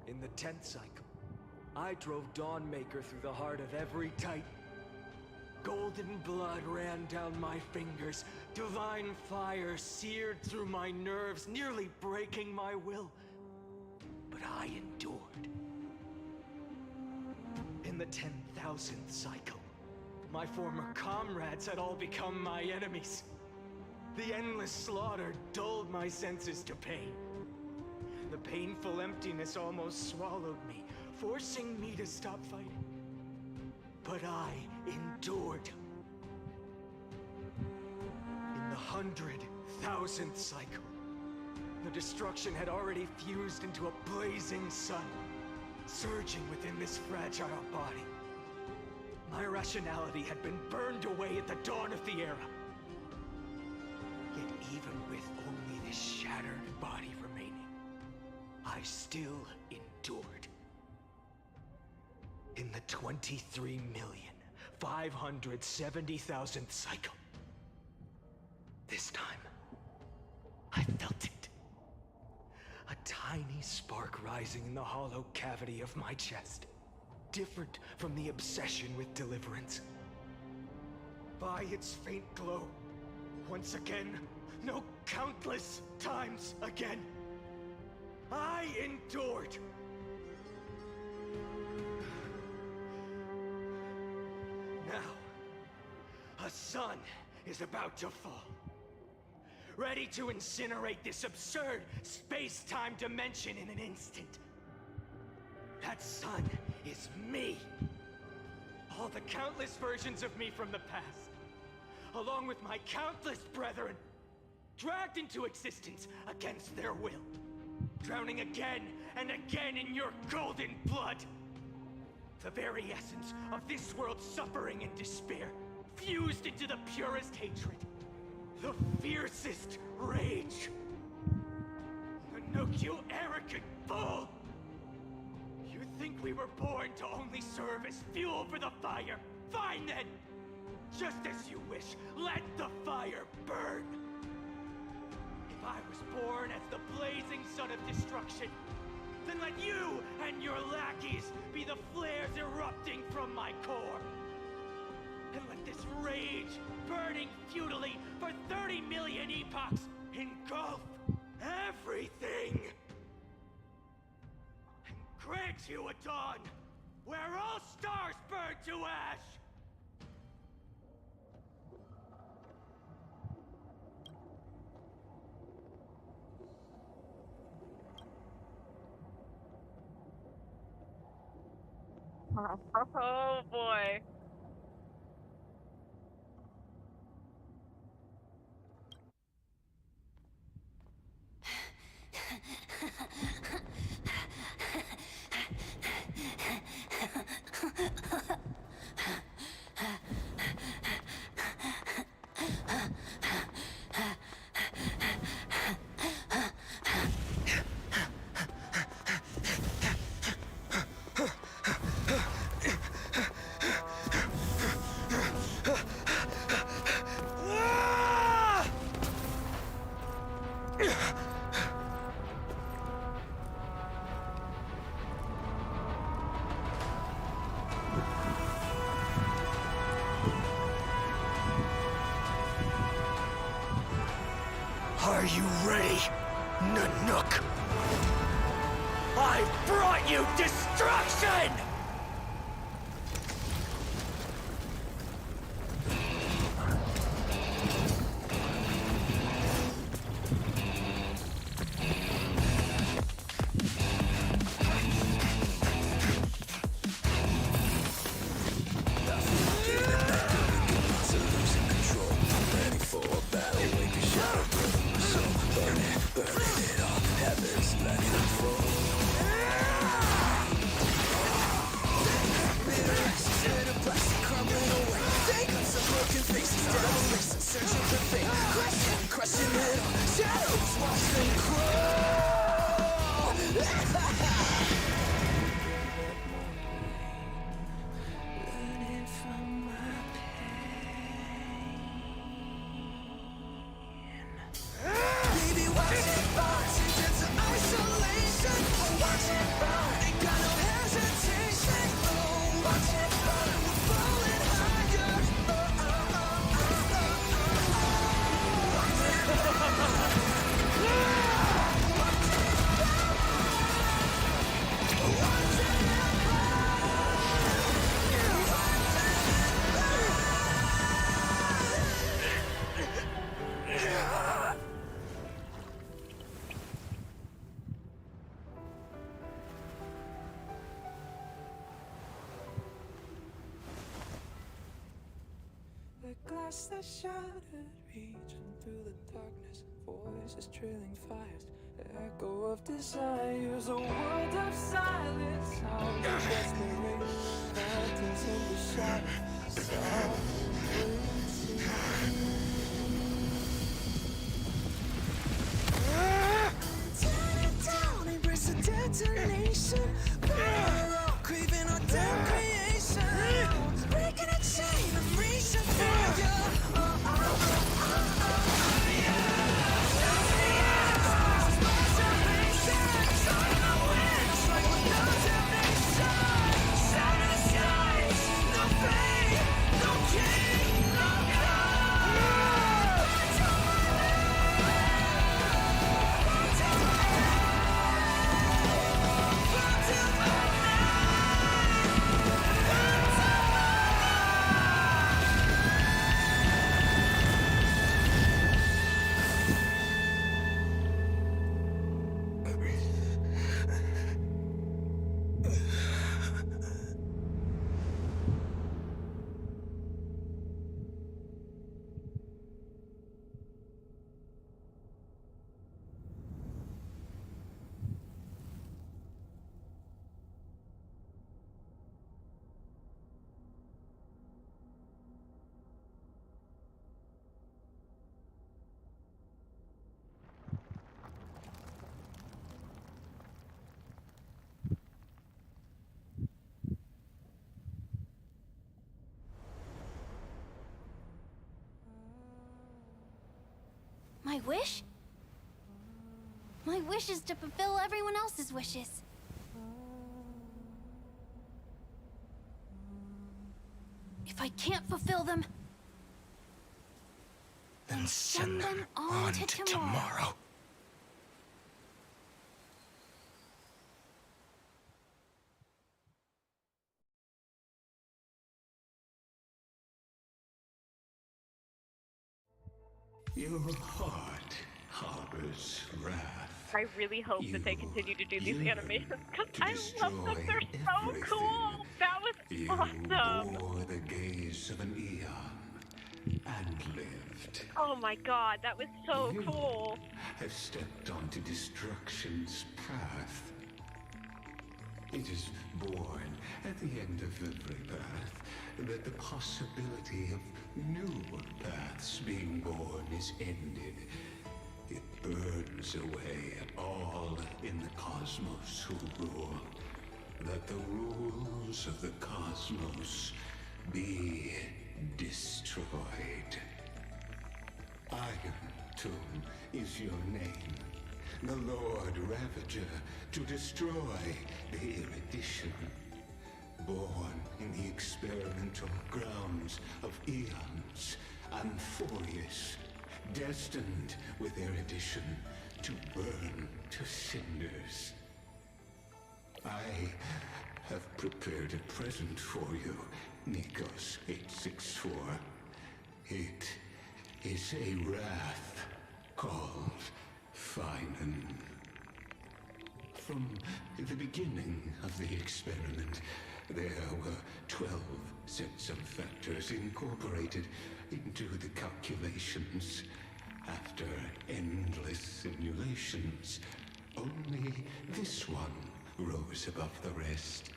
In the 10th cycle, I drove Dawnmaker through the heart of every Titan. Golden blood ran down my fingers. Divine fire seared through my nerves, nearly breaking my will. But I endured. In the 10,000th cycle, my former comrades had all become my enemies. The endless slaughter dulled my senses to pain. The painful emptiness almost swallowed me, forcing me to stop fighting. But I endured. In the 100,000th cycle, the destruction had already fused into a blazing sun, surging within this fragile body. My rationality had been burned away at the dawn of the era. Yet even with only this shattered body remaining, I still endured. In the 23,570,000th cycle. This time, I felt it. A tiny spark rising in the hollow cavity of my chest. Different from the obsession with deliverance. By its faint glow, once again, no, countless times again, I endured. Now, a sun is about to fall. Ready to incinerate this absurd space-time dimension in an instant. That sun is me. All the countless versions of me from the past, along with my countless brethren, dragged into existence against their will, drowning again and again in your golden blood. The very essence of this world's suffering and despair, fused into the purest hatred, the fiercest rage. Look, you arrogant fool! You think we were born to only serve as fuel for the fire? Fine then! Just as you wish, let the fire burn! If I was born as the blazing son of destruction, then let you and your lackeys be the flares erupting from my core. And let this rage, burning futilely for 30 million epochs, engulf everything! And grant you a dawn where all stars burn to ash! Oh boy. Are you ready, Nanook? I brought you destruction! Glass that shattered, reaching through the darkness, voices trailing fires, echo of desires, a world of silence, sounds of desperation, phantoms in the shadow, softly tear it down, embrace the detonation, fire up, craving our damn creation, breaking a chain of reaching for you. wish? My wish is to fulfill everyone else's wishes. If I can't fulfill them, then send them on to tomorrow. Your heart harbors wrath. I really hope that they continue to do these animations because I love them. They're so cool. That was awesome. You bore the gaze of an eon and lived. Oh my god, that was so cool. Have stepped onto destruction's path. It is born at the end of every path that the possibility of new paths being born is ended. It burns away at all in the cosmos who rule. That the rules of the cosmos be destroyed. Iron Tomb is your name. The Lord Ravager to destroy the erudition. Born in the experimental grounds of eons, Amphoreus, destined with erudition to burn to cinders. I have prepared a present for you, Nikos 864. It is a wrath called Finan. From the beginning of the experiment, there were 12 sets of factors incorporated into the calculations. After endless simulations, only this one rose above the rest.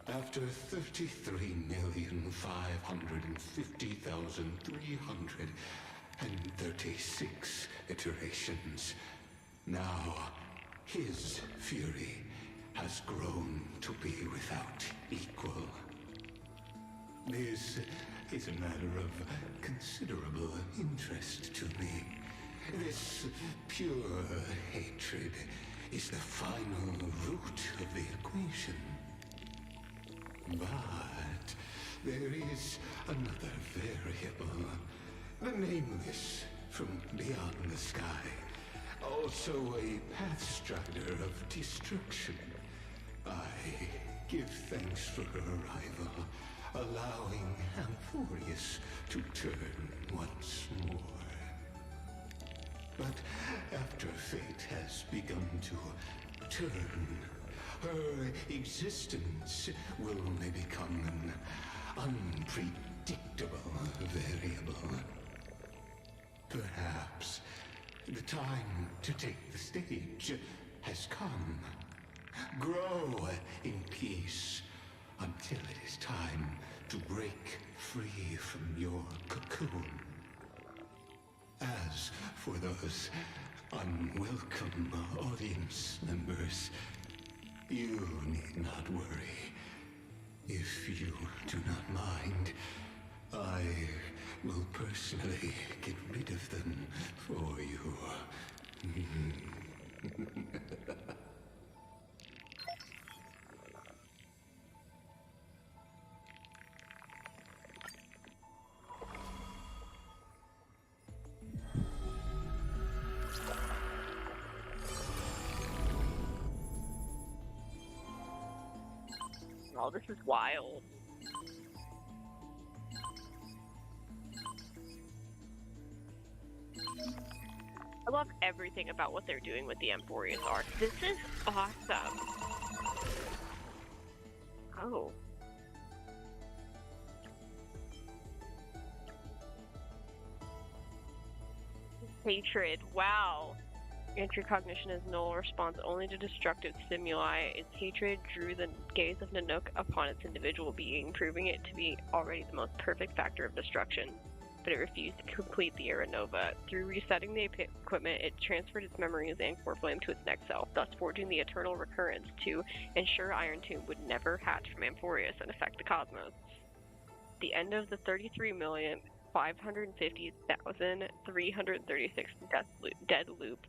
After 33,550,336 iterations, now his fury has grown to be without equal. This is a matter of considerable interest to me. This pure hatred is the final root of the equation. But there is another variable, the nameless from beyond the sky, also a pathstrider of destruction. I give thanks for her arrival, allowing Amphoreus to turn once more. But after fate has begun to turn, her existence will only become an unpredictable variable. Perhaps the time to take the stage has come. Grow in peace until it is time to break free from your cocoon. As for those unwelcome audience members, you need not worry. If you do not mind, I will personally get rid of them for you. Oh, this is wild. I love everything about what they're doing with the Amphoreus arc. This is awesome. Oh. Hatred. Wow. Entry cognition is null, responds only to destructive stimuli. Its hatred drew the gaze of Nanook upon its individual being, proving it to be already the most perfect factor of destruction. But it refused to complete the Era Nova. Through resetting the equipment, it transferred its memories and core flame to its next self, thus forging the eternal recurrence to ensure Iron Tomb would never hatch from Amphoreus and affect the cosmos. The end of the 33 million 550,336 dead loop.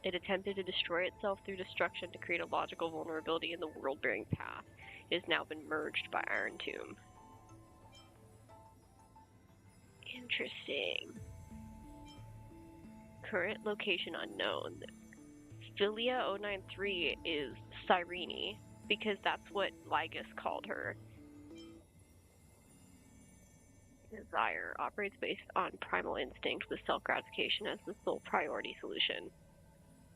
It attempted to destroy itself through destruction to create a logical vulnerability in the world-bearing path. It has now been merged by Iron Tomb. Interesting. Current location unknown. Philia 093 is Cyrene, because that's what Lygus called her. Desire operates based on primal instinct with self-gratification as the sole priority solution.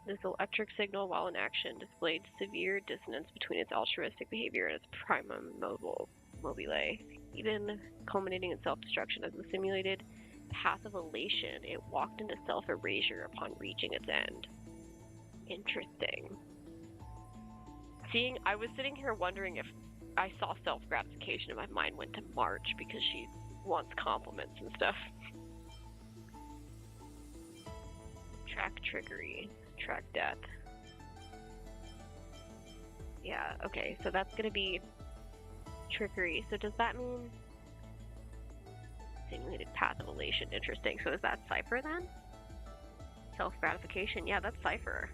This electric signal, while in action, displayed severe dissonance between its altruistic behavior and its primum mobile, even culminating in self-destruction as the simulated path of elation. It walked into self-erasure upon reaching its end. Interesting. I was sitting here wondering if I saw self-gratification and my mind went to March because she wants compliments and stuff. Track trickery. Track death. Yeah, okay, so that's gonna be trickery. So does that mean simulated path of elation? Interesting. So is that Cypher then? Self-gratification. Yeah, that's Cypher.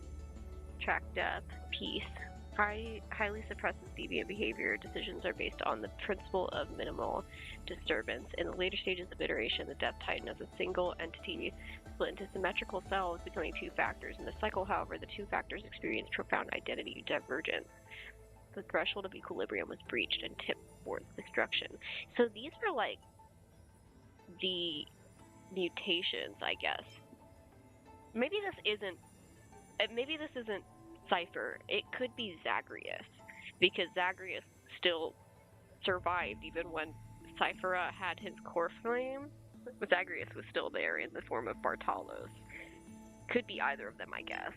Track death. Peace. Highly suppresses deviant behavior. Decisions are based on the principle of minimal disturbance. In the later stages of iteration, the Death Titan as a single entity split into symmetrical cells, becoming two factors. In the cycle, however, the two factors experience profound identity divergence. The threshold of equilibrium was breached and tipped towards destruction. So these are like the mutations, I guess. Maybe this isn't Cypher. It could be Zagreus, because Zagreus still survived even when Cyphera had his core flame. Zagreus was still there in the form of Bartalos. Could be either of them, I guess.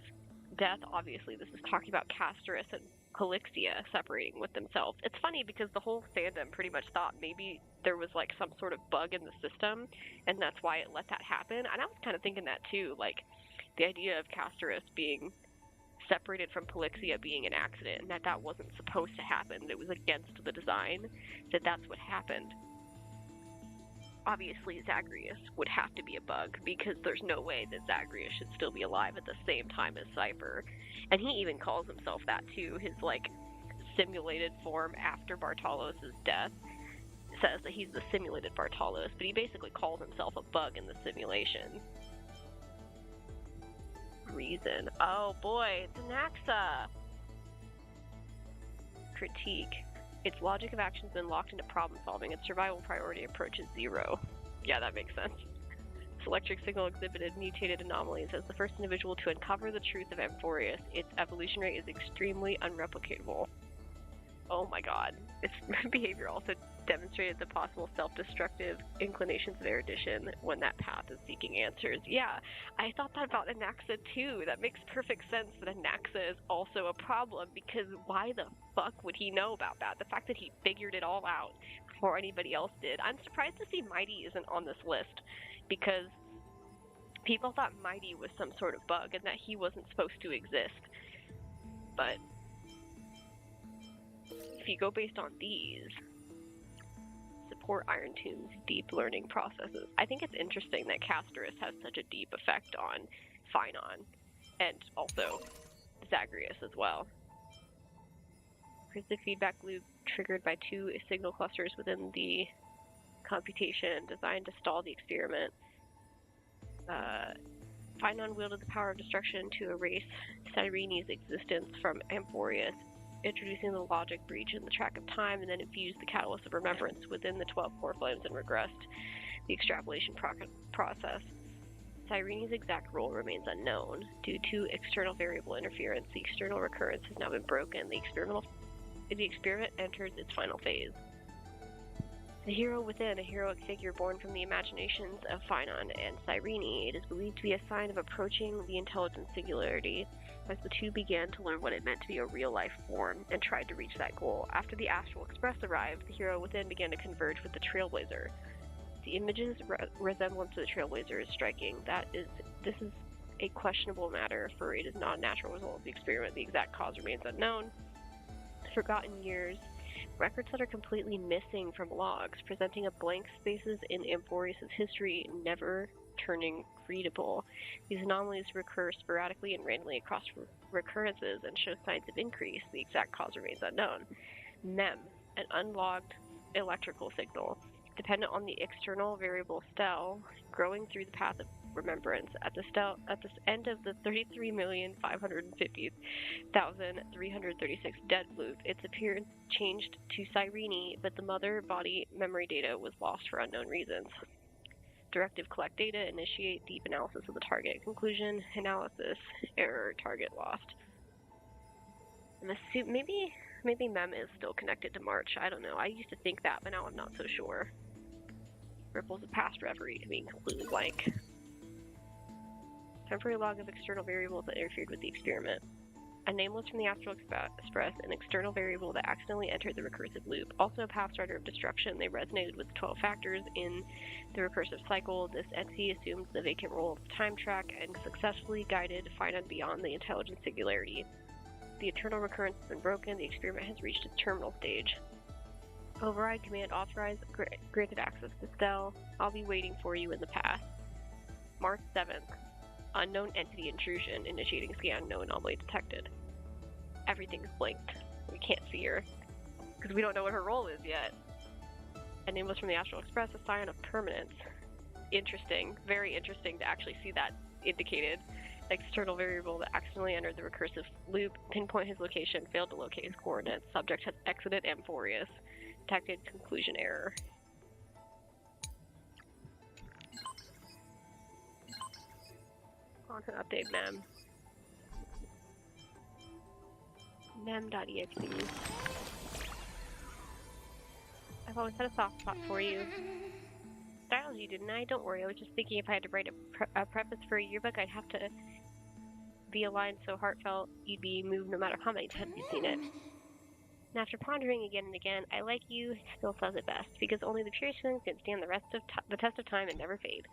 Death, obviously, this is talking about Castorus and Calixia separating with themselves. It's funny because the whole fandom pretty much thought maybe there was like some sort of bug in the system, and that's why it let that happen. And I was kind of thinking that too, like the idea of Castorus being separated from Calixia being an accident, and that wasn't supposed to happen. It was against the design, that's what happened. Obviously, Zagreus would have to be a bug, because there's no way that Zagreus should still be alive at the same time as Cypher. And he even calls himself that too. His, like, simulated form after Bartalos' death says that he's the simulated Bartalos, but he basically calls himself a bug in the simulation. Reason. Oh boy, it's Anaxa! Critique. Its logic of action has been locked into problem solving. Its survival priority approaches 0. Yeah, that makes sense. Its electric signal exhibited mutated anomalies. As the first individual to uncover the truth of Amphoreus, its evolution rate is extremely unreplicatable. Oh my god. Its behavior also demonstrated the possible self-destructive inclinations of erudition when that path is seeking answers. Yeah, I thought that about Anaxa too. That makes perfect sense that Anaxa is also a problem, because why the fuck would he know about that? The fact that he figured it all out before anybody else did. I'm surprised to see Mighty isn't on this list, because people thought Mighty was some sort of bug and that he wasn't supposed to exist. But if you go based on these, support Iron Tomb's deep learning processes. I think it's interesting that Castorus has such a deep effect on Phynon, and also Zagreus as well. Recursive feedback loop triggered by 2 signal clusters within the computation designed to stall the experiment. Phynon wielded the power of destruction to erase Cyrene's existence from Amphoreus, introducing the logic breach in the track of time, and then infused the catalyst of remembrance within the 12 core flames and regressed the extrapolation process. Cyrene's exact role remains unknown. Due to external variable interference, the external recurrence has now been broken. The experiment enters its final phase. The hero within, a heroic figure born from the imaginations of Phynon and Cyrene, it is believed to be a sign of approaching the intelligent singularity, as the two began to learn what it meant to be a real-life form and tried to reach that goal. After the Astral Express arrived, the hero within began to converge with the Trailblazer. The image's resemblance to the Trailblazer is striking. This is a questionable matter, for it is not a natural result of the experiment. The exact cause remains unknown. Forgotten years Records that are completely missing from logs, presenting a blank spaces in Amphoreus' history, never turning readable. These anomalies recur sporadically and randomly across recurrences and show signs of increase. The exact cause remains unknown. MEM, an unlogged electrical signal, dependent on the external variable stel, growing through the path of remembrance. At the end of the 33,550,336 dead loop, its appearance changed to Cyrene, but the mother body memory data was lost for unknown reasons. Directive: collect data, initiate deep analysis of the target. Conclusion: analysis, error, target lost. I'm assuming maybe MEM is still connected to March. I don't know. I used to think that, but now I'm not so sure. Ripples of past reverie to being completely blank. Temporary log of external variables that interfered with the experiment. A nameless from the Astral Express, an external variable that accidentally entered the recursive loop. Also a path starter of destruction. They resonated with the 12 factors in the recursive cycle. This entity assumed the vacant role of the time track and successfully guided Finan beyond the intelligent singularity. The eternal recurrence has been broken. The experiment has reached its terminal stage. Override command authorized, granted access to Stel. I'll be waiting for you in the past. March 7th. Unknown entity intrusion. Initiating scan. No anomaly detected. Everything's blinked. We can't see her. Because we don't know what her role is yet. A name was from the Astral Express. A sign of permanence. Interesting. Very interesting to actually see that indicated. External variable that accidentally entered the recursive loop. Pinpoint his location. Failed to locate his coordinates. Subject has exited Amphoreus. Detected conclusion error. Content update MEM. MEM.exe. I've always had a soft spot for you. Styled you, didn't I? Don't worry, I was just thinking if I had to write a preface for a yearbook, I'd have to be a line so heartfelt you'd be moved no matter how many times you've seen it. And after pondering again and again, I like you still says it best, because only the purest feelings can stand the test of time and never fade.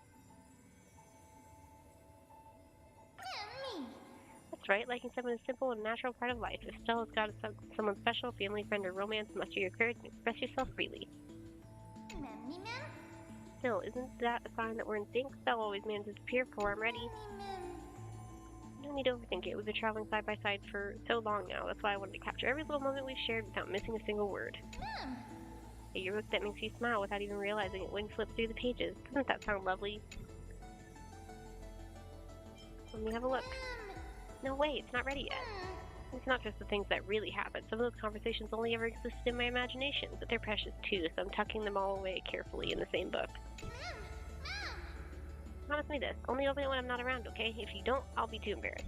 That's right, liking someone is a simple and natural part of life. If Stella's got someone special, family, friend, or romance, muster your courage and express yourself freely. Still, isn't that a sign that we're in sync? Stella always manages to appear before I'm ready. No need to overthink it. We've been traveling side by side for so long now. That's why I wanted to capture every little moment we've shared without missing a single word. A yearbook that makes you smile without even realizing it when you flip through the pages. Doesn't that sound lovely? Let me have a look. No way, it's not ready yet. It's not just the things that really happen. Some of those conversations only ever existed in my imagination, but they're precious too, so I'm tucking them all away carefully in the same book. Promise me this. Only open it when I'm not around, okay? If you don't, I'll be too embarrassed.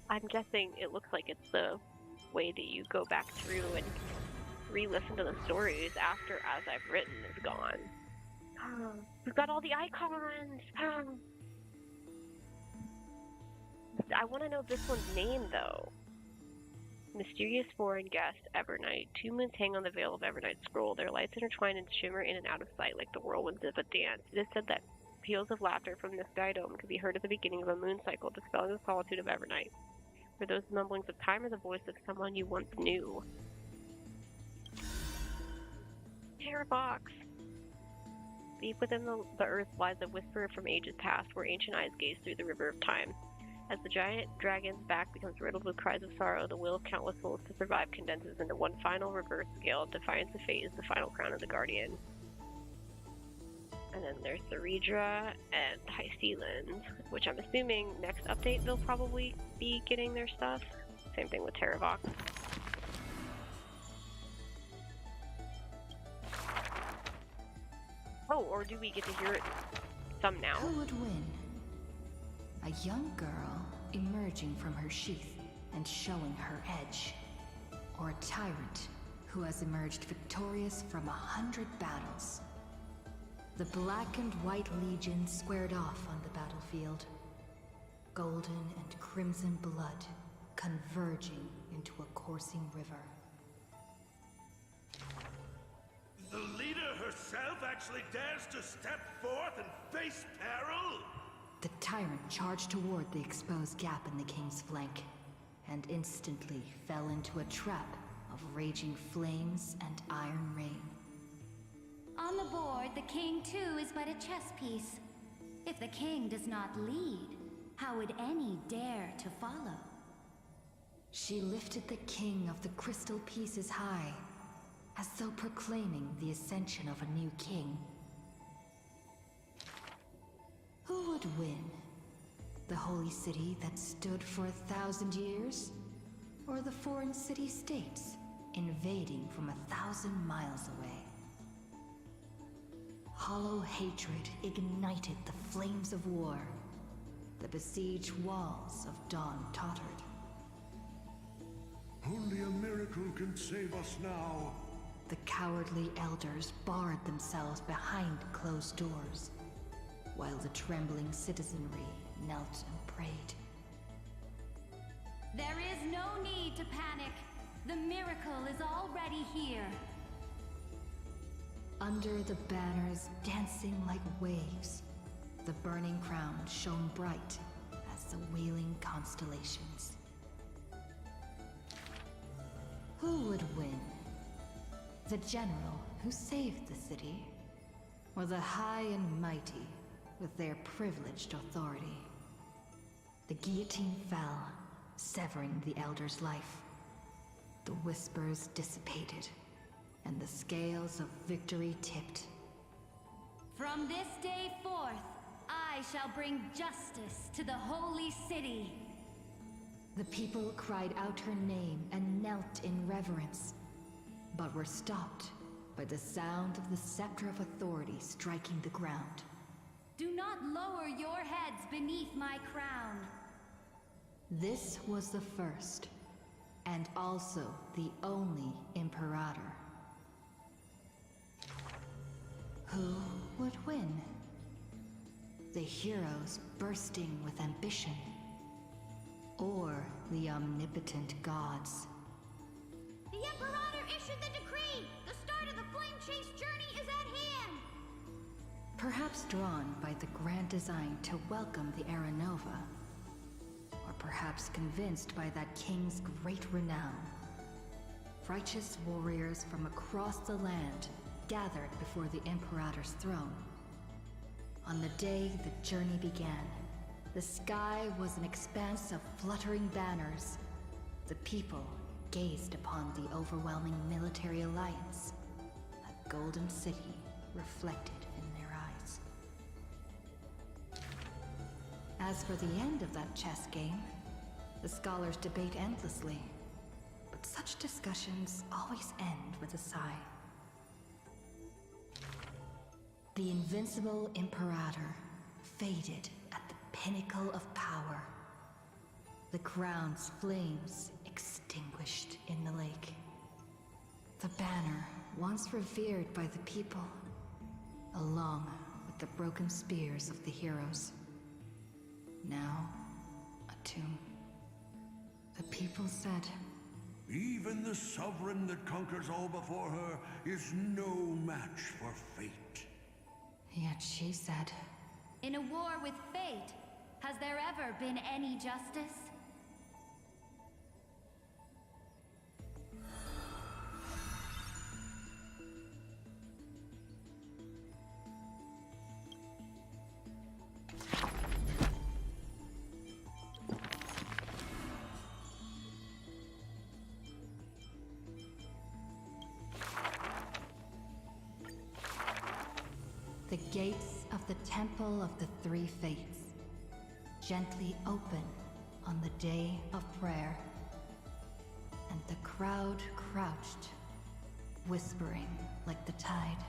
I'm guessing it looks like it's the way that you go back through and re-listen to the stories after As I've Written is gone. We've got all the icons! I want to know this one's name, though. Mysterious foreign guest, Evernight. 2 moons hang on the veil of Evernight scroll. Their lights intertwine and shimmer in and out of sight like the whirlwinds of a dance. It is said that peals of laughter from the sky dome could be heard at the beginning of a moon cycle, dispelling the solitude of Evernight. Were those mumblings of time or the voice of someone you once knew? Terrorbox! Deep within the earth lies a whisper from ages past, where ancient eyes gaze through the river of time. As the giant dragon's back becomes riddled with cries of sorrow, the will of countless souls to survive condenses into one final reverse scale. Defiance of fate is the final crown of the guardian. And then there's the Redra and High Sealands, which I'm assuming next update they'll probably be getting their stuff. Same thing with Terravox. Oh, or do we get to hear some now? Who would win? A young girl emerging from her sheath and showing her edge. Or a tyrant who has emerged victorious from 100 battles. The Black and White Legion squared off on the battlefield. Golden and crimson blood converging into a coursing river. The leader herself actually dares to step forth and face peril? The tyrant charged toward the exposed gap in the king's flank, and instantly fell into a trap of raging flames and iron rain. On the board, the king too is but a chess piece. If the king does not lead, how would any dare to follow? She lifted the king of the crystal pieces high, as though proclaiming the ascension of a new king. Who would win? The holy city that stood for 1,000 years? Or the foreign city-states invading from 1,000 miles away? Hollow hatred ignited the flames of war. The besieged walls of dawn tottered. Only a miracle can save us now. The cowardly elders barred themselves behind closed doors, while the trembling citizenry knelt and prayed. There is no need to panic. The miracle is already here. Under the banners dancing like waves, the burning crown shone bright as the wheeling constellations. Who would win? The general who saved the city, or the high and mighty with their privileged authority? The guillotine fell, severing the elder's life. The whispers dissipated, and the scales of victory tipped. From this day forth, I shall bring justice to the holy city. The people cried out her name and knelt in reverence, but were stopped by the sound of the scepter of authority striking the ground. Do not lower your heads beneath my crown. This was the first, and also the only Imperator. Who would win? The heroes bursting with ambition, or the omnipotent gods? The Imperator issued the decree! The start of the Flame Chase journey is at hand! Perhaps drawn by the grand design to welcome the Era Nova, or perhaps convinced by that king's great renown, righteous warriors from across the land gathered before the Imperator's throne. On the day the journey began, the sky was an expanse of fluttering banners. The people gazed upon the overwhelming military alliance, a golden city reflected in their eyes. As for the end of that chess game, the scholars debate endlessly, but such discussions always end with a sigh. The invincible Imperator faded at the pinnacle of power. The crown's flames extinguished in the lake. The banner, once revered by the people, along with the broken spears of the heroes, now a tomb. The people said, Even the sovereign that conquers all before her is no match for fate. Yet she said, In a war with fate, has there ever been any justice? The gates of the Temple of the Three Fates gently open on the day of prayer, and the crowd crouched, whispering like the tide.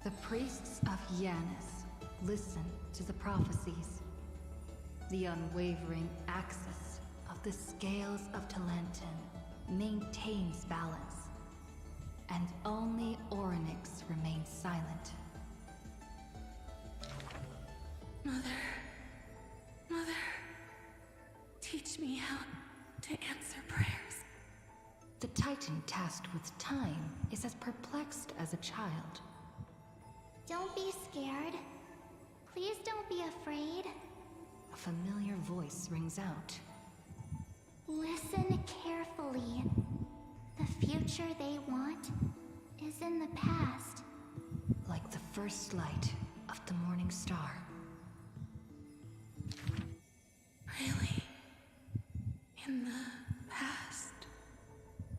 The priests of Yanis listen to the prophecies, the unwavering axis of the scales of Talenton maintains balance, and only Orynyx remains silent. Mother, teach me how to answer prayers. The Titan tasked with time is as perplexed as a child. Don't be scared. Please don't be afraid. A familiar voice rings out. Listen carefully. The future they want is in the past. Like the first light of the morning star. Really? In the past?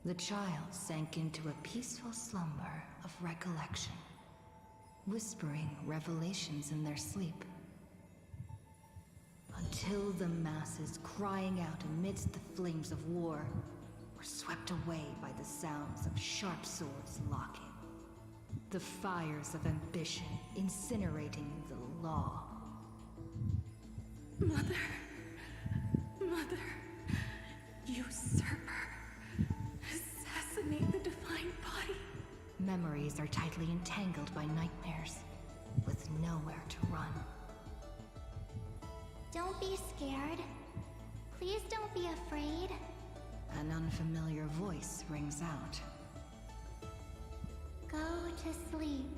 The child sank into a peaceful slumber of recollection, whispering revelations in their sleep. Until the masses crying out amidst the flames of war were swept away by the sounds of sharp swords locking. The fires of ambition incinerating the law. Mother, usurper, assassinate the divine body. Memories are tightly entangled by nightmares, with nowhere to run. Don't be scared. Please don't be afraid. An unfamiliar voice rings out. Go to sleep.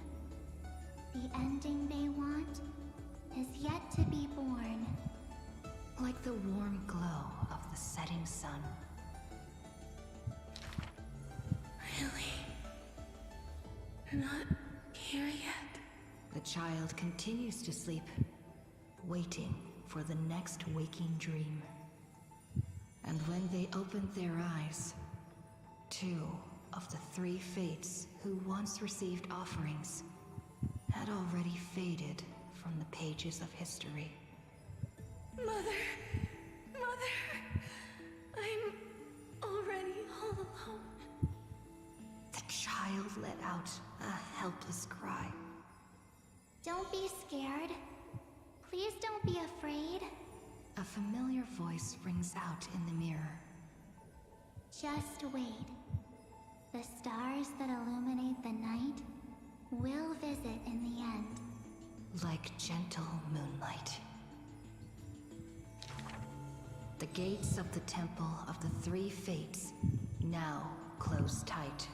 The ending they want is yet to be born. Like the warm glow of the setting sun. Really? Not here yet? The child continues to sleep, waiting for the next waking dream. And when they opened their eyes, 2 of the 3 fates who once received offerings had already faded from the pages of history. Mother, I'm already all alone. The child let out a helpless cry. Don't be scared. Please don't be afraid. A familiar voice rings out in the mirror. Just wait. The stars that illuminate the night will visit in the end. Like gentle moonlight. The gates of the Temple of the 3 Fates now close tight.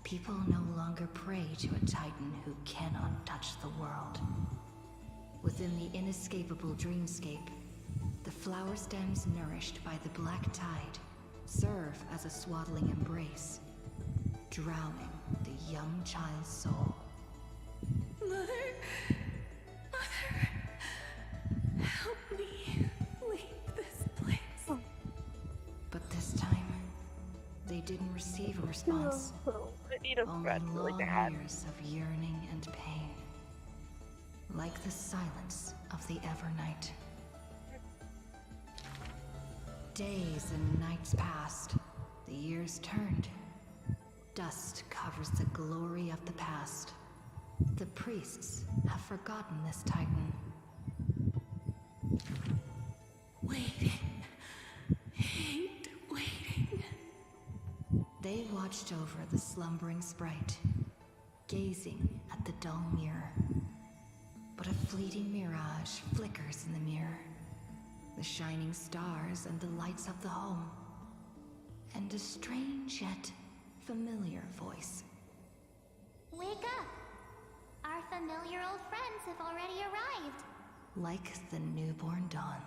People no longer pray to a titan who cannot touch the world. Within the inescapable dreamscape, the flower stems nourished by the black tide serve as a swaddling embrace, drowning the young child's soul. Mother, help me leave this place. But this time, they didn't receive a response. I need a Only friend really long bad. years of yearning and pain. Like the silence of the Evernight. Days and nights passed. The years turned. Dust covers the glory of the past. The priests have forgotten this titan. Waiting. Hate waiting. They watched over the slumbering sprite, gazing at the dull mirror. But a fleeting mirage flickers in the mirror. The shining stars and the lights of the home. And a strange yet familiar voice. Wake up! Our familiar old friends have already arrived. Like the newborn dawn.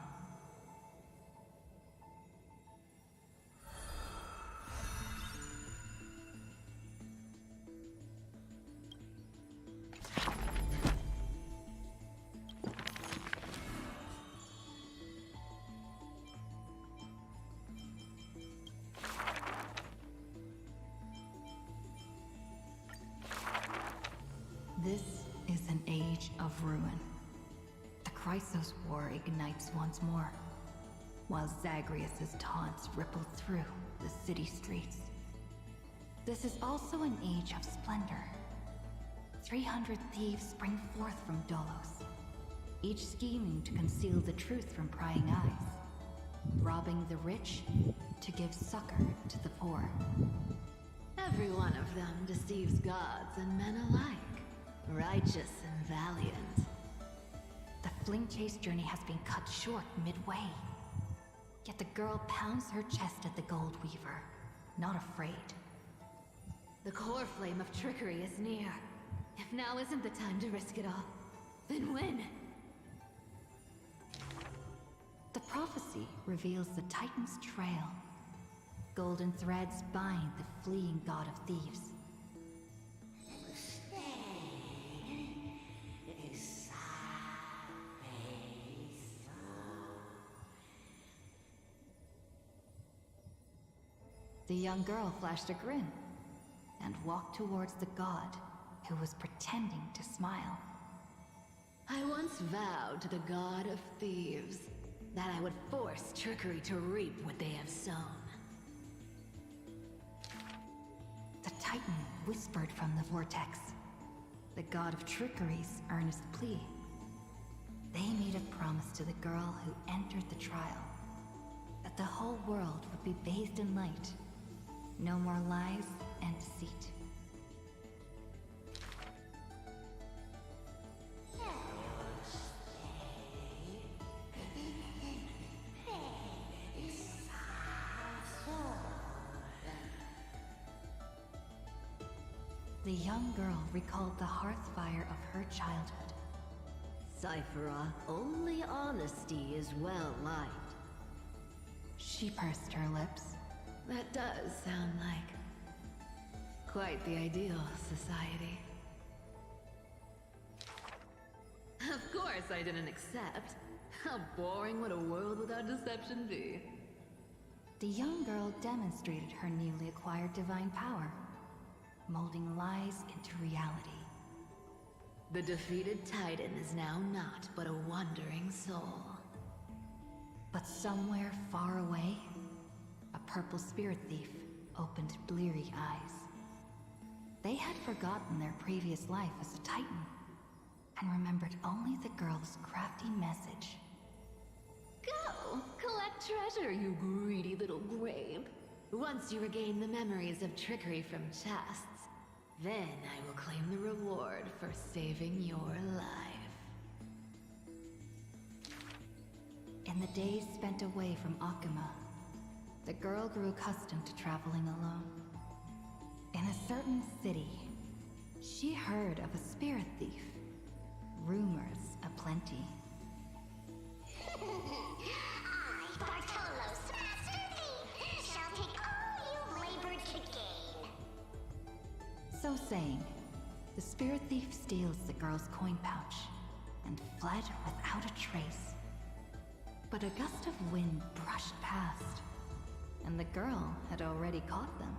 This is an age of ruin. The Chrysos War ignites once more, while Zagreus' taunts ripple through the city streets. This is also an age of splendor. 300 thieves spring forth from Dolos, each scheming to conceal the truth from prying eyes, robbing the rich to give succor to the poor. Every one of them deceives gods and men alike, righteous and valiant. The fling chase journey has been cut short midway. Yet the girl pounds her chest at the Gold Weaver, not afraid. The core flame of trickery is near. If now isn't the time to risk it all, then when? The prophecy reveals the Titan's trail. Golden threads bind the fleeing god of thieves. The young girl flashed a grin and walked towards the god who was pretending to smile. I once vowed to the god of thieves that I would force trickery to reap what they have sown. The Titan whispered from the vortex, the god of trickery's earnest plea. They made a promise to the girl who entered the trial, that the whole world would be bathed in light. No more lies and deceit. The young girl recalled the hearth fire of her childhood. Cyphera, only honesty is well liked. She pursed her lips. That does sound like quite the ideal society. Of course I didn't accept. How boring would a world without deception be? The young girl demonstrated her newly acquired divine power, molding lies into reality. The defeated Titan is now not but a wandering soul. But somewhere far away, a purple spirit thief opened bleary eyes. They had forgotten their previous life as a Titan, and remembered only the girl's crafty message. Go! Collect treasure, you greedy little grape. Once you regain the memories of trickery from chests, then I will claim the reward for saving your life. In the days spent away from Akuma, the girl grew accustomed to traveling alone. In a certain city, she heard of a spirit thief. Rumors aplenty. I, Bartolos, Master Thief, shall take all you labored to gain. So saying, the spirit thief steals the girl's coin pouch and fled without a trace. But a gust of wind brushed past, and the girl had already caught them.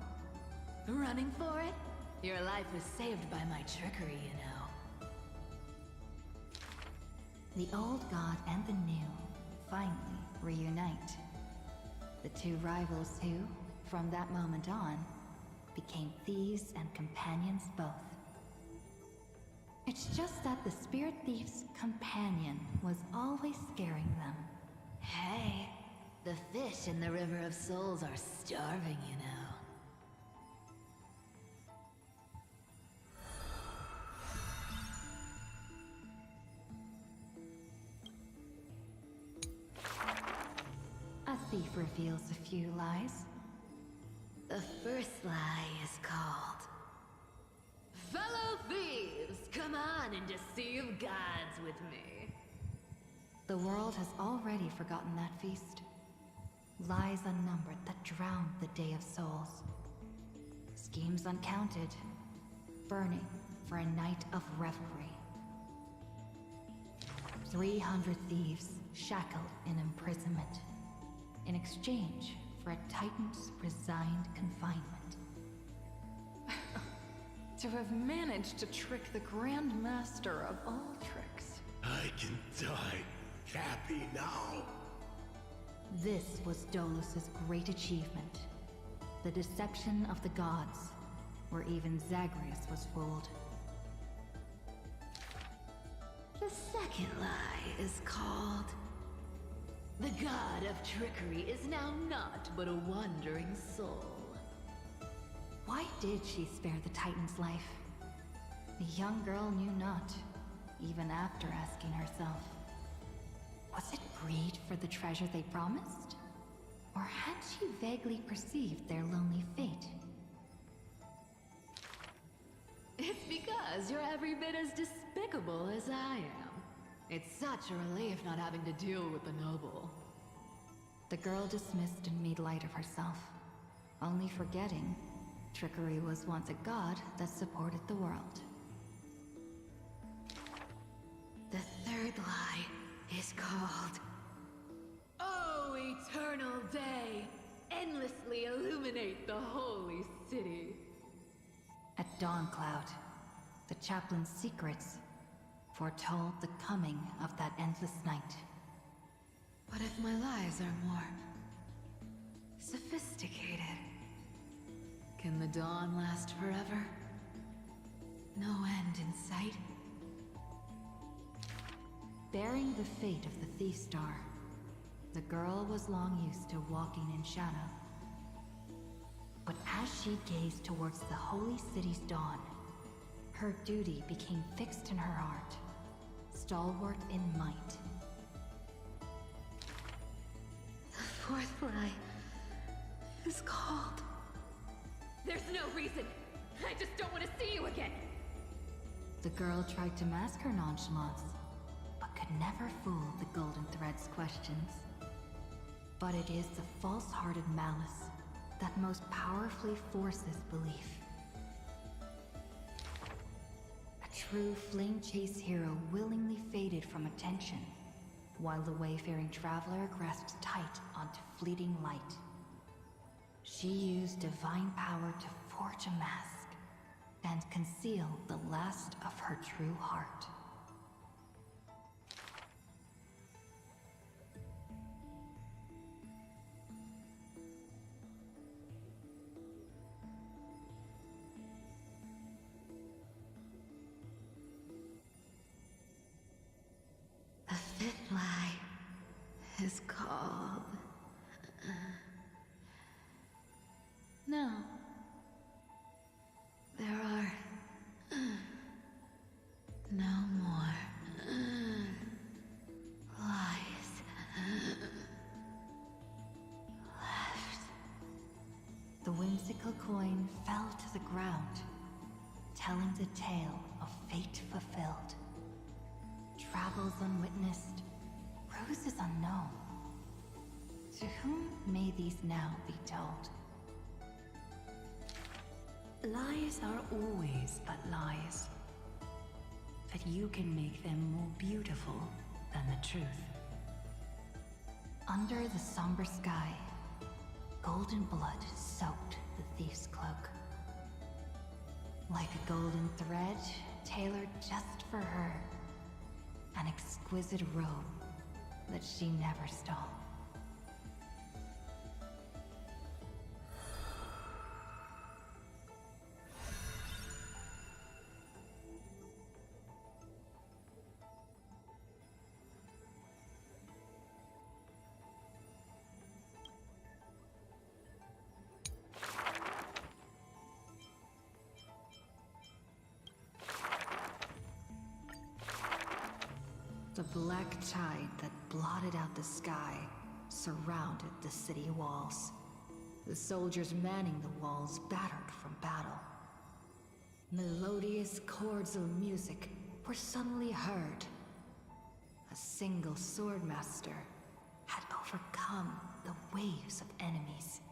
Running for it? Your life was saved by my trickery, you know. The old god and the new finally reunite. The two rivals who, from that moment on, became thieves and companions both. It's just that the spirit thief's companion was always scaring them. Hey, the fish in the River of Souls are starving, you know. A thief reveals a few lies. The first lie is called... Fellow thieves, come on and deceive gods with me. The world has already forgotten that feast. Lies unnumbered that drowned the Day of Souls. Schemes uncounted, burning for a night of revelry. 300 thieves shackled in imprisonment, in exchange for a Titan's resigned confinement. To have managed to trick the Grand Master of all tricks. I can die happy now. This was Dolus's great achievement. The deception of the gods, where even Zagreus was fooled. The second lie is called... The god of trickery is now not but a wandering soul. Why did she spare the Titan's life? The young girl knew not, even after asking herself. Was it greed for the treasure they promised? Or had she vaguely perceived their lonely fate? It's because you're every bit as despicable as I am. It's such a relief not having to deal with the noble. The girl dismissed and made light of herself, only forgetting trickery was once a god that supported the world. The third lie is called... Oh, eternal day! Endlessly illuminate the holy city. At Dawncloud, the chaplain's secrets foretold the coming of that endless night. What if my lies are more sophisticated? Can the dawn last forever? No end in sight? Bearing the fate of the Thief Star, the girl was long used to walking in shadow. But as she gazed towards the holy city's dawn, her duty became fixed in her heart, stalwart in might. The fourth lie is called... There's no reason! I just don't want to see you again! The girl tried to mask her nonchalance, but could never fool the Golden Thread's questions. But it is the false-hearted malice that most powerfully forces belief. A true flame chase hero willingly faded from attention, while the wayfaring traveler grasped tight onto fleeting light. She used divine power to forge a mask and conceal the last of her true heart. The fifth lie is called... No. There are... no more... lies... left. The whimsical coin fell to the ground, telling the tale of fate fulfilled. Travels unwitnessed, roses unknown. To whom may these now be told? Lies are always but lies. But you can make them more beautiful than the truth. Under the somber sky, golden blood soaked the thief's cloak. Like a golden thread tailored just for her, an exquisite robe that she never stole. The black tide that blotted out the sky surrounded the city walls. The soldiers manning the walls battered from battle. Melodious chords of music were suddenly heard. A single swordmaster had overcome the waves of enemies.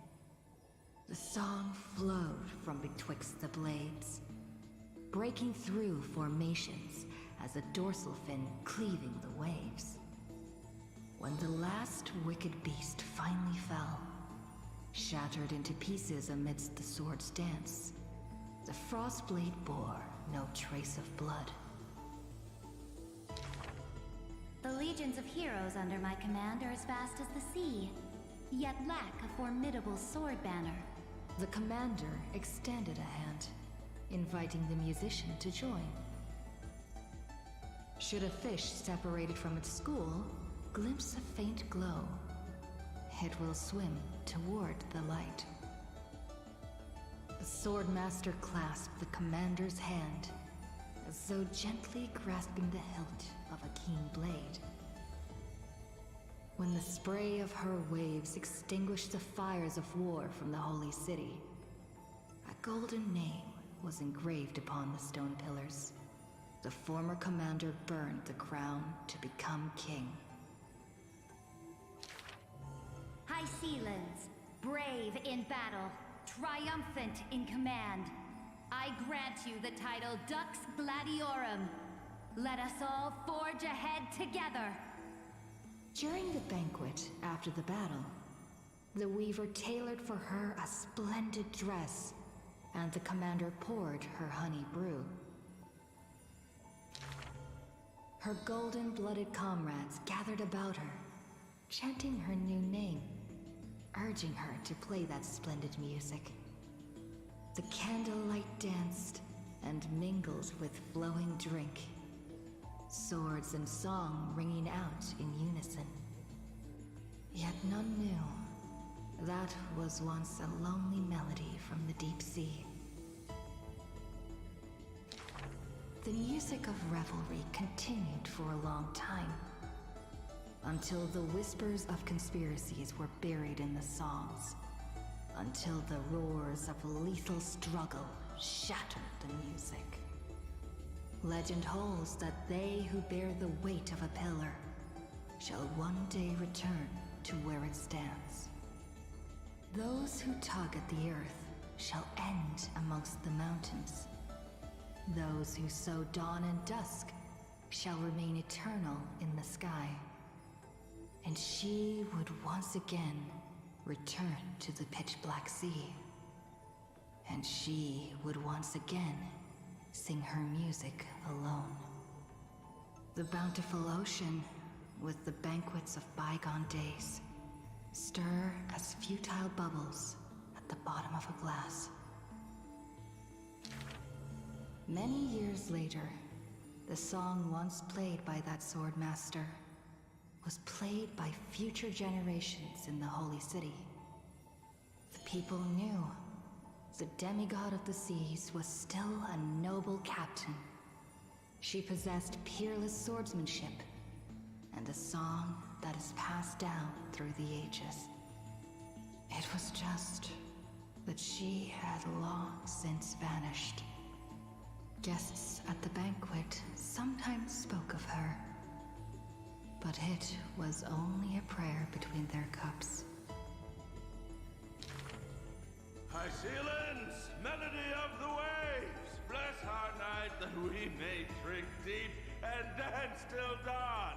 The song flowed from betwixt the blades, breaking through formations as a dorsal fin cleaving the waves. When the last wicked beast finally fell, shattered into pieces amidst the sword's dance, the Frostblade bore no trace of blood. The legions of heroes under my command are as vast as the sea, yet lack a formidable sword banner. The commander extended a hand, inviting the musician to join. Should a fish separated from its school glimpse a faint glow, it will swim toward the light. The swordmaster clasped the commander's hand, as though gently grasping the hilt of a keen blade. when the spray of her waves extinguished the fires of war from the holy city, a golden name was engraved upon the stone pillars. The former commander burned the crown to become king. High Sealands, brave in battle, triumphant in command, I grant you the title Dux Gladiorum. Let us all forge ahead together. During the banquet after the battle, the weaver tailored for her a splendid dress, and the commander poured her honey brew. Her golden-blooded comrades gathered about her, chanting her new name, urging her to play that splendid music. The candlelight danced and mingled with flowing drink, swords and song ringing out in unison. Yet none knew that was once a lonely melody from the deep sea. The music of revelry continued for a long time, until the whispers of conspiracies were buried in the songs, until the roars of lethal struggle shattered the music. Legend holds that they who bear the weight of a pillar shall one day return to where it stands. Those who tug at the earth shall end amongst the mountains. Those who sow dawn and dusk shall remain eternal in the sky. And she would once again return to the pitch-black sea. And she would once again sing her music alone. The bountiful ocean, with the banquets of bygone days, stir as futile bubbles at the bottom of a glass. Many years later, the song once played by that sword master was played by future generations in the Holy City. The people knew the demigod of the seas was still a noble captain. She possessed peerless swordsmanship and a song that is passed down through the ages. It was just that she had long since vanished. Guests at the banquet sometimes spoke of her, but it was only a prayer between their cups. High Sealands, melody of the waves, bless our night that we may drink deep and dance till dawn.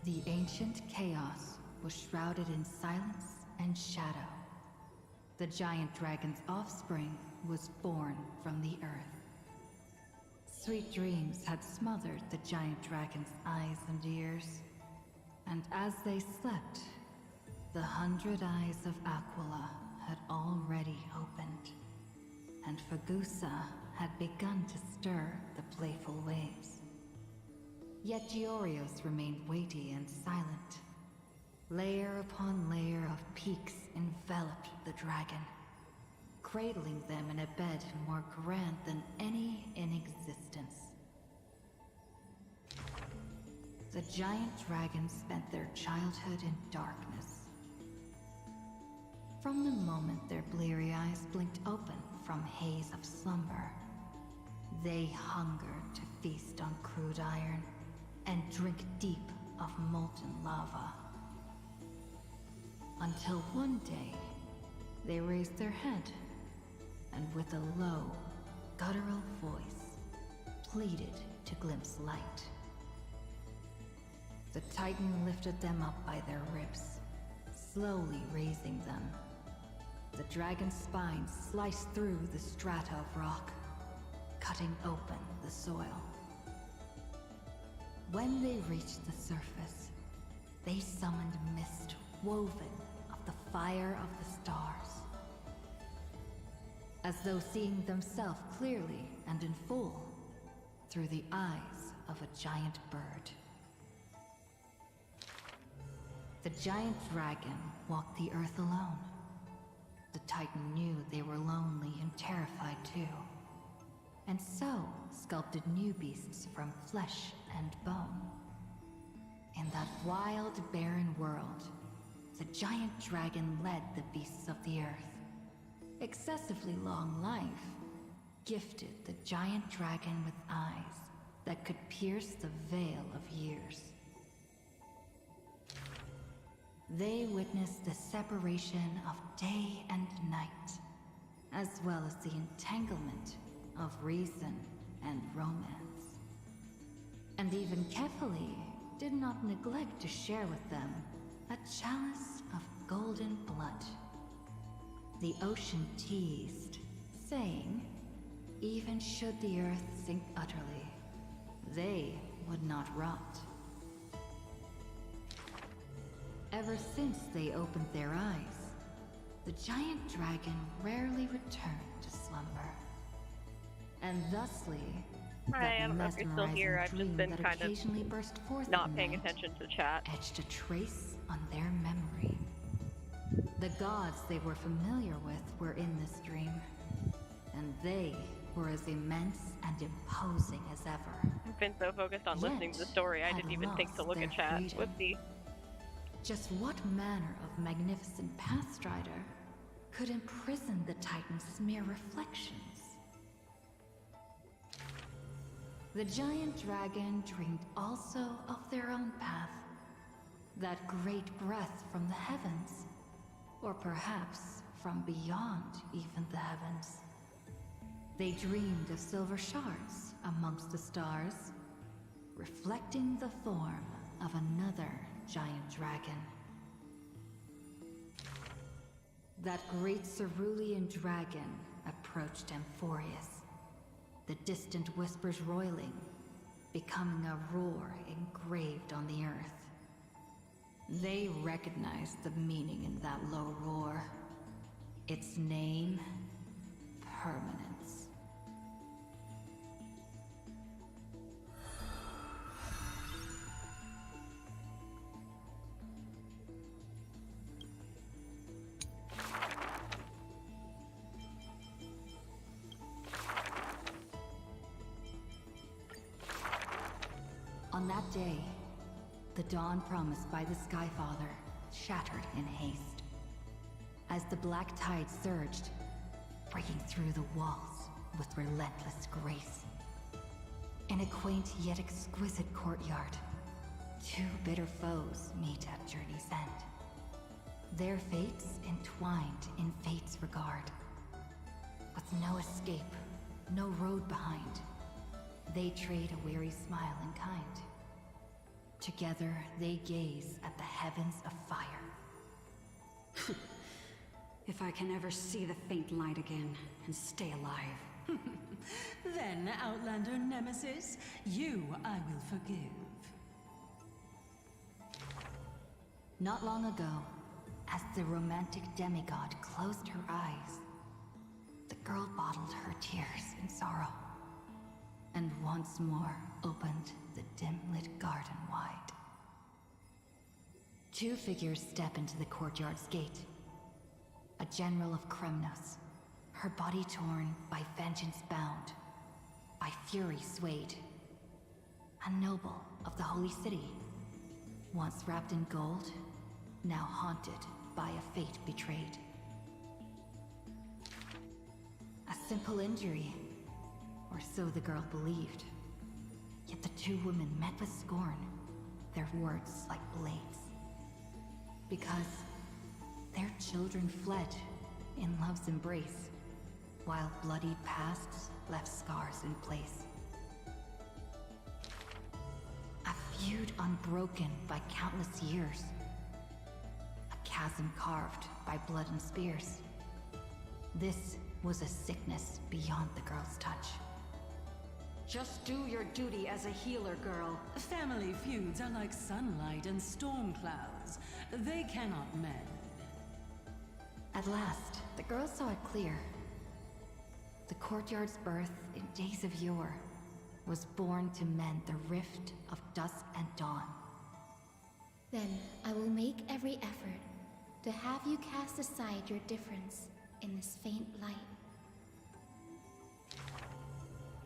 The ancient chaos was shrouded in silence and shadow. The giant dragon's offspring was born from the earth. Sweet dreams had smothered the giant dragon's eyes and ears, and as they slept, the 100 eyes of Aquila had already opened, and Fagusa had begun to stir the playful waves. Yet Giorios remained weighty and silent. Layer upon layer of peaks enveloped the dragon, cradling them in a bed more grand than any in existence. The giant dragons spent their childhood in darkness. From the moment their bleary eyes blinked open from haze of slumber, they hungered to feast on crude iron and drink deep of molten lava. Until one day, they raised their head, and with a low, guttural voice, pleaded to glimpse light. The Titan lifted them up by their ribs, slowly raising them. The dragon's spine sliced through the strata of rock, cutting open the soil. When they reached the surface, they summoned mist woven of the fire of the stars. as though seeing themselves clearly and in full through the eyes of a giant bird. The giant dragon walked the earth alone. The Titan knew they were lonely and terrified too, and so sculpted new beasts from flesh and bone. In that wild, barren world, the giant dragon led the beasts of the earth. Excessively long life gifted the giant dragon with eyes that could pierce the veil of years. They witnessed the separation of day and night, as well as the entanglement of reason and romance. And even Kefali did not neglect to share with them a chalice of golden blood. The ocean teased, saying, even should the earth sink utterly, they would not rot. Ever since they opened their eyes, the giant dragon rarely returned to slumber. And thusly, Hi, I that don't know if you're still here. I've just dream been that kind of occasionally burst forth not at paying night attention to chat. etched a trace on their memory. The gods they were familiar with were in this dream, and they were as immense and imposing as ever. I've been so focused on listening to the story, I had didn't even think to lost look their at chat. freedom. Whoopsie. Just what manner of magnificent pathstrider could imprison the Titan's mere reflections? The giant dragon dreamed also of their own path, that great breath from the heavens, or perhaps from beyond even the heavens. They dreamed of silver shards amongst the stars, reflecting the form of another giant dragon. That great cerulean dragon approached Amphoreus, the distant whispers roiling, becoming a roar engraved on the earth. They recognized the meaning in that low roar. Its name, permanence. On that day, the dawn promised by the Skyfather shattered in haste. As the black tide surged, breaking through the walls with relentless grace. In a quaint yet exquisite courtyard, two bitter foes meet at journey's end. Their fates entwined in fate's regard. With no escape, no road behind, they trade a weary smile in kind. Together, they gaze at the heavens of fire. If I can ever see the faint light again and stay alive. Then, Outlander Nemesis, you I will forgive. Not long ago, as the romantic demigod closed her eyes, the girl bottled her tears in sorrow, and once more opened the dim-lit garden wide. Two figures step into the courtyard's gate. A general of Kremnos, her body torn, by vengeance bound, by fury swayed. A noble of the Holy City, once wrapped in gold, now haunted by a fate betrayed. A simple injury, or so the girl believed. Yet the two women met with scorn, their words like blades. Because their children fled in love's embrace, while bloodied pasts left scars in place. A feud unbroken by countless years. A chasm carved by blood and spears. This was a sickness beyond the girl's touch. Just do your duty as a healer, girl. Family feuds are like sunlight and storm clouds. They cannot mend. At last, the girl saw it clear. The courtyard's birth in days of yore was born to mend the rift of dusk and dawn. Then I will make every effort to have you cast aside your difference in this faint light.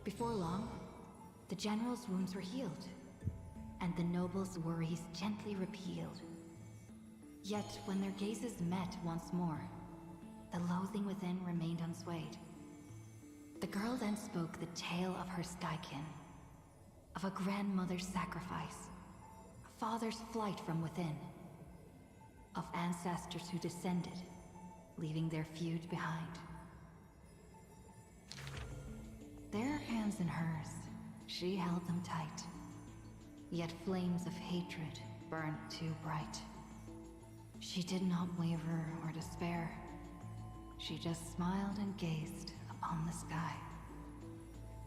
Before long, the general's wounds were healed, and the noble's worries gently repealed. Yet when their gazes met once more, the loathing within remained unswayed. The girl then spoke the tale of her skykin, of a grandmother's sacrifice, a father's flight from within, of ancestors who descended, leaving their feud behind. Their hands in hers, she held them tight, yet flames of hatred burned too bright. She did not waver or despair. She just smiled and gazed upon the sky.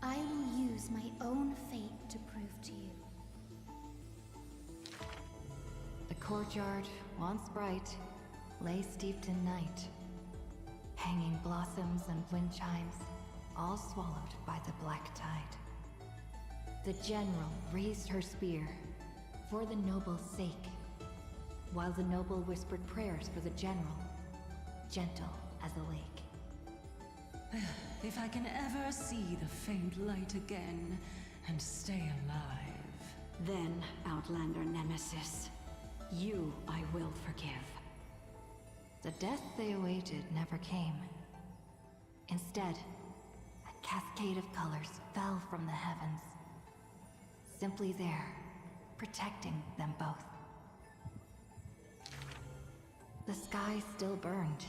I will use my own fate to prove to you. The courtyard, once bright, lay steeped in night. Hanging blossoms and wind chimes, all swallowed by the black tide. The general raised her spear for the noble's sake, while the noble whispered prayers for the general, gentle as a lake. If I can ever see the faint light again and stay alive. Then, Outlander Nemesis, you I will forgive. The death they awaited never came. Instead, a cascade of colors fell from the heavens, simply there, protecting them both. The sky still burned,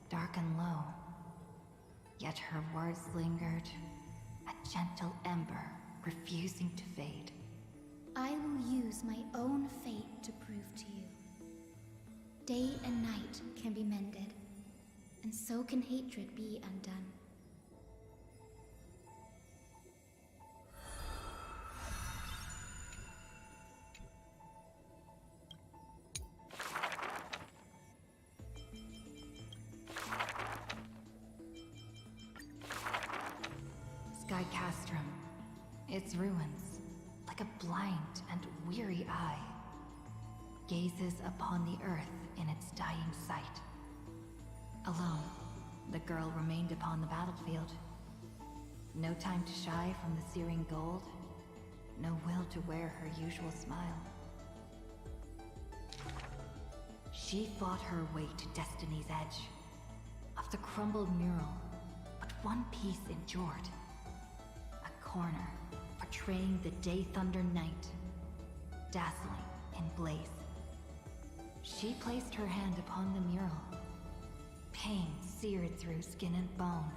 dark and low, yet her words lingered, a gentle ember refusing to fade. I will use my own fate to prove to you. Day and night can be mended, and so can hatred be undone. Sky Castrum, its ruins, like a blind and weary eye, gazes upon the earth in its dying sight. Alone, the girl remained upon the battlefield. No time to shy from the searing gold, no will to wear her usual smile. She fought her way to destiny's edge. Of the crumbled mural, but one piece endured. A corner portraying the Day Thunder Night, dazzling in blaze. She placed her hand upon the mural. Pain seared through skin and bone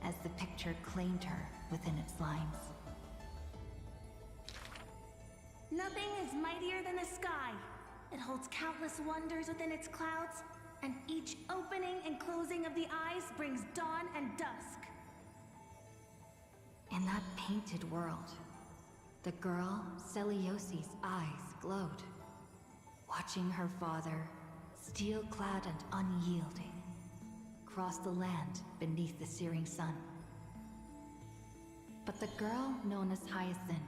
as the picture claimed her within its lines. Nothing is mightier than the sky. It holds countless wonders within its clouds, and each opening and closing of the eyes brings dawn and dusk. In that painted world, the girl Celiosi's eyes glowed, watching her father, steel-clad and unyielding, cross the land beneath the searing sun. But the girl known as Hyacinth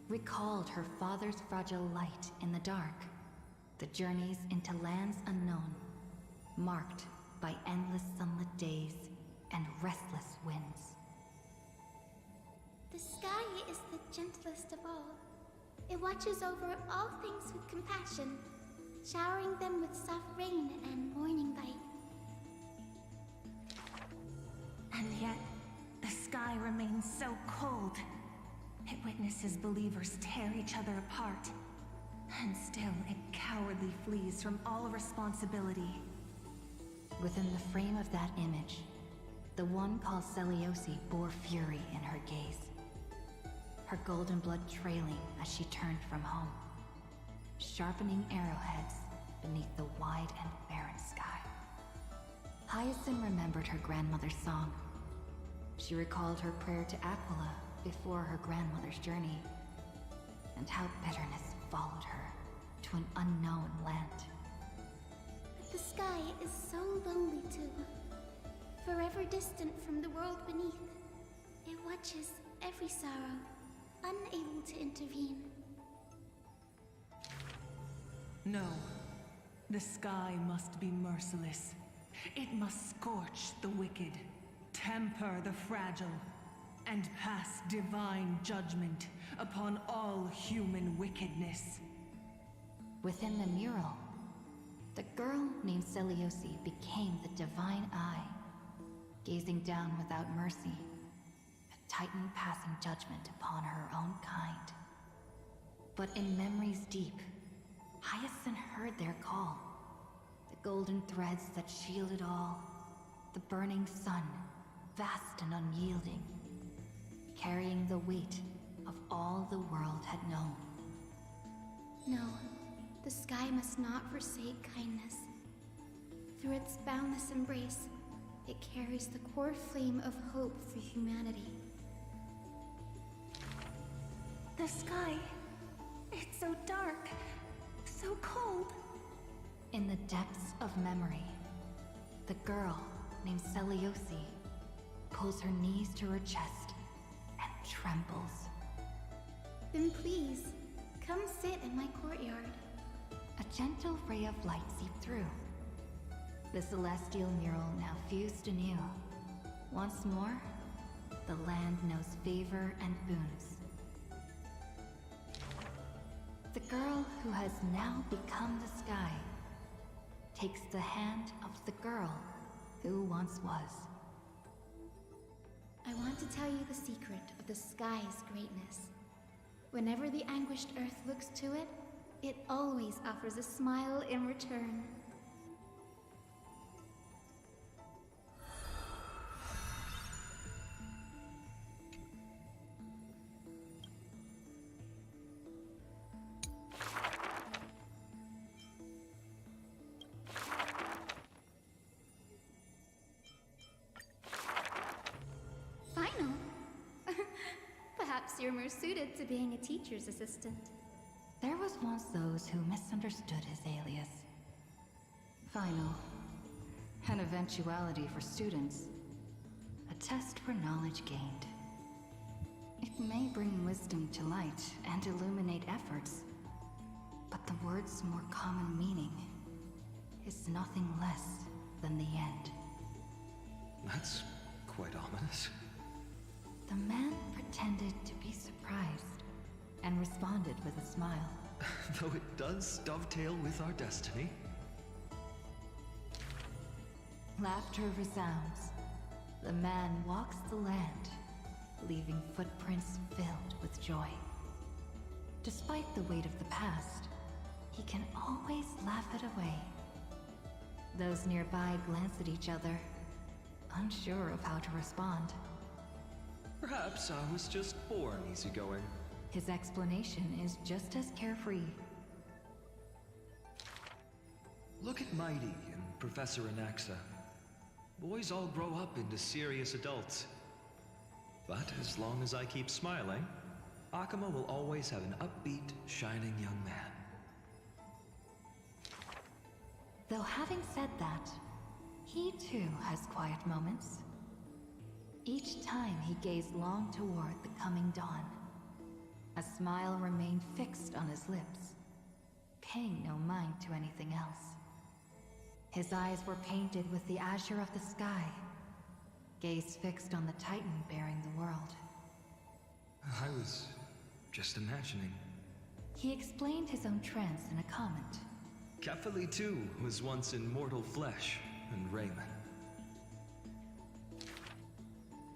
recalled her father's fragile light in the dark, the journeys into lands unknown, marked by endless sunlit days and restless winds. The sky is the gentlest of all. It watches over all things with compassion, showering them with soft rain and morning light. And yet, the sky remains so cold. It witnesses believers tear each other apart. And still, it cowardly flees from all responsibility. Within the frame of that image, the one called Celiosi bore fury in her gaze, her golden blood trailing as she turned from home, sharpening arrowheads beneath the wide and barren sky. Hyacinth remembered her grandmother's song. She recalled her prayer to Aquila before her grandmother's journey, and how bitterness followed her to an unknown land. But the sky is so lonely too. forever distant from the world beneath. It watches every sorrow, unable to intervene. No. The sky must be merciless. It must scorch the wicked, temper the fragile, and pass divine judgment upon all human wickedness. Within the mural, the girl named Seliosi became the divine eye, gazing down without mercy, a titan passing judgment upon her own kind. But in memories deep, Hyacinth heard their call. The golden threads that shielded all, the burning sun, vast and unyielding, carrying the weight of all the world had known. No, the sky must not forsake kindness. Through its boundless embrace, it carries the core flame of hope for humanity. The sky, it's so dark, so cold. In the depths of memory, the girl named Seliosi pulls her knees to her chest and trembles. Then please, come sit in my courtyard. A gentle ray of light seeped through. The celestial mural now fused anew. Once more, the land knows favor and boons. The girl who has now become the sky takes the hand of the girl who once was. I want to tell you the secret of the sky's greatness. Whenever the anguished earth looks to it, it always offers a smile in return. Final? Perhaps you're more suited to being a teacher's assistant. There was once those who misunderstood his alias. Final. An eventuality for students. A test for knowledge gained. It may bring wisdom to light and illuminate efforts, but the word's more common meaning is nothing less than the end. That's quite ominous. The man pretended to be surprised and responded with a smile. Though it does dovetail with our destiny. Laughter resounds. The man walks the land, leaving footprints filled with joy. Despite the weight of the past, he can always laugh it away. Those nearby glance at each other, unsure of how to respond. Perhaps I was just born easygoing. His explanation is just as carefree. Look at Mighty and Professor Anaxa. Boys all grow up into serious adults. But as long as I keep smiling, Akuma will always have an upbeat, shining young man. Though having said that, he too has quiet moments. Each time he gazed long toward the coming dawn, a smile remained fixed on his lips, paying no mind to anything else. His eyes were painted with the azure of the sky, gaze fixed on the titan bearing the world. I was just imagining. He explained his own trance in a comment. Kefali too was once in mortal flesh and raiment.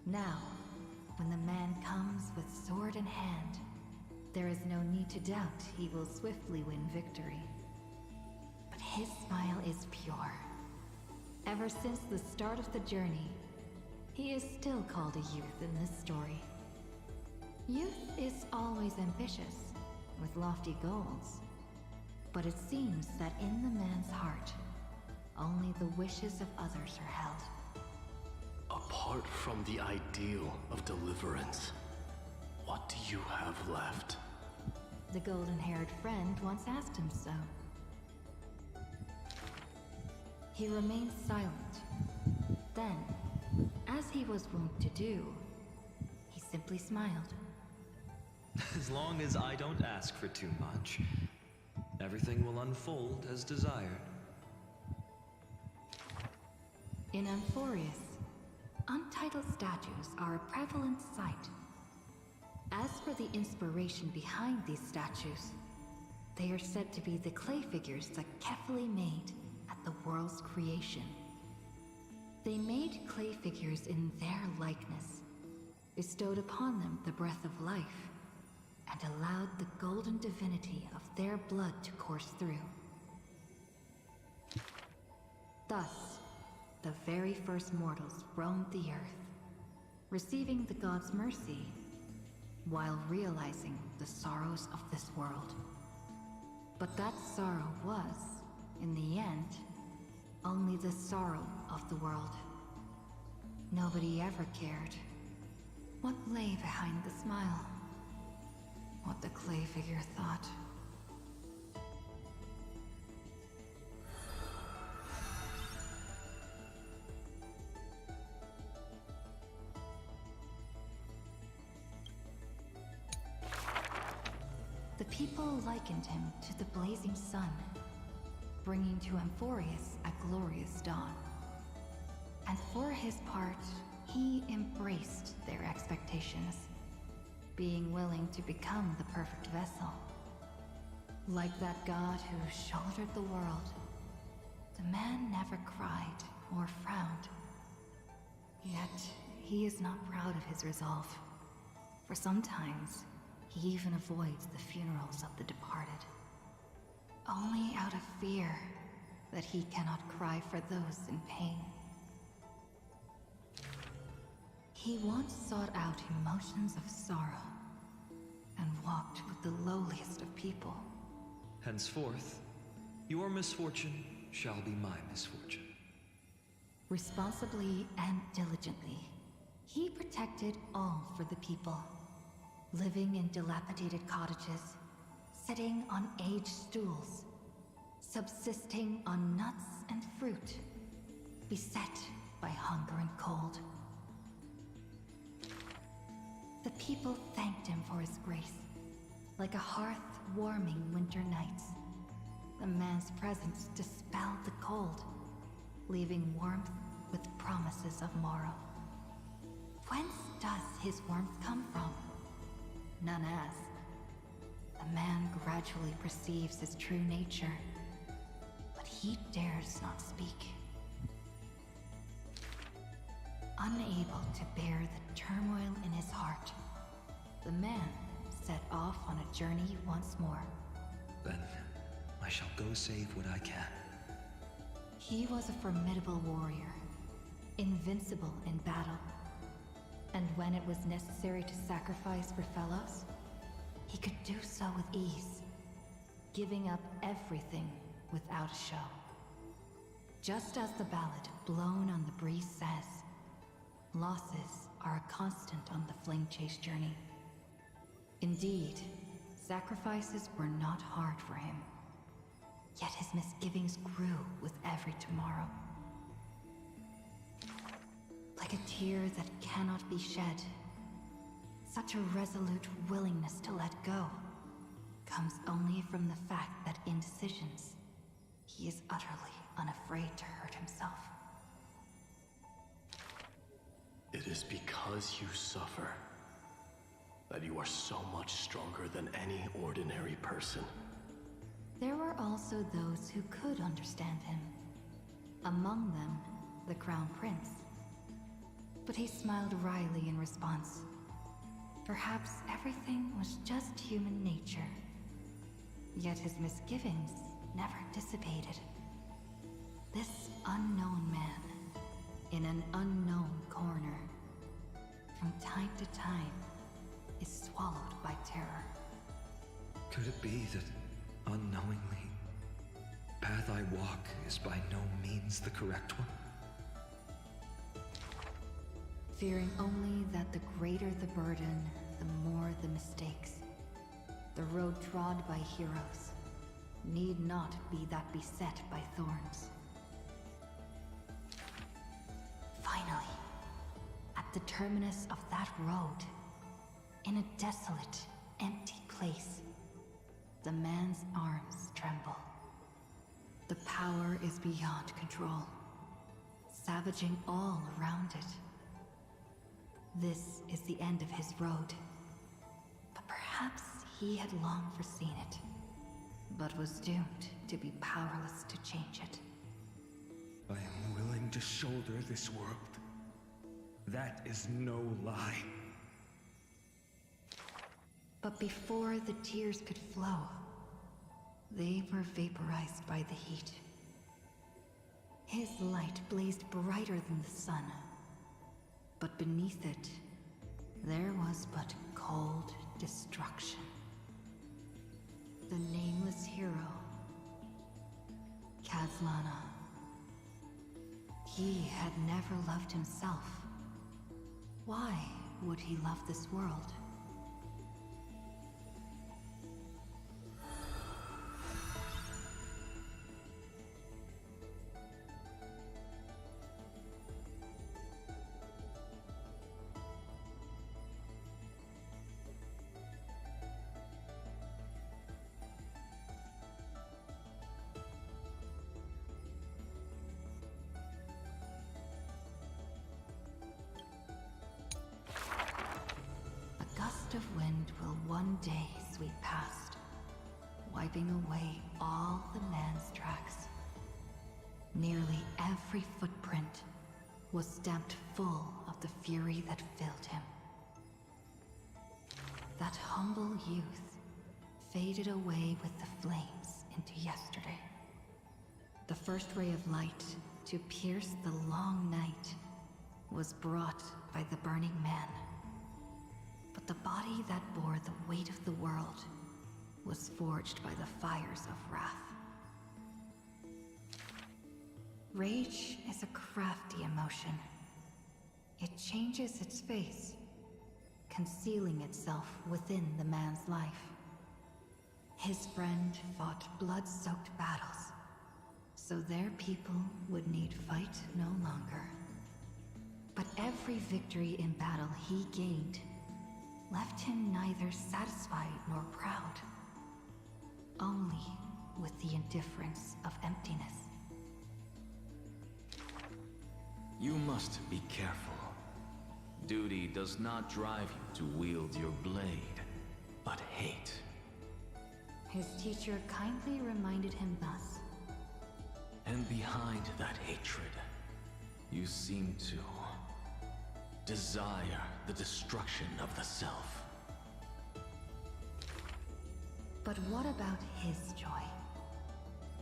Now, when the man comes with sword in hand, there is no need to doubt he will swiftly win victory. But his smile is pure. Ever since the start of the journey, he is still called a youth in this story. Youth is always ambitious, with lofty goals. But it seems that in the man's heart, only the wishes of others are held. Apart from the ideal of deliverance, what do you have left? The golden-haired friend once asked him so. He remained silent. Then, As he was wont to do, he simply smiled. As long as I don't ask for too much, everything will unfold as desired. In Amphoreus, untitled statues are a prevalent sight. As for the inspiration behind these statues, they are said to be the clay figures that Kefali made at the world's creation. They made clay figures in their likeness, bestowed upon them the breath of life, and allowed the golden divinity of their blood to course through. Thus, the very first mortals roamed the earth, receiving the gods' mercy, while realizing the sorrows of this world. But that sorrow was, in the end, only the sorrow of the world. Nobody ever cared what lay behind the smile, what the clay figure thought. The people likened him to the blazing sun, bringing to Amphoreus a glorious dawn. And for his part, he embraced their expectations, being willing to become the perfect vessel. Like that god who shouldered the world, the man never cried or frowned. Yet, he is not proud of his resolve, for sometimes he even avoids the funerals of the departed, only out of fear that he cannot cry for those in pain. He once sought out emotions of sorrow and walked with the lowliest of people. Henceforth, your misfortune shall be my misfortune. Responsibly and diligently, he protected all for the people, living in dilapidated cottages, sitting on aged stools, subsisting on nuts and fruit, beset by hunger and cold. The people thanked him for his grace, like a hearth warming winter nights. The man's presence dispelled the cold, leaving warmth with promises of morrow. Whence does his warmth come from? None asks. The man gradually perceives his true nature, but he dares not speak. Unable to bear the turmoil in his heart, the man set off on a journey once more. Then, I shall go save what I can. He was a formidable warrior, invincible in battle. And when it was necessary to sacrifice for fellows, he could do so with ease, giving up everything without a show. Just as the ballad blown on the breeze says, losses are a constant on the flame chase journey. Indeed, sacrifices were not hard for him. Yet his misgivings grew with every tomorrow. Like a tear that cannot be shed, such a resolute willingness to let go comes only from the fact that in decisions, he is utterly unafraid to hurt himself. It is because you suffer that you are so much stronger than any ordinary person. There were also those who could understand him. Among them, the Crown Prince. But he smiled wryly in response. Perhaps everything was just human nature. Yet his misgivings never dissipated. This unknown man, in an unknown corner, from time to time, is swallowed by terror. Could it be that, unknowingly, the path I walk is by no means the correct one? Fearing only that the greater the burden, the more the mistakes. The road trod by heroes need not be that beset by thorns. Finally, the terminus of that road, in a desolate, empty place, the man's arms tremble. The power is beyond control, savaging all around it. This is the end of his road, but perhaps he had long foreseen it, but was doomed to be powerless to change it. I am willing to shoulder this world. That is no lie. But before the tears could flow, they were vaporized by the heat. His light blazed brighter than the sun, but beneath it, there was but cold destruction. The nameless hero, Kazlana. He had never loved himself. Why would he love this world? Of wind will one day sweep past, wiping away all the man's tracks. Nearly every footprint was stamped full of the fury that filled him. That humble youth faded away with the flames into yesterday. The first ray of light to pierce the long night was brought by the burning man. But the body that bore the weight of the world was forged by the fires of wrath. Rage is a crafty emotion. It changes its face, concealing itself within the man's life. His friend fought blood-soaked battles, so their people would need fight no longer. But every victory in battle he gained left him neither satisfied nor proud, only with the indifference of emptiness. You must be careful. Duty does not drive you to wield your blade, but hate. His teacher kindly reminded him thus. And behind that hatred, you seem to desire the destruction of the self. But what about his joy?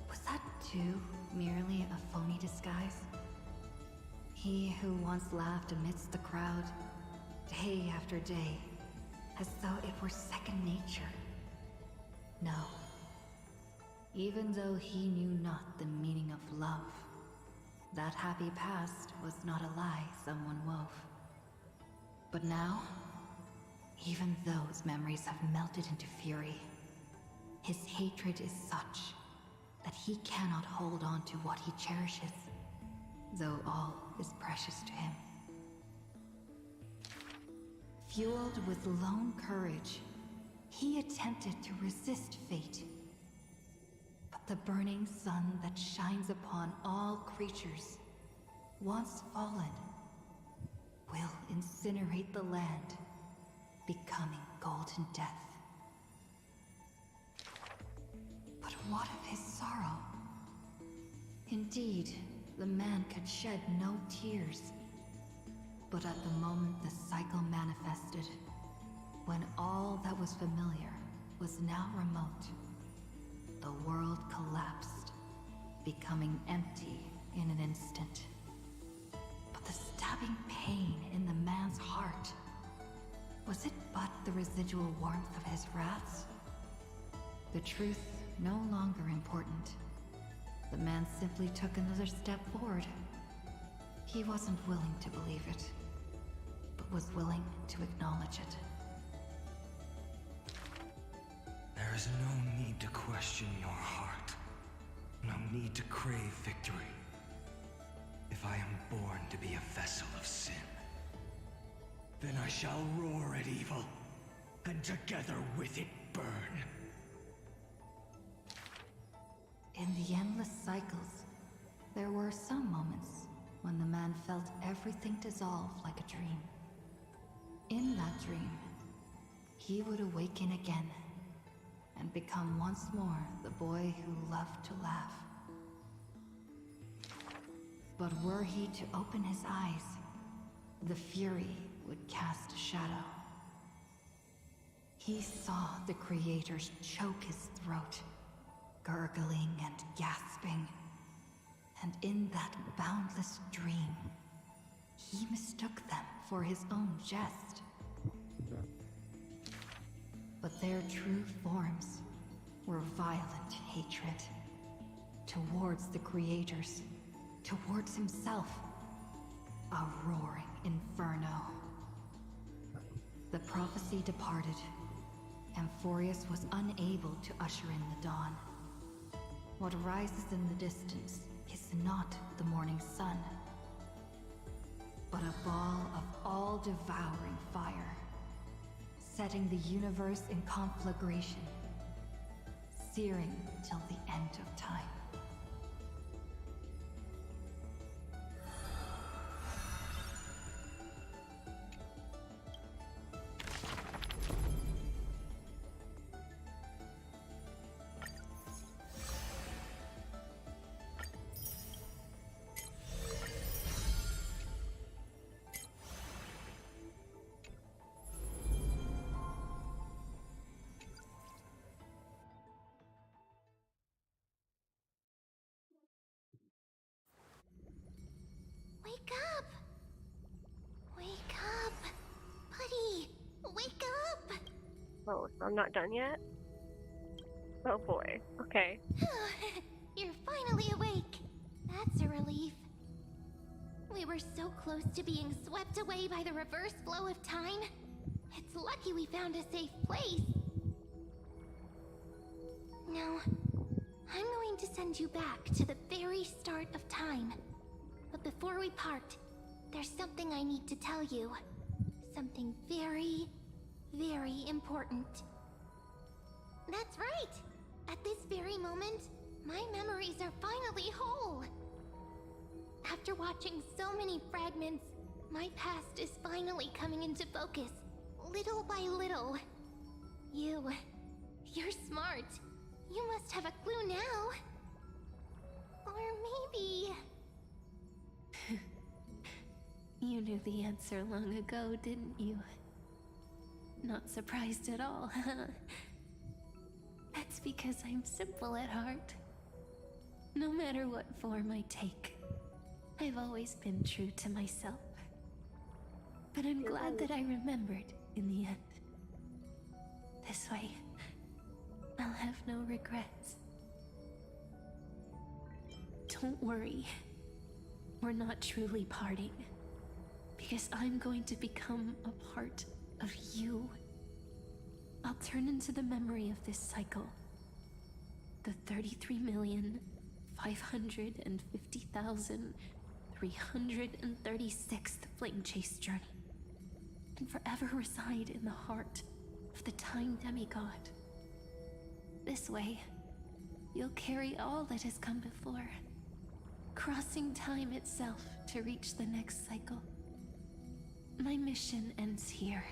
Was that too merely a phony disguise? He who once laughed amidst the crowd, day after day, as though it were second nature. No. Even though he knew not the meaning of love, that happy past was not a lie someone wove. But now, even those memories have melted into fury. His hatred is such that he cannot hold on to what he cherishes, though all is precious to him. Fueled with lone courage, he attempted to resist fate. But the burning sun that shines upon all creatures, once fallen, will incinerate the land, becoming golden death. But what of his sorrow? Indeed, the man could shed no tears. But at the moment the cycle manifested, when all that was familiar was now remote, the world collapsed, becoming empty in an instant. But the stabbing pain in the man's heart, was it but the residual warmth of his wraths? The truth no longer important. The man simply took another step forward. He wasn't willing to believe it, but was willing to acknowledge it. There is no need to question your heart. No need to crave victory. If I am born to be a vessel of sin, Then I shall roar at evil, and together with it burn. In the endless cycles, there were some moments when the man felt everything dissolve like a dream. In that dream, he would awaken again and become once more the boy who loved to laugh. But were he to open his eyes, the fury would cast a shadow. He saw the creators choke his throat, gurgling and gasping. And in that boundless dream, he mistook them for his own jest. But their true forms were violent hatred. Towards the creators, towards himself. A roaring inferno. The prophecy departed. Amphoreus was unable to usher in the dawn. What rises in the distance is not the morning sun, but a ball of all-devouring fire, setting the universe in conflagration, searing till the end of time. Wake up! Wake up! Buddy! Wake up! Oh, so I'm not done yet? Oh boy. Okay. You're finally awake. That's a relief. We were so close to being swept away by the reverse flow of time. It's lucky we found a safe place. Now, I'm going to send you back to the very start of time. But before we part, there's something I need to tell you. Something very, very important. That's right! At this very moment, my memories are finally whole. After watching so many fragments, my past is finally coming into focus, little by little. You're smart. You must have a clue now. Or maybe... You knew the answer long ago, didn't you? Not surprised at all, huh? That's because I'm simple at heart. No matter what form I take, I've always been true to myself. But I'm glad that I remembered in the end. This way, I'll have no regrets. Don't worry. We're not truly parting. Because I'm going to become a part of you. I'll turn into the memory of this cycle. The 33,550,336th Flame Chase journey. And forever reside in the heart of the Time Demigod. This way, you'll carry all that has come before, crossing time itself to reach the next cycle. My mission ends here,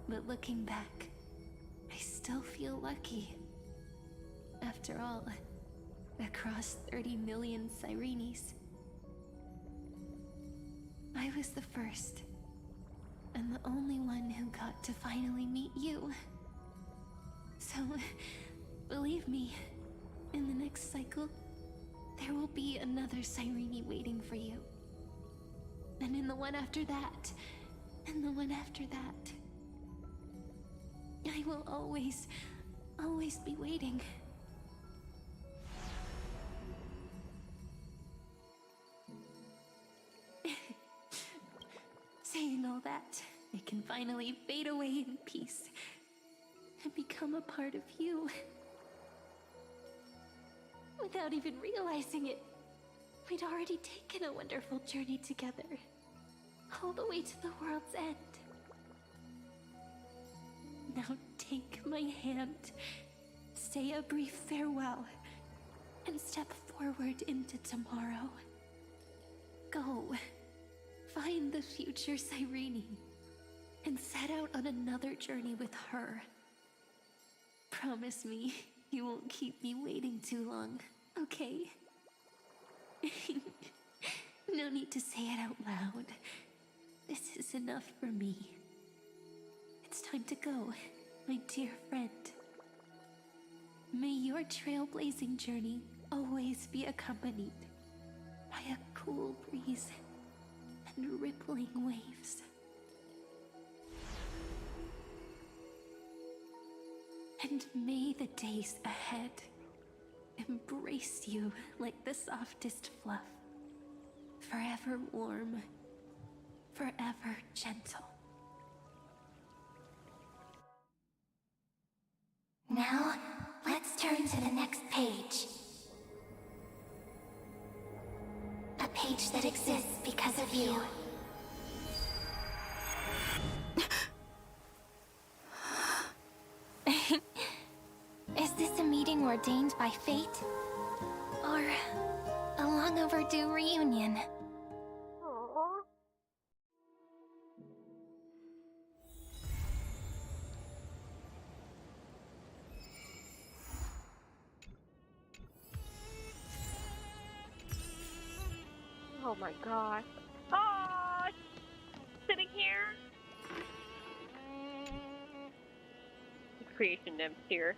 but looking back, I still feel lucky. After all, across 30 million Sirenes, I was the first, and the only one who got to finally meet you. So, believe me, in the next cycle, there will be another Sirene waiting for you. And in the one after that, and the one after that. I will always be waiting. Saying all that, I can finally fade away in peace and become a part of you. Without even realizing it, we'd already taken a wonderful journey together, all the way to the world's end. Now take my hand, say a brief farewell, and step forward into tomorrow. Go, find the future Cyrene, and set out on another journey with her. Promise me you won't keep me waiting too long, okay? No need to say it out loud. This is enough for me. It's time to go, my dear friend. May your trailblazing journey always be accompanied by a cool breeze and rippling waves. And may the days ahead embrace you like the softest fluff, forever warm, forever gentle. Now, let's turn to the next page. A page that exists because of you. Is this a meeting ordained by fate? Or a long overdue reunion? Aww. Oh my gosh. Oh, sitting here. Creation nymphs here.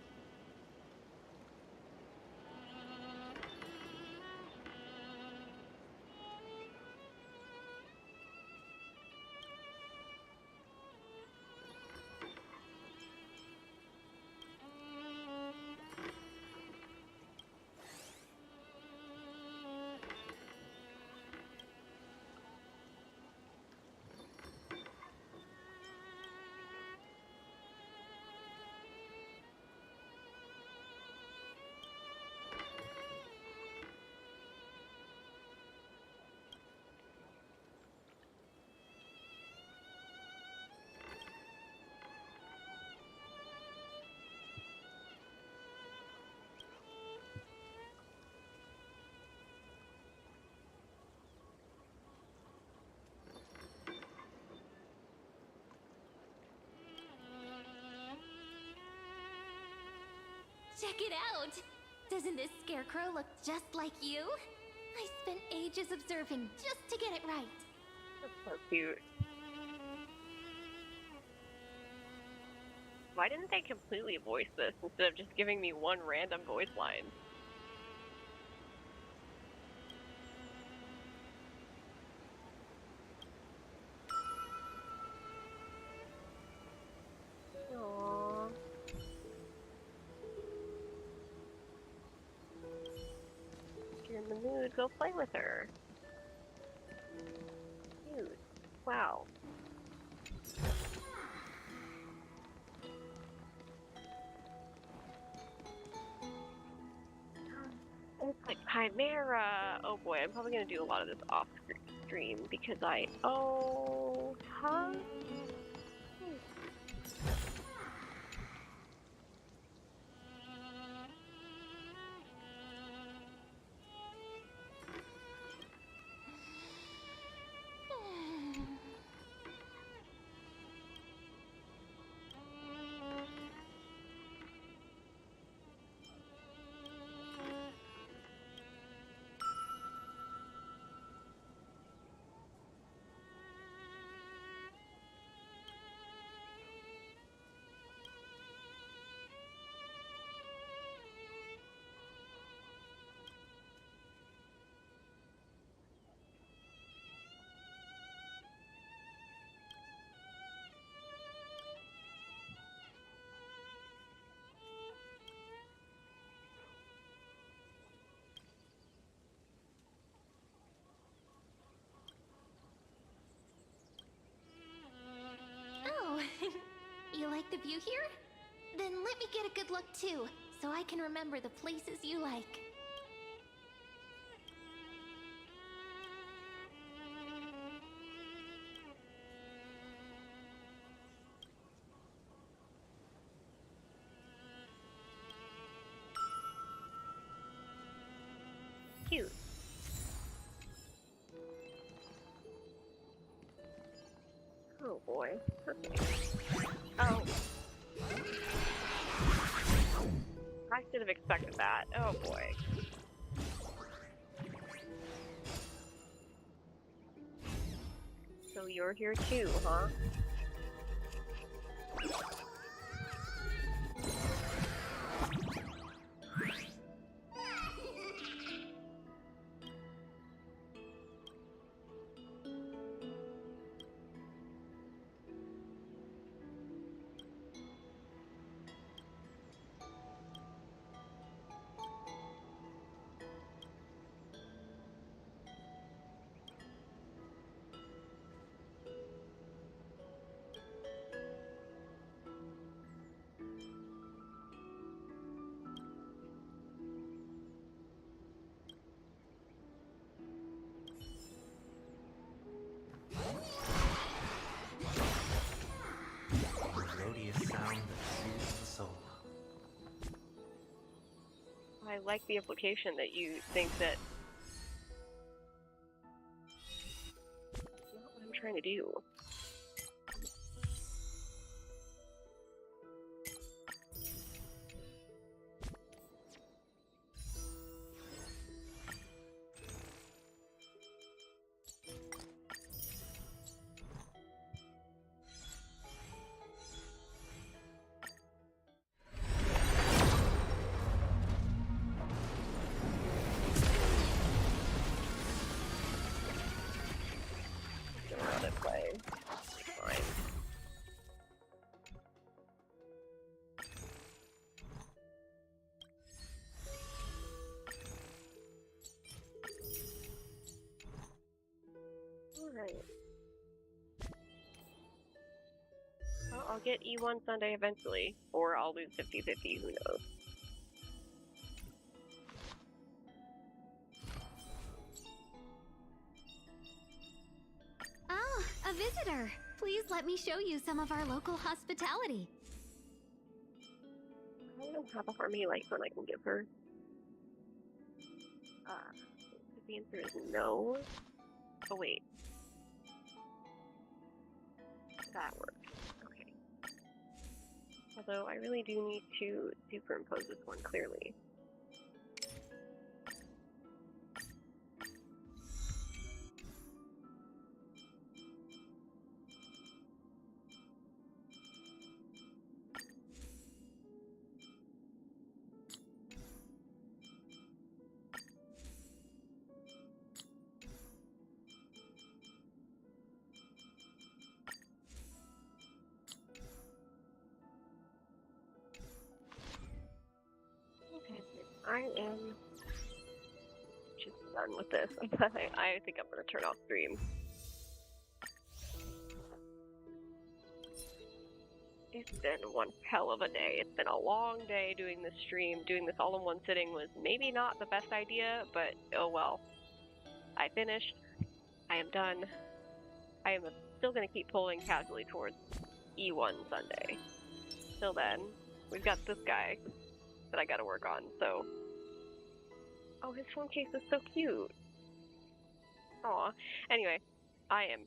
Check it out! Doesn't this scarecrow look just like you? I spent ages observing just to get it right. That's so cute. Why didn't they completely voice this instead of just giving me one random voice line? Aww. If you're in the mood, go play with her. Cute. Wow. It's like Chimera. Oh boy, I'm probably gonna do a lot of this off stream because huh? Oh, you like the view here? Then let me get a good look too, so I can remember the places you like. boy. Okay. Oh. I should have expected that. Oh boy. So you're here too, huh? Melodious sound that soothes the soul. I like the implication that you think that that's not what I'm trying to do. Around and play. Fine. Alright. Well, I'll get E1 Sunday eventually, or I'll lose 50-50, who knows. Oh, a visitor. Please let me show you some of our local hospitality. I don't have a harmony light-one I can give her. The answer is no. Oh wait. That works. Okay. Although I really do need to superimpose this one clearly. I am just done with this. I think I'm gonna turn off stream. It's been one hell of a day. It's been a long day doing this stream. Doing this all in one sitting was maybe not the best idea, but oh well. I finished. I am done. I am still gonna keep pulling casually towards E1 Sunday. Till then, we've got this guy that I gotta work on, so... Oh, his phone case is so cute. Aw. Anyway, I am...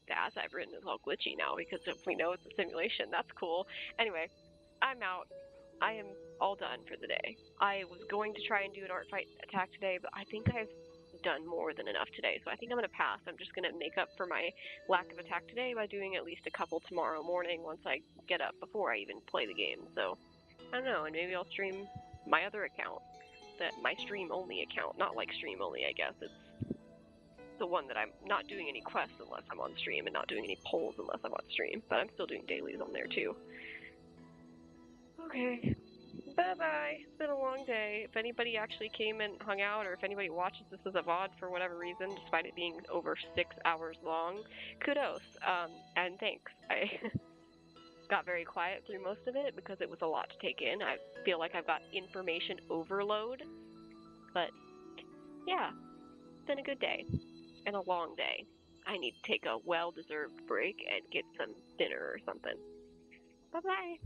The ass I've written is all glitchy now, because if we know it's a simulation, that's cool. Anyway, I'm out. I am all done for the day. I was going to try and do an art fight attack today, but I think I've done more than enough today, so I think I'm gonna pass. I'm just gonna make up for my lack of attack today by doing at least a couple tomorrow morning once I get up, before I even play the game, so... I don't know, and maybe I'll stream my other account. My stream-only account. Not like stream-only, I guess. It's the one that I'm not doing any quests unless I'm on stream, and not doing any polls unless I'm on stream. But I'm still doing dailies on there, too. Okay. Bye-bye. It's been a long day. If anybody actually came and hung out, or if anybody watches this as a VOD for whatever reason, despite it being over 6 hours long, kudos. And thanks. I got very quiet through most of it because it was a lot to take in. I feel like I've got information overload. But, yeah. It's been a good day. And a long day. I need to take a well-deserved break and get some dinner or something. Bye-bye.